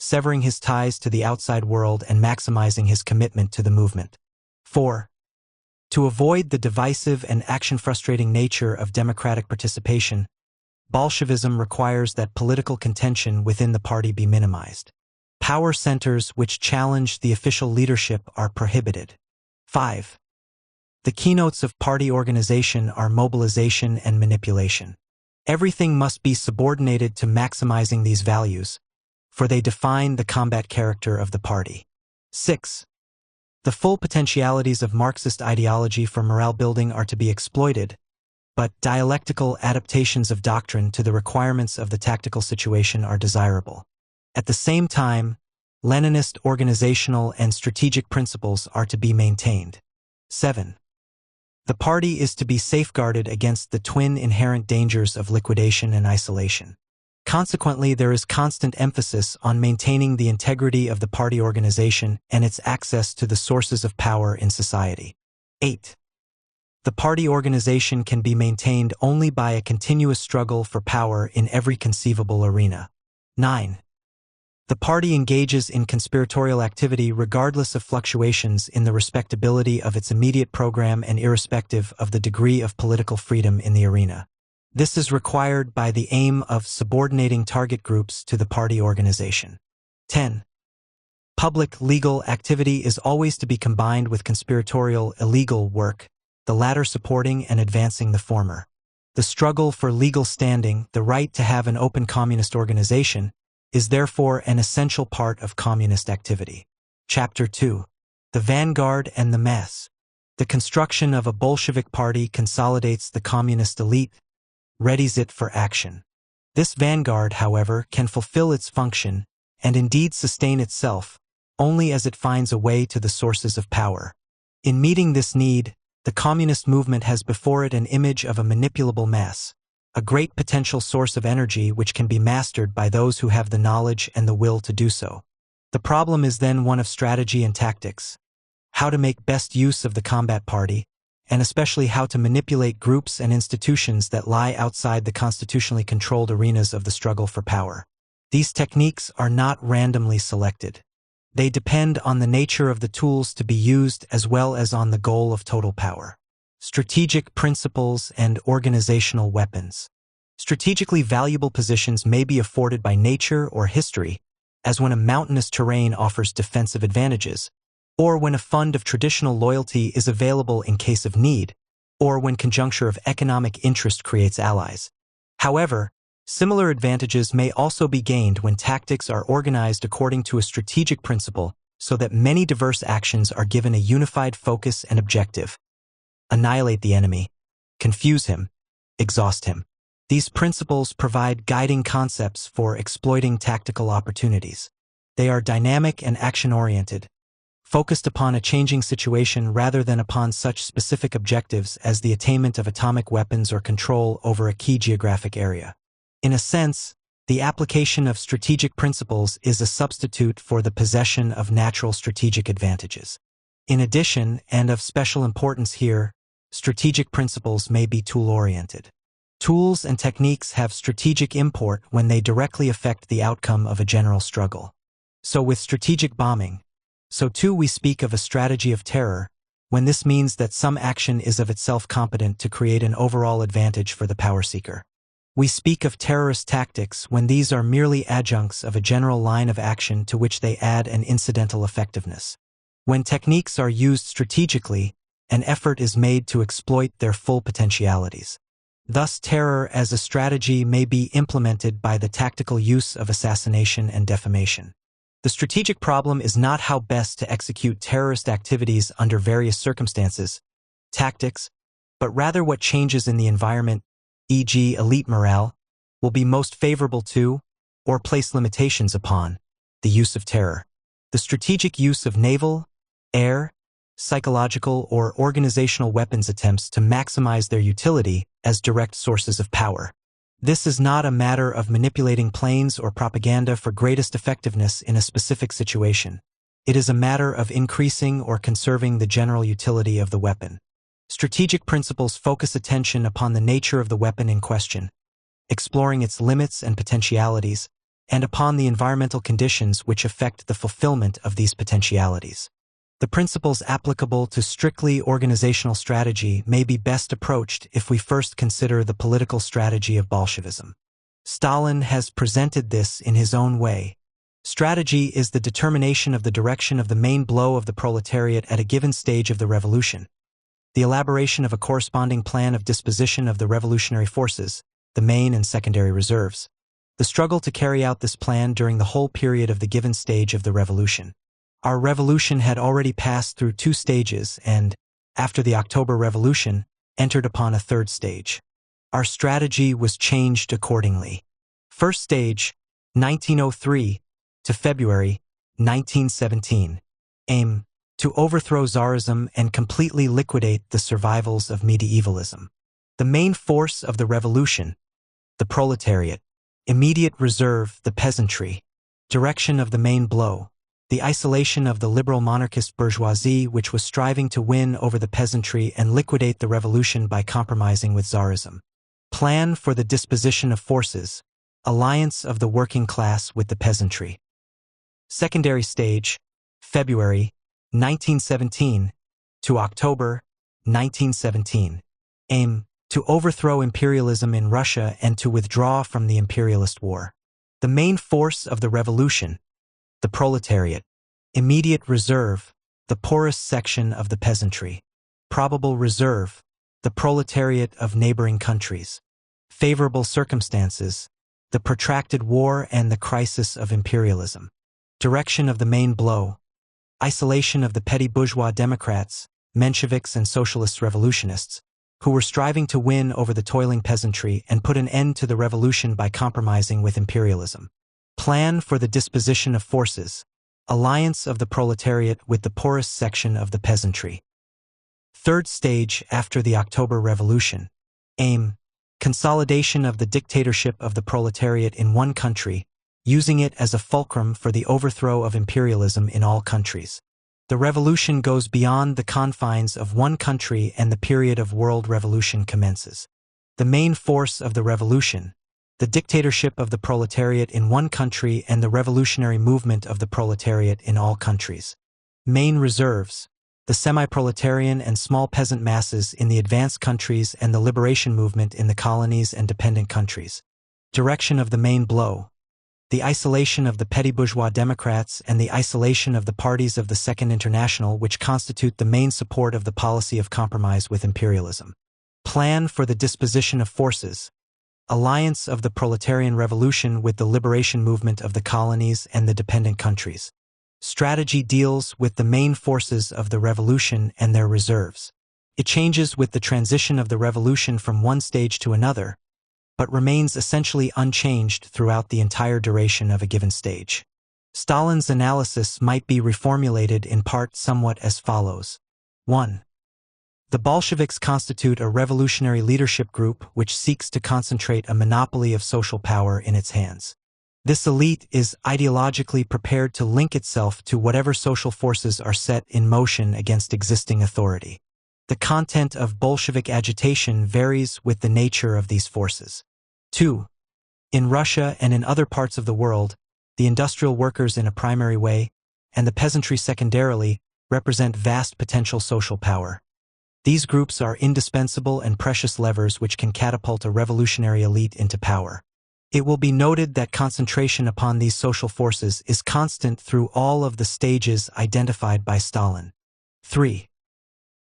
severing his ties to the outside world and maximizing his commitment to the movement. 4. To avoid the divisive and action-frustrating nature of democratic participation, Bolshevism requires that political contention within the party be minimized. Power centers which challenge the official leadership are prohibited. 5. The keynotes of party organization are mobilization and manipulation. Everything must be subordinated to maximizing these values, for they define the combat character of the party. 6. The full potentialities of Marxist ideology for morale building are to be exploited, but dialectical adaptations of doctrine to the requirements of the tactical situation are desirable. At the same time, Leninist organizational and strategic principles are to be maintained. 7. The party is to be safeguarded against the twin inherent dangers of liquidation and isolation. Consequently, there is constant emphasis on maintaining the integrity of the party organization and its access to the sources of power in society. 8. The party organization can be maintained only by a continuous struggle for power in every conceivable arena. 9. The party engages in conspiratorial activity regardless of fluctuations in the respectability of its immediate program and irrespective of the degree of political freedom in the arena. This is required by the aim of subordinating target groups to the party organization. 10. Public legal activity is always to be combined with conspiratorial illegal work, the latter supporting and advancing the former. The struggle for legal standing, the right to have an open communist organization, is therefore an essential part of communist activity. Chapter 2. The Vanguard and the Mass. The construction of a Bolshevik party consolidates the communist elite, readies it for action. This vanguard, however, can fulfill its function, and indeed sustain itself, only as it finds a way to the sources of power. In meeting this need, the communist movement has before it an image of a manipulable mass, a great potential source of energy which can be mastered by those who have the knowledge and the will to do so. The problem is then one of strategy and tactics, how to make best use of the combat party, and especially how to manipulate groups and institutions that lie outside the constitutionally controlled arenas of the struggle for power. These techniques are not randomly selected. They depend on the nature of the tools to be used as well as on the goal of total power. Strategic principles and organizational weapons. Strategically valuable positions may be afforded by nature or history, as when a mountainous terrain offers defensive advantages, or when a fund of traditional loyalty is available in case of need, or when conjuncture of economic interest creates allies. However, similar advantages may also be gained when tactics are organized according to a strategic principle so that many diverse actions are given a unified focus and objective. Annihilate the enemy, confuse him, exhaust him. These principles provide guiding concepts for exploiting tactical opportunities. They are dynamic and action-oriented, focused upon a changing situation rather than upon such specific objectives as the attainment of atomic weapons or control over a key geographic area. In a sense, the application of strategic principles is a substitute for the possession of natural strategic advantages. In addition, and of special importance here, strategic principles may be tool-oriented. Tools and techniques have strategic import when they directly affect the outcome of a general struggle. So with strategic bombing, so too we speak of a strategy of terror, when this means that some action is of itself competent to create an overall advantage for the power seeker. We speak of terrorist tactics when these are merely adjuncts of a general line of action to which they add an incidental effectiveness. When techniques are used strategically, an effort is made to exploit their full potentialities. Thus, terror as a strategy may be implemented by the tactical use of assassination and defamation. The strategic problem is not how best to execute terrorist activities under various circumstances, tactics, but rather what changes in the environment, e.g., elite morale, will be most favorable to, or place limitations upon, the use of terror. The strategic use of naval, air, psychological, or organizational weapons attempts to maximize their utility as direct sources of power. This is not a matter of manipulating planes or propaganda for greatest effectiveness in a specific situation. It is a matter of increasing or conserving the general utility of the weapon. Strategic principles focus attention upon the nature of the weapon in question, exploring its limits and potentialities, and upon the environmental conditions which affect the fulfillment of these potentialities. The principles applicable to strictly organizational strategy may be best approached if we first consider the political strategy of Bolshevism. Stalin has presented this in his own way. Strategy is the determination of the direction of the main blow of the proletariat at a given stage of the revolution. The elaboration of a corresponding plan of disposition of the revolutionary forces, the main and secondary reserves. The struggle to carry out this plan during the whole period of the given stage of the revolution. Our revolution had already passed through 2 stages and, after the October Revolution, entered upon a 3rd stage. Our strategy was changed accordingly. First stage, 1903 to February 1917. Aim, to overthrow Tsarism and completely liquidate the survivals of medievalism. The main force of the revolution, the proletariat. Immediate reserve, the peasantry. Direction of the main blow. The isolation of the liberal monarchist bourgeoisie which was striving to win over the peasantry and liquidate the revolution by compromising with Tsarism. Plan for the disposition of forces. Alliance of the working class with the peasantry. Secondary stage, February 1917 to October 1917. Aim, to overthrow imperialism in Russia and to withdraw from the imperialist war. The main force of the revolution, the proletariat. Immediate reserve, the poorest section of the peasantry. Probable reserve, the proletariat of neighboring countries. Favorable circumstances, the protracted war and the crisis of imperialism. Direction of the main blow. Isolation of the petty bourgeois Democrats, Mensheviks and socialist revolutionists, who were striving to win over the toiling peasantry and put an end to the revolution by compromising with imperialism. Plan for the disposition of forces. Alliance of the proletariat with the poorest section of the peasantry. Third stage after the October Revolution. Aim, consolidation of the dictatorship of the proletariat in one country, using it as a fulcrum for the overthrow of imperialism in all countries. The revolution goes beyond the confines of one country and the period of world revolution commences. The main force of the revolution, the dictatorship of the proletariat in one country and the revolutionary movement of the proletariat in all countries. Main reserves, the semi-proletarian and small peasant masses in the advanced countries and the liberation movement in the colonies and dependent countries. Direction of the main blow. The isolation of the petty bourgeois Democrats and the isolation of the parties of the Second International, which constitute the main support of the policy of compromise with imperialism. Plan for the disposition of forces. Alliance of the proletarian revolution with the liberation movement of the colonies and the dependent countries. Strategy deals with the main forces of the revolution and their reserves. It changes with the transition of the revolution from one stage to another, but remains essentially unchanged throughout the entire duration of a given stage. Stalin's analysis might be reformulated in part somewhat as follows. 1. The Bolsheviks constitute a revolutionary leadership group which seeks to concentrate a monopoly of social power in its hands. This elite is ideologically prepared to link itself to whatever social forces are set in motion against existing authority. The content of Bolshevik agitation varies with the nature of these forces. 2. In Russia and in other parts of the world, the industrial workers in a primary way, and the peasantry secondarily, represent vast potential social power. These groups are indispensable and precious levers which can catapult a revolutionary elite into power. It will be noted that concentration upon these social forces is constant through all of the stages identified by Stalin. 3.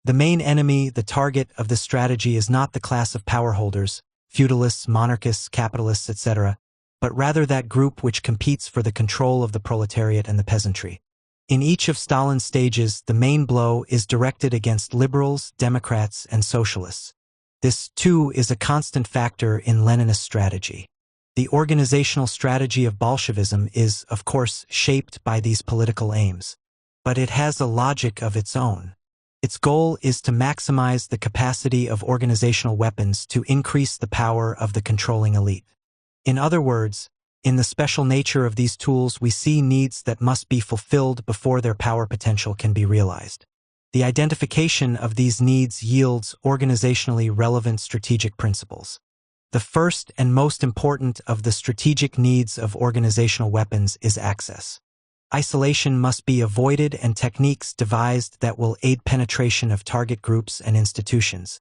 The main enemy, the target of this strategy, is not the class of power holders, feudalists, monarchists, capitalists, etc., but rather that group which competes for the control of the proletariat and the peasantry. In each of Stalin's stages, the main blow is directed against liberals, Democrats, and socialists. This, too, is a constant factor in Leninist strategy. The organizational strategy of Bolshevism is, of course, shaped by these political aims. But it has a logic of its own. Its goal is to maximize the capacity of organizational weapons to increase the power of the controlling elite. In other words, in the special nature of these tools, we see needs that must be fulfilled before their power potential can be realized. The identification of these needs yields organizationally relevant strategic principles. The first and most important of the strategic needs of organizational weapons is access. Isolation must be avoided and techniques devised that will aid penetration of target groups and institutions.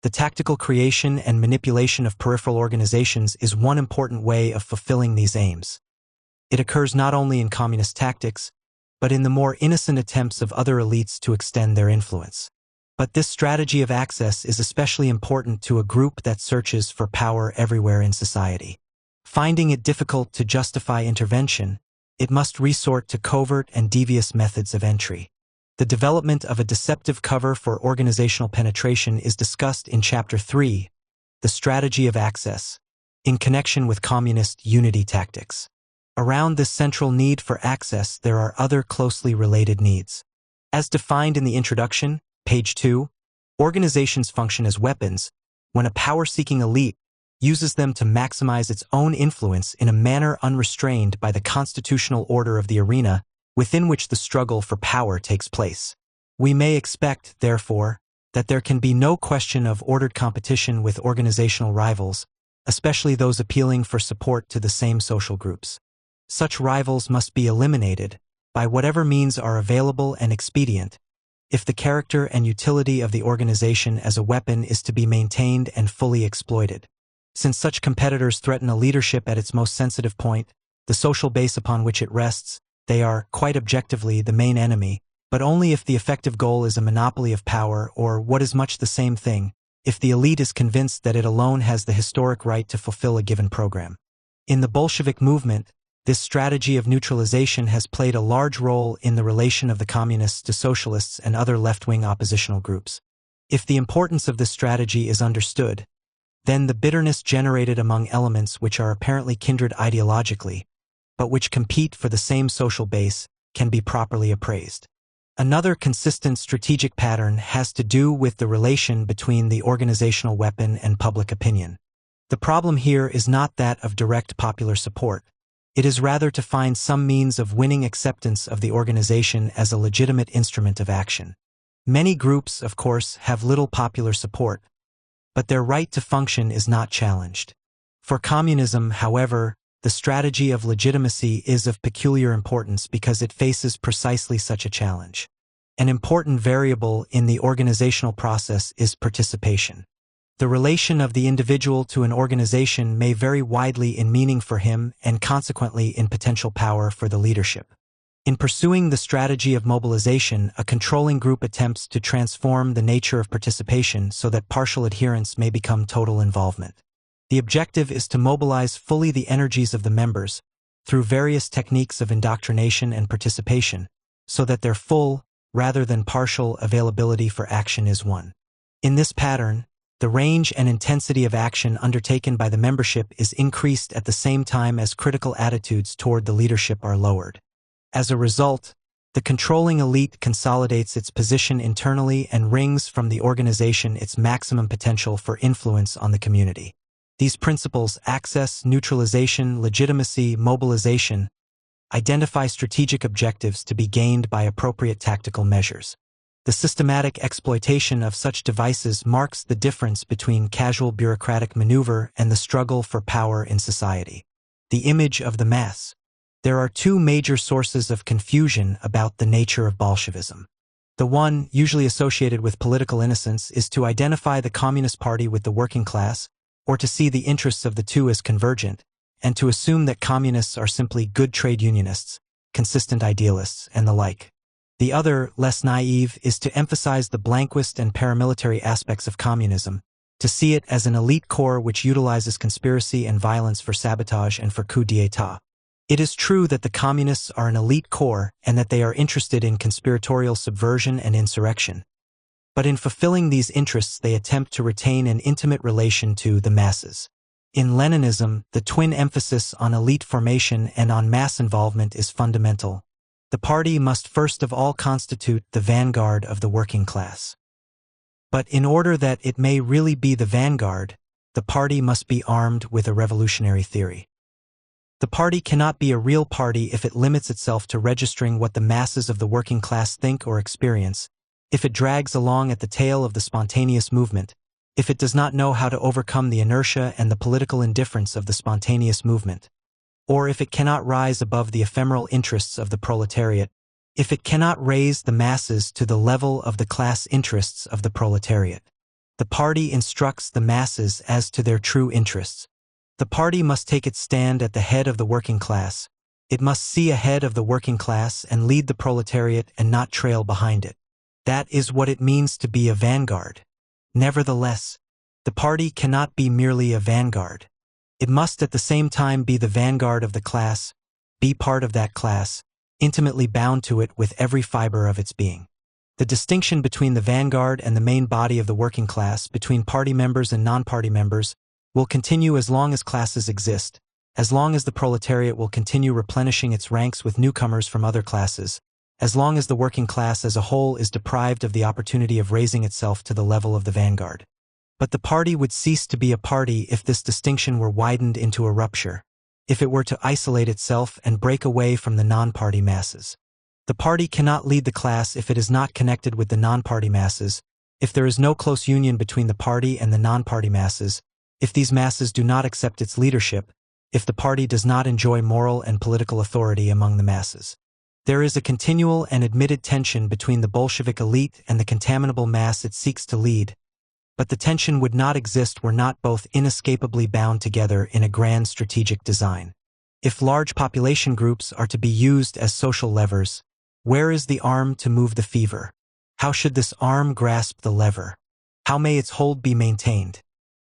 The tactical creation and manipulation of peripheral organizations is one important way of fulfilling these aims. It occurs not only in communist tactics, but in the more innocent attempts of other elites to extend their influence. But this strategy of access is especially important to a group that searches for power everywhere in society. Finding it difficult to justify intervention, it must resort to covert and devious methods of entry. The development of a deceptive cover for organizational penetration is discussed in Chapter 3, The Strategy of Access, in connection with communist unity tactics. Around this central need for access, there are other closely related needs. As defined in the introduction, page 2, organizations function as weapons when a power-seeking elite uses them to maximize its own influence in a manner unrestrained by the constitutional order of the arena within which the struggle for power takes place. We may expect, therefore, that there can be no question of ordered competition with organizational rivals, especially those appealing for support to the same social groups. Such rivals must be eliminated by whatever means are available and expedient, if the character and utility of the organization as a weapon is to be maintained and fully exploited. Since such competitors threaten a leadership at its most sensitive point, the social base upon which it rests, they are, quite objectively, the main enemy, but only if the effective goal is a monopoly of power, or, what is much the same thing, if the elite is convinced that it alone has the historic right to fulfill a given program. In the Bolshevik movement, this strategy of neutralization has played a large role in the relation of the communists to socialists and other left-wing oppositional groups. If the importance of this strategy is understood, then the bitterness generated among elements which are apparently kindred ideologically, but which compete for the same social base, can be properly appraised. Another consistent strategic pattern has to do with the relation between the organizational weapon and public opinion. The problem here is not that of direct popular support. It is rather to find some means of winning acceptance of the organization as a legitimate instrument of action. Many groups, of course, have little popular support, but their right to function is not challenged. For communism, however, the strategy of legitimacy is of peculiar importance because it faces precisely such a challenge. An important variable in the organizational process is participation. The relation of the individual to an organization may vary widely in meaning for him and consequently in potential power for the leadership. In pursuing the strategy of mobilization, a controlling group attempts to transform the nature of participation so that partial adherence may become total involvement. The objective is to mobilize fully the energies of the members through various techniques of indoctrination and participation, so that their full, rather than partial, availability for action is won. In this pattern, the range and intensity of action undertaken by the membership is increased at the same time as critical attitudes toward the leadership are lowered. As a result, the controlling elite consolidates its position internally and wrings from the organization its maximum potential for influence on the community. These principles: access, neutralization, legitimacy, mobilization, identify strategic objectives to be gained by appropriate tactical measures. The systematic exploitation of such devices marks the difference between casual bureaucratic maneuver and the struggle for power in society. The image of the mass. There are two major sources of confusion about the nature of Bolshevism. The one, usually associated with political innocence, is to identify the Communist Party with the working class, or to see the interests of the two as convergent, and to assume that communists are simply good trade unionists, consistent idealists, and the like. The other, less naive, is to emphasize the blanquist and paramilitary aspects of communism, to see it as an elite corps which utilizes conspiracy and violence for sabotage and for coup d'état. It is true that the communists are an elite corps and that they are interested in conspiratorial subversion and insurrection. But in fulfilling these interests, they attempt to retain an intimate relation to the masses. In Leninism, the twin emphasis on elite formation and on mass involvement is fundamental. The party must first of all constitute the vanguard of the working class. But in order that it may really be the vanguard, the party must be armed with a revolutionary theory. The party cannot be a real party if it limits itself to registering what the masses of the working class think or experience, if it drags along at the tail of the spontaneous movement, if it does not know how to overcome the inertia and the political indifference of the spontaneous movement, or if it cannot rise above the ephemeral interests of the proletariat, if it cannot raise the masses to the level of the class interests of the proletariat. The party instructs the masses as to their true interests. The party must take its stand at the head of the working class. It must see ahead of the working class and lead the proletariat and not trail behind it. That is what it means to be a vanguard. Nevertheless, the party cannot be merely a vanguard. It must at the same time be the vanguard of the class, be part of that class, intimately bound to it with every fiber of its being. The distinction between the vanguard and the main body of the working class, between party members and non-party members, will continue as long as classes exist, as long as the proletariat will continue replenishing its ranks with newcomers from other classes, as long as the working class as a whole is deprived of the opportunity of raising itself to the level of the vanguard. But the party would cease to be a party if this distinction were widened into a rupture, if it were to isolate itself and break away from the non-party masses. The party cannot lead the class if it is not connected with the non-party masses, if there is no close union between the party and the non-party masses, if these masses do not accept its leadership, if the party does not enjoy moral and political authority among the masses. There is a continual and admitted tension between the Bolshevik elite and the contaminable mass it seeks to lead, but the tension would not exist were not both inescapably bound together in a grand strategic design. If large population groups are to be used as social levers, where is the arm to move the fever? How should this arm grasp the lever? How may its hold be maintained?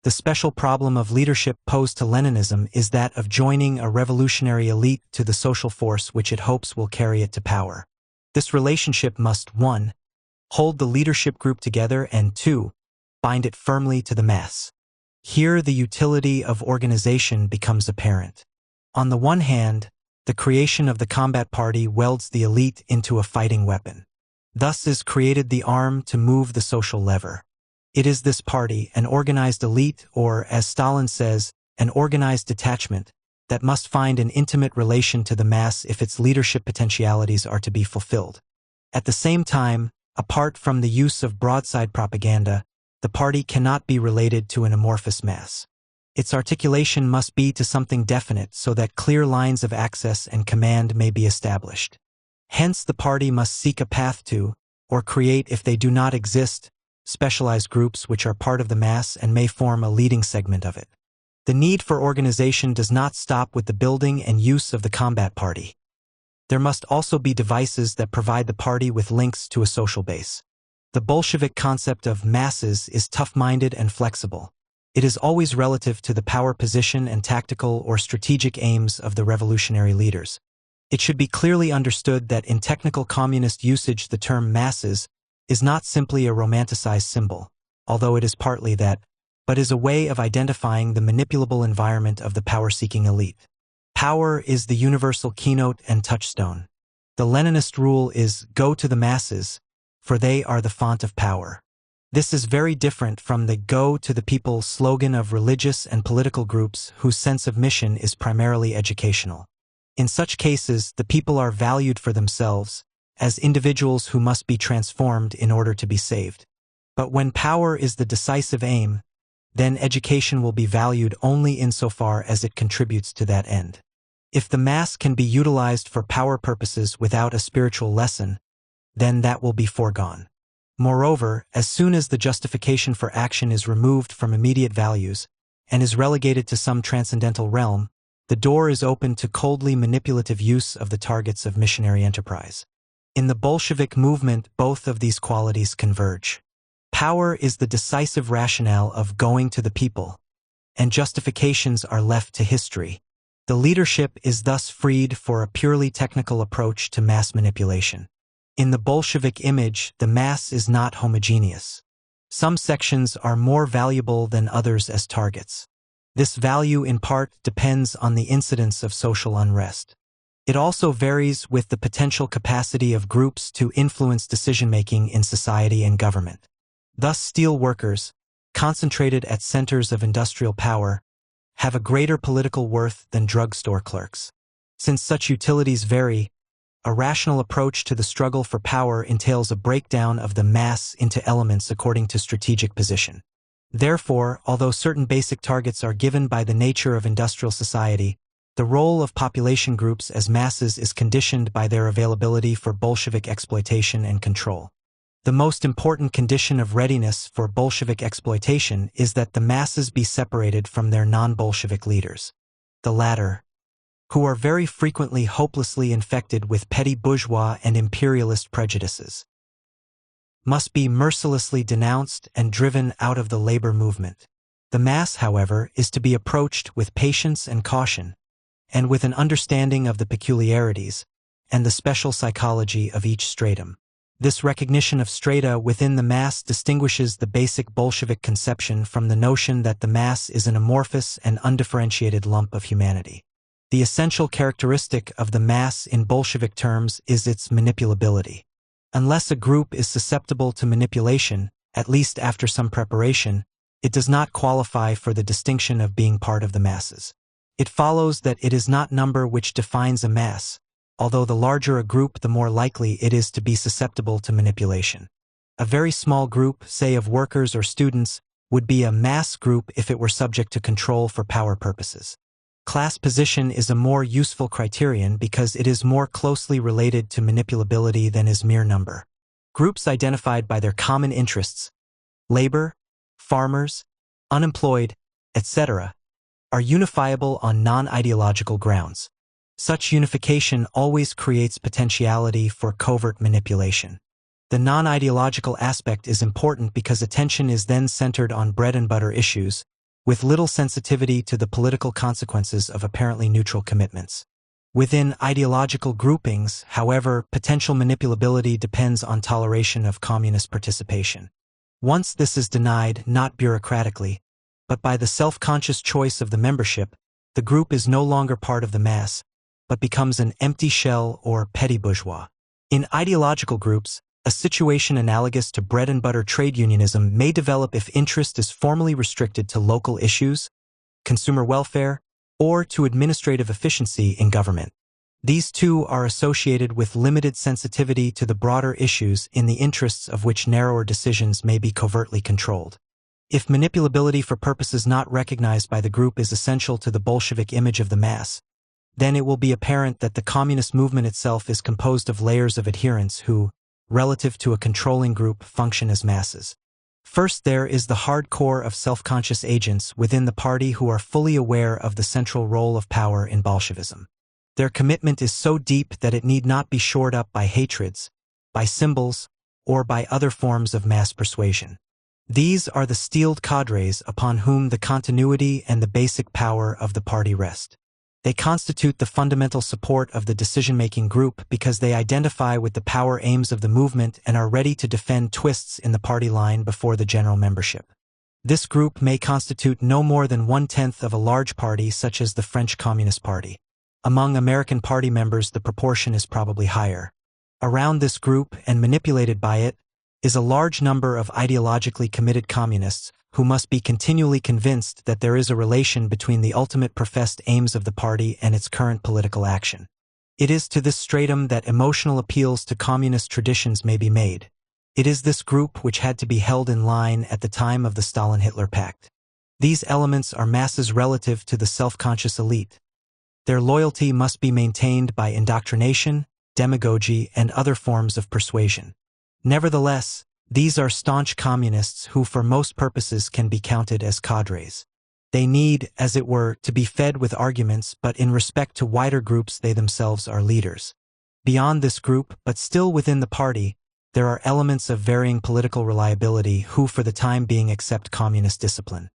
The special problem of leadership posed to Leninism is that of joining a revolutionary elite to the social force which it hopes will carry it to power. This relationship must 1. Hold the leadership group together and 2. Bind it firmly to the mass. Here the utility of organization becomes apparent. On the one hand, the creation of the combat party welds the elite into a fighting weapon. Thus is created the arm to move the social lever. It is this party, an organized elite, or, as Stalin says, an organized detachment, that must find an intimate relation to the mass if its leadership potentialities are to be fulfilled. At the same time, apart from the use of broadside propaganda, the party cannot be related to an amorphous mass. Its articulation must be to something definite so that clear lines of access and command may be established. Hence the party must seek a path to, or create, if they do not exist, specialized groups which are part of the mass and may form a leading segment of it. The need for organization does not stop with the building and use of the combat party. There must also be devices that provide the party with links to a social base. The Bolshevik concept of masses is tough-minded and flexible. It is always relative to the power position and tactical or strategic aims of the revolutionary leaders. It should be clearly understood that in technical communist usage the term masses is not simply a romanticized symbol, although it is partly that, but is a way of identifying the manipulable environment of the power-seeking elite. Power is the universal keynote and touchstone. The Leninist rule is, go to the masses, for they are the font of power. This is very different from the go to the people slogan of religious and political groups whose sense of mission is primarily educational. In such cases, the people are valued for themselves, as individuals who must be transformed in order to be saved. But when power is the decisive aim, then education will be valued only insofar as it contributes to that end. If the mass can be utilized for power purposes without a spiritual lesson, then that will be foregone. Moreover, as soon as the justification for action is removed from immediate values and is relegated to some transcendental realm, the door is open to coldly manipulative use of the targets of missionary enterprise. In the Bolshevik movement, both of these qualities converge. Power is the decisive rationale of going to the people, and justifications are left to history. The leadership is thus freed for a purely technical approach to mass manipulation. In the Bolshevik image, the mass is not homogeneous. Some sections are more valuable than others as targets. This value in part depends on the incidence of social unrest. It also varies with the potential capacity of groups to influence decision-making in society and government. Thus, steel workers, concentrated at centers of industrial power, have a greater political worth than drugstore clerks. Since such utilities vary, a rational approach to the struggle for power entails a breakdown of the mass into elements according to strategic position. Therefore, although certain basic targets are given by the nature of industrial society, the role of population groups as masses is conditioned by their availability for Bolshevik exploitation and control. The most important condition of readiness for Bolshevik exploitation is that the masses be separated from their non-Bolshevik leaders. The latter, who are very frequently hopelessly infected with petty bourgeois and imperialist prejudices, must be mercilessly denounced and driven out of the labor movement. The mass, however, is to be approached with patience and caution, and with an understanding of the peculiarities and the special psychology of each stratum. This recognition of strata within the mass distinguishes the basic Bolshevik conception from the notion that the mass is an amorphous and undifferentiated lump of humanity. The essential characteristic of the mass in Bolshevik terms is its manipulability. Unless a group is susceptible to manipulation, at least after some preparation, it does not qualify for the distinction of being part of the masses. It follows that it is not number which defines a mass, although the larger a group the more likely it is to be susceptible to manipulation. A very small group, say of workers or students, would be a mass group if it were subject to control for power purposes. Class position is a more useful criterion because it is more closely related to manipulability than is mere number. Groups identified by their common interests, labor, farmers, unemployed, etc., are unifiable on non-ideological grounds. Such unification always creates potentiality for covert manipulation. The non-ideological aspect is important because attention is then centered on bread-and-butter issues, with little sensitivity to the political consequences of apparently neutral commitments. Within ideological groupings, however, potential manipulability depends on toleration of communist participation. Once this is denied, not bureaucratically, but by the self-conscious choice of the membership, the group is no longer part of the mass, but becomes an empty shell or petty bourgeois. In ideological groups, a situation analogous to bread-and-butter trade unionism may develop if interest is formally restricted to local issues, consumer welfare, or to administrative efficiency in government. These two are associated with limited sensitivity to the broader issues in the interests of which narrower decisions may be covertly controlled. If manipulability for purposes not recognized by the group is essential to the Bolshevik image of the mass, then it will be apparent that the communist movement itself is composed of layers of adherents who, relative to a controlling group, function as masses. First, there is the hard core of self-conscious agents within the party who are fully aware of the central role of power in Bolshevism. Their commitment is so deep that it need not be shored up by hatreds, by symbols, or by other forms of mass persuasion. These are the steeled cadres upon whom the continuity and the basic power of the party rest. They constitute the fundamental support of the decision-making group because they identify with the power aims of the movement and are ready to defend twists in the party line before the general membership. This group may constitute no more than 1/10 of a large party such as the French Communist Party. Among American party members, the proportion is probably higher. Around this group, and manipulated by it, is a large number of ideologically committed communists who must be continually convinced that there is a relation between the ultimate professed aims of the party and its current political action. It is to this stratum that emotional appeals to communist traditions may be made. It is this group which had to be held in line at the time of the Stalin-Hitler Pact. These elements are masses relative to the self-conscious elite. Their loyalty must be maintained by indoctrination, demagogy, and other forms of persuasion. Nevertheless, these are staunch communists who for most purposes can be counted as cadres. They need, as it were, to be fed with arguments, but in respect to wider groups they themselves are leaders. Beyond this group, but still within the party, there are elements of varying political reliability who for the time being accept communist discipline.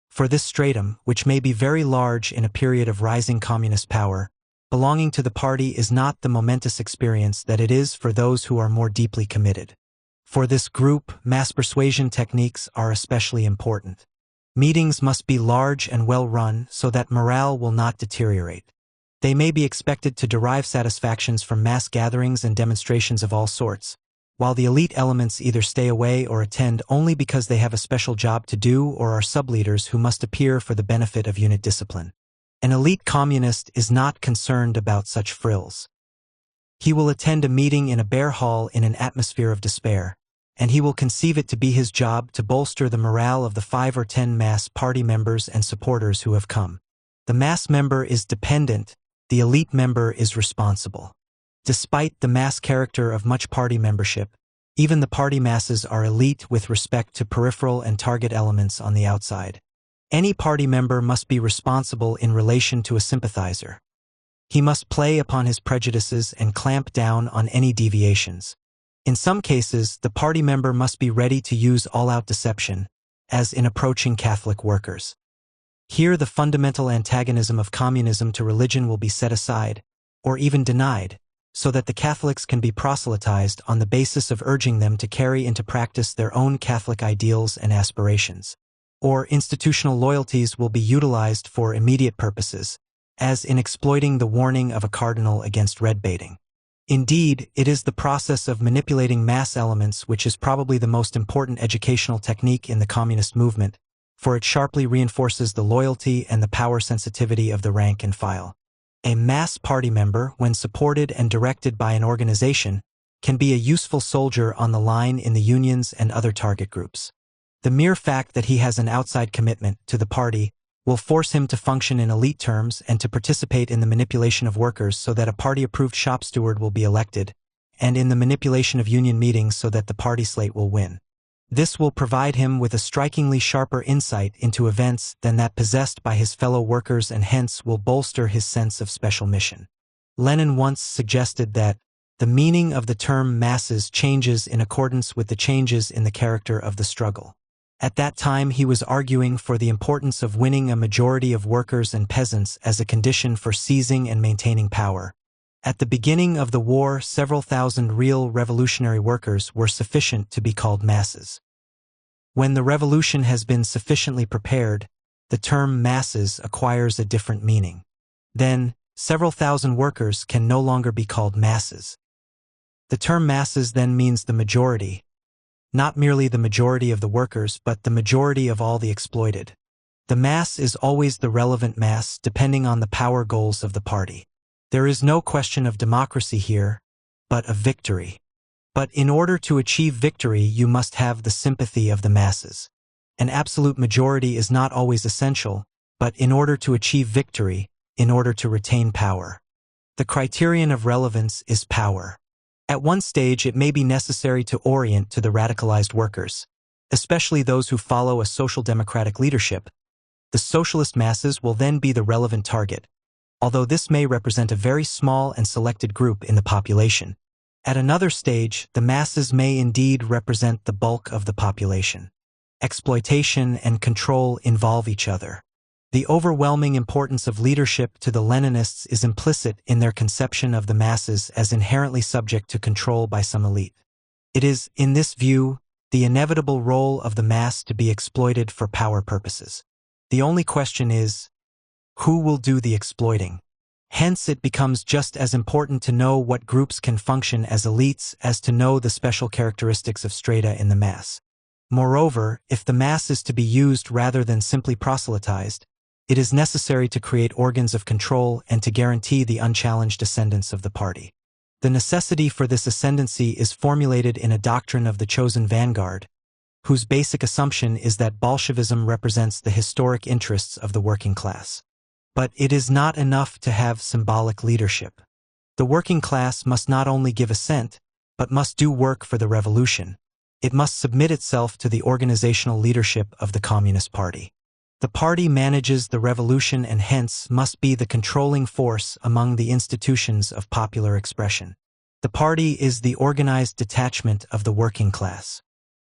For this stratum, which may be very large in a period of rising communist power, belonging to the party is not the momentous experience that it is for those who are more deeply committed. For this group, mass persuasion techniques are especially important. Meetings must be large and well run so that morale will not deteriorate. They may be expected to derive satisfactions from mass gatherings and demonstrations of all sorts, while the elite elements either stay away or attend only because they have a special job to do or are subleaders who must appear for the benefit of unit discipline. An elite communist is not concerned about such frills. He will attend a meeting in a bare hall in an atmosphere of despair, and he will conceive it to be his job to bolster the morale of the 5 or 10 mass party members and supporters who have come. The mass member is dependent, the elite member is responsible. Despite the mass character of much party membership, even the party masses are elite with respect to peripheral and target elements on the outside. Any party member must be responsible in relation to a sympathizer. He must play upon his prejudices and clamp down on any deviations. In some cases, the party member must be ready to use all-out deception, as in approaching Catholic workers. Here the fundamental antagonism of communism to religion will be set aside, or even denied, so that the Catholics can be proselytized on the basis of urging them to carry into practice their own Catholic ideals and aspirations. Or institutional loyalties will be utilized for immediate purposes, as in exploiting the warning of a cardinal against red baiting. Indeed, it is the process of manipulating mass elements which is probably the most important educational technique in the communist movement, for it sharply reinforces the loyalty and the power sensitivity of the rank and file. A mass party member, when supported and directed by an organization, can be a useful soldier on the line in the unions and other target groups. The mere fact that he has an outside commitment to the party will force him to function in elite terms and to participate in the manipulation of workers so that a party-approved shop steward will be elected, and in the manipulation of union meetings so that the party slate will win. This will provide him with a strikingly sharper insight into events than that possessed by his fellow workers and hence will bolster his sense of special mission. Lenin once suggested that the meaning of the term masses changes in accordance with the changes in the character of the struggle. At that time he was arguing for the importance of winning a majority of workers and peasants as a condition for seizing and maintaining power. At the beginning of the war, several thousand real revolutionary workers were sufficient to be called masses. When the revolution has been sufficiently prepared, the term masses acquires a different meaning. Then, several thousand workers can no longer be called masses. The term masses then means the majority, not merely the majority of the workers, but the majority of all the exploited. The mass is always the relevant mass depending on the power goals of the party. There is no question of democracy here, but of victory. But in order to achieve victory, you must have the sympathy of the masses. An absolute majority is not always essential, but in order to achieve victory, in order to retain power. The criterion of relevance is power. At one stage, it may be necessary to orient to the radicalized workers, especially those who follow a social democratic leadership. The socialist masses will then be the relevant target, although this may represent a very small and selected group in the population. At another stage, the masses may indeed represent the bulk of the population. Exploitation and control involve each other. The overwhelming importance of leadership to the Leninists is implicit in their conception of the masses as inherently subject to control by some elite. It is, in this view, the inevitable role of the mass to be exploited for power purposes. The only question is, who will do the exploiting? Hence, it becomes just as important to know what groups can function as elites as to know the special characteristics of strata in the mass. Moreover, if the mass is to be used rather than simply proselytized, it is necessary to create organs of control and to guarantee the unchallenged ascendance of the party. The necessity for this ascendancy is formulated in a doctrine of the chosen vanguard, whose basic assumption is that Bolshevism represents the historic interests of the working class. But it is not enough to have symbolic leadership. The working class must not only give assent, but must do work for the revolution. It must submit itself to the organizational leadership of the Communist Party. The party manages the revolution and hence must be the controlling force among the institutions of popular expression. The party is the organized detachment of the working class.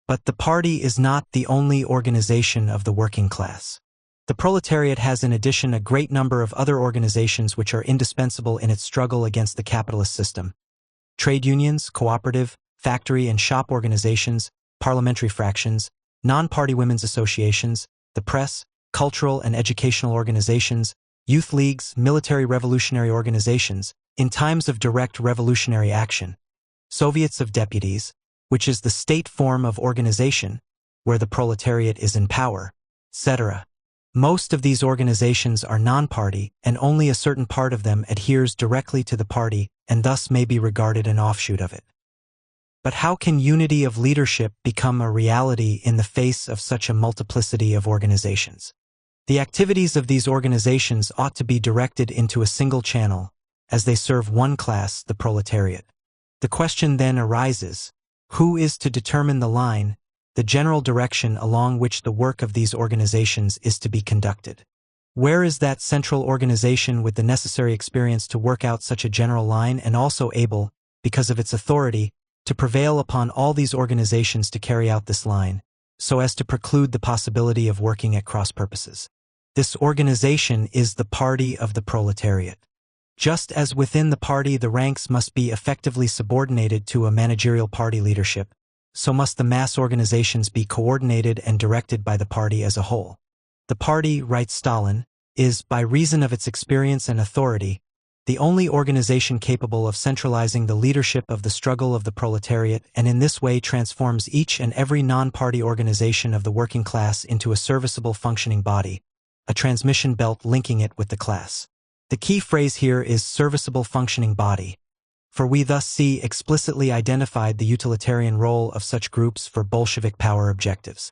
But the party is not the only organization of the working class. The proletariat has in addition a great number of other organizations which are indispensable in its struggle against the capitalist system. Trade unions, cooperative, factory and shop organizations, parliamentary fractions, non-party women's associations, the press, cultural and educational organizations, youth leagues, military revolutionary organizations, in times of direct revolutionary action, Soviets of deputies, which is the state form of organization, where the proletariat is in power, etc. Most of these organizations are non-party, and only a certain part of them adheres directly to the party and thus may be regarded an offshoot of it. But how can unity of leadership become a reality in the face of such a multiplicity of organizations? The activities of these organizations ought to be directed into a single channel, as they serve one class, the proletariat. The question then arises, who is to determine the line, the general direction along which the work of these organizations is to be conducted? Where is that central organization with the necessary experience to work out such a general line and also able, because of its authority, to prevail upon all these organizations to carry out this line, so as to preclude the possibility of working at cross purposes? This organization is the party of the proletariat. Just as within the party the ranks must be effectively subordinated to a managerial party leadership, so must the mass organizations be coordinated and directed by the party as a whole. The party, writes Stalin, is, by reason of its experience and authority, the only organization capable of centralizing the leadership of the struggle of the proletariat and in this way transforms each and every non-party organization of the working class into a serviceable functioning body, a transmission belt linking it with the class. The key phrase here is serviceable functioning body, for we thus see explicitly identified the utilitarian role of such groups for Bolshevik power objectives.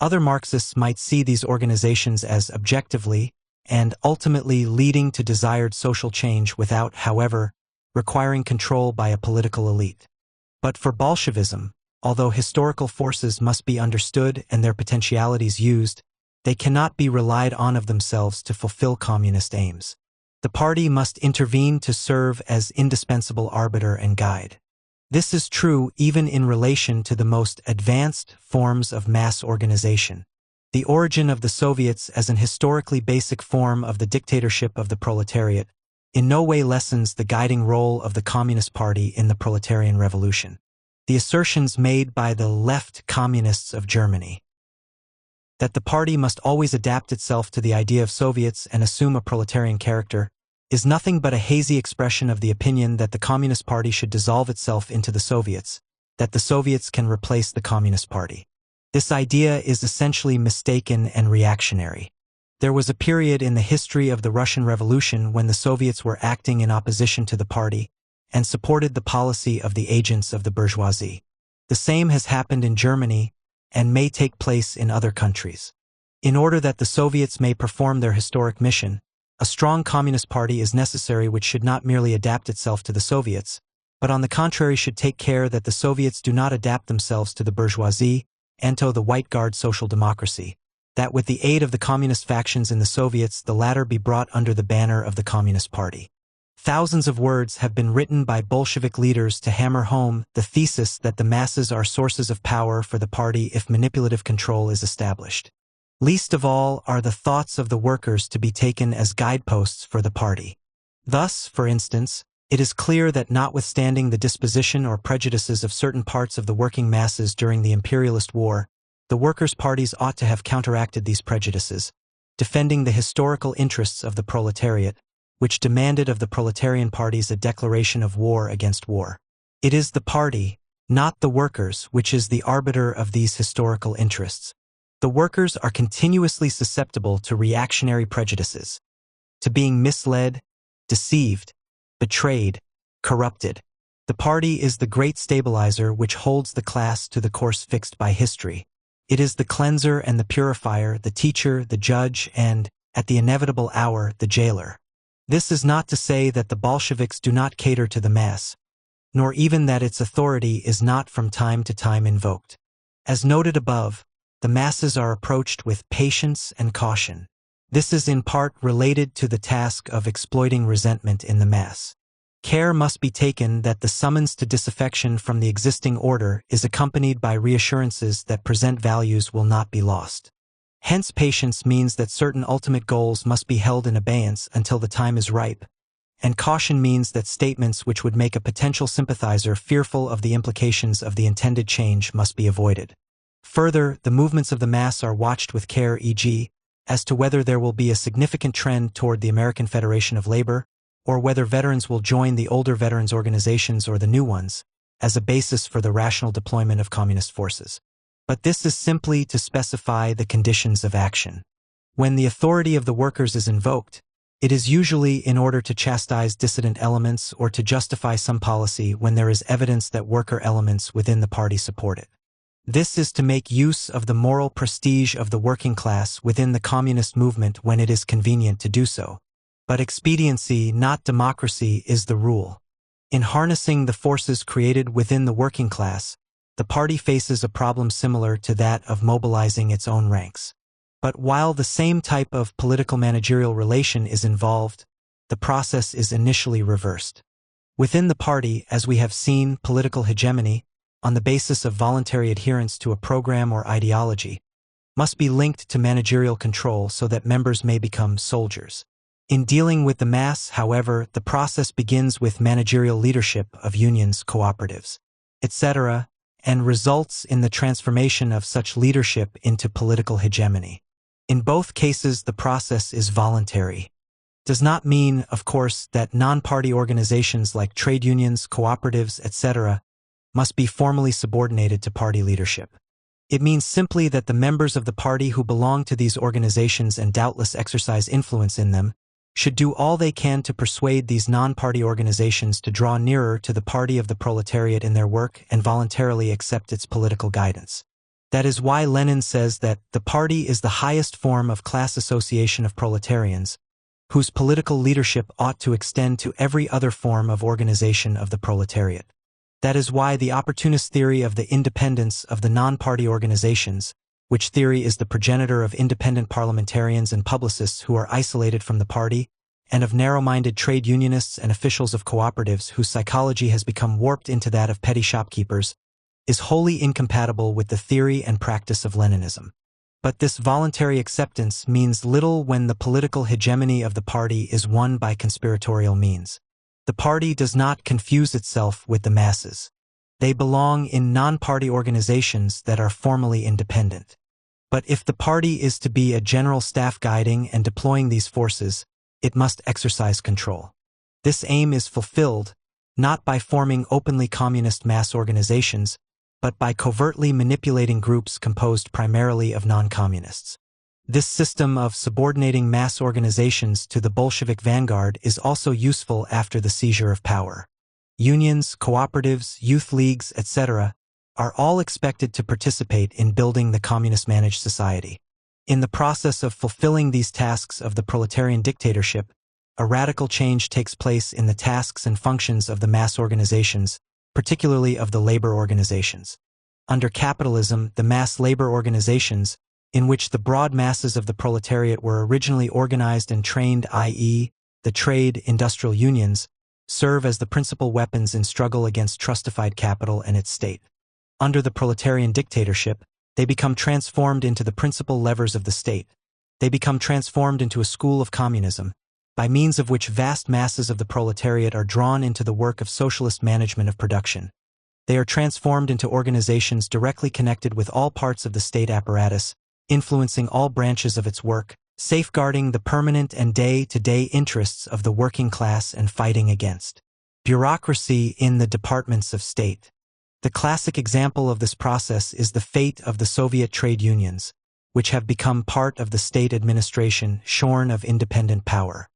Other Marxists might see these organizations as objectively and ultimately leading to desired social change without, however, requiring control by a political elite. But for Bolshevism, although historical forces must be understood and their potentialities used, they cannot be relied on of themselves to fulfill communist aims. The party must intervene to serve as indispensable arbiter and guide. This is true even in relation to the most advanced forms of mass organization. The origin of the Soviets as an historically basic form of the dictatorship of the proletariat in no way lessens the guiding role of the Communist Party in the proletarian revolution. The assertions made by the left communists of Germany that the party must always adapt itself to the idea of Soviets and assume a proletarian character is nothing but a hazy expression of the opinion that the Communist Party should dissolve itself into the Soviets, that the Soviets can replace the Communist Party. This idea is essentially mistaken and reactionary. There was a period in the history of the Russian Revolution when the Soviets were acting in opposition to the party and supported the policy of the agents of the bourgeoisie. The same has happened in Germany and may take place in other countries. In order that the Soviets may perform their historic mission, a strong Communist Party is necessary which should not merely adapt itself to the Soviets, but on the contrary should take care that the Soviets do not adapt themselves to the bourgeoisie, and to the White Guard social democracy, that with the aid of the communist factions in the Soviets the latter be brought under the banner of the Communist Party. Thousands of words have been written by Bolshevik leaders to hammer home the thesis that the masses are sources of power for the party if manipulative control is established. Least of all are the thoughts of the workers to be taken as guideposts for the party. Thus, for instance, it is clear that notwithstanding the disposition or prejudices of certain parts of the working masses during the imperialist war, the workers' parties ought to have counteracted these prejudices, defending the historical interests of the proletariat, which demanded of the proletarian parties a declaration of war against war. It is the party, not the workers, which is the arbiter of these historical interests. The workers are continuously susceptible to reactionary prejudices, to being misled, deceived, betrayed, corrupted. The party is the great stabilizer which holds the class to the course fixed by history. It is the cleanser and the purifier, the teacher, the judge, and, at the inevitable hour, the jailer. This is not to say that the Bolsheviks do not cater to the mass, nor even that its authority is not from time to time invoked. As noted above, the masses are approached with patience and caution. This is in part related to the task of exploiting resentment in the mass. Care must be taken that the summons to disaffection from the existing order is accompanied by reassurances that present values will not be lost. Hence patience means that certain ultimate goals must be held in abeyance until the time is ripe, and caution means that statements which would make a potential sympathizer fearful of the implications of the intended change must be avoided. Further, the movements of the mass are watched with care, e.g., as to whether there will be a significant trend toward the American Federation of Labor, or whether veterans will join the older veterans' organizations or the new ones, as a basis for the rational deployment of communist forces. But this is simply to specify the conditions of action. When the authority of the workers is invoked, it is usually in order to chastise dissident elements or to justify some policy when there is evidence that worker elements within the party support it. This is to make use of the moral prestige of the working class within the communist movement when it is convenient to do so. But expediency, not democracy, is the rule. In harnessing the forces created within the working class, the party faces a problem similar to that of mobilizing its own ranks. But while the same type of political managerial relation is involved, the process is initially reversed. Within the party, as we have seen, political hegemony, on the basis of voluntary adherence to a program or ideology, must be linked to managerial control so that members may become soldiers. In dealing with the mass, however, the process begins with managerial leadership of unions, cooperatives, etc., and results in the transformation of such leadership into political hegemony. In both cases, the process is voluntary. Does not mean, of course, that non-party organizations like trade unions, cooperatives, etc., must be formally subordinated to party leadership. It means simply that the members of the party who belong to these organizations and doubtless exercise influence in them should do all they can to persuade these non-party organizations to draw nearer to the party of the proletariat in their work and voluntarily accept its political guidance. That is why Lenin says that the party is the highest form of class association of proletarians, whose political leadership ought to extend to every other form of organization of the proletariat. That is why the opportunist theory of the independence of the non-party organizations, which theory is the progenitor of independent parliamentarians and publicists who are isolated from the party, and of narrow-minded trade unionists and officials of cooperatives whose psychology has become warped into that of petty shopkeepers, is wholly incompatible with the theory and practice of Leninism. But this voluntary acceptance means little when the political hegemony of the party is won by conspiratorial means. The party does not confuse itself with the masses. They belong in non-party organizations that are formally independent. But if the party is to be a general staff guiding and deploying these forces, it must exercise control. This aim is fulfilled, not by forming openly communist mass organizations, but by covertly manipulating groups composed primarily of non-communists. This system of subordinating mass organizations to the Bolshevik vanguard is also useful after the seizure of power. Unions, cooperatives, youth leagues, etc., are all expected to participate in building the communist-managed society. In the process of fulfilling these tasks of the proletarian dictatorship, a radical change takes place in the tasks and functions of the mass organizations, particularly of the labor organizations. Under capitalism, the mass labor organizations, in which the broad masses of the proletariat were originally organized and trained, i.e., the trade industrial unions, serve as the principal weapons in struggle against trustified capital and its state. Under the proletarian dictatorship, they become transformed into the principal levers of the state. They become transformed into a school of communism, by means of which vast masses of the proletariat are drawn into the work of socialist management of production. They are transformed into organizations directly connected with all parts of the state apparatus, influencing all branches of its work, safeguarding the permanent and day-to-day interests of the working class and fighting against bureaucracy in the departments of state. The classic example of this process is the fate of the Soviet trade unions, which have become part of the state administration shorn of independent power.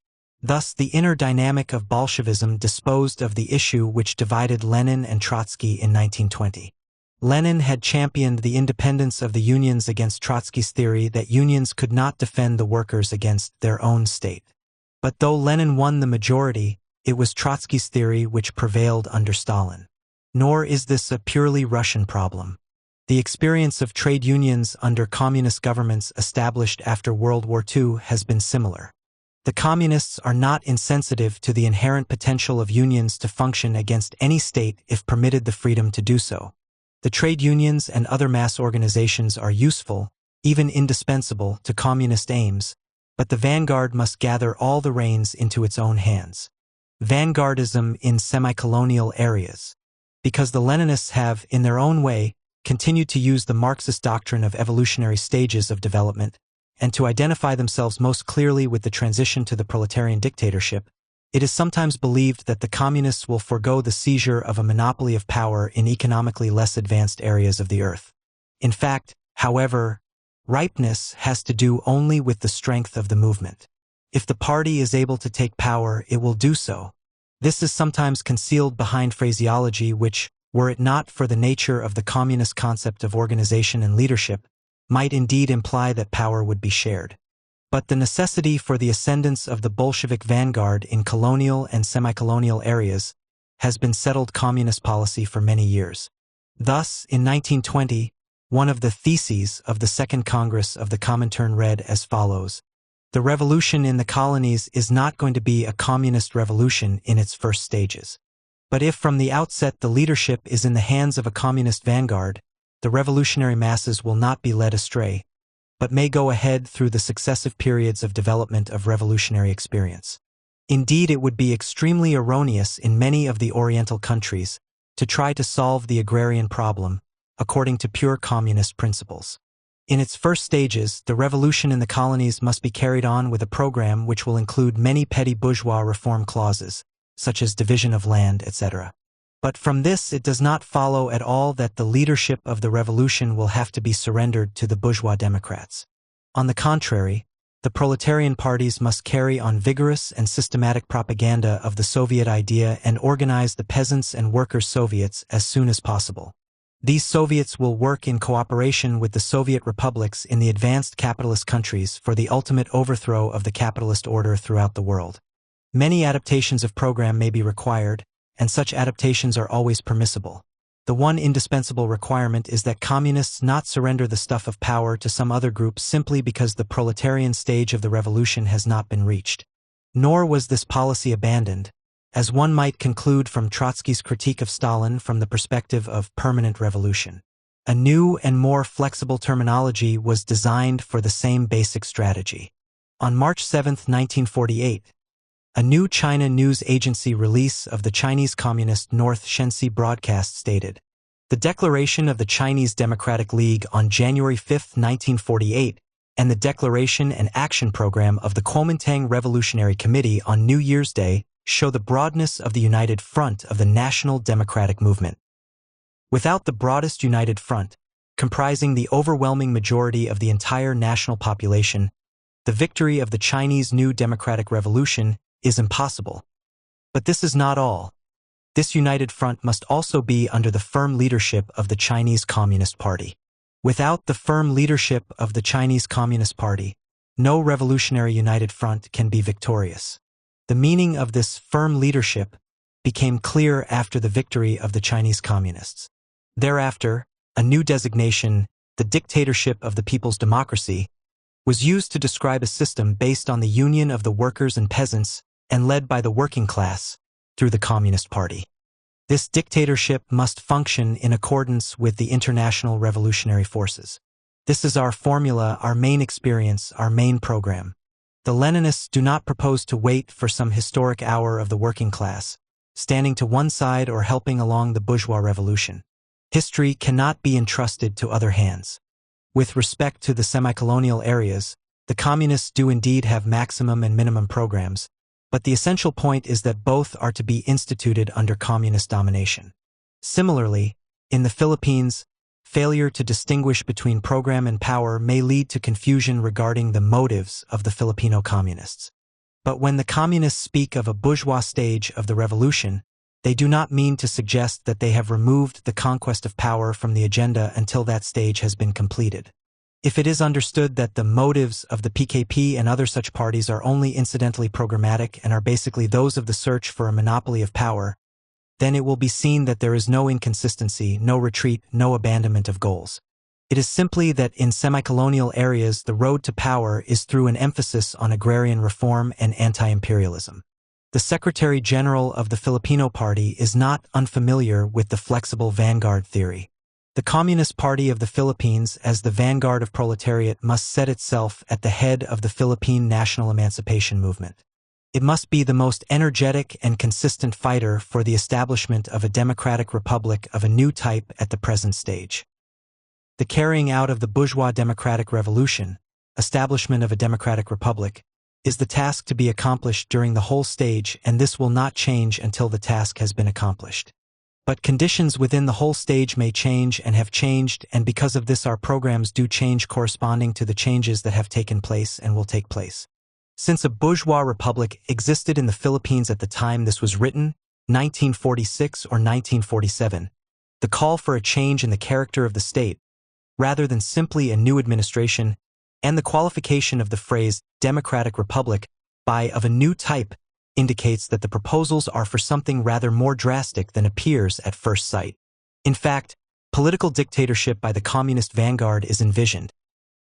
Thus, the inner dynamic of Bolshevism disposed of the issue which divided Lenin and Trotsky in 1920. Lenin had championed the independence of the unions against Trotsky's theory that unions could not defend the workers against their own state. But though Lenin won the majority, it was Trotsky's theory which prevailed under Stalin. Nor is this a purely Russian problem. The experience of trade unions under communist governments established after World War II has been similar. The communists are not insensitive to the inherent potential of unions to function against any state if permitted the freedom to do so. The trade unions and other mass organizations are useful, even indispensable, to communist aims, but the vanguard must gather all the reins into its own hands. Vanguardism in semi-colonial areas. Because the Leninists have, in their own way, continued to use the Marxist doctrine of evolutionary stages of development, and to identify themselves most clearly with the transition to the proletarian dictatorship, it is sometimes believed that the communists will forego the seizure of a monopoly of power in economically less advanced areas of the earth. In fact, however, ripeness has to do only with the strength of the movement. If the party is able to take power, it will do so. This is sometimes concealed behind phraseology which, were it not for the nature of the communist concept of organization and leadership, might indeed imply that power would be shared. But the necessity for the ascendance of the Bolshevik vanguard in colonial and semi-colonial areas has been settled communist policy for many years. Thus, in 1920, one of the theses of the Second Congress of the Comintern read as follows: "The revolution in the colonies is not going to be a communist revolution in its first stages. But if from the outset the leadership is in the hands of a communist vanguard, the revolutionary masses will not be led astray, but may go ahead through the successive periods of development of revolutionary experience. Indeed, it would be extremely erroneous in many of the Oriental countries to try to solve the agrarian problem according to pure communist principles. In its first stages, the revolution in the colonies must be carried on with a program which will include many petty bourgeois reform clauses, such as division of land, etc. But from this it does not follow at all that the leadership of the revolution will have to be surrendered to the bourgeois democrats. On the contrary, the proletarian parties must carry on vigorous and systematic propaganda of the Soviet idea and organize the peasants' and workers' Soviets as soon as possible. These Soviets will work in cooperation with the Soviet republics in the advanced capitalist countries for the ultimate overthrow of the capitalist order throughout the world. Many adaptations of program may be required, and such adaptations are always permissible. The one indispensable requirement is that communists not surrender the stuff of power to some other group simply because the proletarian stage of the revolution has not been reached. Nor was this policy abandoned, as one might conclude from Trotsky's critique of Stalin from the perspective of permanent revolution. A new and more flexible terminology was designed for the same basic strategy. On March 7, 1948, a new China news agency release of the Chinese Communist North Shenxi broadcast stated, "The declaration of the Chinese Democratic League on January 5, 1948, and the declaration and action program of the Kuomintang Revolutionary Committee on New Year's Day show the broadness of the united front of the national democratic movement. Without the broadest united front, comprising the overwhelming majority of the entire national population, the victory of the Chinese New Democratic Revolution is impossible. But this is not all. This united front must also be under the firm leadership of the Chinese Communist Party. Without the firm leadership of the Chinese Communist Party, no revolutionary united front can be victorious. The meaning of this firm leadership became clear after the victory of the Chinese Communists. Thereafter, a new designation, the dictatorship of the people's democracy, was used to describe a system based on the union of the workers and peasants and led by the working class through the Communist Party. This dictatorship must function in accordance with the international revolutionary forces. This is our formula, our main experience, our main program. The Leninists do not propose to wait for some historic hour of the working class, standing to one side or helping along the bourgeois revolution. History cannot be entrusted to other hands. With respect to the semi-colonial areas, the communists do indeed have maximum and minimum programs, but the essential point is that both are to be instituted under communist domination. Similarly, in the Philippines, failure to distinguish between program and power may lead to confusion regarding the motives of the Filipino communists. But when the communists speak of a bourgeois stage of the revolution, they do not mean to suggest that they have removed the conquest of power from the agenda until that stage has been completed. If it is understood that the motives of the PKP and other such parties are only incidentally programmatic and are basically those of the search for a monopoly of power, then it will be seen that there is no inconsistency, no retreat, no abandonment of goals. It is simply that in semi-colonial areas the road to power is through an emphasis on agrarian reform and anti-imperialism. The Secretary-General of the Filipino Party is not unfamiliar with the flexible vanguard theory. The Communist Party of the Philippines, as the vanguard of proletariat, must set itself at the head of the Philippine national emancipation movement. It must be the most energetic and consistent fighter for the establishment of a democratic republic of a new type at the present stage. The carrying out of the bourgeois democratic revolution, establishment of a democratic republic, is the task to be accomplished during the whole stage, and this will not change until the task has been accomplished. But conditions within the whole stage may change and have changed, and because of this our programs do change corresponding to the changes that have taken place and will take place. Since a bourgeois republic existed in the Philippines at the time this was written, 1946 or 1947, the call for a change in the character of the state, rather than simply a new administration, and the qualification of the phrase democratic republic by of a new type indicates that the proposals are for something rather more drastic than appears at first sight. In fact, political dictatorship by the communist vanguard is envisioned.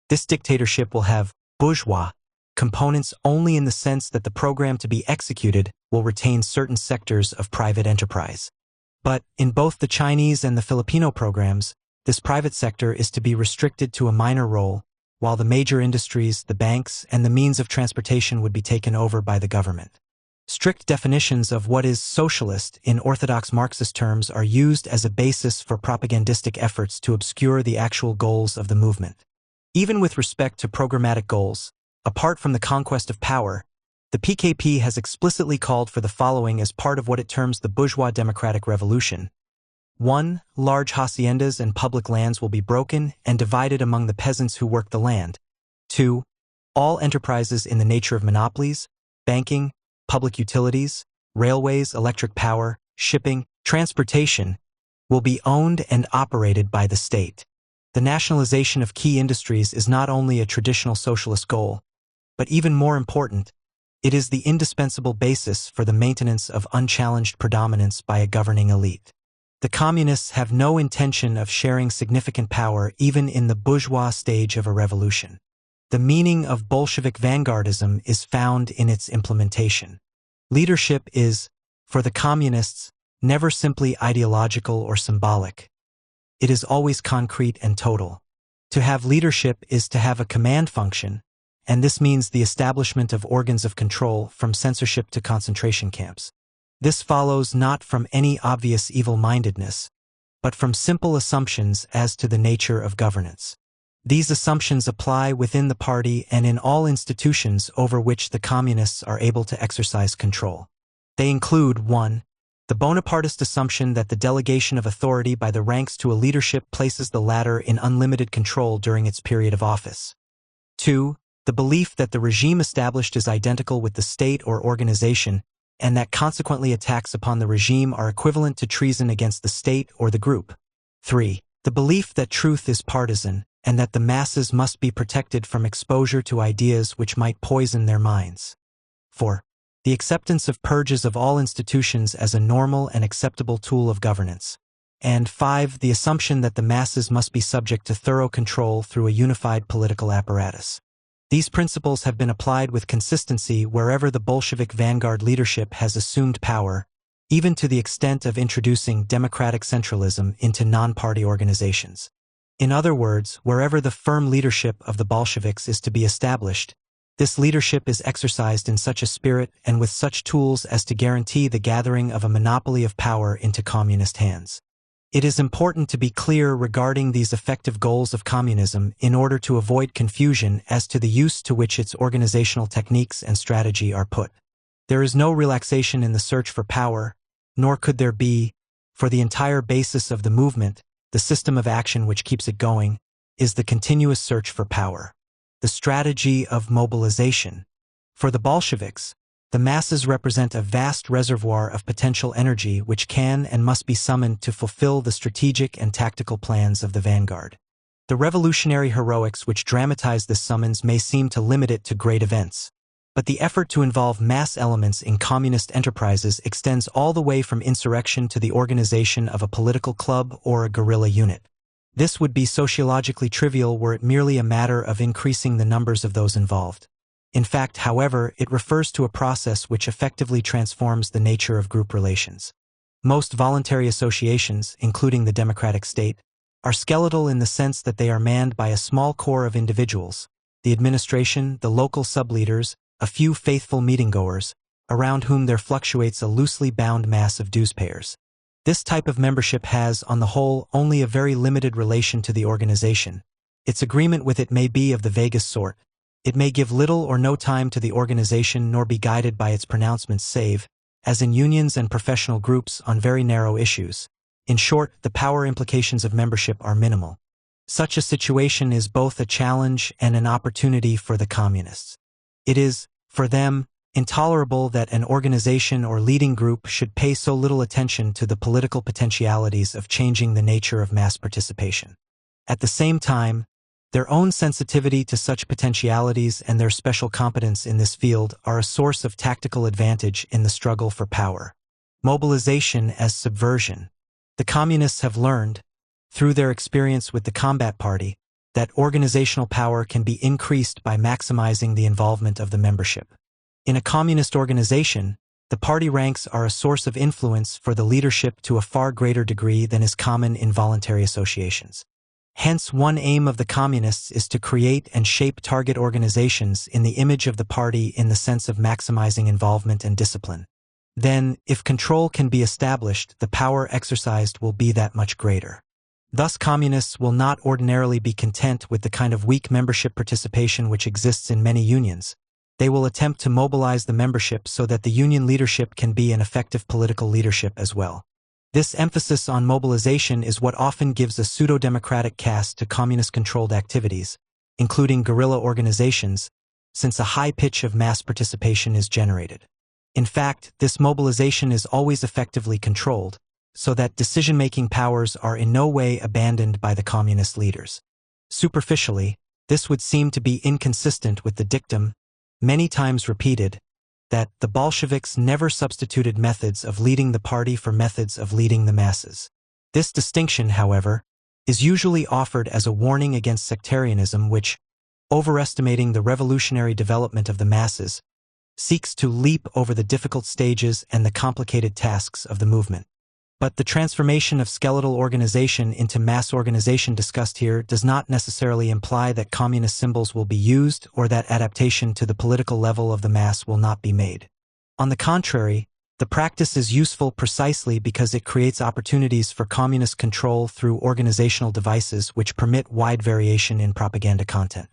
This dictatorship will have bourgeois components only in the sense that the program to be executed will retain certain sectors of private enterprise. But in both the Chinese and the Filipino programs, this private sector is to be restricted to a minor role, while the major industries, the banks, and the means of transportation would be taken over by the government. Strict definitions of what is socialist in orthodox Marxist terms are used as a basis for propagandistic efforts to obscure the actual goals of the movement. Even with respect to programmatic goals, apart from the conquest of power, the PKP has explicitly called for the following as part of what it terms the bourgeois democratic revolution. 1. Large haciendas and public lands will be broken and divided among the peasants who work the land. 2. All enterprises in the nature of monopolies, banking, public utilities, railways, electric power, shipping, transportation, will be owned and operated by the state. The nationalization of key industries is not only a traditional socialist goal, but even more important, it is the indispensable basis for the maintenance of unchallenged predominance by a governing elite. The communists have no intention of sharing significant power even in the bourgeois stage of a revolution. The meaning of Bolshevik vanguardism is found in its implementation. Leadership is, for the communists, never simply ideological or symbolic. It is always concrete and total. To have leadership is to have a command function, and this means the establishment of organs of control from censorship to concentration camps. This follows not from any obvious evil-mindedness, but from simple assumptions as to the nature of governance. These assumptions apply within the party and in all institutions over which the communists are able to exercise control. They include 1. The Bonapartist assumption that the delegation of authority by the ranks to a leadership places the latter in unlimited control during its period of office. 2. The belief that the regime established is identical with the state or organization, and that consequently attacks upon the regime are equivalent to treason against the state or the group. 3. The belief that truth is partisan, and that the masses must be protected from exposure to ideas which might poison their minds. 4. The acceptance of purges of all institutions as a normal and acceptable tool of governance. And 5. The assumption that the masses must be subject to thorough control through a unified political apparatus. These principles have been applied with consistency wherever the Bolshevik vanguard leadership has assumed power, even to the extent of introducing democratic centralism into non-party organizations. In other words, wherever the firm leadership of the Bolsheviks is to be established, this leadership is exercised in such a spirit and with such tools as to guarantee the gathering of a monopoly of power into communist hands. It is important to be clear regarding these effective goals of communism in order to avoid confusion as to the use to which its organizational techniques and strategy are put. There is no relaxation in the search for power, nor could there be, for the entire basis of the movement, the system of action which keeps it going, is the continuous search for power. The strategy of mobilization. For the Bolsheviks, the masses represent a vast reservoir of potential energy which can and must be summoned to fulfill the strategic and tactical plans of the vanguard. The revolutionary heroics which dramatize this summons may seem to limit it to great events, but the effort to involve mass elements in communist enterprises extends all the way from insurrection to the organization of a political club or a guerrilla unit. This would be sociologically trivial were it merely a matter of increasing the numbers of those involved. In fact, however, it refers to a process which effectively transforms the nature of group relations. Most voluntary associations, including the democratic state, are skeletal in the sense that they are manned by a small core of individuals, the administration, the local sub-leaders, a few faithful meeting-goers, around whom there fluctuates a loosely bound mass of dues-payers. This type of membership has, on the whole, only a very limited relation to the organization. Its agreement with it may be of the vaguest sort. It may give little or no time to the organization nor be guided by its pronouncements save, as in unions and professional groups, on very narrow issues. In short, the power implications of membership are minimal. Such a situation is both a challenge and an opportunity for the communists. It is, for them, intolerable that an organization or leading group should pay so little attention to the political potentialities of changing the nature of mass participation. At the same time, their own sensitivity to such potentialities and their special competence in this field are a source of tactical advantage in the struggle for power. Mobilization as subversion. The communists have learned, through their experience with the combat party, that organizational power can be increased by maximizing the involvement of the membership. In a communist organization, the party ranks are a source of influence for the leadership to a far greater degree than is common in voluntary associations. Hence, one aim of the communists is to create and shape target organizations in the image of the party in the sense of maximizing involvement and discipline. Then, if control can be established, the power exercised will be that much greater. Thus, communists will not ordinarily be content with the kind of weak membership participation which exists in many unions. They will attempt to mobilize the membership so that the union leadership can be an effective political leadership as well. This emphasis on mobilization is what often gives a pseudo-democratic cast to communist-controlled activities, including guerrilla organizations, since a high pitch of mass participation is generated. In fact, this mobilization is always effectively controlled, so that decision-making powers are in no way abandoned by the communist leaders. Superficially, this would seem to be inconsistent with the dictum, many times repeated, that the Bolsheviks never substituted methods of leading the party for methods of leading the masses. This distinction, however, is usually offered as a warning against sectarianism which, overestimating the revolutionary development of the masses, seeks to leap over the difficult stages and the complicated tasks of the movement. But the transformation of skeletal organization into mass organization discussed here does not necessarily imply that communist symbols will be used or that adaptation to the political level of the mass will not be made. On the contrary, the practice is useful precisely because it creates opportunities for communist control through organizational devices which permit wide variation in propaganda content.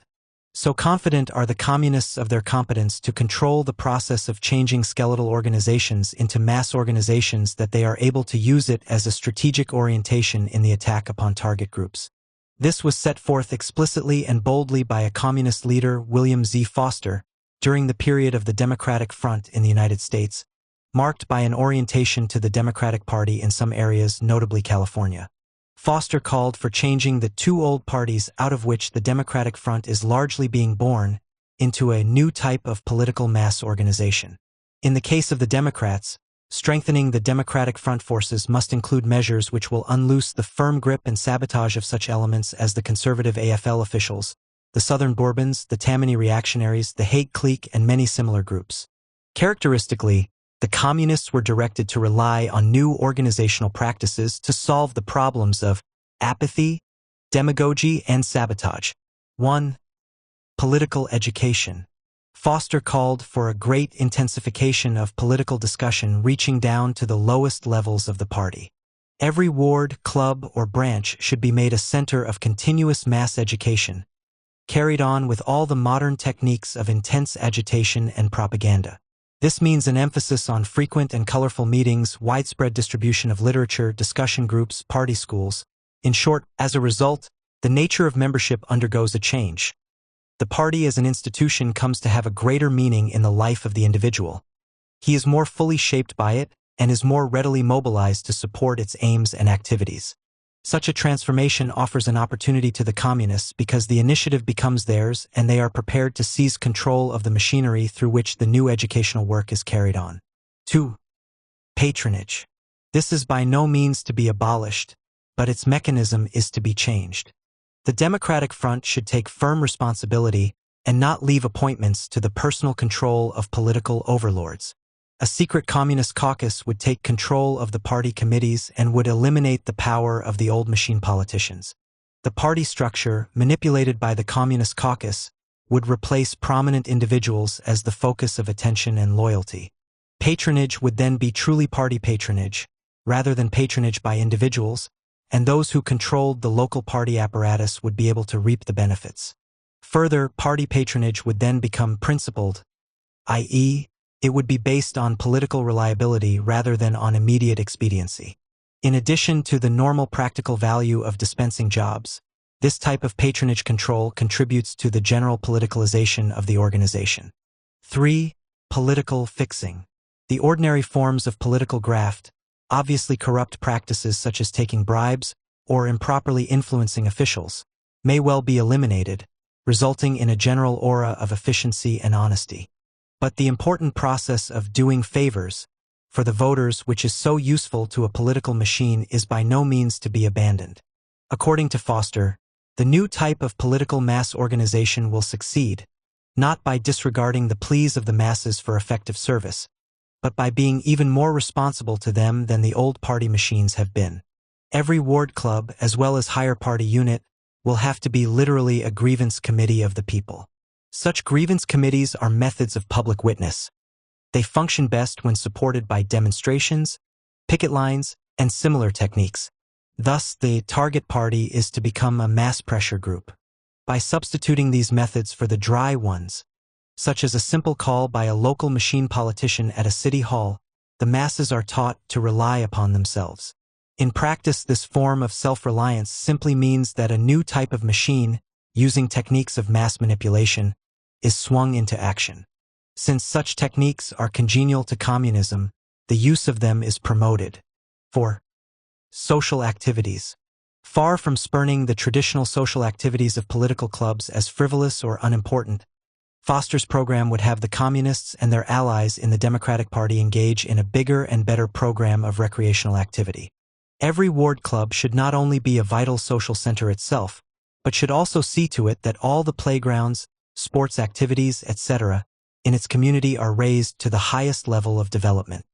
So confident are the communists of their competence to control the process of changing skeletal organizations into mass organizations that they are able to use it as a strategic orientation in the attack upon target groups. This was set forth explicitly and boldly by a communist leader, William Z. Foster, during the period of the Democratic Front in the United States, marked by an orientation to the Democratic Party in some areas, notably California. Foster called for changing the two old parties out of which the Democratic Front is largely being born into a new type of political mass organization. In the case of the Democrats, strengthening the Democratic Front forces must include measures which will unloose the firm grip and sabotage of such elements as the conservative AFL officials, the Southern Bourbons, the Tammany reactionaries, the Hague clique, and many similar groups. Characteristically, the Communists were directed to rely on new organizational practices to solve the problems of apathy, demagogy, and sabotage. 1. Political education. Foster called for a great intensification of political discussion reaching down to the lowest levels of the party. Every ward, club, or branch should be made a center of continuous mass education, carried on with all the modern techniques of intense agitation and propaganda. This means an emphasis on frequent and colorful meetings, widespread distribution of literature, discussion groups, party schools. In short, as a result, the nature of membership undergoes a change. The party as an institution comes to have a greater meaning in the life of the individual. He is more fully shaped by it and is more readily mobilized to support its aims and activities. Such a transformation offers an opportunity to the Communists because the initiative becomes theirs and they are prepared to seize control of the machinery through which the new educational work is carried on. 2. Patronage. This is by no means to be abolished, but its mechanism is to be changed. The Democratic Front should take firm responsibility and not leave appointments to the personal control of political overlords. A secret communist caucus would take control of the party committees and would eliminate the power of the old machine politicians. The party structure, manipulated by the Communist caucus, would replace prominent individuals as the focus of attention and loyalty. Patronage would then be truly party patronage, rather than patronage by individuals, and those who controlled the local party apparatus would be able to reap the benefits. Further, party patronage would then become principled, i.e., it would be based on political reliability rather than on immediate expediency. In addition to the normal practical value of dispensing jobs, this type of patronage control contributes to the general politicalization of the organization. 3. Political fixing. The ordinary forms of political graft, obviously corrupt practices such as taking bribes or improperly influencing officials, may well be eliminated, resulting in a general aura of efficiency and honesty. But the important process of doing favors for the voters, which is so useful to a political machine, is by no means to be abandoned. According to Foster, the new type of political mass organization will succeed, not by disregarding the pleas of the masses for effective service, but by being even more responsible to them than the old party machines have been. Every ward club, as well as higher party unit, will have to be literally a grievance committee of the people. Such grievance committees are methods of public witness. They function best when supported by demonstrations, picket lines, and similar techniques. Thus, the target party is to become a mass pressure group. By substituting these methods for the dry ones, such as a simple call by a local machine politician at a city hall, the masses are taught to rely upon themselves. In practice, this form of self-reliance simply means that a new type of machine, using techniques of mass manipulation, is swung into action. Since such techniques are congenial to communism, the use of them is promoted. 4. Social activities. Far from spurning the traditional social activities of political clubs as frivolous or unimportant, Foster's program would have the Communists and their allies in the Democratic Party engage in a bigger and better program of recreational activity. Every ward club should not only be a vital social center itself, but should also see to it that all the playgrounds, sports activities, etc., in its community are raised to the highest level of development.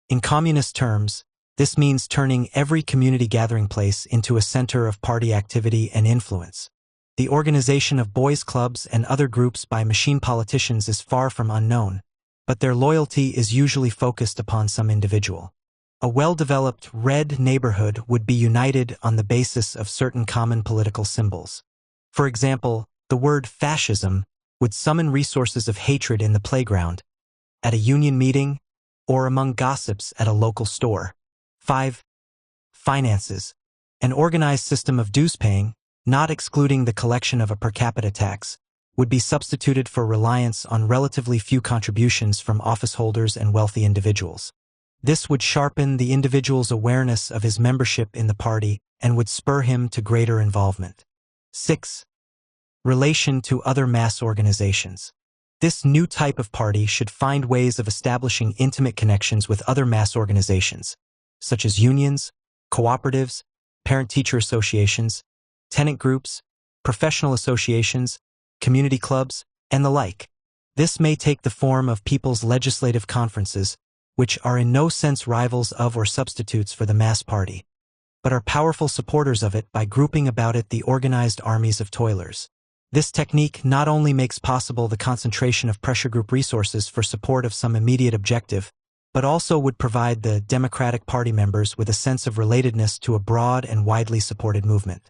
In communist terms, this means turning every community gathering place into a center of party activity and influence. The organization of boys' clubs and other groups by machine politicians is far from unknown, but their loyalty is usually focused upon some individual. A well-developed red neighborhood would be united on the basis of certain common political symbols. For example, the word fascism would summon resources of hatred in the playground, at a union meeting, or among gossips at a local store. 5. Finances. An organized system of dues-paying, not excluding the collection of a per capita tax, would be substituted for reliance on relatively few contributions from office holders and wealthy individuals. This would sharpen the individual's awareness of his membership in the party and would spur him to greater involvement. 6. Relation to other mass organizations. This new type of party should find ways of establishing intimate connections with other mass organizations, such as unions, cooperatives, parent-teacher associations, tenant groups, professional associations, community clubs, and the like. This may take the form of people's legislative conferences, which are in no sense rivals of or substitutes for the mass party, but are powerful supporters of it by grouping about it the organized armies of toilers. This technique not only makes possible the concentration of pressure group resources for support of some immediate objective, but also would provide the Democratic Party members with a sense of relatedness to a broad and widely supported movement.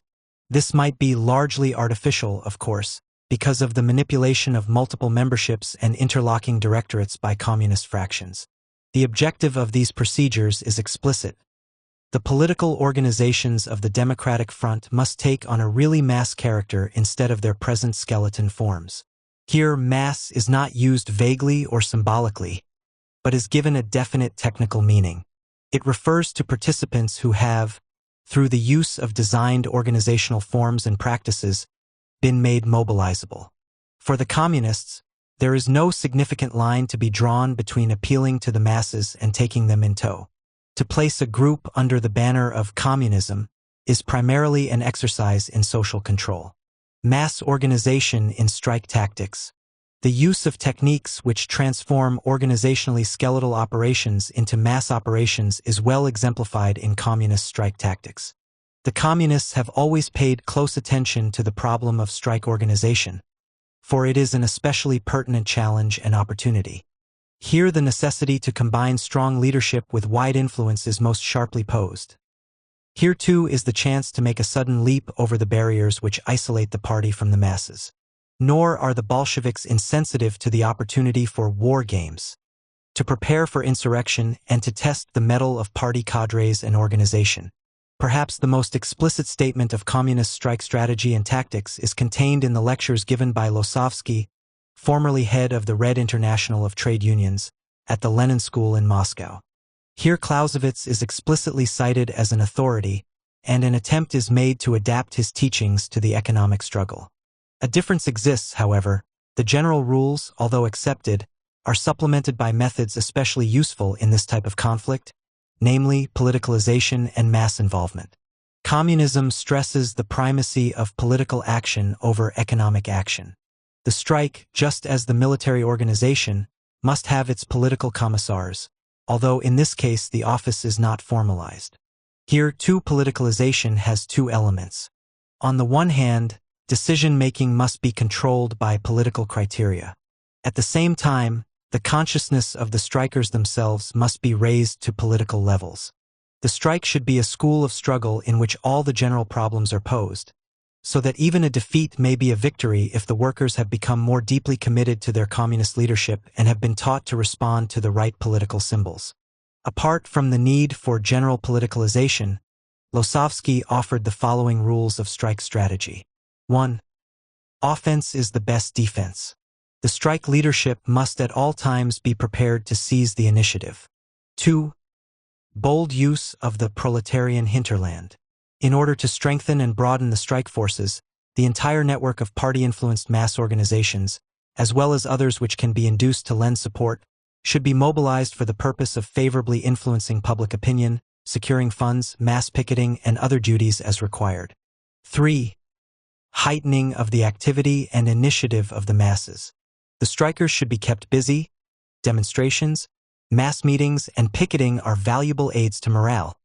This might be largely artificial, of course, because of the manipulation of multiple memberships and interlocking directorates by communist fractions. The objective of these procedures is explicit. The political organizations of the Democratic Front must take on a really mass character instead of their present skeleton forms. Here, mass is not used vaguely or symbolically, but is given a definite technical meaning. It refers to participants who have, through the use of designed organizational forms and practices, been made mobilizable. For the communists, there is no significant line to be drawn between appealing to the masses and taking them in tow. To place a group under the banner of communism is primarily an exercise in social control. Mass organization in strike tactics. The use of techniques which transform organizationally skeletal operations into mass operations is well exemplified in communist strike tactics. The communists have always paid close attention to the problem of strike organization, for it is an especially pertinent challenge and opportunity. Here the necessity to combine strong leadership with wide influence is most sharply posed. Here too is the chance to make a sudden leap over the barriers which isolate the party from the masses. Nor are the Bolsheviks insensitive to the opportunity for war games, to prepare for insurrection and to test the mettle of party cadres and organization. Perhaps the most explicit statement of communist strike strategy and tactics is contained in the lectures given by Losovsky, formerly head of the Red International of Trade Unions, at the Lenin School in Moscow. Here Clausewitz is explicitly cited as an authority, and an attempt is made to adapt his teachings to the economic struggle. A difference exists, however. The general rules, although accepted, are supplemented by methods especially useful in this type of conflict, namely politicalization and mass involvement. Communism stresses the primacy of political action over economic action. The strike, just as the military organization, must have its political commissars, although in this case the office is not formalized. Here too politicalization has two elements. On the one hand, decision-making must be controlled by political criteria. At the same time, the consciousness of the strikers themselves must be raised to political levels. The strike should be a school of struggle in which all the general problems are posed, so that even a defeat may be a victory if the workers have become more deeply committed to their communist leadership and have been taught to respond to the right political symbols. Apart from the need for general politicalization, Losovsky offered the following rules of strike strategy. 1. Offense is the best defense. The strike leadership must at all times be prepared to seize the initiative. 2. Bold use of the proletarian hinterland. In order to strengthen and broaden the strike forces, the entire network of party-influenced mass organizations, as well as others which can be induced to lend support, should be mobilized for the purpose of favorably influencing public opinion, securing funds, mass picketing, and other duties as required. 3. Heightening of the activity and initiative of the masses. The strikers should be kept busy. Demonstrations, mass meetings, and picketing are valuable aids to morale,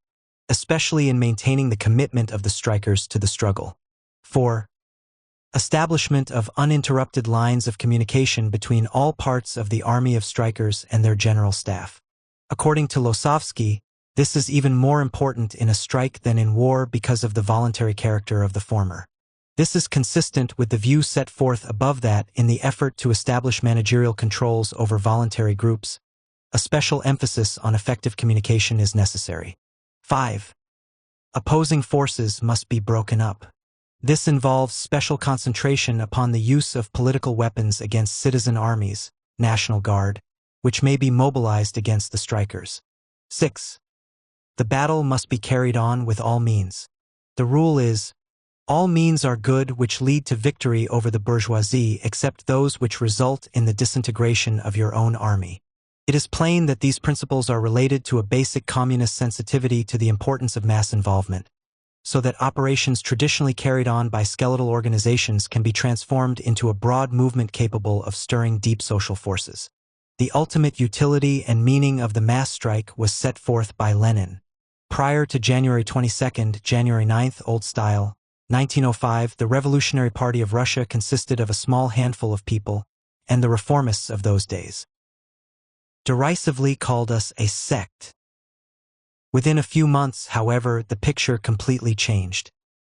especially in maintaining the commitment of the strikers to the struggle. 4. Establishment of uninterrupted lines of communication between all parts of the army of strikers and their general staff. According to Losovsky, this is even more important in a strike than in war because of the voluntary character of the former. This is consistent with the view set forth above that in the effort to establish managerial controls over voluntary groups, a special emphasis on effective communication is necessary. 5. Opposing forces must be broken up. This involves special concentration upon the use of political weapons against citizen armies, National Guard, which may be mobilized against the strikers. 6. The battle must be carried on with all means. The rule is, All means are good which lead to victory over the bourgeoisie except those which result in the disintegration of your own army. It is plain that these principles are related to a basic communist sensitivity to the importance of mass involvement, so that operations traditionally carried on by skeletal organizations can be transformed into a broad movement capable of stirring deep social forces. The ultimate utility and meaning of the mass strike was set forth by Lenin. Prior to January 22, January 9, Old Style, 1905, the Revolutionary Party of Russia consisted of a small handful of people, and the reformists of those days derisively called us a sect. Within a few months, however, the picture completely changed.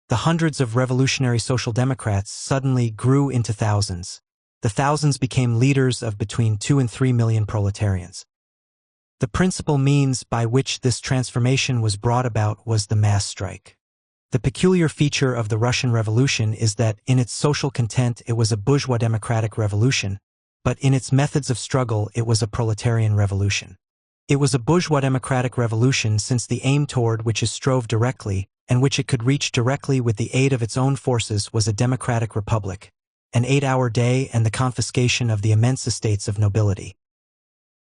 The hundreds of revolutionary social democrats suddenly grew into thousands. The thousands became leaders of between 2 and 3 million proletarians. The principal means by which this transformation was brought about was the mass strike. The peculiar feature of the Russian Revolution is that in its social content it was a bourgeois democratic revolution, but in its methods of struggle it was a proletarian revolution. It was a bourgeois democratic revolution since the aim toward which it strove directly, and which it could reach directly with the aid of its own forces, was a democratic republic, an 8-hour day and the confiscation of the immense estates of nobility.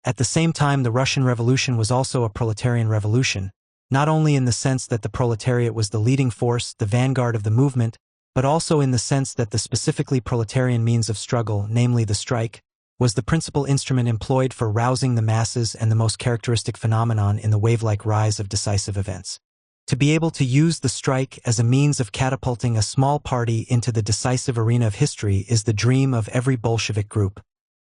At the same time, the Russian Revolution was also a proletarian revolution, not only in the sense that the proletariat was the leading force, the vanguard of the movement, but also in the sense that the specifically proletarian means of struggle, namely the strike, was the principal instrument employed for rousing the masses and the most characteristic phenomenon in the wave-like rise of decisive events. To be able to use the strike as a means of catapulting a small party into the decisive arena of history is the dream of every Bolshevik group,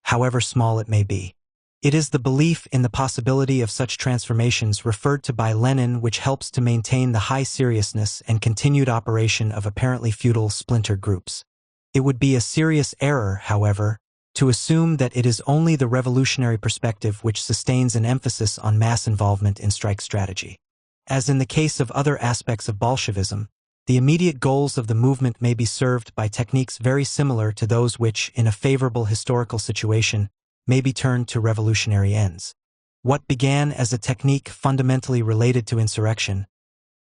however small it may be. It is the belief in the possibility of such transformations referred to by Lenin which helps to maintain the high seriousness and continued operation of apparently futile splinter groups. It would be a serious error, however, to assume that it is only the revolutionary perspective which sustains an emphasis on mass involvement in strike strategy. As in the case of other aspects of Bolshevism, the immediate goals of the movement may be served by techniques very similar to those which, in a favorable historical situation, may be turned to revolutionary ends. What began as a technique fundamentally related to insurrection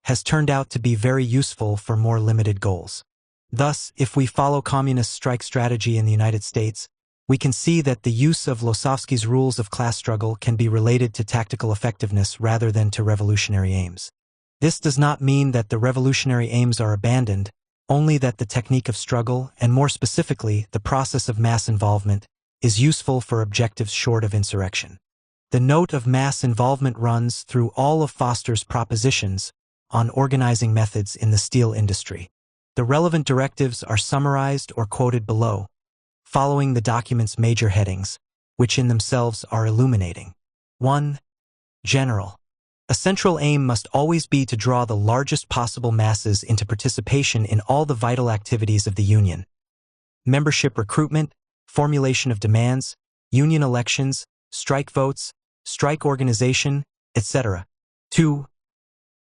has turned out to be very useful for more limited goals. Thus, if we follow communist strike strategy in the United States, we can see that the use of Losovsky's rules of class struggle can be related to tactical effectiveness rather than to revolutionary aims. This does not mean that the revolutionary aims are abandoned, only that the technique of struggle, and more specifically, the process of mass involvement, is useful for objectives short of insurrection. The note of mass involvement runs through all of Foster's propositions on organizing methods in the steel industry. The relevant directives are summarized or quoted below, following the document's major headings, which in themselves are illuminating. 1. General. A central aim must always be to draw the largest possible masses into participation in all the vital activities of the Union. Membership recruitment, formulation of demands, Union elections, strike votes, strike organization, etc. 2.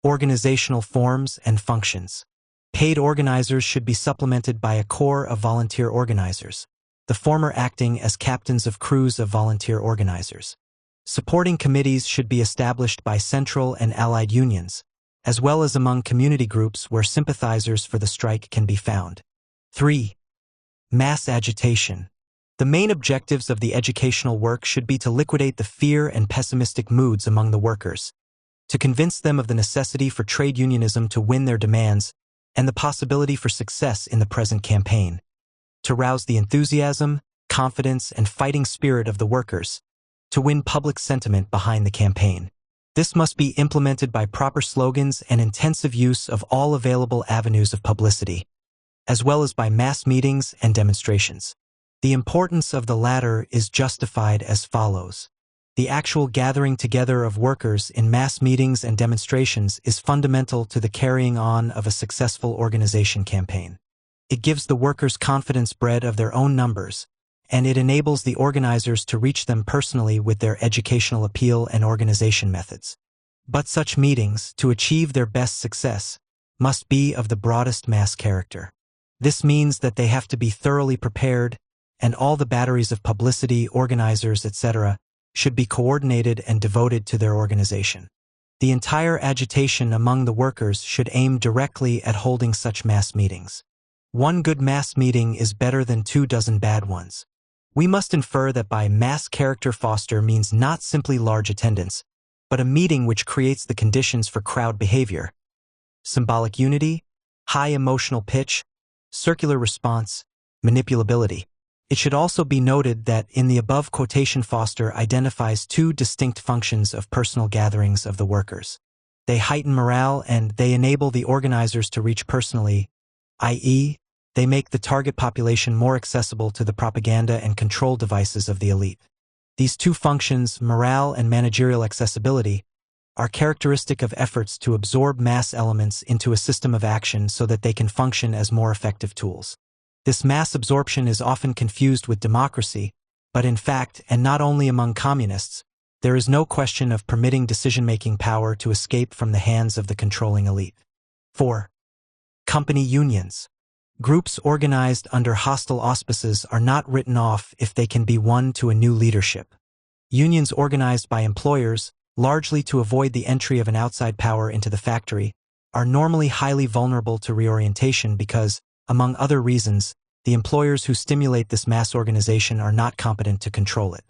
Organizational forms and functions. Paid organizers should be supplemented by a corps of volunteer organizers, the former acting as captains of crews of volunteer organizers. Supporting committees should be established by central and allied unions, as well as among community groups where sympathizers for the strike can be found. 3. Mass agitation. The main objectives of the educational work should be to liquidate the fear and pessimistic moods among the workers, to convince them of the necessity for trade unionism to win their demands and the possibility for success in the present campaign, to rouse the enthusiasm, confidence, and fighting spirit of the workers, to win public sentiment behind the campaign. This must be implemented by proper slogans and intensive use of all available avenues of publicity, as well as by mass meetings and demonstrations. The importance of the latter is justified as follows. The actual gathering together of workers in mass meetings and demonstrations is fundamental to the carrying on of a successful organization campaign. It gives the workers confidence bred of their own numbers, and it enables the organizers to reach them personally with their educational appeal and organization methods. But such meetings, to achieve their best success, must be of the broadest mass character. This means that they have to be thoroughly prepared, and all the batteries of publicity, organizers, etc., should be coordinated and devoted to their organization. The entire agitation among the workers should aim directly at holding such mass meetings. One good mass meeting is better than 24 bad ones. We must infer that by mass character foster means not simply large attendance, but a meeting which creates the conditions for crowd behavior. Symbolic unity, high emotional pitch, circular response, manipulability. It should also be noted that in the above quotation Foster identifies two distinct functions of personal gatherings of the workers. They heighten morale and they enable the organizers to reach personally, i.e., they make the target population more accessible to the propaganda and control devices of the elite. These two functions, morale and managerial accessibility, are characteristic of efforts to absorb mass elements into a system of action so that they can function as more effective tools. This mass absorption is often confused with democracy, but in fact, and not only among communists, there is no question of permitting decision-making power to escape from the hands of the controlling elite. 4. Company unions. Groups organized under hostile auspices are not written off if they can be won to a new leadership. Unions organized by employers, largely to avoid the entry of an outside power into the factory, are normally highly vulnerable to reorientation because, among other reasons, the employers who stimulate this mass organization are not competent to control it.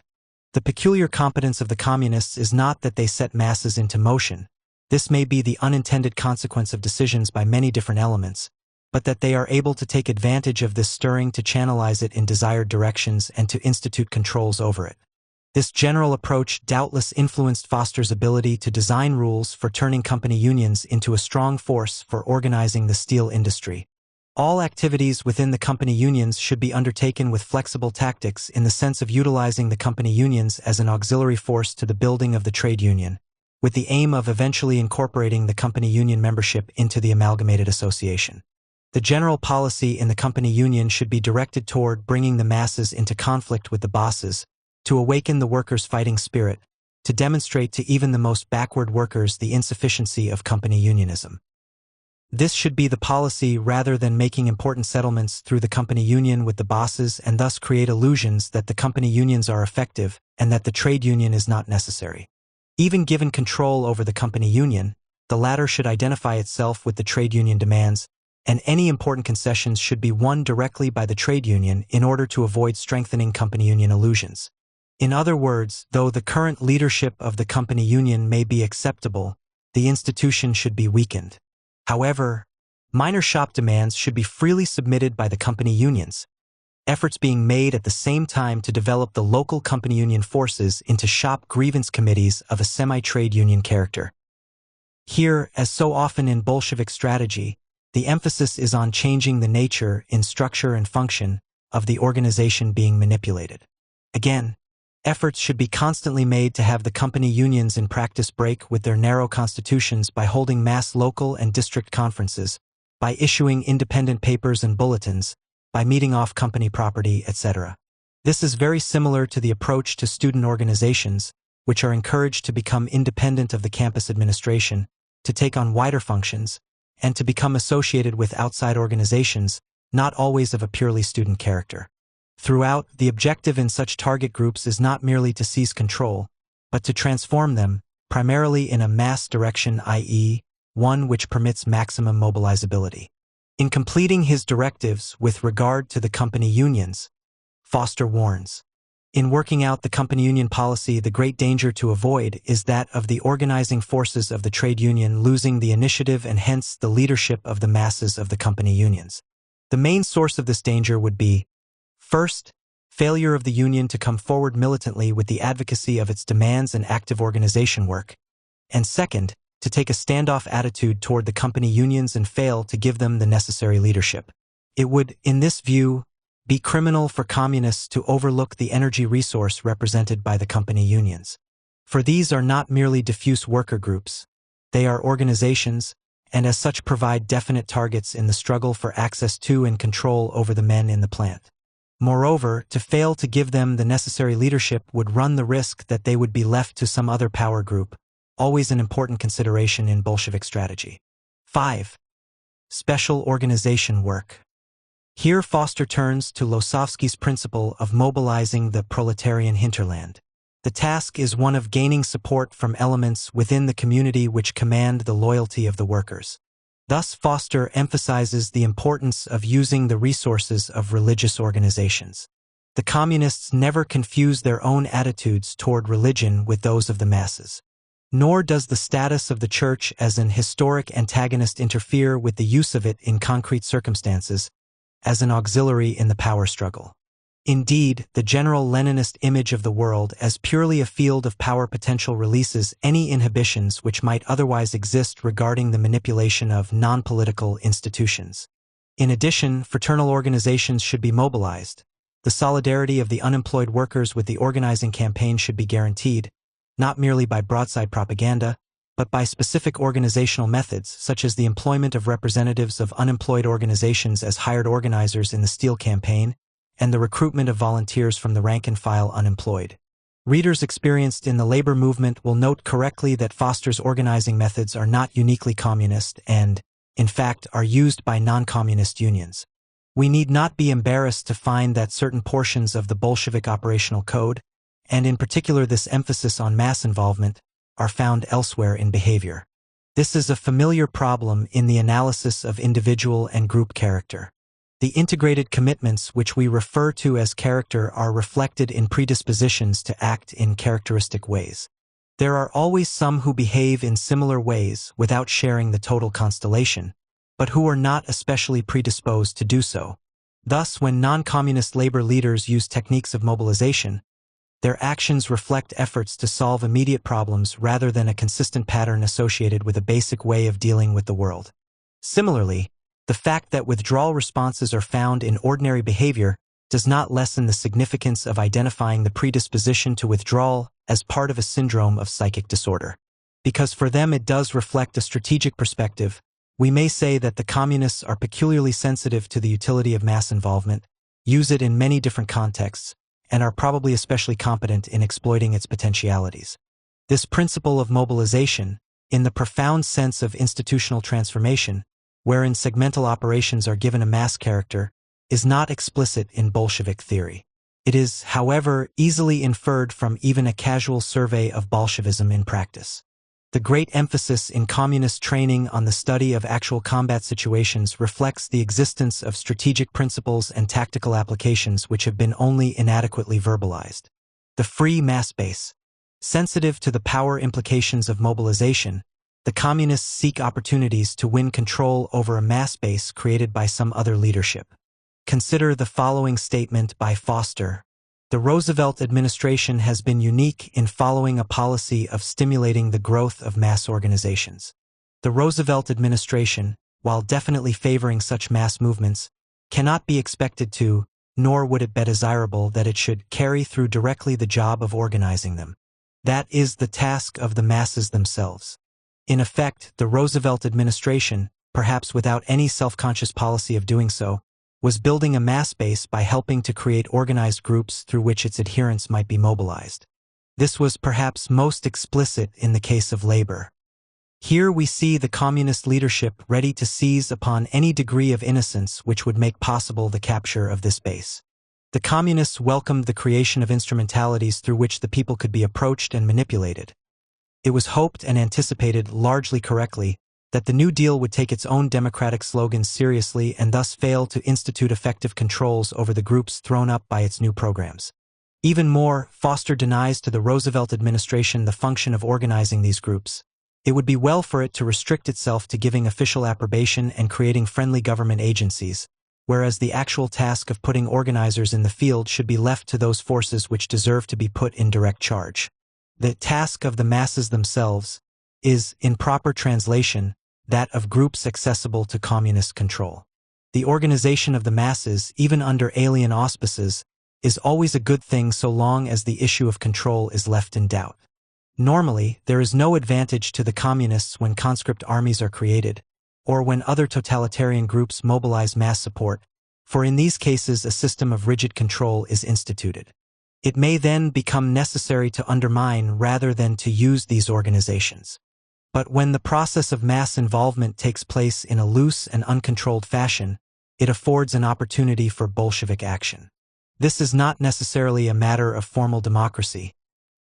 The peculiar competence of the communists is not that they set masses into motion. This may be the unintended consequence of decisions by many different elements, but that they are able to take advantage of this stirring to channelize it in desired directions and to institute controls over it. This general approach doubtless influenced Foster's ability to design rules for turning company unions into a strong force for organizing the steel industry. All activities within the company unions should be undertaken with flexible tactics in the sense of utilizing the company unions as an auxiliary force to the building of the trade union, with the aim of eventually incorporating the company union membership into the amalgamated association. The general policy in the company union should be directed toward bringing the masses into conflict with the bosses, to awaken the workers' fighting spirit, to demonstrate to even the most backward workers the insufficiency of company unionism. This should be the policy rather than making important settlements through the company union with the bosses and thus create illusions that the company unions are effective and that the trade union is not necessary. Even given control over the company union, the latter should identify itself with the trade union demands, and any important concessions should be won directly by the trade union in order to avoid strengthening company union illusions. In other words, though the current leadership of the company union may be acceptable, the institution should be weakened. However, minor shop demands should be freely submitted by the company unions, efforts being made at the same time to develop the local company union forces into shop grievance committees of a semi-trade union character. Here, as so often in Bolshevik strategy, the emphasis is on changing the nature, in structure and function, of the organization being manipulated. Again, efforts should be constantly made to have the company unions in practice break with their narrow constitutions by holding mass local and district conferences, by issuing independent papers and bulletins, by meeting off company property, etc. This is very similar to the approach to student organizations, which are encouraged to become independent of the campus administration, to take on wider functions, and to become associated with outside organizations, not always of a purely student character. Throughout, the objective in such target groups is not merely to seize control, but to transform them, primarily in a mass direction, i.e., one which permits maximum mobilizability. In completing his directives with regard to the company unions, Foster warns, in working out the company union policy, the great danger to avoid is that of the organizing forces of the trade union losing the initiative and hence the leadership of the masses of the company unions. The main source of this danger would be, first, failure of the union to come forward militantly with the advocacy of its demands and active organization work, and second, to take a standoff attitude toward the company unions and fail to give them the necessary leadership. It would, in this view, be criminal for communists to overlook the energy resource represented by the company unions. For these are not merely diffuse worker groups, they are organizations, and as such provide definite targets in the struggle for access to and control over the men in the plant. Moreover, to fail to give them the necessary leadership would run the risk that they would be left to some other power group, always an important consideration in Bolshevik strategy. 5. Special organization work. Here Foster turns to Losovsky's principle of mobilizing the proletarian hinterland. The task is one of gaining support from elements within the community which command the loyalty of the workers. Thus, Foster emphasizes the importance of using the resources of religious organizations. The communists never confuse their own attitudes toward religion with those of the masses. Nor does the status of the church as an historic antagonist interfere with the use of it in concrete circumstances, as an auxiliary in the power struggle. Indeed, the general Leninist image of the world as purely a field of power potential releases any inhibitions which might otherwise exist regarding the manipulation of non-political institutions. In addition, fraternal organizations should be mobilized. The solidarity of the unemployed workers with the organizing campaign should be guaranteed, not merely by broadside propaganda, but by specific organizational methods, such as the employment of representatives of unemployed organizations as hired organizers in the Steel Campaign, and the recruitment of volunteers from the rank-and-file unemployed. Readers experienced in the labor movement will note correctly that Foster's organizing methods are not uniquely communist and, in fact, are used by non-communist unions. We need not be embarrassed to find that certain portions of the Bolshevik operational code, and in particular this emphasis on mass involvement, are found elsewhere in behavior. This is a familiar problem in the analysis of individual and group character. The integrated commitments which we refer to as character are reflected in predispositions to act in characteristic ways. There are always some who behave in similar ways without sharing the total constellation, but who are not especially predisposed to do so. Thus, when non-communist labor leaders use techniques of mobilization, their actions reflect efforts to solve immediate problems rather than a consistent pattern associated with a basic way of dealing with the world. Similarly, the fact that withdrawal responses are found in ordinary behavior does not lessen the significance of identifying the predisposition to withdrawal as part of a syndrome of psychic disorder. Because for them it does reflect a strategic perspective, we may say that the communists are peculiarly sensitive to the utility of mass involvement, use it in many different contexts, and are probably especially competent in exploiting its potentialities. This principle of mobilization, in the profound sense of institutional transformation, wherein segmental operations are given a mass character, is not explicit in Bolshevik theory. It is, however, easily inferred from even a casual survey of Bolshevism in practice. The great emphasis in communist training on the study of actual combat situations reflects the existence of strategic principles and tactical applications which have been only inadequately verbalized. The free mass base. Sensitive to the power implications of mobilization, the communists seek opportunities to win control over a mass base created by some other leadership. Consider the following statement by Foster. The Roosevelt administration has been unique in following a policy of stimulating the growth of mass organizations. The Roosevelt administration, while definitely favoring such mass movements, cannot be expected to, nor would it be desirable that it should, carry through directly the job of organizing them. That is the task of the masses themselves. In effect, the Roosevelt administration, perhaps without any self-conscious policy of doing so, was building a mass base by helping to create organized groups through which its adherents might be mobilized. This was perhaps most explicit in the case of labor. Here we see the communist leadership ready to seize upon any degree of innocence which would make possible the capture of this base. The communists welcomed the creation of instrumentalities through which the people could be approached and manipulated. It was hoped and anticipated, largely correctly, that the New Deal would take its own democratic slogans seriously and thus fail to institute effective controls over the groups thrown up by its new programs. Even more, Foster denies to the Roosevelt administration the function of organizing these groups. It would be well for it to restrict itself to giving official approbation and creating friendly government agencies, whereas the actual task of putting organizers in the field should be left to those forces which deserve to be put in direct charge. The task of the masses themselves is, in proper translation, that of groups accessible to communist control. The organization of the masses, even under alien auspices, is always a good thing so long as the issue of control is left in doubt. Normally, there is no advantage to the communists when conscript armies are created, or when other totalitarian groups mobilize mass support, for in these cases a system of rigid control is instituted. It may then become necessary to undermine rather than to use these organizations. But when the process of mass involvement takes place in a loose and uncontrolled fashion, it affords an opportunity for Bolshevik action. This is not necessarily a matter of formal democracy.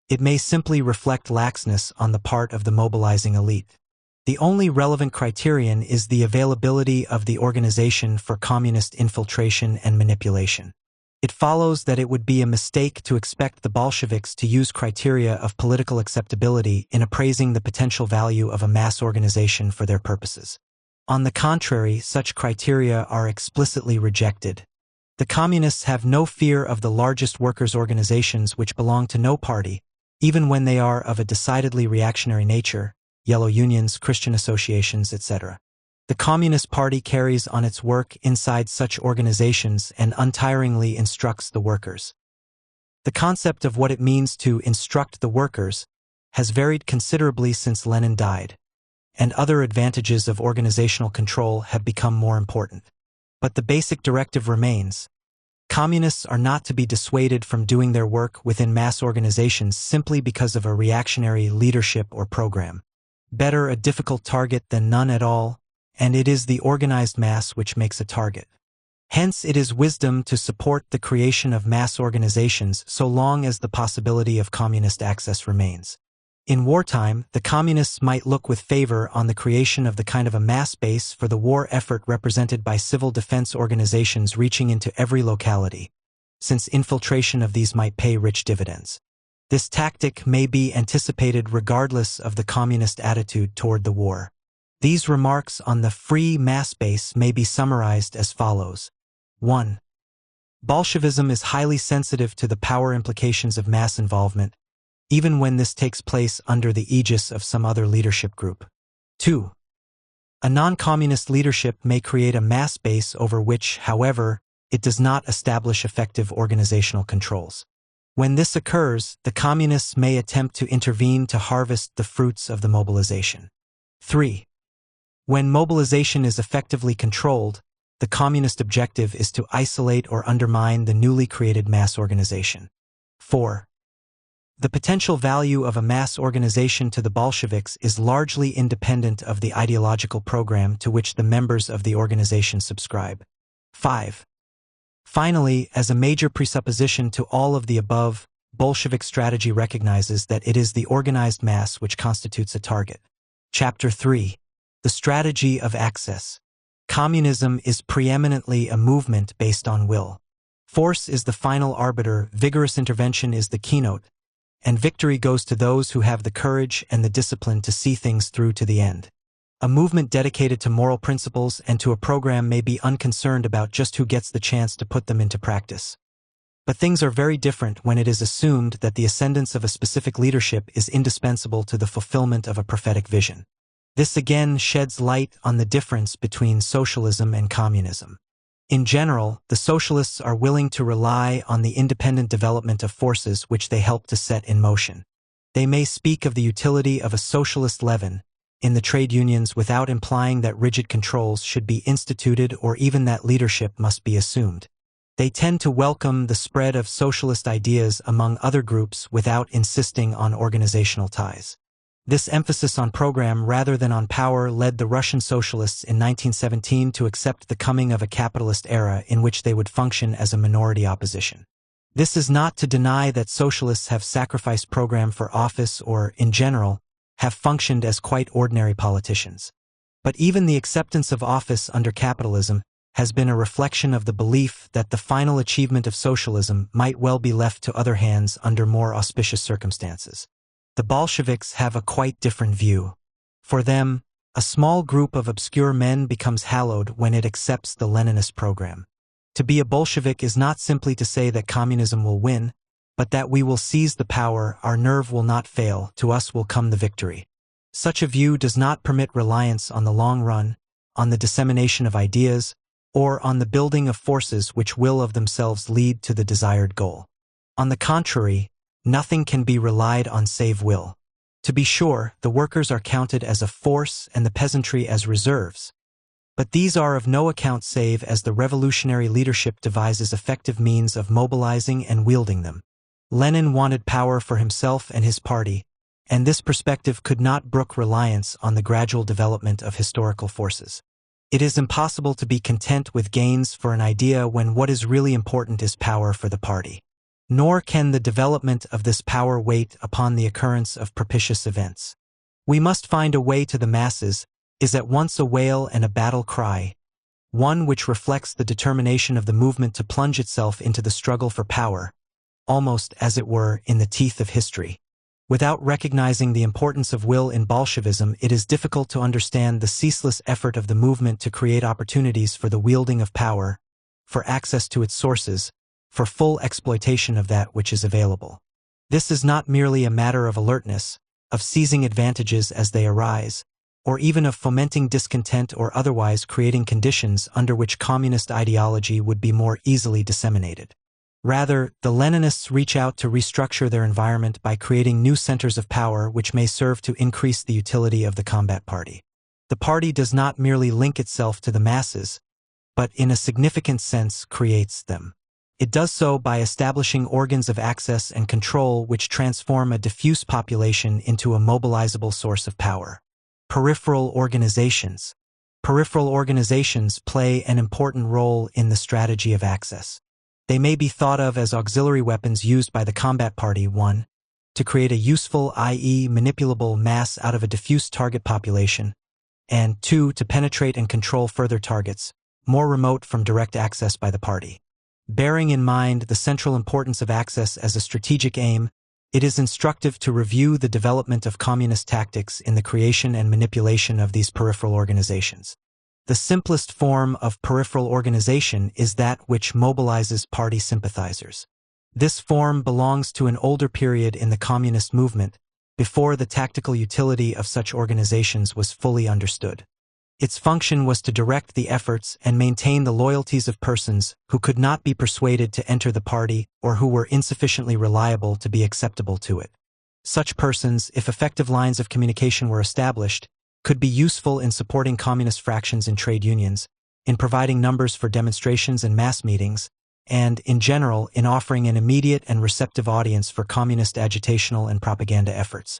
It may simply reflect laxness on the part of the mobilizing elite. The only relevant criterion is the availability of the organization for communist infiltration and manipulation. It follows that it would be a mistake to expect the Bolsheviks to use criteria of political acceptability in appraising the potential value of a mass organization for their purposes. On the contrary, such criteria are explicitly rejected. The communists have no fear of the largest workers' organizations which belong to no party, even when they are of a decidedly reactionary nature, yellow unions, Christian associations, etc. The Communist Party carries on its work inside such organizations and untiringly instructs the workers. The concept of what it means to instruct the workers has varied considerably since Lenin died, and other advantages of organizational control have become more important. But the basic directive remains. Communists are not to be dissuaded from doing their work within mass organizations simply because of a reactionary leadership or program. Better a difficult target than none at all, and it is the organized mass which makes a target. Hence, it is wisdom to support the creation of mass organizations so long as the possibility of communist access remains. In wartime, the communists might look with favor on the creation of the kind of a mass base for the war effort represented by civil defense organizations reaching into every locality, since infiltration of these might pay rich dividends. This tactic may be anticipated regardless of the communist attitude toward the war. These remarks on the free mass base may be summarized as follows. 1. Bolshevism is highly sensitive to the power implications of mass involvement, even when this takes place under the aegis of some other leadership group. 2. A non-communist leadership may create a mass base over which, however, it does not establish effective organizational controls. When this occurs, the communists may attempt to intervene to harvest the fruits of the mobilization. 3. When mobilization is effectively controlled, the communist objective is to isolate or undermine the newly created mass organization. 4. The potential value of a mass organization to the Bolsheviks is largely independent of the ideological program to which the members of the organization subscribe. 5. Finally, as a major presupposition to all of the above, Bolshevik strategy recognizes that it is the organized mass which constitutes a target. Chapter 3. The Strategy of Access. Communism is preeminently a movement based on will. Force is the final arbiter, vigorous intervention is the keynote, and victory goes to those who have the courage and the discipline to see things through to the end. A movement dedicated to moral principles and to a program may be unconcerned about just who gets the chance to put them into practice. But things are very different when it is assumed that the ascendance of a specific leadership is indispensable to the fulfillment of a prophetic vision. This again sheds light on the difference between socialism and communism. In general, the socialists are willing to rely on the independent development of forces which they help to set in motion. They may speak of the utility of a socialist leaven in the trade unions without implying that rigid controls should be instituted or even that leadership must be assumed. They tend to welcome the spread of socialist ideas among other groups without insisting on organizational ties. This emphasis on program rather than on power led the Russian socialists in 1917 to accept the coming of a capitalist era in which they would function as a minority opposition. This is not to deny that socialists have sacrificed program for office or, in general, have functioned as quite ordinary politicians. But even the acceptance of office under capitalism has been a reflection of the belief that the final achievement of socialism might well be left to other hands under more auspicious circumstances. The Bolsheviks have a quite different view. For them, a small group of obscure men becomes hallowed when it accepts the Leninist program. To be a Bolshevik is not simply to say that communism will win, but that we will seize the power, our nerve will not fail, to us will come the victory. Such a view does not permit reliance on the long run, on the dissemination of ideas, or on the building of forces which will of themselves lead to the desired goal. On the contrary, nothing can be relied on save will. To be sure, the workers are counted as a force and the peasantry as reserves. But these are of no account save as the revolutionary leadership devises effective means of mobilizing and wielding them. Lenin wanted power for himself and his party, and this perspective could not brook reliance on the gradual development of historical forces. It is impossible to be content with gains for an idea when what is really important is power for the party. Nor can the development of this power wait upon the occurrence of propitious events. "We must find a way to the masses" is at once a wail and a battle cry, one which reflects the determination of the movement to plunge itself into the struggle for power, almost, as it were, in the teeth of history. Without recognizing the importance of will in Bolshevism, it is difficult to understand the ceaseless effort of the movement to create opportunities for the wielding of power, for access to its sources, for full exploitation of that which is available. This is not merely a matter of alertness, of seizing advantages as they arise, or even of fomenting discontent or otherwise creating conditions under which communist ideology would be more easily disseminated. Rather, the Leninists reach out to restructure their environment by creating new centers of power which may serve to increase the utility of the combat party. The party does not merely link itself to the masses, but in a significant sense creates them. It does so by establishing organs of access and control which transform a diffuse population into a mobilizable source of power. Peripheral organizations. Peripheral organizations play an important role in the strategy of access. They may be thought of as auxiliary weapons used by the combat party: 1. To create a useful, i.e. manipulable, mass out of a diffuse target population, and 2. To penetrate and control further targets, more remote from direct access by the party. Bearing in mind the central importance of access as a strategic aim, it is instructive to review the development of communist tactics in the creation and manipulation of these peripheral organizations. The simplest form of peripheral organization is that which mobilizes party sympathizers. This form belongs to an older period in the communist movement, before the tactical utility of such organizations was fully understood. Its function was to direct the efforts and maintain the loyalties of persons who could not be persuaded to enter the party or who were insufficiently reliable to be acceptable to it. Such persons, if effective lines of communication were established, could be useful in supporting communist fractions in trade unions, in providing numbers for demonstrations and mass meetings, and, in general, in offering an immediate and receptive audience for communist agitational and propaganda efforts.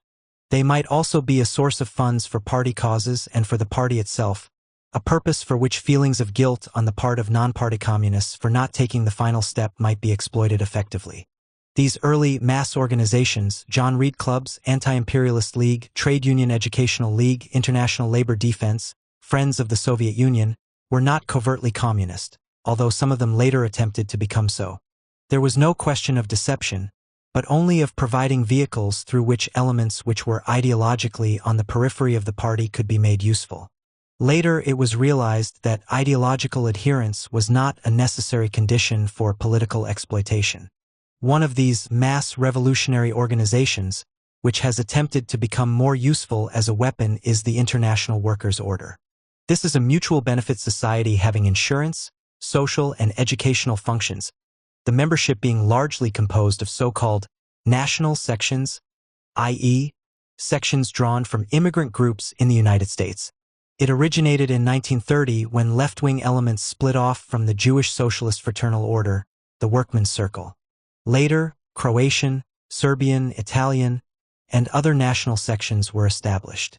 They might also be a source of funds for party causes and for the party itself, a purpose for which feelings of guilt on the part of non-party communists for not taking the final step might be exploited effectively. These early mass organizations, John Reed Clubs, Anti-Imperialist League, Trade Union Educational League, International Labor Defense, Friends of the Soviet Union, were not covertly communist, although some of them later attempted to become so. There was no question of deception, but only of providing vehicles through which elements which were ideologically on the periphery of the party could be made useful. Later it was realized that ideological adherence was not a necessary condition for political exploitation. One of these mass revolutionary organizations, which has attempted to become more useful as a weapon, is the International Workers' Order. This is a mutual benefit society having insurance, social, and educational functions, the membership being largely composed of so-called national sections, i.e., sections drawn from immigrant groups in the United States. It originated in 1930 when left-wing elements split off from the Jewish Socialist Fraternal Order, the Workmen's Circle. Later, Croatian, Serbian, Italian, and other national sections were established.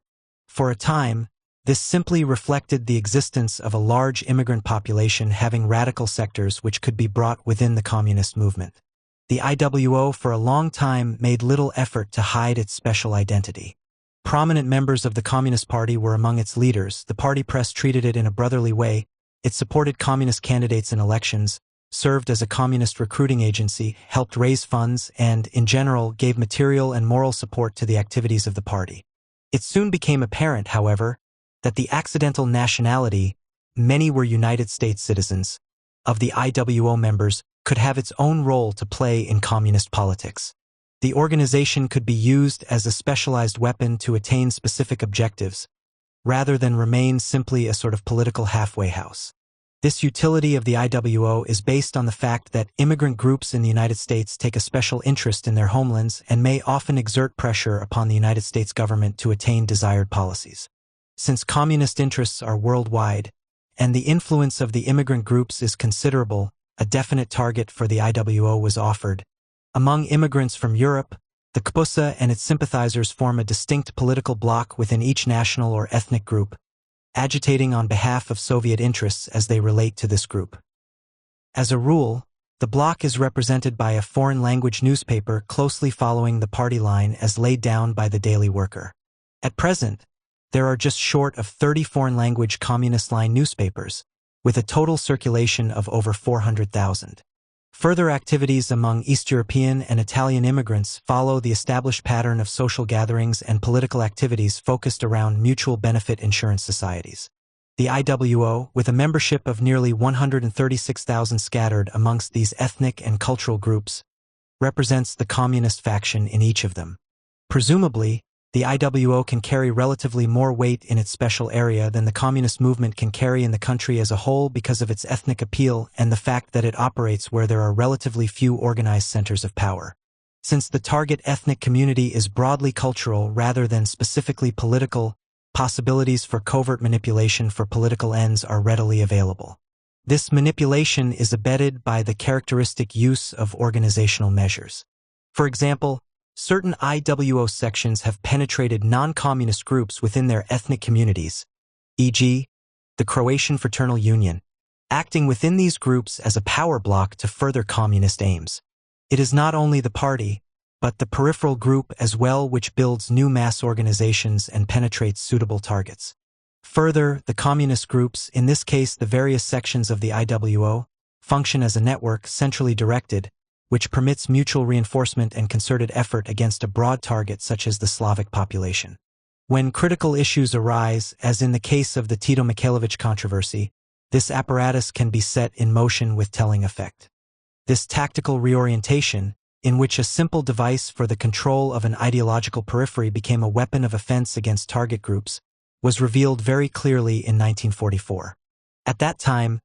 For a time, this simply reflected the existence of a large immigrant population having radical sectors which could be brought within the communist movement. The IWO for a long time made little effort to hide its special identity. Prominent members of the Communist Party were among its leaders. The party press treated it in a brotherly way. It supported communist candidates in elections, served as a communist recruiting agency, helped raise funds, and, in general, gave material and moral support to the activities of the party. It soon became apparent, however, that the accidental nationality, many were United States citizens, of the IWO members could have its own role to play in communist politics. The organization could be used as a specialized weapon to attain specific objectives, rather than remain simply a sort of political halfway house. This utility of the IWO is based on the fact that immigrant groups in the United States take a special interest in their homelands and may often exert pressure upon the United States government to attain desired policies. Since communist interests are worldwide, and the influence of the immigrant groups is considerable, a definite target for the IWO was offered. Among immigrants from Europe, the KPUSA and its sympathizers form a distinct political bloc within each national or ethnic group, agitating on behalf of Soviet interests as they relate to this group. As a rule, The bloc is represented by a foreign-language newspaper closely following the party line as laid down by the Daily Worker. At present, there are just short of 30 foreign-language communist-line newspapers, with a total circulation of over 400,000. Further activities among East European and Italian immigrants follow the established pattern of social gatherings and political activities focused around mutual benefit insurance societies. The IWO, with a membership of nearly 136,000 scattered amongst these ethnic and cultural groups, represents the communist faction in each of them. Presumably, the IWO can carry relatively more weight in its special area than the communist movement can carry in the country as a whole because of its ethnic appeal and the fact that it operates where there are relatively few organized centers of power. Since the target ethnic community is broadly cultural rather than specifically political, possibilities for covert manipulation for political ends are readily available. This manipulation is abetted by the characteristic use of organizational measures. For example, certain IWO sections have penetrated non-communist groups within their ethnic communities, e.g., the Croatian Fraternal Union, acting within these groups as a power bloc to further communist aims. It is not only the party, but the peripheral group as well which builds new mass organizations and penetrates suitable targets. Further, the communist groups, in this case the various sections of the IWO, function as a network centrally directed, which permits mutual reinforcement and concerted effort against a broad target such as the Slavic population. When critical issues arise, as in the case of the Tito Mikhailovich controversy, this apparatus can be set in motion with telling effect. This tactical reorientation, in which a simple device for the control of an ideological periphery became a weapon of offense against target groups, was revealed very clearly in 1944. At that time,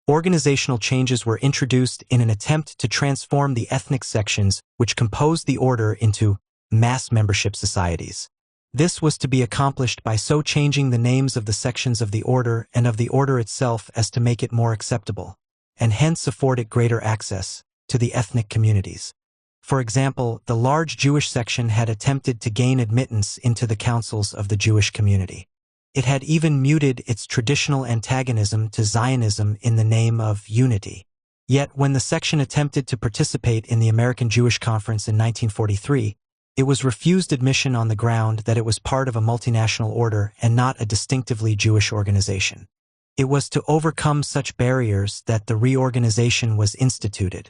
organizational changes were introduced in an attempt to transform the ethnic sections which composed the order into mass membership societies. This was to be accomplished by so changing the names of the sections of the order and of the order itself as to make it more acceptable, and hence afford it greater access to the ethnic communities. For example, the large Jewish section had attempted to gain admittance into the councils of the Jewish community. It had even muted its traditional antagonism to Zionism in the name of unity. Yet when the section attempted to participate in the American Jewish Conference in 1943, it was refused admission on the ground that it was part of a multinational order and not a distinctively Jewish organization. It was to overcome such barriers that the reorganization was instituted.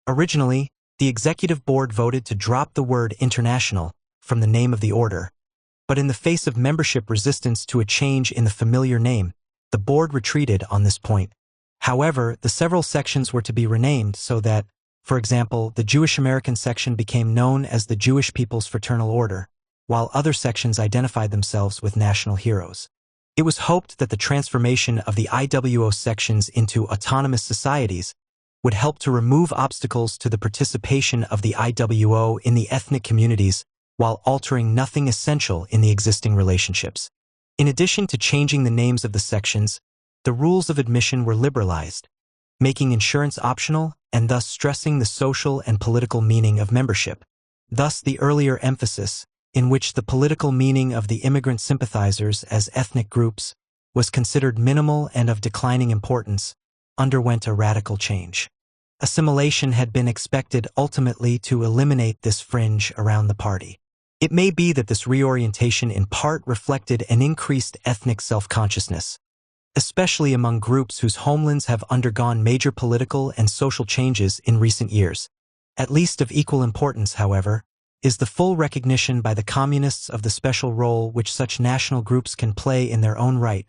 Originally, the executive board voted to drop the word international from the name of the order, but in the face of membership resistance to a change in the familiar name, the board retreated on this point. However, the several sections were to be renamed so that, for example, the Jewish American section became known as the Jewish People's Fraternal Order, while other sections identified themselves with national heroes. It was hoped that the transformation of the IWO sections into autonomous societies would help to remove obstacles to the participation of the IWO in the ethnic communities while altering nothing essential in the existing relationships. In addition to changing the names of the sections, the rules of admission were liberalized, making insurance optional and thus stressing the social and political meaning of membership. Thus the earlier emphasis, in which the political meaning of the immigrant sympathizers as ethnic groups was considered minimal and of declining importance, underwent a radical change. Assimilation had been expected ultimately to eliminate this fringe around the party. It may be that this reorientation in part reflected an increased ethnic self-consciousness, especially among groups whose homelands have undergone major political and social changes in recent years. At least of equal importance, however, is the full recognition by the communists of the special role which such national groups can play in their own right,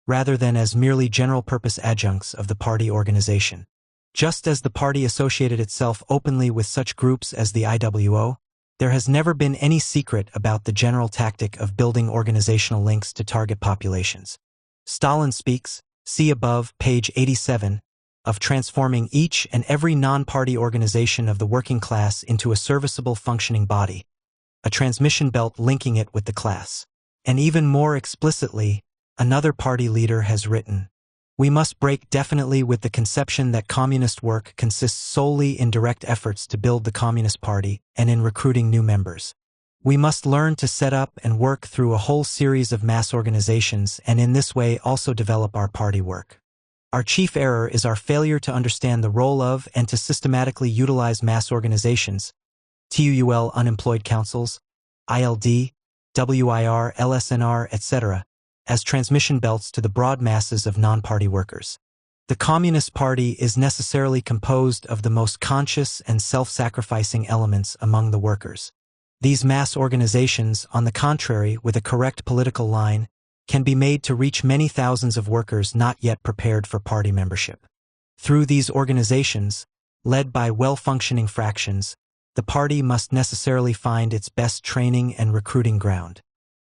rather than as merely general-purpose adjuncts of the party organization. Just as the party associated itself openly with such groups as the IWO, there has never been any secret about the general tactic of building organizational links to target populations. Stalin speaks, see above, page 87, of transforming each and every non-party organization of the working class into a serviceable functioning body, a transmission belt linking it with the class. And even more explicitly, another party leader has written, "We must break definitely with the conception that communist work consists solely in direct efforts to build the Communist Party and in recruiting new members. We must learn to set up and work through a whole series of mass organizations and in this way also develop our party work. Our chief error is our failure to understand the role of and to systematically utilize mass organizations, TUUL unemployed councils, ILD, WIR, LSNR, etc., as transmission belts to the broad masses of non-party workers. The Communist Party is necessarily composed of the most conscious and self-sacrificing elements among the workers. These mass organizations, on the contrary, with a correct political line, can be made to reach many thousands of workers not yet prepared for party membership. Through these organizations, led by well-functioning fractions, the party must necessarily find its best training and recruiting ground.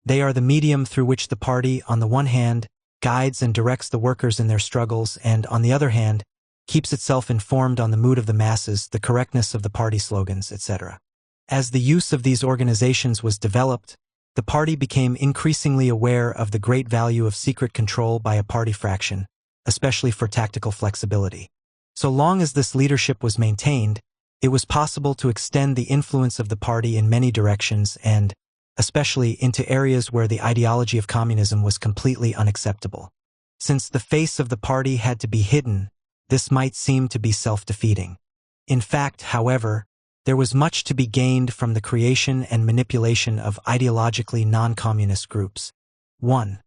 They are the medium through which the party, on the one hand, guides and directs the workers in their struggles and, on the other hand, keeps itself informed on the mood of the masses, the correctness of the party slogans, etc. As the use of these organizations was developed, the party became increasingly aware of the great value of secret control by a party fraction, especially for tactical flexibility. So long as this leadership was maintained, it was possible to extend the influence of the party in many directions and, especially, into areas where the ideology of communism was completely unacceptable. Since the face of the party had to be hidden, this might seem to be self-defeating. In fact, however, there was much to be gained from the creation and manipulation of ideologically non-communist groups. 1.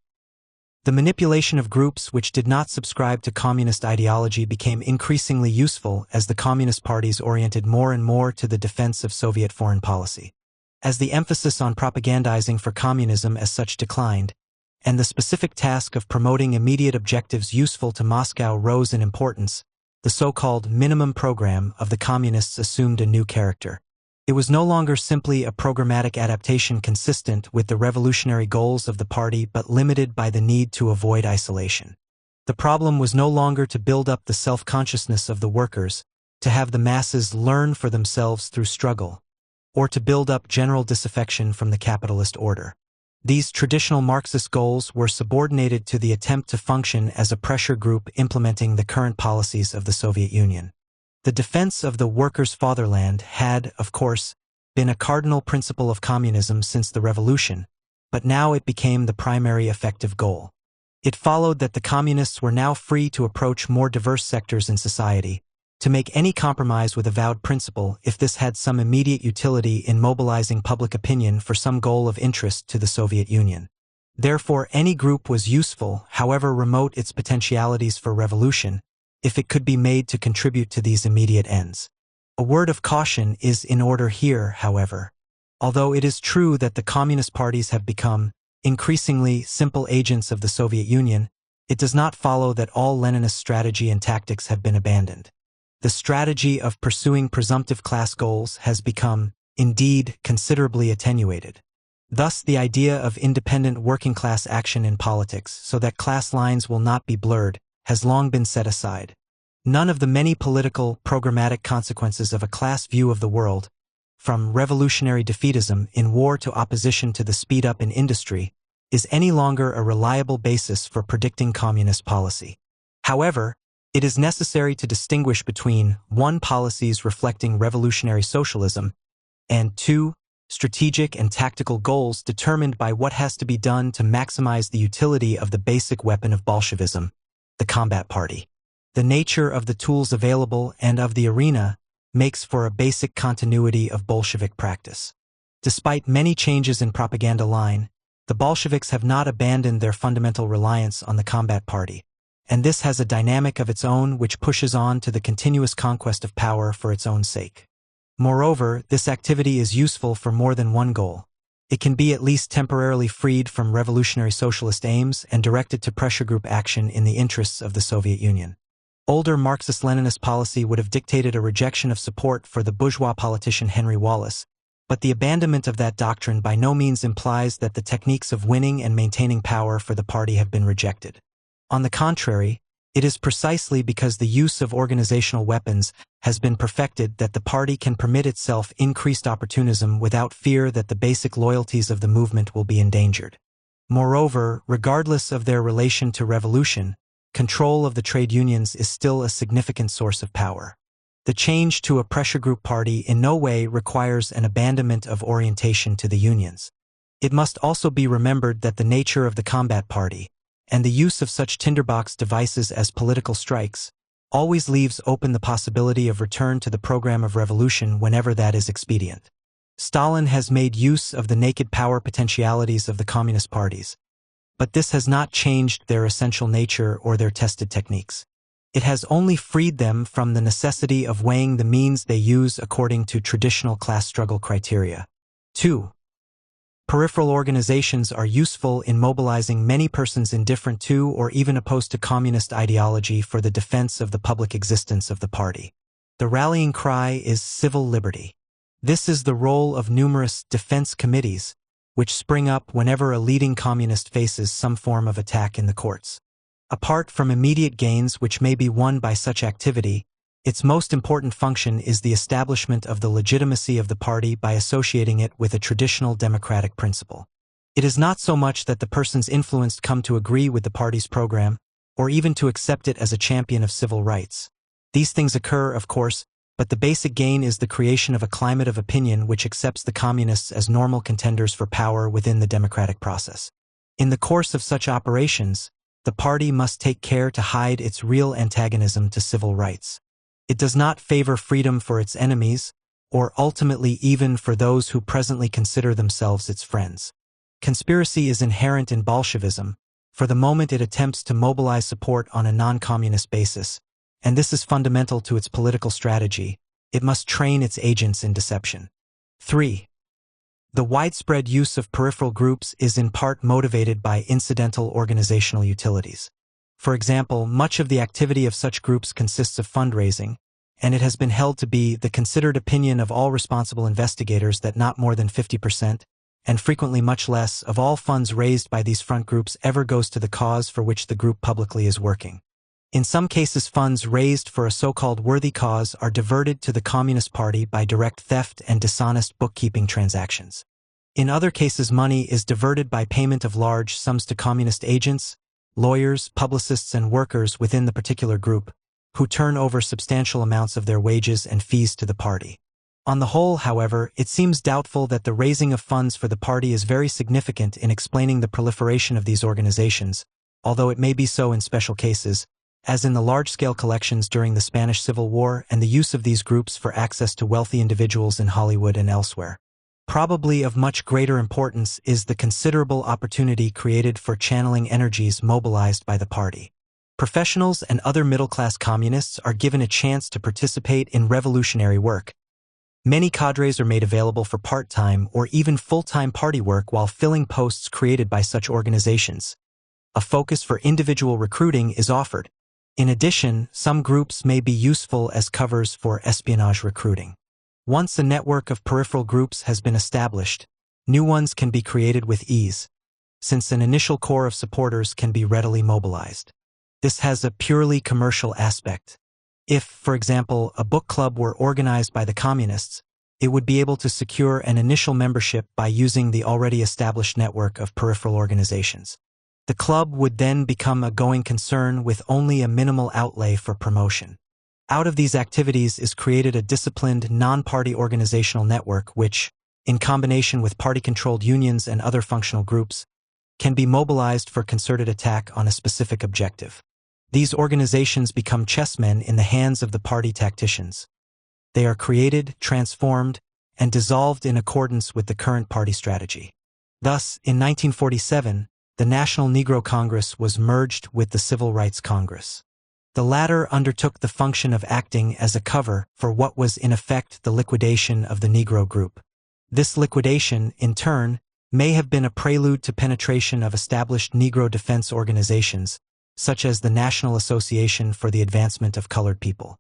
The manipulation of groups which did not subscribe to communist ideology became increasingly useful as the communist parties oriented more and more to the defense of Soviet foreign policy. As the emphasis on propagandizing for communism as such declined, and the specific task of promoting immediate objectives useful to Moscow rose in importance, the so-called minimum program of the communists assumed a new character. It was no longer simply a programmatic adaptation consistent with the revolutionary goals of the party but limited by the need to avoid isolation. The problem was no longer to build up the self-consciousness of the workers, to have the masses learn for themselves through struggle, or to build up general disaffection from the capitalist order. These traditional Marxist goals were subordinated to the attempt to function as a pressure group implementing the current policies of the Soviet Union. The defense of the workers' fatherland had, of course, been a cardinal principle of communism since the revolution, but now it became the primary effective goal. It followed that the communists were now free to approach more diverse sectors in society, to make any compromise with avowed principle if this had some immediate utility in mobilizing public opinion for some goal of interest to the Soviet Union. Therefore, any group was useful, however remote its potentialities for revolution, if it could be made to contribute to these immediate ends. A word of caution is in order here, however. Although it is true that the communist parties have become, increasingly, simple agents of the Soviet Union, it does not follow that all Leninist strategy and tactics have been abandoned. The strategy of pursuing presumptive class goals has become, indeed, considerably attenuated. Thus, the idea of independent working-class action in politics, so that class lines will not be blurred, has long been set aside. None of the many political, programmatic consequences of a class view of the world, from revolutionary defeatism in war to opposition to the speed-up in industry, is any longer a reliable basis for predicting communist policy. However, it is necessary to distinguish between 1. Policies reflecting revolutionary socialism, and 2. Strategic and tactical goals determined by what has to be done to maximize the utility of the basic weapon of Bolshevism, the combat party. The nature of the tools available and of the arena makes for a basic continuity of Bolshevik practice. Despite many changes in propaganda line, the Bolsheviks have not abandoned their fundamental reliance on the combat party, and this has a dynamic of its own which pushes on to the continuous conquest of power for its own sake. Moreover, this activity is useful for more than one goal. It can be at least temporarily freed from revolutionary socialist aims and directed to pressure group action in the interests of the Soviet Union. Older Marxist-Leninist policy would have dictated a rejection of support for the bourgeois politician Henry Wallace, but the abandonment of that doctrine by no means implies that the techniques of winning and maintaining power for the party have been rejected. On the contrary, it is precisely because the use of organizational weapons has been perfected that the party can permit itself increased opportunism without fear that the basic loyalties of the movement will be endangered. Moreover, regardless of their relation to revolution, control of the trade unions is still a significant source of power. The change to a pressure group party in no way requires an abandonment of orientation to the unions. It must also be remembered that the nature of the combat party, and the use of such tinderbox devices as political strikes always leaves open the possibility of return to the program of revolution whenever that is expedient. Stalin has made use of the naked power potentialities of the communist parties, but this has not changed their essential nature or their tested techniques. It has only freed them from the necessity of weighing the means they use according to traditional class struggle criteria. 2. Peripheral organizations are useful in mobilizing many persons indifferent to or even opposed to communist ideology for the defense of the public existence of the party. The rallying cry is civil liberty. This is the role of numerous defense committees, which spring up whenever a leading communist faces some form of attack in the courts. Apart from immediate gains which may be won by such activity, its most important function is the establishment of the legitimacy of the party by associating it with a traditional democratic principle. It is not so much that the persons influenced come to agree with the party's program, or even to accept it as a champion of civil rights. These things occur, of course, but the basic gain is the creation of a climate of opinion which accepts the communists as normal contenders for power within the democratic process. In the course of such operations, the party must take care to hide its real antagonism to civil rights. It does not favor freedom for its enemies, or ultimately even for those who presently consider themselves its friends. Conspiracy is inherent in Bolshevism, for the moment it attempts to mobilize support on a non-communist basis, and this is fundamental to its political strategy. It must train its agents in deception. 3. The widespread use of peripheral groups is in part motivated by incidental organizational utilities. For example, much of the activity of such groups consists of fundraising, and it has been held to be the considered opinion of all responsible investigators that not more than 50%, and frequently much less, of all funds raised by these front groups ever goes to the cause for which the group publicly is working. In some cases, funds raised for a so-called worthy cause are diverted to the Communist Party by direct theft and dishonest bookkeeping transactions. In other cases, money is diverted by payment of large sums to communist agents, lawyers, publicists, and workers within the particular group, who turn over substantial amounts of their wages and fees to the party. On the whole, however, it seems doubtful that the raising of funds for the party is very significant in explaining the proliferation of these organizations, although it may be so in special cases, as in the large-scale collections during the Spanish Civil War and the use of these groups for access to wealthy individuals in Hollywood and elsewhere. Probably of much greater importance is the considerable opportunity created for channeling energies mobilized by the party. Professionals and other middle-class communists are given a chance to participate in revolutionary work. Many cadres are made available for part-time or even full-time party work while filling posts created by such organizations. A focus for individual recruiting is offered. In addition, some groups may be useful as covers for espionage recruiting. Once a network of peripheral groups has been established, new ones can be created with ease, since an initial core of supporters can be readily mobilized. This has a purely commercial aspect. If, for example, a book club were organized by the communists, it would be able to secure an initial membership by using the already established network of peripheral organizations. The club would then become a going concern with only a minimal outlay for promotion. Out of these activities is created a disciplined, non-party organizational network which, in combination with party-controlled unions and other functional groups, can be mobilized for concerted attack on a specific objective. These organizations become chessmen in the hands of the party tacticians. They are created, transformed, and dissolved in accordance with the current party strategy. Thus, in 1947, the National Negro Congress was merged with the Civil Rights Congress. The latter undertook the function of acting as a cover for what was in effect the liquidation of the Negro group. This liquidation, in turn, may have been a prelude to penetration of established Negro defense organizations, such as the National Association for the Advancement of Colored People.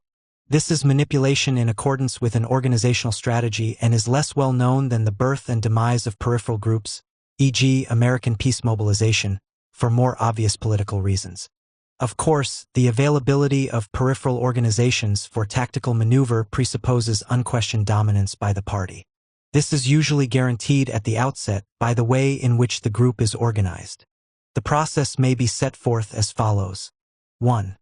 This is manipulation in accordance with an organizational strategy and is less well known than the birth and demise of peripheral groups, e.g. American Peace Mobilization, for more obvious political reasons. Of course, the availability of peripheral organizations for tactical maneuver presupposes unquestioned dominance by the party. This is usually guaranteed at the outset by the way in which the group is organized. The process may be set forth as follows. 1.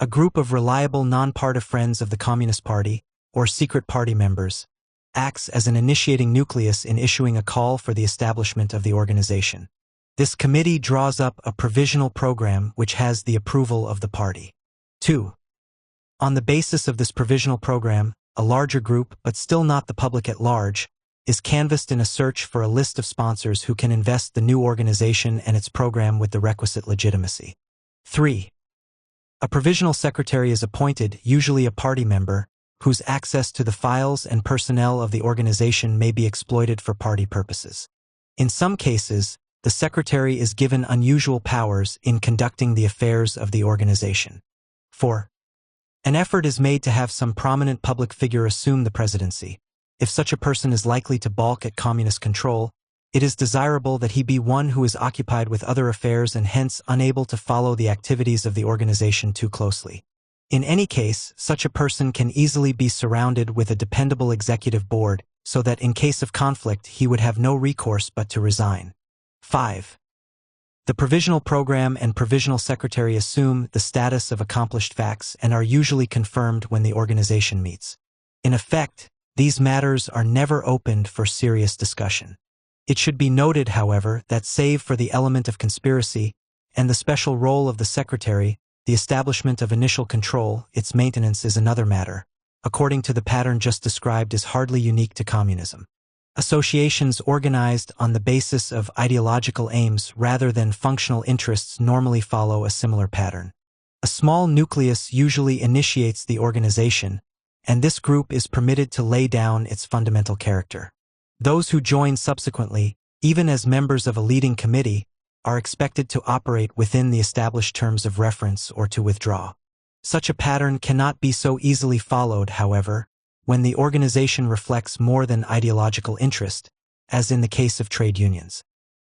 A group of reliable non-party friends of the Communist Party, or secret party members, acts as an initiating nucleus in issuing a call for the establishment of the organization. This committee draws up a provisional program which has the approval of the party. 2. On the basis of this provisional program, a larger group, but still not the public at large, is canvassed in a search for a list of sponsors who can invest the new organization and its program with the requisite legitimacy. 3. A provisional secretary is appointed, usually a party member, whose access to the files and personnel of the organization may be exploited for party purposes. In some cases, the secretary is given unusual powers in conducting the affairs of the organization. 4. An effort is made to have some prominent public figure assume the presidency. If such a person is likely to balk at communist control, it is desirable that he be one who is occupied with other affairs and hence unable to follow the activities of the organization too closely. In any case, such a person can easily be surrounded with a dependable executive board, so that in case of conflict he would have no recourse but to resign. 5. The provisional program and provisional secretary assume the status of accomplished facts and are usually confirmed when the organization meets. In effect, these matters are never opened for serious discussion. It should be noted, however, that save for the element of conspiracy and the special role of the secretary, the establishment of initial control, its maintenance is another matter, according to the pattern just described, is hardly unique to communism. Associations organized on the basis of ideological aims rather than functional interests normally follow a similar pattern. A small nucleus usually initiates the organization, and this group is permitted to lay down its fundamental character. Those who join subsequently, even as members of a leading committee, are expected to operate within the established terms of reference or to withdraw. Such a pattern cannot be so easily followed, however, when the organization reflects more than ideological interest, as in the case of trade unions.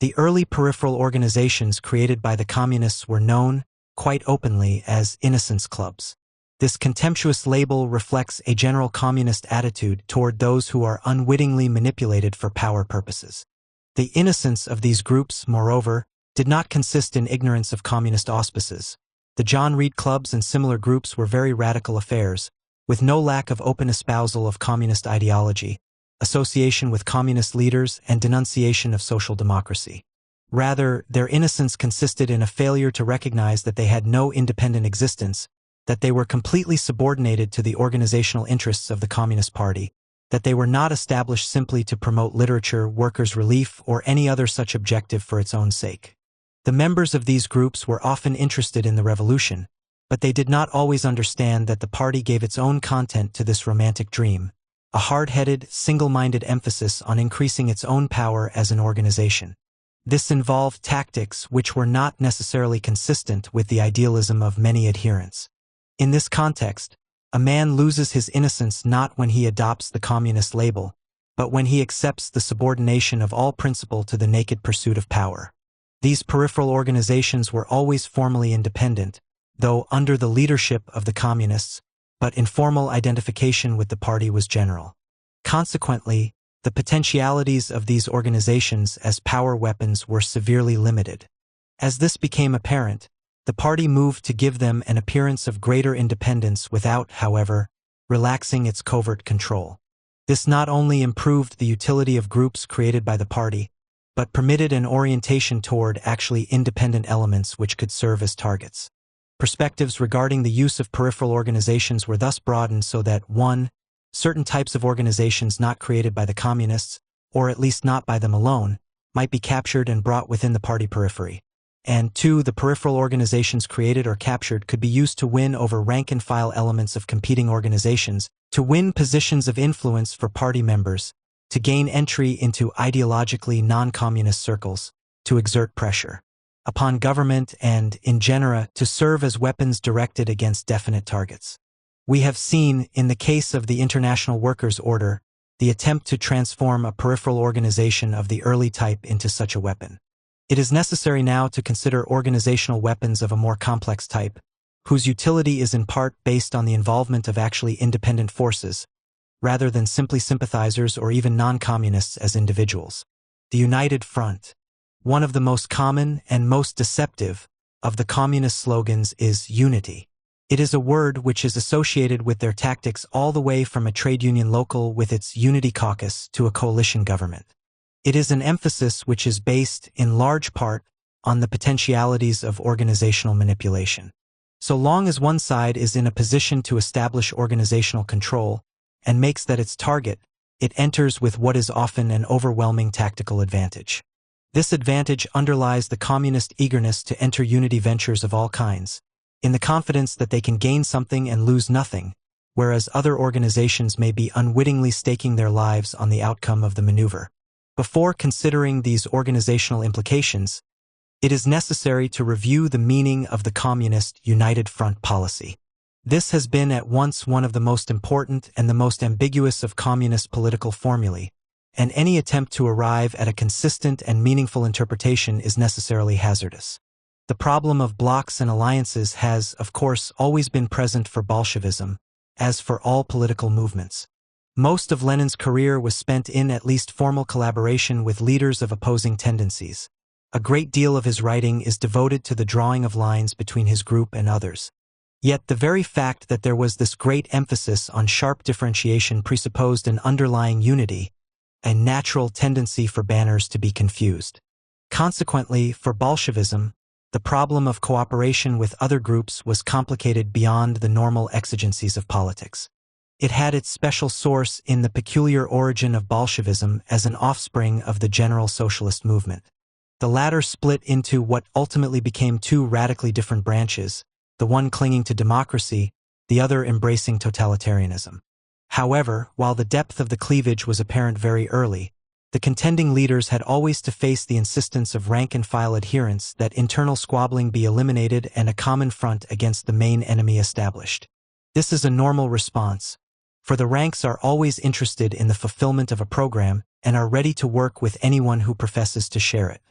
The early peripheral organizations created by the communists were known, quite openly, as innocence clubs. This contemptuous label reflects a general communist attitude toward those who are unwittingly manipulated for power purposes. The innocence of these groups, moreover, did not consist in ignorance of communist auspices. The John Reed clubs and similar groups were very radical affairs, with no lack of open espousal of communist ideology, association with communist leaders, and denunciation of social democracy. Rather, their innocence consisted in a failure to recognize that they had no independent existence, that they were completely subordinated to the organizational interests of the Communist Party, that they were not established simply to promote literature, workers' relief, or any other such objective for its own sake. The members of these groups were often interested in the revolution, but they did not always understand that the party gave its own content to this romantic dream, a hard-headed, single-minded emphasis on increasing its own power as an organization. This involved tactics which were not necessarily consistent with the idealism of many adherents. In this context, a man loses his innocence not when he adopts the communist label, but when he accepts the subordination of all principle to the naked pursuit of power. These peripheral organizations were always formally independent, though under the leadership of the communists, but informal identification with the party was general. Consequently, the potentialities of these organizations as power weapons were severely limited. As this became apparent, the party moved to give them an appearance of greater independence without, however, relaxing its covert control. This not only improved the utility of groups created by the party, but permitted an orientation toward actually independent elements which could serve as targets. Perspectives regarding the use of peripheral organizations were thus broadened so that 1. Certain types of organizations not created by the communists, or at least not by them alone, might be captured and brought within the party periphery. And 2. The peripheral organizations created or captured could be used to win over rank-and-file elements of competing organizations, to win positions of influence for party members, to gain entry into ideologically non-communist circles, to exert pressure upon government and, in genera, to serve as weapons directed against definite targets. We have seen, in the case of the International Workers' Order, the attempt to transform a peripheral organization of the early type into such a weapon. It is necessary now to consider organizational weapons of a more complex type, whose utility is in part based on the involvement of actually independent forces, rather than simply sympathizers or even non-communists as individuals. The United Front. One of the most common and most deceptive of the communist slogans is unity. It is a word which is associated with their tactics all the way from a trade union local with its unity caucus to a coalition government. It is an emphasis which is based, in large part, on the potentialities of organizational manipulation. So long as one side is in a position to establish organizational control and makes that its target, it enters with what is often an overwhelming tactical advantage. This advantage underlies the communist eagerness to enter unity ventures of all kinds, in the confidence that they can gain something and lose nothing, whereas other organizations may be unwittingly staking their lives on the outcome of the maneuver. Before considering these organizational implications, it is necessary to review the meaning of the Communist United Front policy. This has been at once one of the most important and the most ambiguous of communist political formulae, and any attempt to arrive at a consistent and meaningful interpretation is necessarily hazardous. The problem of blocs and alliances has, of course, always been present for Bolshevism, as for all political movements. Most of Lenin's career was spent in at least formal collaboration with leaders of opposing tendencies. A great deal of his writing is devoted to the drawing of lines between his group and others. Yet the very fact that there was this great emphasis on sharp differentiation presupposed an underlying unity, a natural tendency for banners to be confused. Consequently, for Bolshevism, the problem of cooperation with other groups was complicated beyond the normal exigencies of politics. It had its special source in the peculiar origin of Bolshevism as an offspring of the general socialist movement. The latter split into what ultimately became two radically different branches, the one clinging to democracy, the other embracing totalitarianism. However, while the depth of the cleavage was apparent very early, the contending leaders had always to face the insistence of rank-and-file adherence that internal squabbling be eliminated and a common front against the main enemy established. This is a normal response, for the ranks are always interested in the fulfillment of a program and are ready to work with anyone who professes to share it.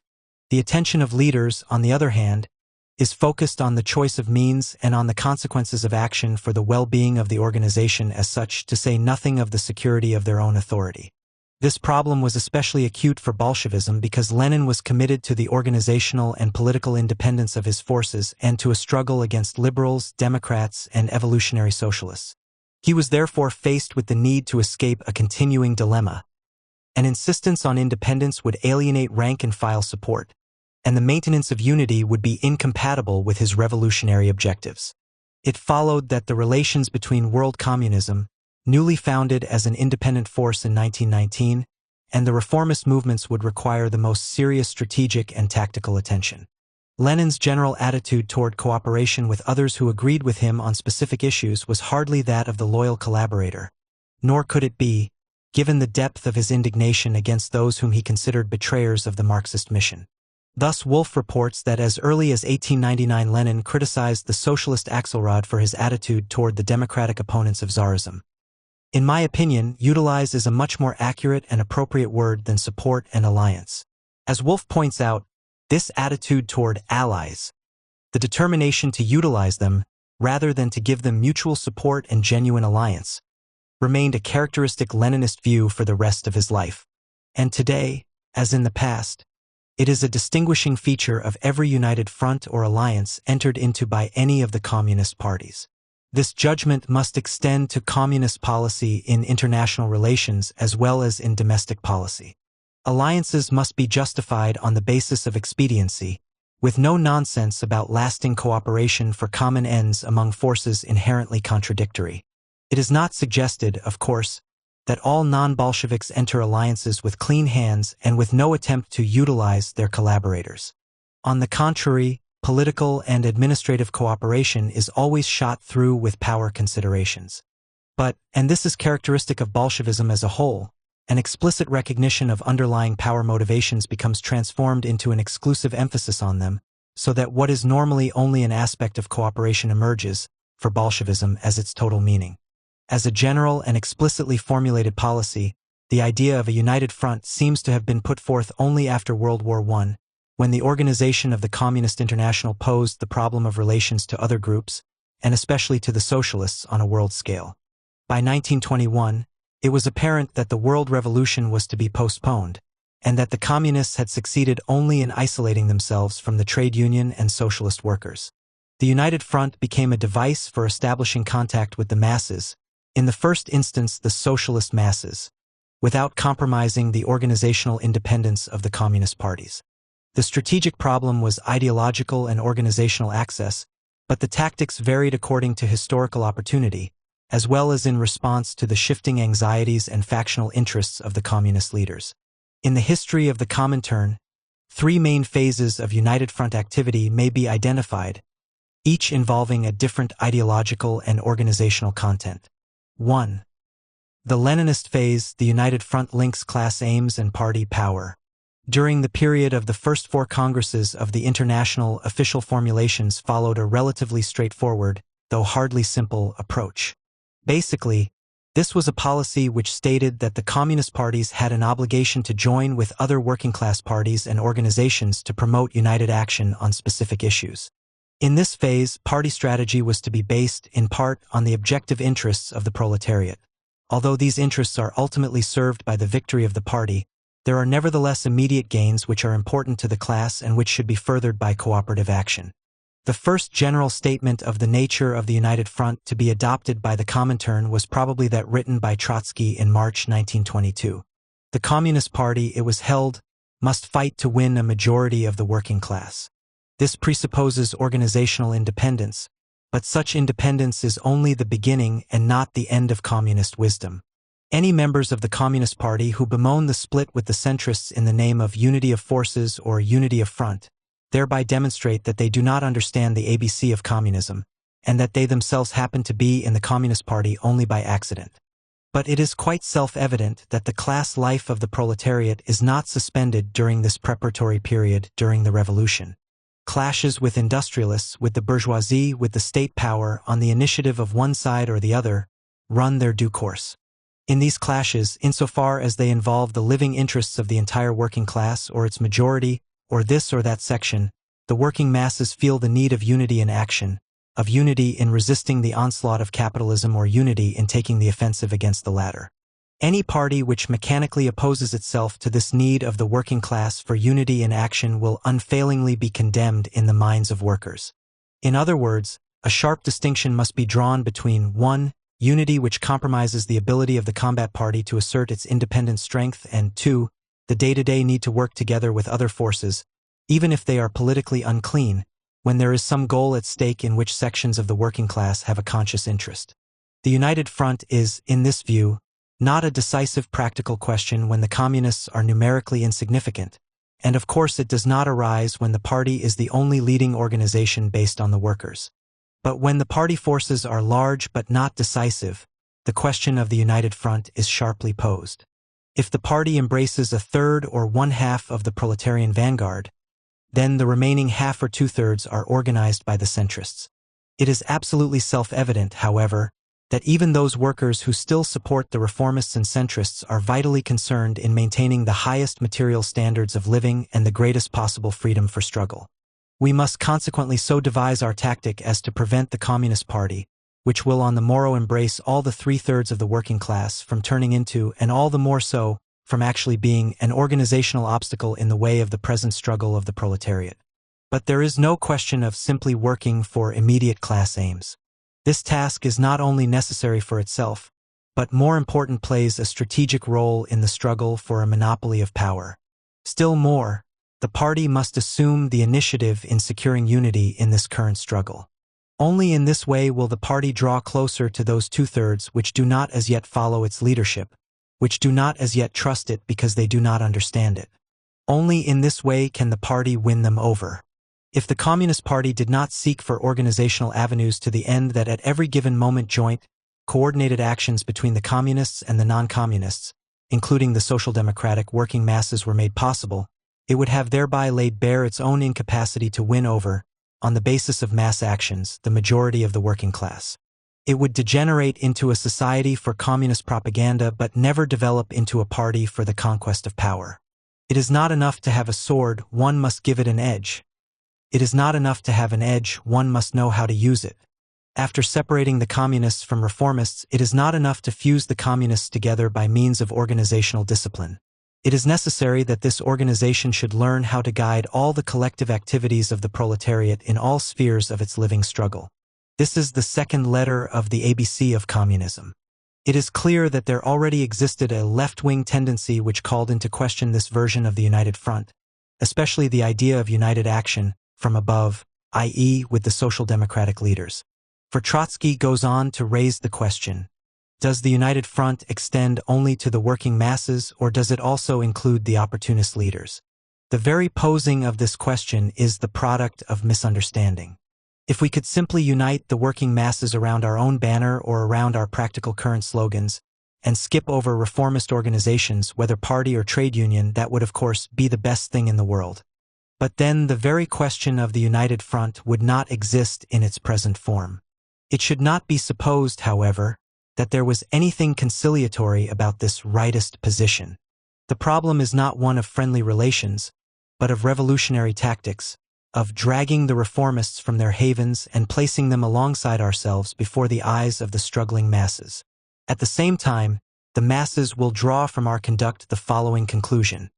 The attention of leaders, on the other hand, is focused on the choice of means and on the consequences of action for the well-being of the organization as such, to say nothing of the security of their own authority. This problem was especially acute for Bolshevism because Lenin was committed to the organizational and political independence of his forces and to a struggle against liberals, Democrats, and evolutionary socialists. He was therefore faced with the need to escape a continuing dilemma. An insistence on independence would alienate rank-and-file support, and the maintenance of unity would be incompatible with his revolutionary objectives. It followed that the relations between world communism, newly founded as an independent force in 1919, and the reformist movements would require the most serious strategic and tactical attention. Lenin's general attitude toward cooperation with others who agreed with him on specific issues was hardly that of the loyal collaborator, nor could it be, given the depth of his indignation against those whom he considered betrayers of the Marxist mission. Thus Wolff reports that as early as 1899 Lenin criticized the socialist Axelrod for his attitude toward the democratic opponents of Tsarism. In my opinion, utilize is a much more accurate and appropriate word than support and alliance. As Wolff points out, this attitude toward allies, the determination to utilize them rather than to give them mutual support and genuine alliance, remained a characteristic Leninist view for the rest of his life. And today, as in the past, it is a distinguishing feature of every united front or alliance entered into by any of the communist parties. This judgment must extend to communist policy in international relations as well as in domestic policy. Alliances must be justified on the basis of expediency, with no nonsense about lasting cooperation for common ends among forces inherently contradictory. It is not suggested, of course, that all non-Bolsheviks enter alliances with clean hands and with no attempt to utilize their collaborators. On the contrary, political and administrative cooperation is always shot through with power considerations. But, and this is characteristic of Bolshevism as a whole, an explicit recognition of underlying power motivations becomes transformed into an exclusive emphasis on them, so that what is normally only an aspect of cooperation emerges, for Bolshevism, as its total meaning. As a general and explicitly formulated policy, the idea of a united front seems to have been put forth only after World War I, when the organization of the Communist International posed the problem of relations to other groups, and especially to the socialists on a world scale. By 1921, it was apparent that the world revolution was to be postponed, and that the communists had succeeded only in isolating themselves from the trade union and socialist workers. The United Front became a device for establishing contact with the masses, in the first instance the socialist masses, without compromising the organizational independence of the communist parties. The strategic problem was ideological and organizational access, but the tactics varied according to historical opportunity, as well as in response to the shifting anxieties and factional interests of the communist leaders. In the history of the Comintern, three main phases of United Front activity may be identified, each involving a different ideological and organizational content. 1. The Leninist phase, the United Front links class aims and party power. During the period of the first four congresses of the international official formulations followed a relatively straightforward, though hardly simple, approach. Basically, this was a policy which stated that the communist parties had an obligation to join with other working-class parties and organizations to promote united action on specific issues. In this phase, party strategy was to be based, in part, on the objective interests of the proletariat. Although these interests are ultimately served by the victory of the party, there are nevertheless immediate gains which are important to the class and which should be furthered by cooperative action. The first general statement of the nature of the United Front to be adopted by the Comintern was probably that written by Trotsky in March 1922. The Communist Party, it was held, must fight to win a majority of the working class. This presupposes organizational independence, but such independence is only the beginning and not the end of communist wisdom. Any members of the Communist Party who bemoan the split with the centrists in the name of unity of forces or unity of front, thereby demonstrate that they do not understand the ABC of communism, and that they themselves happen to be in the Communist Party only by accident. But it is quite self-evident that the class life of the proletariat is not suspended during this preparatory period during the revolution. Clashes with industrialists, with the bourgeoisie, with the state power, on the initiative of one side or the other, run their due course. In these clashes, insofar as they involve the living interests of the entire working class or its majority, or this or that section, the working masses feel the need of unity in action, of unity in resisting the onslaught of capitalism or unity in taking the offensive against the latter. Any party which mechanically opposes itself to this need of the working class for unity in action will unfailingly be condemned in the minds of workers. In other words, a sharp distinction must be drawn between 1. Unity which compromises the ability of the combat party to assert its independent strength, and 2. The day-to-day need to work together with other forces, even if they are politically unclean, when there is some goal at stake in which sections of the working class have a conscious interest. The United Front is, in this view, not a decisive practical question when the communists are numerically insignificant, and of course it does not arise when the party is the only leading organization based on the workers. But when the party forces are large but not decisive, the question of the United Front is sharply posed. If the party embraces a third or one-half of the proletarian vanguard, then the remaining half or two-thirds are organized by the centrists. It is absolutely self-evident, however, that even those workers who still support the reformists and centrists are vitally concerned in maintaining the highest material standards of living and the greatest possible freedom for struggle. We must consequently so devise our tactic as to prevent the Communist Party, which will on the morrow embrace all the three-thirds of the working class, from turning into, and all the more so, from actually being, an organizational obstacle in the way of the present struggle of the proletariat. But there is no question of simply working for immediate class aims. This task is not only necessary for itself, but more important plays a strategic role in the struggle for a monopoly of power. Still more, the party must assume the initiative in securing unity in this current struggle. Only in this way will the party draw closer to those two-thirds which do not as yet follow its leadership, which do not as yet trust it because they do not understand it. Only in this way can the party win them over. If the Communist Party did not seek for organizational avenues to the end that at every given moment joint, coordinated actions between the communists and the non-communists, including the social democratic working masses, were made possible, it would have thereby laid bare its own incapacity to win over, on the basis of mass actions, the majority of the working class. It would degenerate into a society for communist propaganda but never develop into a party for the conquest of power. It is not enough to have a sword, one must give it an edge. It is not enough to have an edge, one must know how to use it. After separating the communists from reformists, it is not enough to fuse the communists together by means of organizational discipline. It is necessary that this organization should learn how to guide all the collective activities of the proletariat in all spheres of its living struggle. This is the second letter of the ABC of communism. It is clear that there already existed a left-wing tendency which called into question this version of the United Front, especially the idea of united action from above, i.e. with the social democratic leaders. For Trotsky goes on to raise the question, does the United Front extend only to the working masses, or does it also include the opportunist leaders? The very posing of this question is the product of misunderstanding. If we could simply unite the working masses around our own banner or around our practical current slogans, and skip over reformist organizations, whether party or trade union, that would of course be the best thing in the world. But then the very question of the United Front would not exist in its present form. It should not be supposed, however, that there was anything conciliatory about this rightist position. The problem is not one of friendly relations, but of revolutionary tactics, of dragging the reformists from their havens and placing them alongside ourselves before the eyes of the struggling masses. At the same time, the masses will draw from our conduct the following conclusion: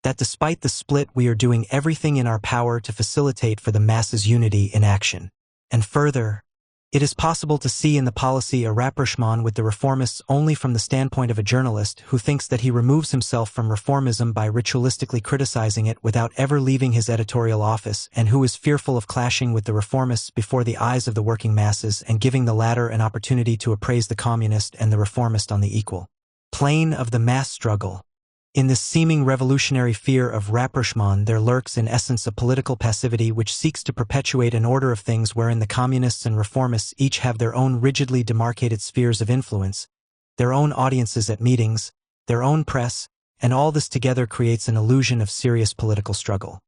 that despite the split, we are doing everything in our power to facilitate for the masses' unity in action. And further, it is possible to see in the policy a rapprochement with the reformists only from the standpoint of a journalist who thinks that he removes himself from reformism by ritualistically criticizing it without ever leaving his editorial office, and who is fearful of clashing with the reformists before the eyes of the working masses and giving the latter an opportunity to appraise the communist and the reformist on the equal plane of the mass struggle. In this seeming revolutionary fear of rapprochement there lurks in essence a political passivity which seeks to perpetuate an order of things wherein the communists and reformists each have their own rigidly demarcated spheres of influence, their own audiences at meetings, their own press, and all this together creates an illusion of serious political struggle.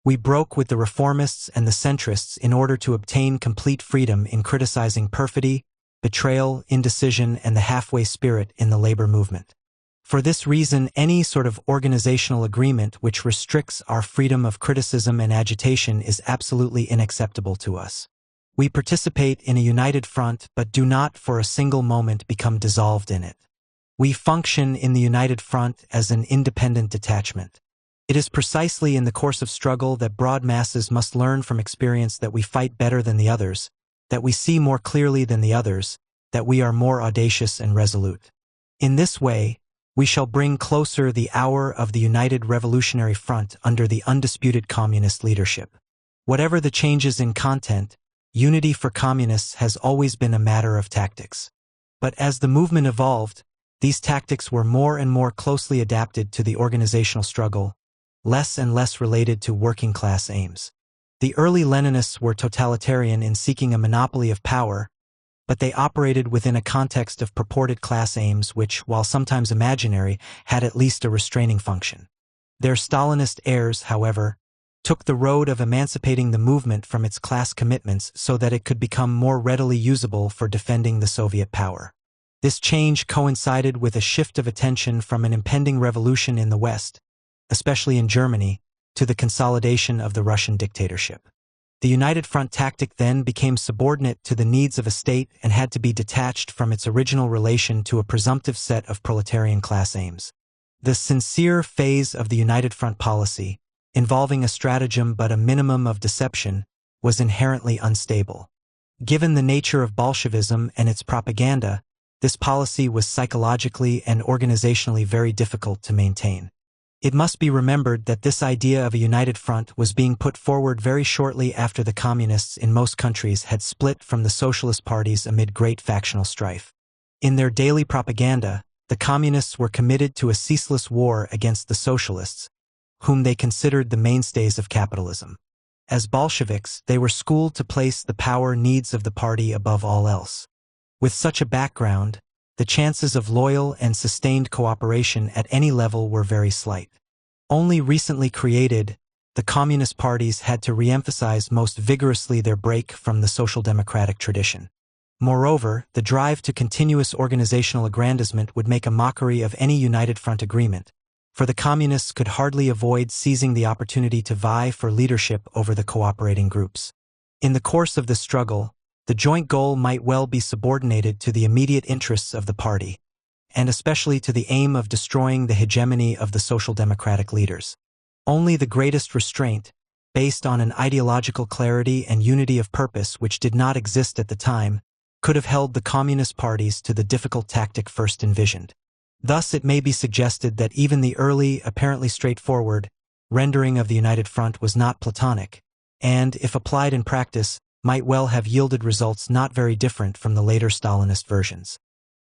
We broke with the reformists and the centrists in order to obtain complete freedom in criticizing perfidy, betrayal, indecision, and the halfway spirit in the labor movement. For this reason, any sort of organizational agreement which restricts our freedom of criticism and agitation is absolutely unacceptable to us. We participate in a united front but do not for a single moment become dissolved in it. We function in the united front as an independent detachment. It is precisely in the course of struggle that broad masses must learn from experience that we fight better than the others, that we see more clearly than the others, that we are more audacious and resolute. In this way, we shall bring closer the hour of the United Revolutionary Front under the undisputed communist leadership. Whatever the changes in content, unity for communists has always been a matter of tactics. But as the movement evolved, these tactics were more and more closely adapted to the organizational struggle, less and less related to working-class aims. The early Leninists were totalitarian in seeking a monopoly of power, but they operated within a context of purported class aims which, while sometimes imaginary, had at least a restraining function. Their Stalinist heirs, however, took the road of emancipating the movement from its class commitments so that it could become more readily usable for defending the Soviet power. This change coincided with a shift of attention from an impending revolution in the West, especially in Germany, to the consolidation of the Russian dictatorship. The United Front tactic then became subordinate to the needs of a state and had to be detached from its original relation to a presumptive set of proletarian class aims. The sincere phase of the United Front policy, involving a stratagem but a minimum of deception, was inherently unstable. Given the nature of Bolshevism and its propaganda, this policy was psychologically and organizationally very difficult to maintain. It must be remembered that this idea of a united front was being put forward very shortly after the communists in most countries had split from the socialist parties amid great factional strife. In their daily propaganda, the communists were committed to a ceaseless war against the socialists, whom they considered the mainstays of capitalism. As Bolsheviks, they were schooled to place the power needs of the party above all else. With such a background, the chances of loyal and sustained cooperation at any level were very slight. Only recently created, the communist parties had to re-emphasize most vigorously their break from the social democratic tradition. Moreover, the drive to continuous organizational aggrandizement would make a mockery of any united front agreement, for the communists could hardly avoid seizing the opportunity to vie for leadership over the cooperating groups. In the course of this struggle, the joint goal might well be subordinated to the immediate interests of the party, and especially to the aim of destroying the hegemony of the social democratic leaders. Only the greatest restraint, based on an ideological clarity and unity of purpose which did not exist at the time, could have held the communist parties to the difficult tactic first envisioned. Thus it may be suggested that even the early, apparently straightforward, rendering of the United Front was not platonic, and, if applied in practice, might well have yielded results not very different from the later Stalinist versions.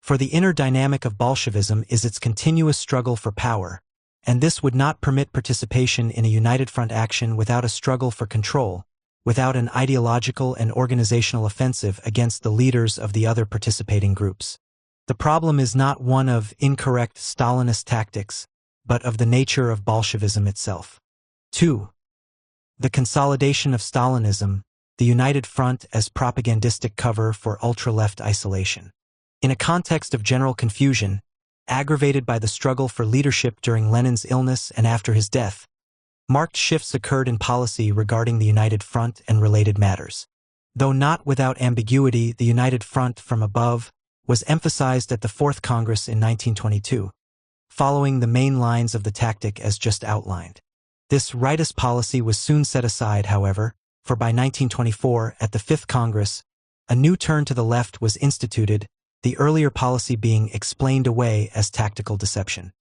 For the inner dynamic of Bolshevism is its continuous struggle for power, and this would not permit participation in a united front action without a struggle for control, without an ideological and organizational offensive against the leaders of the other participating groups. The problem is not one of incorrect Stalinist tactics, but of the nature of Bolshevism itself. 2. The consolidation of Stalinism, the United Front as propagandistic cover for ultra-left isolation. In a context of general confusion, aggravated by the struggle for leadership during Lenin's illness and after his death, marked shifts occurred in policy regarding the United Front and related matters. Though not without ambiguity, the United Front from above was emphasized at the Fourth Congress in 1922, following the main lines of the tactic as just outlined. This rightist policy was soon set aside, however, for by 1924, at the Fifth Congress, a new turn to the left was instituted, the earlier policy being explained away as tactical deception.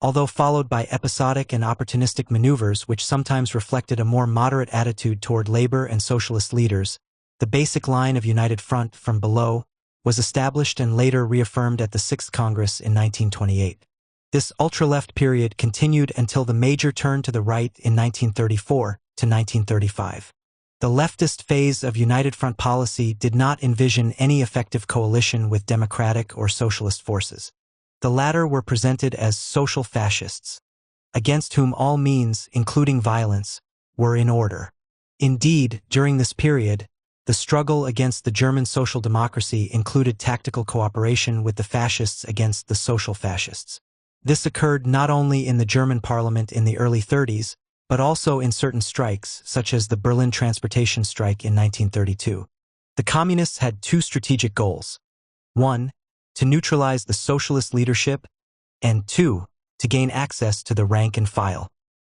Although followed by episodic and opportunistic maneuvers which sometimes reflected a more moderate attitude toward labor and socialist leaders, the basic line of United Front from below was established and later reaffirmed at the Sixth Congress in 1928. This ultra-left period continued until the major turn to the right in 1934 to 1935. The leftist phase of United Front policy did not envision any effective coalition with democratic or socialist forces. The latter were presented as social fascists, against whom all means, including violence, were in order. Indeed, during this period, the struggle against the German social democracy included tactical cooperation with the fascists against the social fascists. This occurred not only in the German parliament in the early 30s, but also in certain strikes, such as the Berlin transportation strike in 1932. The Communists had two strategic goals. 1. To neutralize the socialist leadership, and 2. To gain access to the rank and file.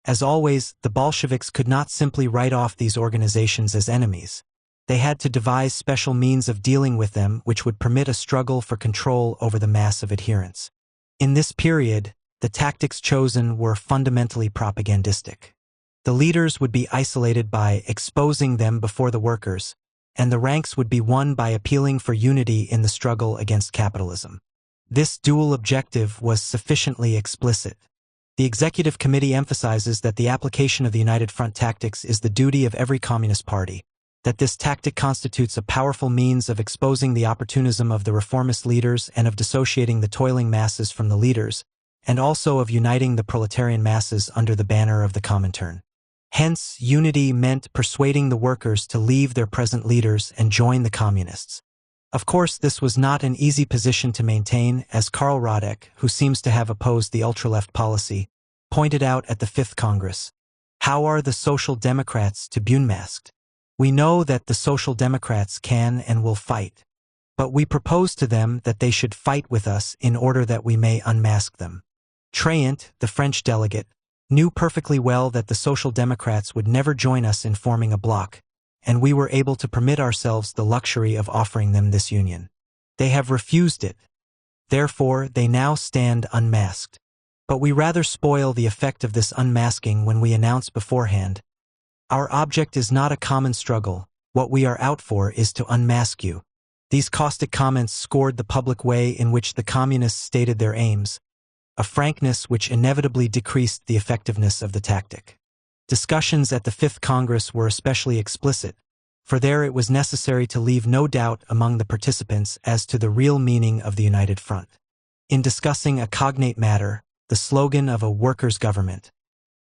As always, the Bolsheviks could not simply write off these organizations as enemies. They had to devise special means of dealing with them which would permit a struggle for control over the mass of adherents. In this period, the tactics chosen were fundamentally propagandistic. The leaders would be isolated by exposing them before the workers, and the ranks would be won by appealing for unity in the struggle against capitalism. This dual objective was sufficiently explicit. The Executive Committee emphasizes that the application of the United Front tactics is the duty of every Communist Party, that this tactic constitutes a powerful means of exposing the opportunism of the reformist leaders and of dissociating the toiling masses from the leaders, and also of uniting the proletarian masses under the banner of the Comintern. Hence, unity meant persuading the workers to leave their present leaders and join the communists. Of course, this was not an easy position to maintain, as Karl Radek, who seems to have opposed the ultra-left policy, pointed out at the Fifth Congress. How are the Social Democrats to be unmasked? We know that the Social Democrats can and will fight, but we propose to them that they should fight with us in order that we may unmask them. Traillant, the French delegate, knew perfectly well that the Social Democrats would never join us in forming a bloc, and we were able to permit ourselves the luxury of offering them this union. They have refused it. Therefore, they now stand unmasked. But we rather spoil the effect of this unmasking when we announce beforehand, our object is not a common struggle, what we are out for is to unmask you. These caustic comments scored the public way in which the Communists stated their aims, a frankness which inevitably decreased the effectiveness of the tactic. Discussions at the Fifth Congress were especially explicit, for there it was necessary to leave no doubt among the participants as to the real meaning of the United Front. In discussing a cognate matter, the slogan of a workers' government,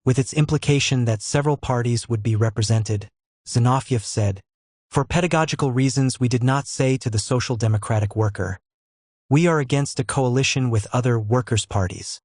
with its implication that several parties would be represented, Zinoviev said, "For pedagogical reasons we did not say to the Social Democratic worker, we are against a coalition with other workers' parties,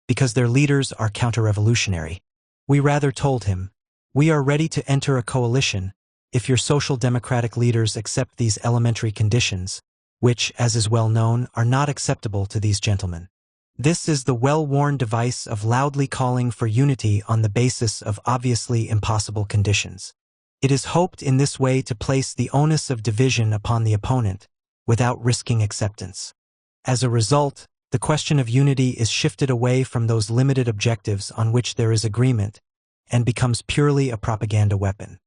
because their leaders are counter-revolutionary. We rather told him, we are ready to enter a coalition if your Social Democratic leaders accept these elementary conditions, which, as is well known, are not acceptable to these gentlemen." This is the well-worn device of loudly calling for unity on the basis of obviously impossible conditions. It is hoped in this way to place the onus of division upon the opponent, without risking acceptance. As a result, the question of unity is shifted away from those limited objectives on which there is agreement, and becomes purely a propaganda weapon.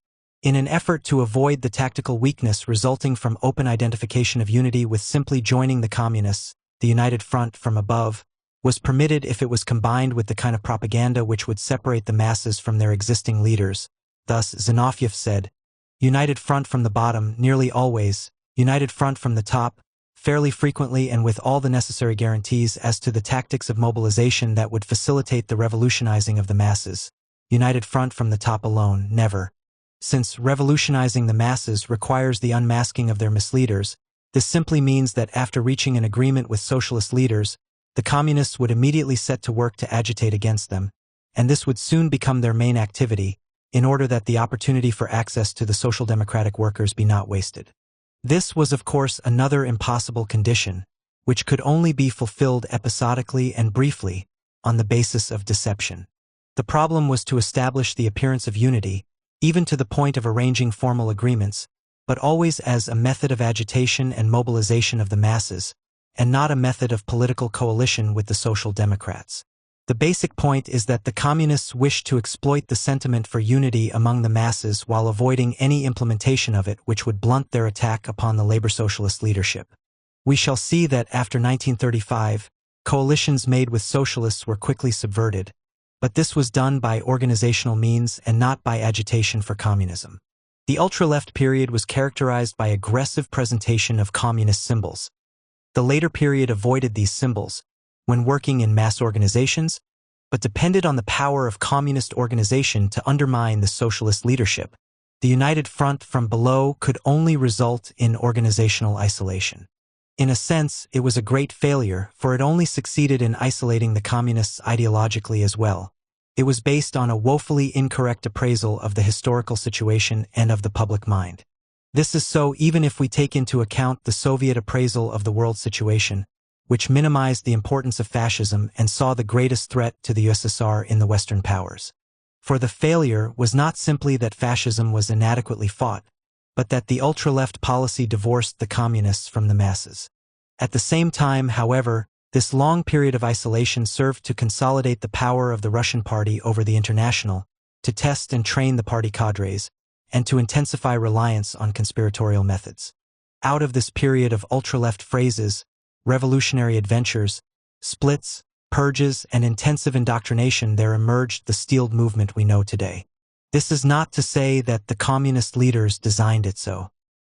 In an effort to avoid the tactical weakness resulting from open identification of unity with simply joining the communists, the United Front from above was permitted if it was combined with the kind of propaganda which would separate the masses from their existing leaders. Thus, Zinoviev said, United Front from the bottom, nearly always, United Front from the top, fairly frequently and with all the necessary guarantees as to the tactics of mobilization that would facilitate the revolutionizing of the masses. United Front from the top alone, never. Since revolutionizing the masses requires the unmasking of their misleaders, this simply means that after reaching an agreement with socialist leaders, the communists would immediately set to work to agitate against them, and this would soon become their main activity, in order that the opportunity for access to the social democratic workers be not wasted. This was of course another impossible condition, which could only be fulfilled episodically and briefly, on the basis of deception. The problem was to establish the appearance of unity, even to the point of arranging formal agreements, but always as a method of agitation and mobilization of the masses, and not a method of political coalition with the Social Democrats. The basic point is that the communists wished to exploit the sentiment for unity among the masses while avoiding any implementation of it which would blunt their attack upon the labor socialist leadership. We shall see that after 1935, coalitions made with socialists were quickly subverted, but this was done by organizational means and not by agitation for communism. The ultra-left period was characterized by aggressive presentation of communist symbols. The later period avoided these symbols, when working in mass organizations, but depended on the power of communist organization to undermine the socialist leadership. The United Front from below could only result in organizational isolation. In a sense, it was a great failure, for it only succeeded in isolating the communists ideologically as well. It was based on a woefully incorrect appraisal of the historical situation and of the public mind. This is so even if we take into account the Soviet appraisal of the world situation, which minimized the importance of fascism and saw the greatest threat to the USSR in the Western powers. For the failure was not simply that fascism was inadequately fought, but that the ultra-left policy divorced the communists from the masses. At the same time, however, this long period of isolation served to consolidate the power of the Russian Party over the International, to test and train the party cadres, and to intensify reliance on conspiratorial methods. Out of this period of ultra-left phrases, revolutionary adventures, splits, purges, and intensive indoctrination, there emerged the steeled movement we know today. This is not to say that the communist leaders designed it so,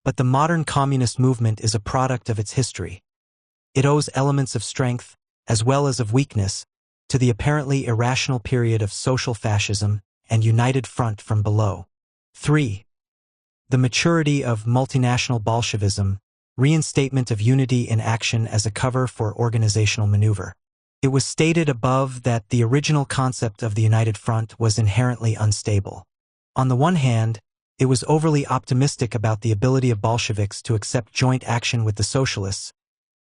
but the modern communist movement is a product of its history. It owes elements of strength, as well as of weakness, to the apparently irrational period of social fascism and United Front from below. 3. The maturity of multinational Bolshevism, reinstatement of unity in action as a cover for organizational maneuver. It was stated above that the original concept of the United Front was inherently unstable. On the one hand, it was overly optimistic about the ability of Bolsheviks to accept joint action with the socialists,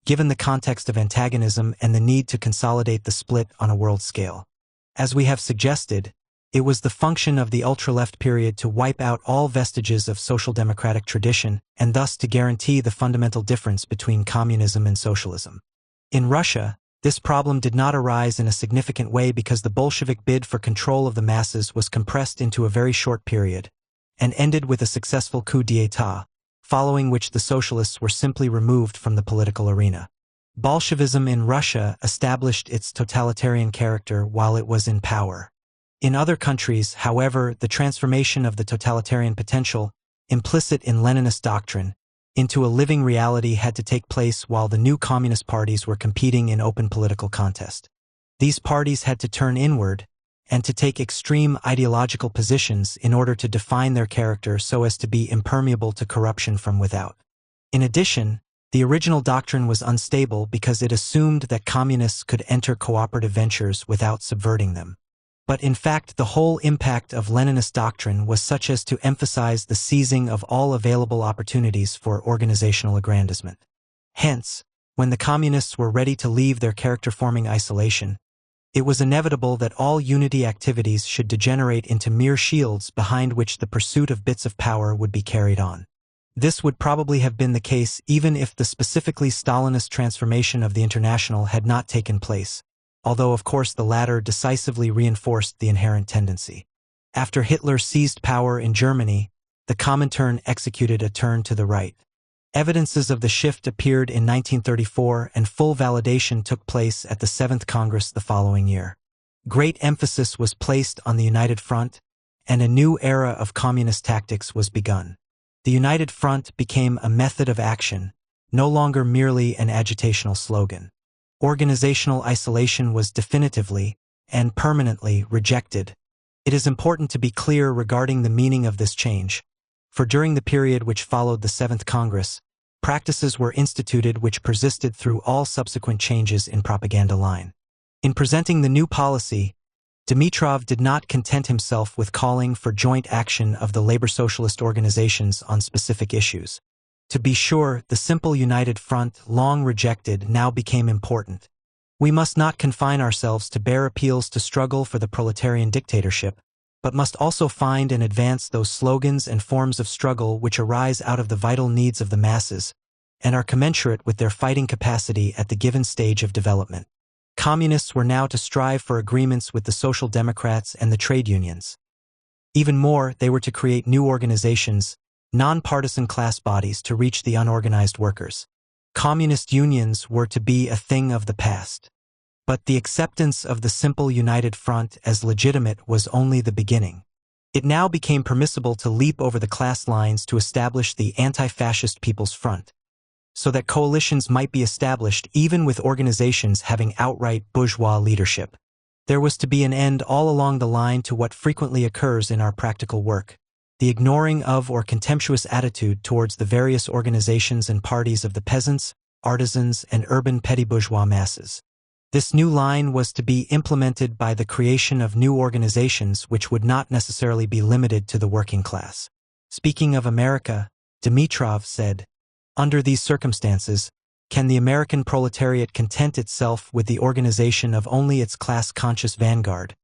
given the context of antagonism and the need to consolidate the split on a world scale. As we have suggested, it was the function of the ultra-left period to wipe out all vestiges of social democratic tradition and thus to guarantee the fundamental difference between communism and socialism. In Russia, this problem did not arise in a significant way because the Bolshevik bid for control of the masses was compressed into a very short period and ended with a successful coup d'état, following which the socialists were simply removed from the political arena. Bolshevism in Russia established its totalitarian character while it was in power. In other countries, however, the transformation of the totalitarian potential, implicit in Leninist doctrine, into a living reality had to take place while the new communist parties were competing in open political contest. These parties had to turn inward and to take extreme ideological positions in order to define their character so as to be impermeable to corruption from without. In addition, the original doctrine was unstable because it assumed that communists could enter cooperative ventures without subverting them. But in fact, the whole impact of Leninist doctrine was such as to emphasize the seizing of all available opportunities for organizational aggrandizement. Hence, when the communists were ready to leave their character-forming isolation, it was inevitable that all unity activities should degenerate into mere shields behind which the pursuit of bits of power would be carried on. This would probably have been the case even if the specifically Stalinist transformation of the International had not taken place, although of course the latter decisively reinforced the inherent tendency. After Hitler seized power in Germany, the Comintern executed a turn to the right. Evidences of the shift appeared in 1934, and full validation took place at the 7th Congress the following year. Great emphasis was placed on the United Front, and a new era of communist tactics was begun. The United Front became a method of action, no longer merely an agitational slogan. Organizational isolation was definitively and permanently rejected. It is important to be clear regarding the meaning of this change, for during the period which followed the 7th Congress, practices were instituted which persisted through all subsequent changes in propaganda line. In presenting the new policy, Dimitrov did not content himself with calling for joint action of the labor socialist organizations on specific issues. To be sure, the simple United Front, long rejected, now became important. We must not confine ourselves to bare appeals to struggle for the proletarian dictatorship, but must also find and advance those slogans and forms of struggle which arise out of the vital needs of the masses and are commensurate with their fighting capacity at the given stage of development. Communists were now to strive for agreements with the Social Democrats and the trade unions. Even more, they were to create new organizations, non-partisan class bodies to reach the unorganized workers. Communist unions were to be a thing of the past. But the acceptance of the simple United Front as legitimate was only the beginning. It now became permissible to leap over the class lines to establish the anti-fascist People's Front, so that coalitions might be established even with organizations having outright bourgeois leadership. There was to be an end all along the line to what frequently occurs in our practical work, the ignoring of or contemptuous attitude towards the various organizations and parties of the peasants, artisans, and urban petty bourgeois masses. This new line was to be implemented by the creation of new organizations which would not necessarily be limited to the working class. Speaking of America, Dimitrov said, "Under these circumstances, can the American proletariat content itself with the organization of only its class-conscious vanguard,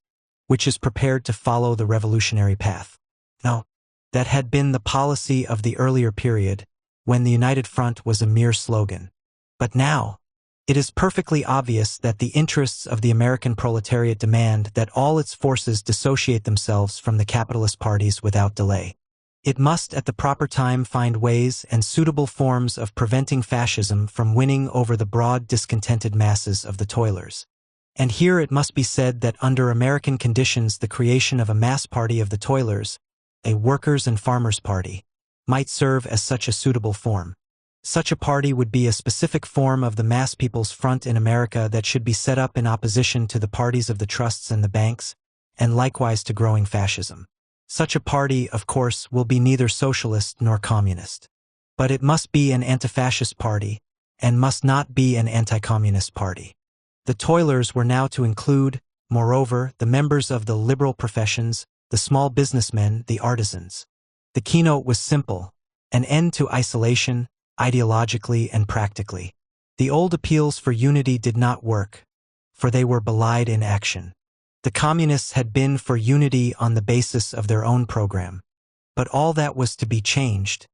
which is prepared to follow the revolutionary path?" No, that had been the policy of the earlier period, when the United Front was a mere slogan. But now, it is perfectly obvious that the interests of the American proletariat demand that all its forces dissociate themselves from the capitalist parties without delay. It must at the proper time find ways and suitable forms of preventing fascism from winning over the broad discontented masses of the toilers. And here it must be said that under American conditions the creation of a mass party of the toilers, a workers' and farmers' party, might serve as such a suitable form. Such a party would be a specific form of the mass people's front in America that should be set up in opposition to the parties of the trusts and the banks, and likewise to growing fascism. Such a party, of course, will be neither socialist nor communist. But it must be an anti-fascist party, and must not be an anti-communist party. The toilers were now to include, moreover, the members of the liberal professions, the small businessmen, the artisans. The keynote was simple: an end to isolation, ideologically and practically. The old appeals for unity did not work, for they were belied in action. The communists had been for unity on the basis of their own program. But all that was to be changed.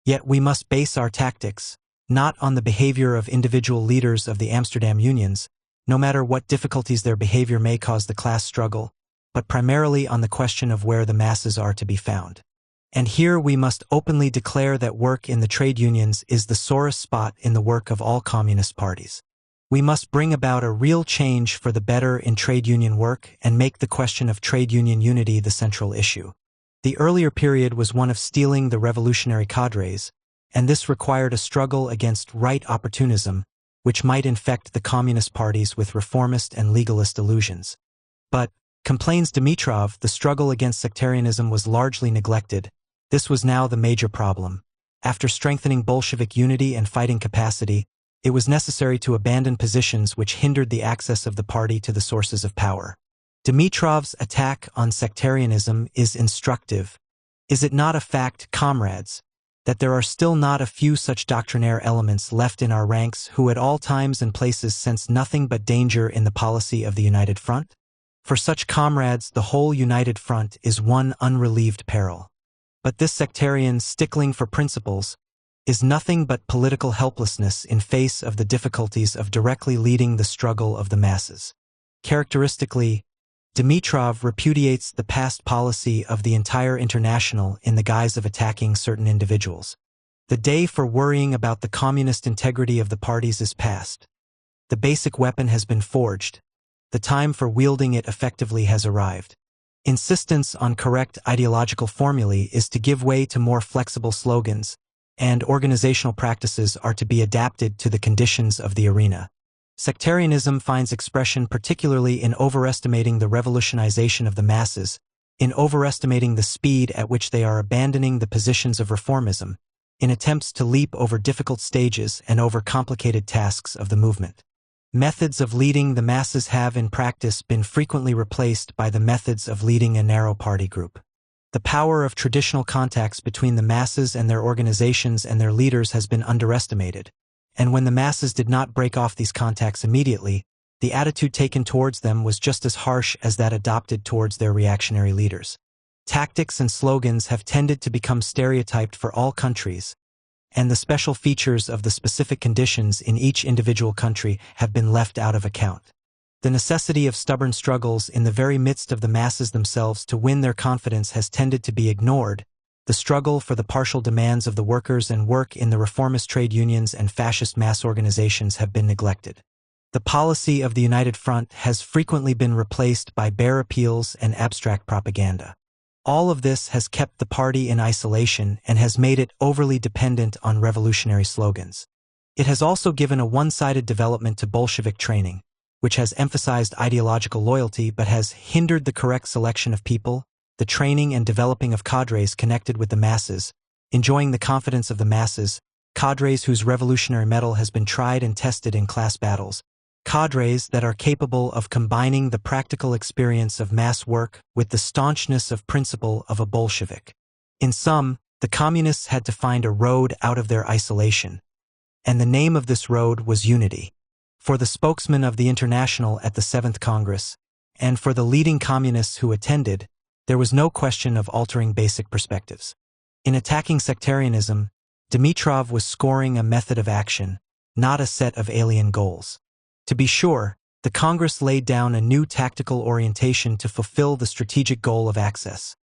Yet we must base our tactics, not on the behavior of individual leaders of the Amsterdam unions, no matter what difficulties their behavior may cause the class struggle, but primarily on the question of where the masses are to be found. And here we must openly declare that work in the trade unions is the sorest spot in the work of all communist parties. We must bring about a real change for the better in trade union work and make the question of trade union unity the central issue. The earlier period was one of steeling the revolutionary cadres, and this required a struggle against right opportunism, which might infect the communist parties with reformist and legalist illusions. But, complains Dimitrov, the struggle against sectarianism was largely neglected. This was now the major problem. After strengthening Bolshevik unity and fighting capacity, it was necessary to abandon positions which hindered the access of the party to the sources of power. Dimitrov's attack on sectarianism is instructive. Is it not a fact, comrades, that there are still not a few such doctrinaire elements left in our ranks who at all times and places sense nothing but danger in the policy of the United Front? For such comrades, the whole United Front is one unrelieved peril. But this sectarian stickling for principles is nothing but political helplessness in face of the difficulties of directly leading the struggle of the masses. Characteristically, Dimitrov repudiates the past policy of the entire International in the guise of attacking certain individuals. The day for worrying about the communist integrity of the parties is past. The basic weapon has been forged. The time for wielding it effectively has arrived. Insistence on correct ideological formulae is to give way to more flexible slogans, and organizational practices are to be adapted to the conditions of the arena. Sectarianism finds expression particularly in overestimating the revolutionization of the masses, in overestimating the speed at which they are abandoning the positions of reformism, in attempts to leap over difficult stages and over complicated tasks of the movement. Methods of leading the masses have in practice been frequently replaced by the methods of leading a narrow party group. The power of traditional contacts between the masses and their organizations and their leaders has been underestimated, and when the masses did not break off these contacts immediately, the attitude taken towards them was just as harsh as that adopted towards their reactionary leaders. Tactics and slogans have tended to become stereotyped for all countries, and the special features of the specific conditions in each individual country have been left out of account. The necessity of stubborn struggles in the very midst of the masses themselves to win their confidence has tended to be ignored. The struggle for the partial demands of the workers and work in the reformist trade unions and fascist mass organizations have been neglected. The policy of the United Front has frequently been replaced by bare appeals and abstract propaganda. All of this has kept the party in isolation and has made it overly dependent on revolutionary slogans. It has also given a one-sided development to Bolshevik training, which has emphasized ideological loyalty but has hindered the correct selection of people, the training and developing of cadres connected with the masses, enjoying the confidence of the masses, cadres whose revolutionary mettle has been tried and tested in class battles, cadres that are capable of combining the practical experience of mass work with the staunchness of principle of a Bolshevik. In sum, the communists had to find a road out of their isolation, and the name of this road was unity. For the spokesman of the International at the 7th Congress, and for the leading communists who attended, there was no question of altering basic perspectives. In attacking sectarianism, Dimitrov was scoring a method of action, not a set of alien goals. To be sure, the Congress laid down a new tactical orientation to fulfill the strategic goal of access.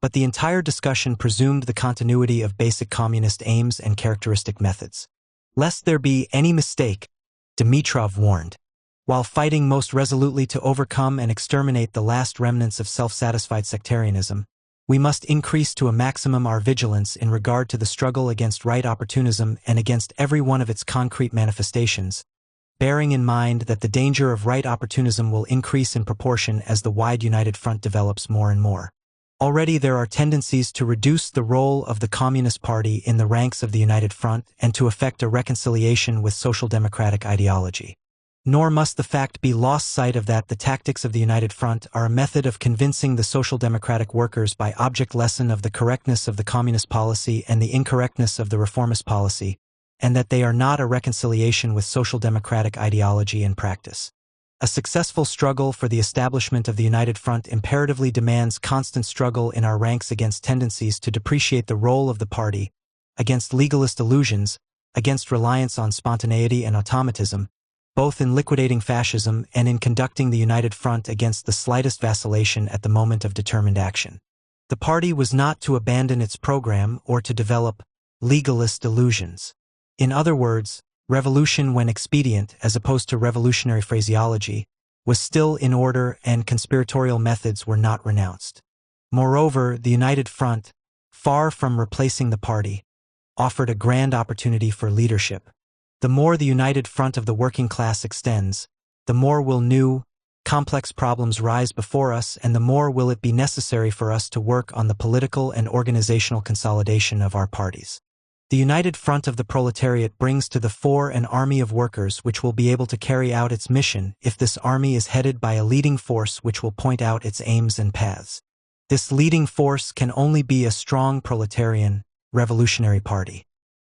But the entire discussion presumed the continuity of basic communist aims and characteristic methods. Lest there be any mistake, Dimitrov warned, while fighting most resolutely to overcome and exterminate the last remnants of self-satisfied sectarianism, we must increase to a maximum our vigilance in regard to the struggle against right opportunism and against every one of its concrete manifestations, bearing in mind that the danger of right opportunism will increase in proportion as the wide United Front develops more and more. Already there are tendencies to reduce the role of the Communist Party in the ranks of the United Front and to effect a reconciliation with social democratic ideology. Nor must the fact be lost sight of that the tactics of the United Front are a method of convincing the social democratic workers by object lesson of the correctness of the communist policy and the incorrectness of the reformist policy, and that they are not a reconciliation with social democratic ideology and practice. A successful struggle for the establishment of the United Front imperatively demands constant struggle in our ranks against tendencies to depreciate the role of the party, against legalist illusions, against reliance on spontaneity and automatism, both in liquidating fascism and in conducting the United Front against the slightest vacillation at the moment of determined action. The party was not to abandon its program or to develop legalist illusions. In other words, revolution when expedient, as opposed to revolutionary phraseology, was still in order and conspiratorial methods were not renounced. Moreover, the United Front, far from replacing the party, offered a grand opportunity for leadership. The more the United Front of the working class extends, the more will new, complex problems rise before us, and the more will it be necessary for us to work on the political and organizational consolidation of our parties. The United Front of the Proletariat brings to the fore an army of workers which will be able to carry out its mission if this army is headed by a leading force which will point out its aims and paths. This leading force can only be a strong proletarian, revolutionary party.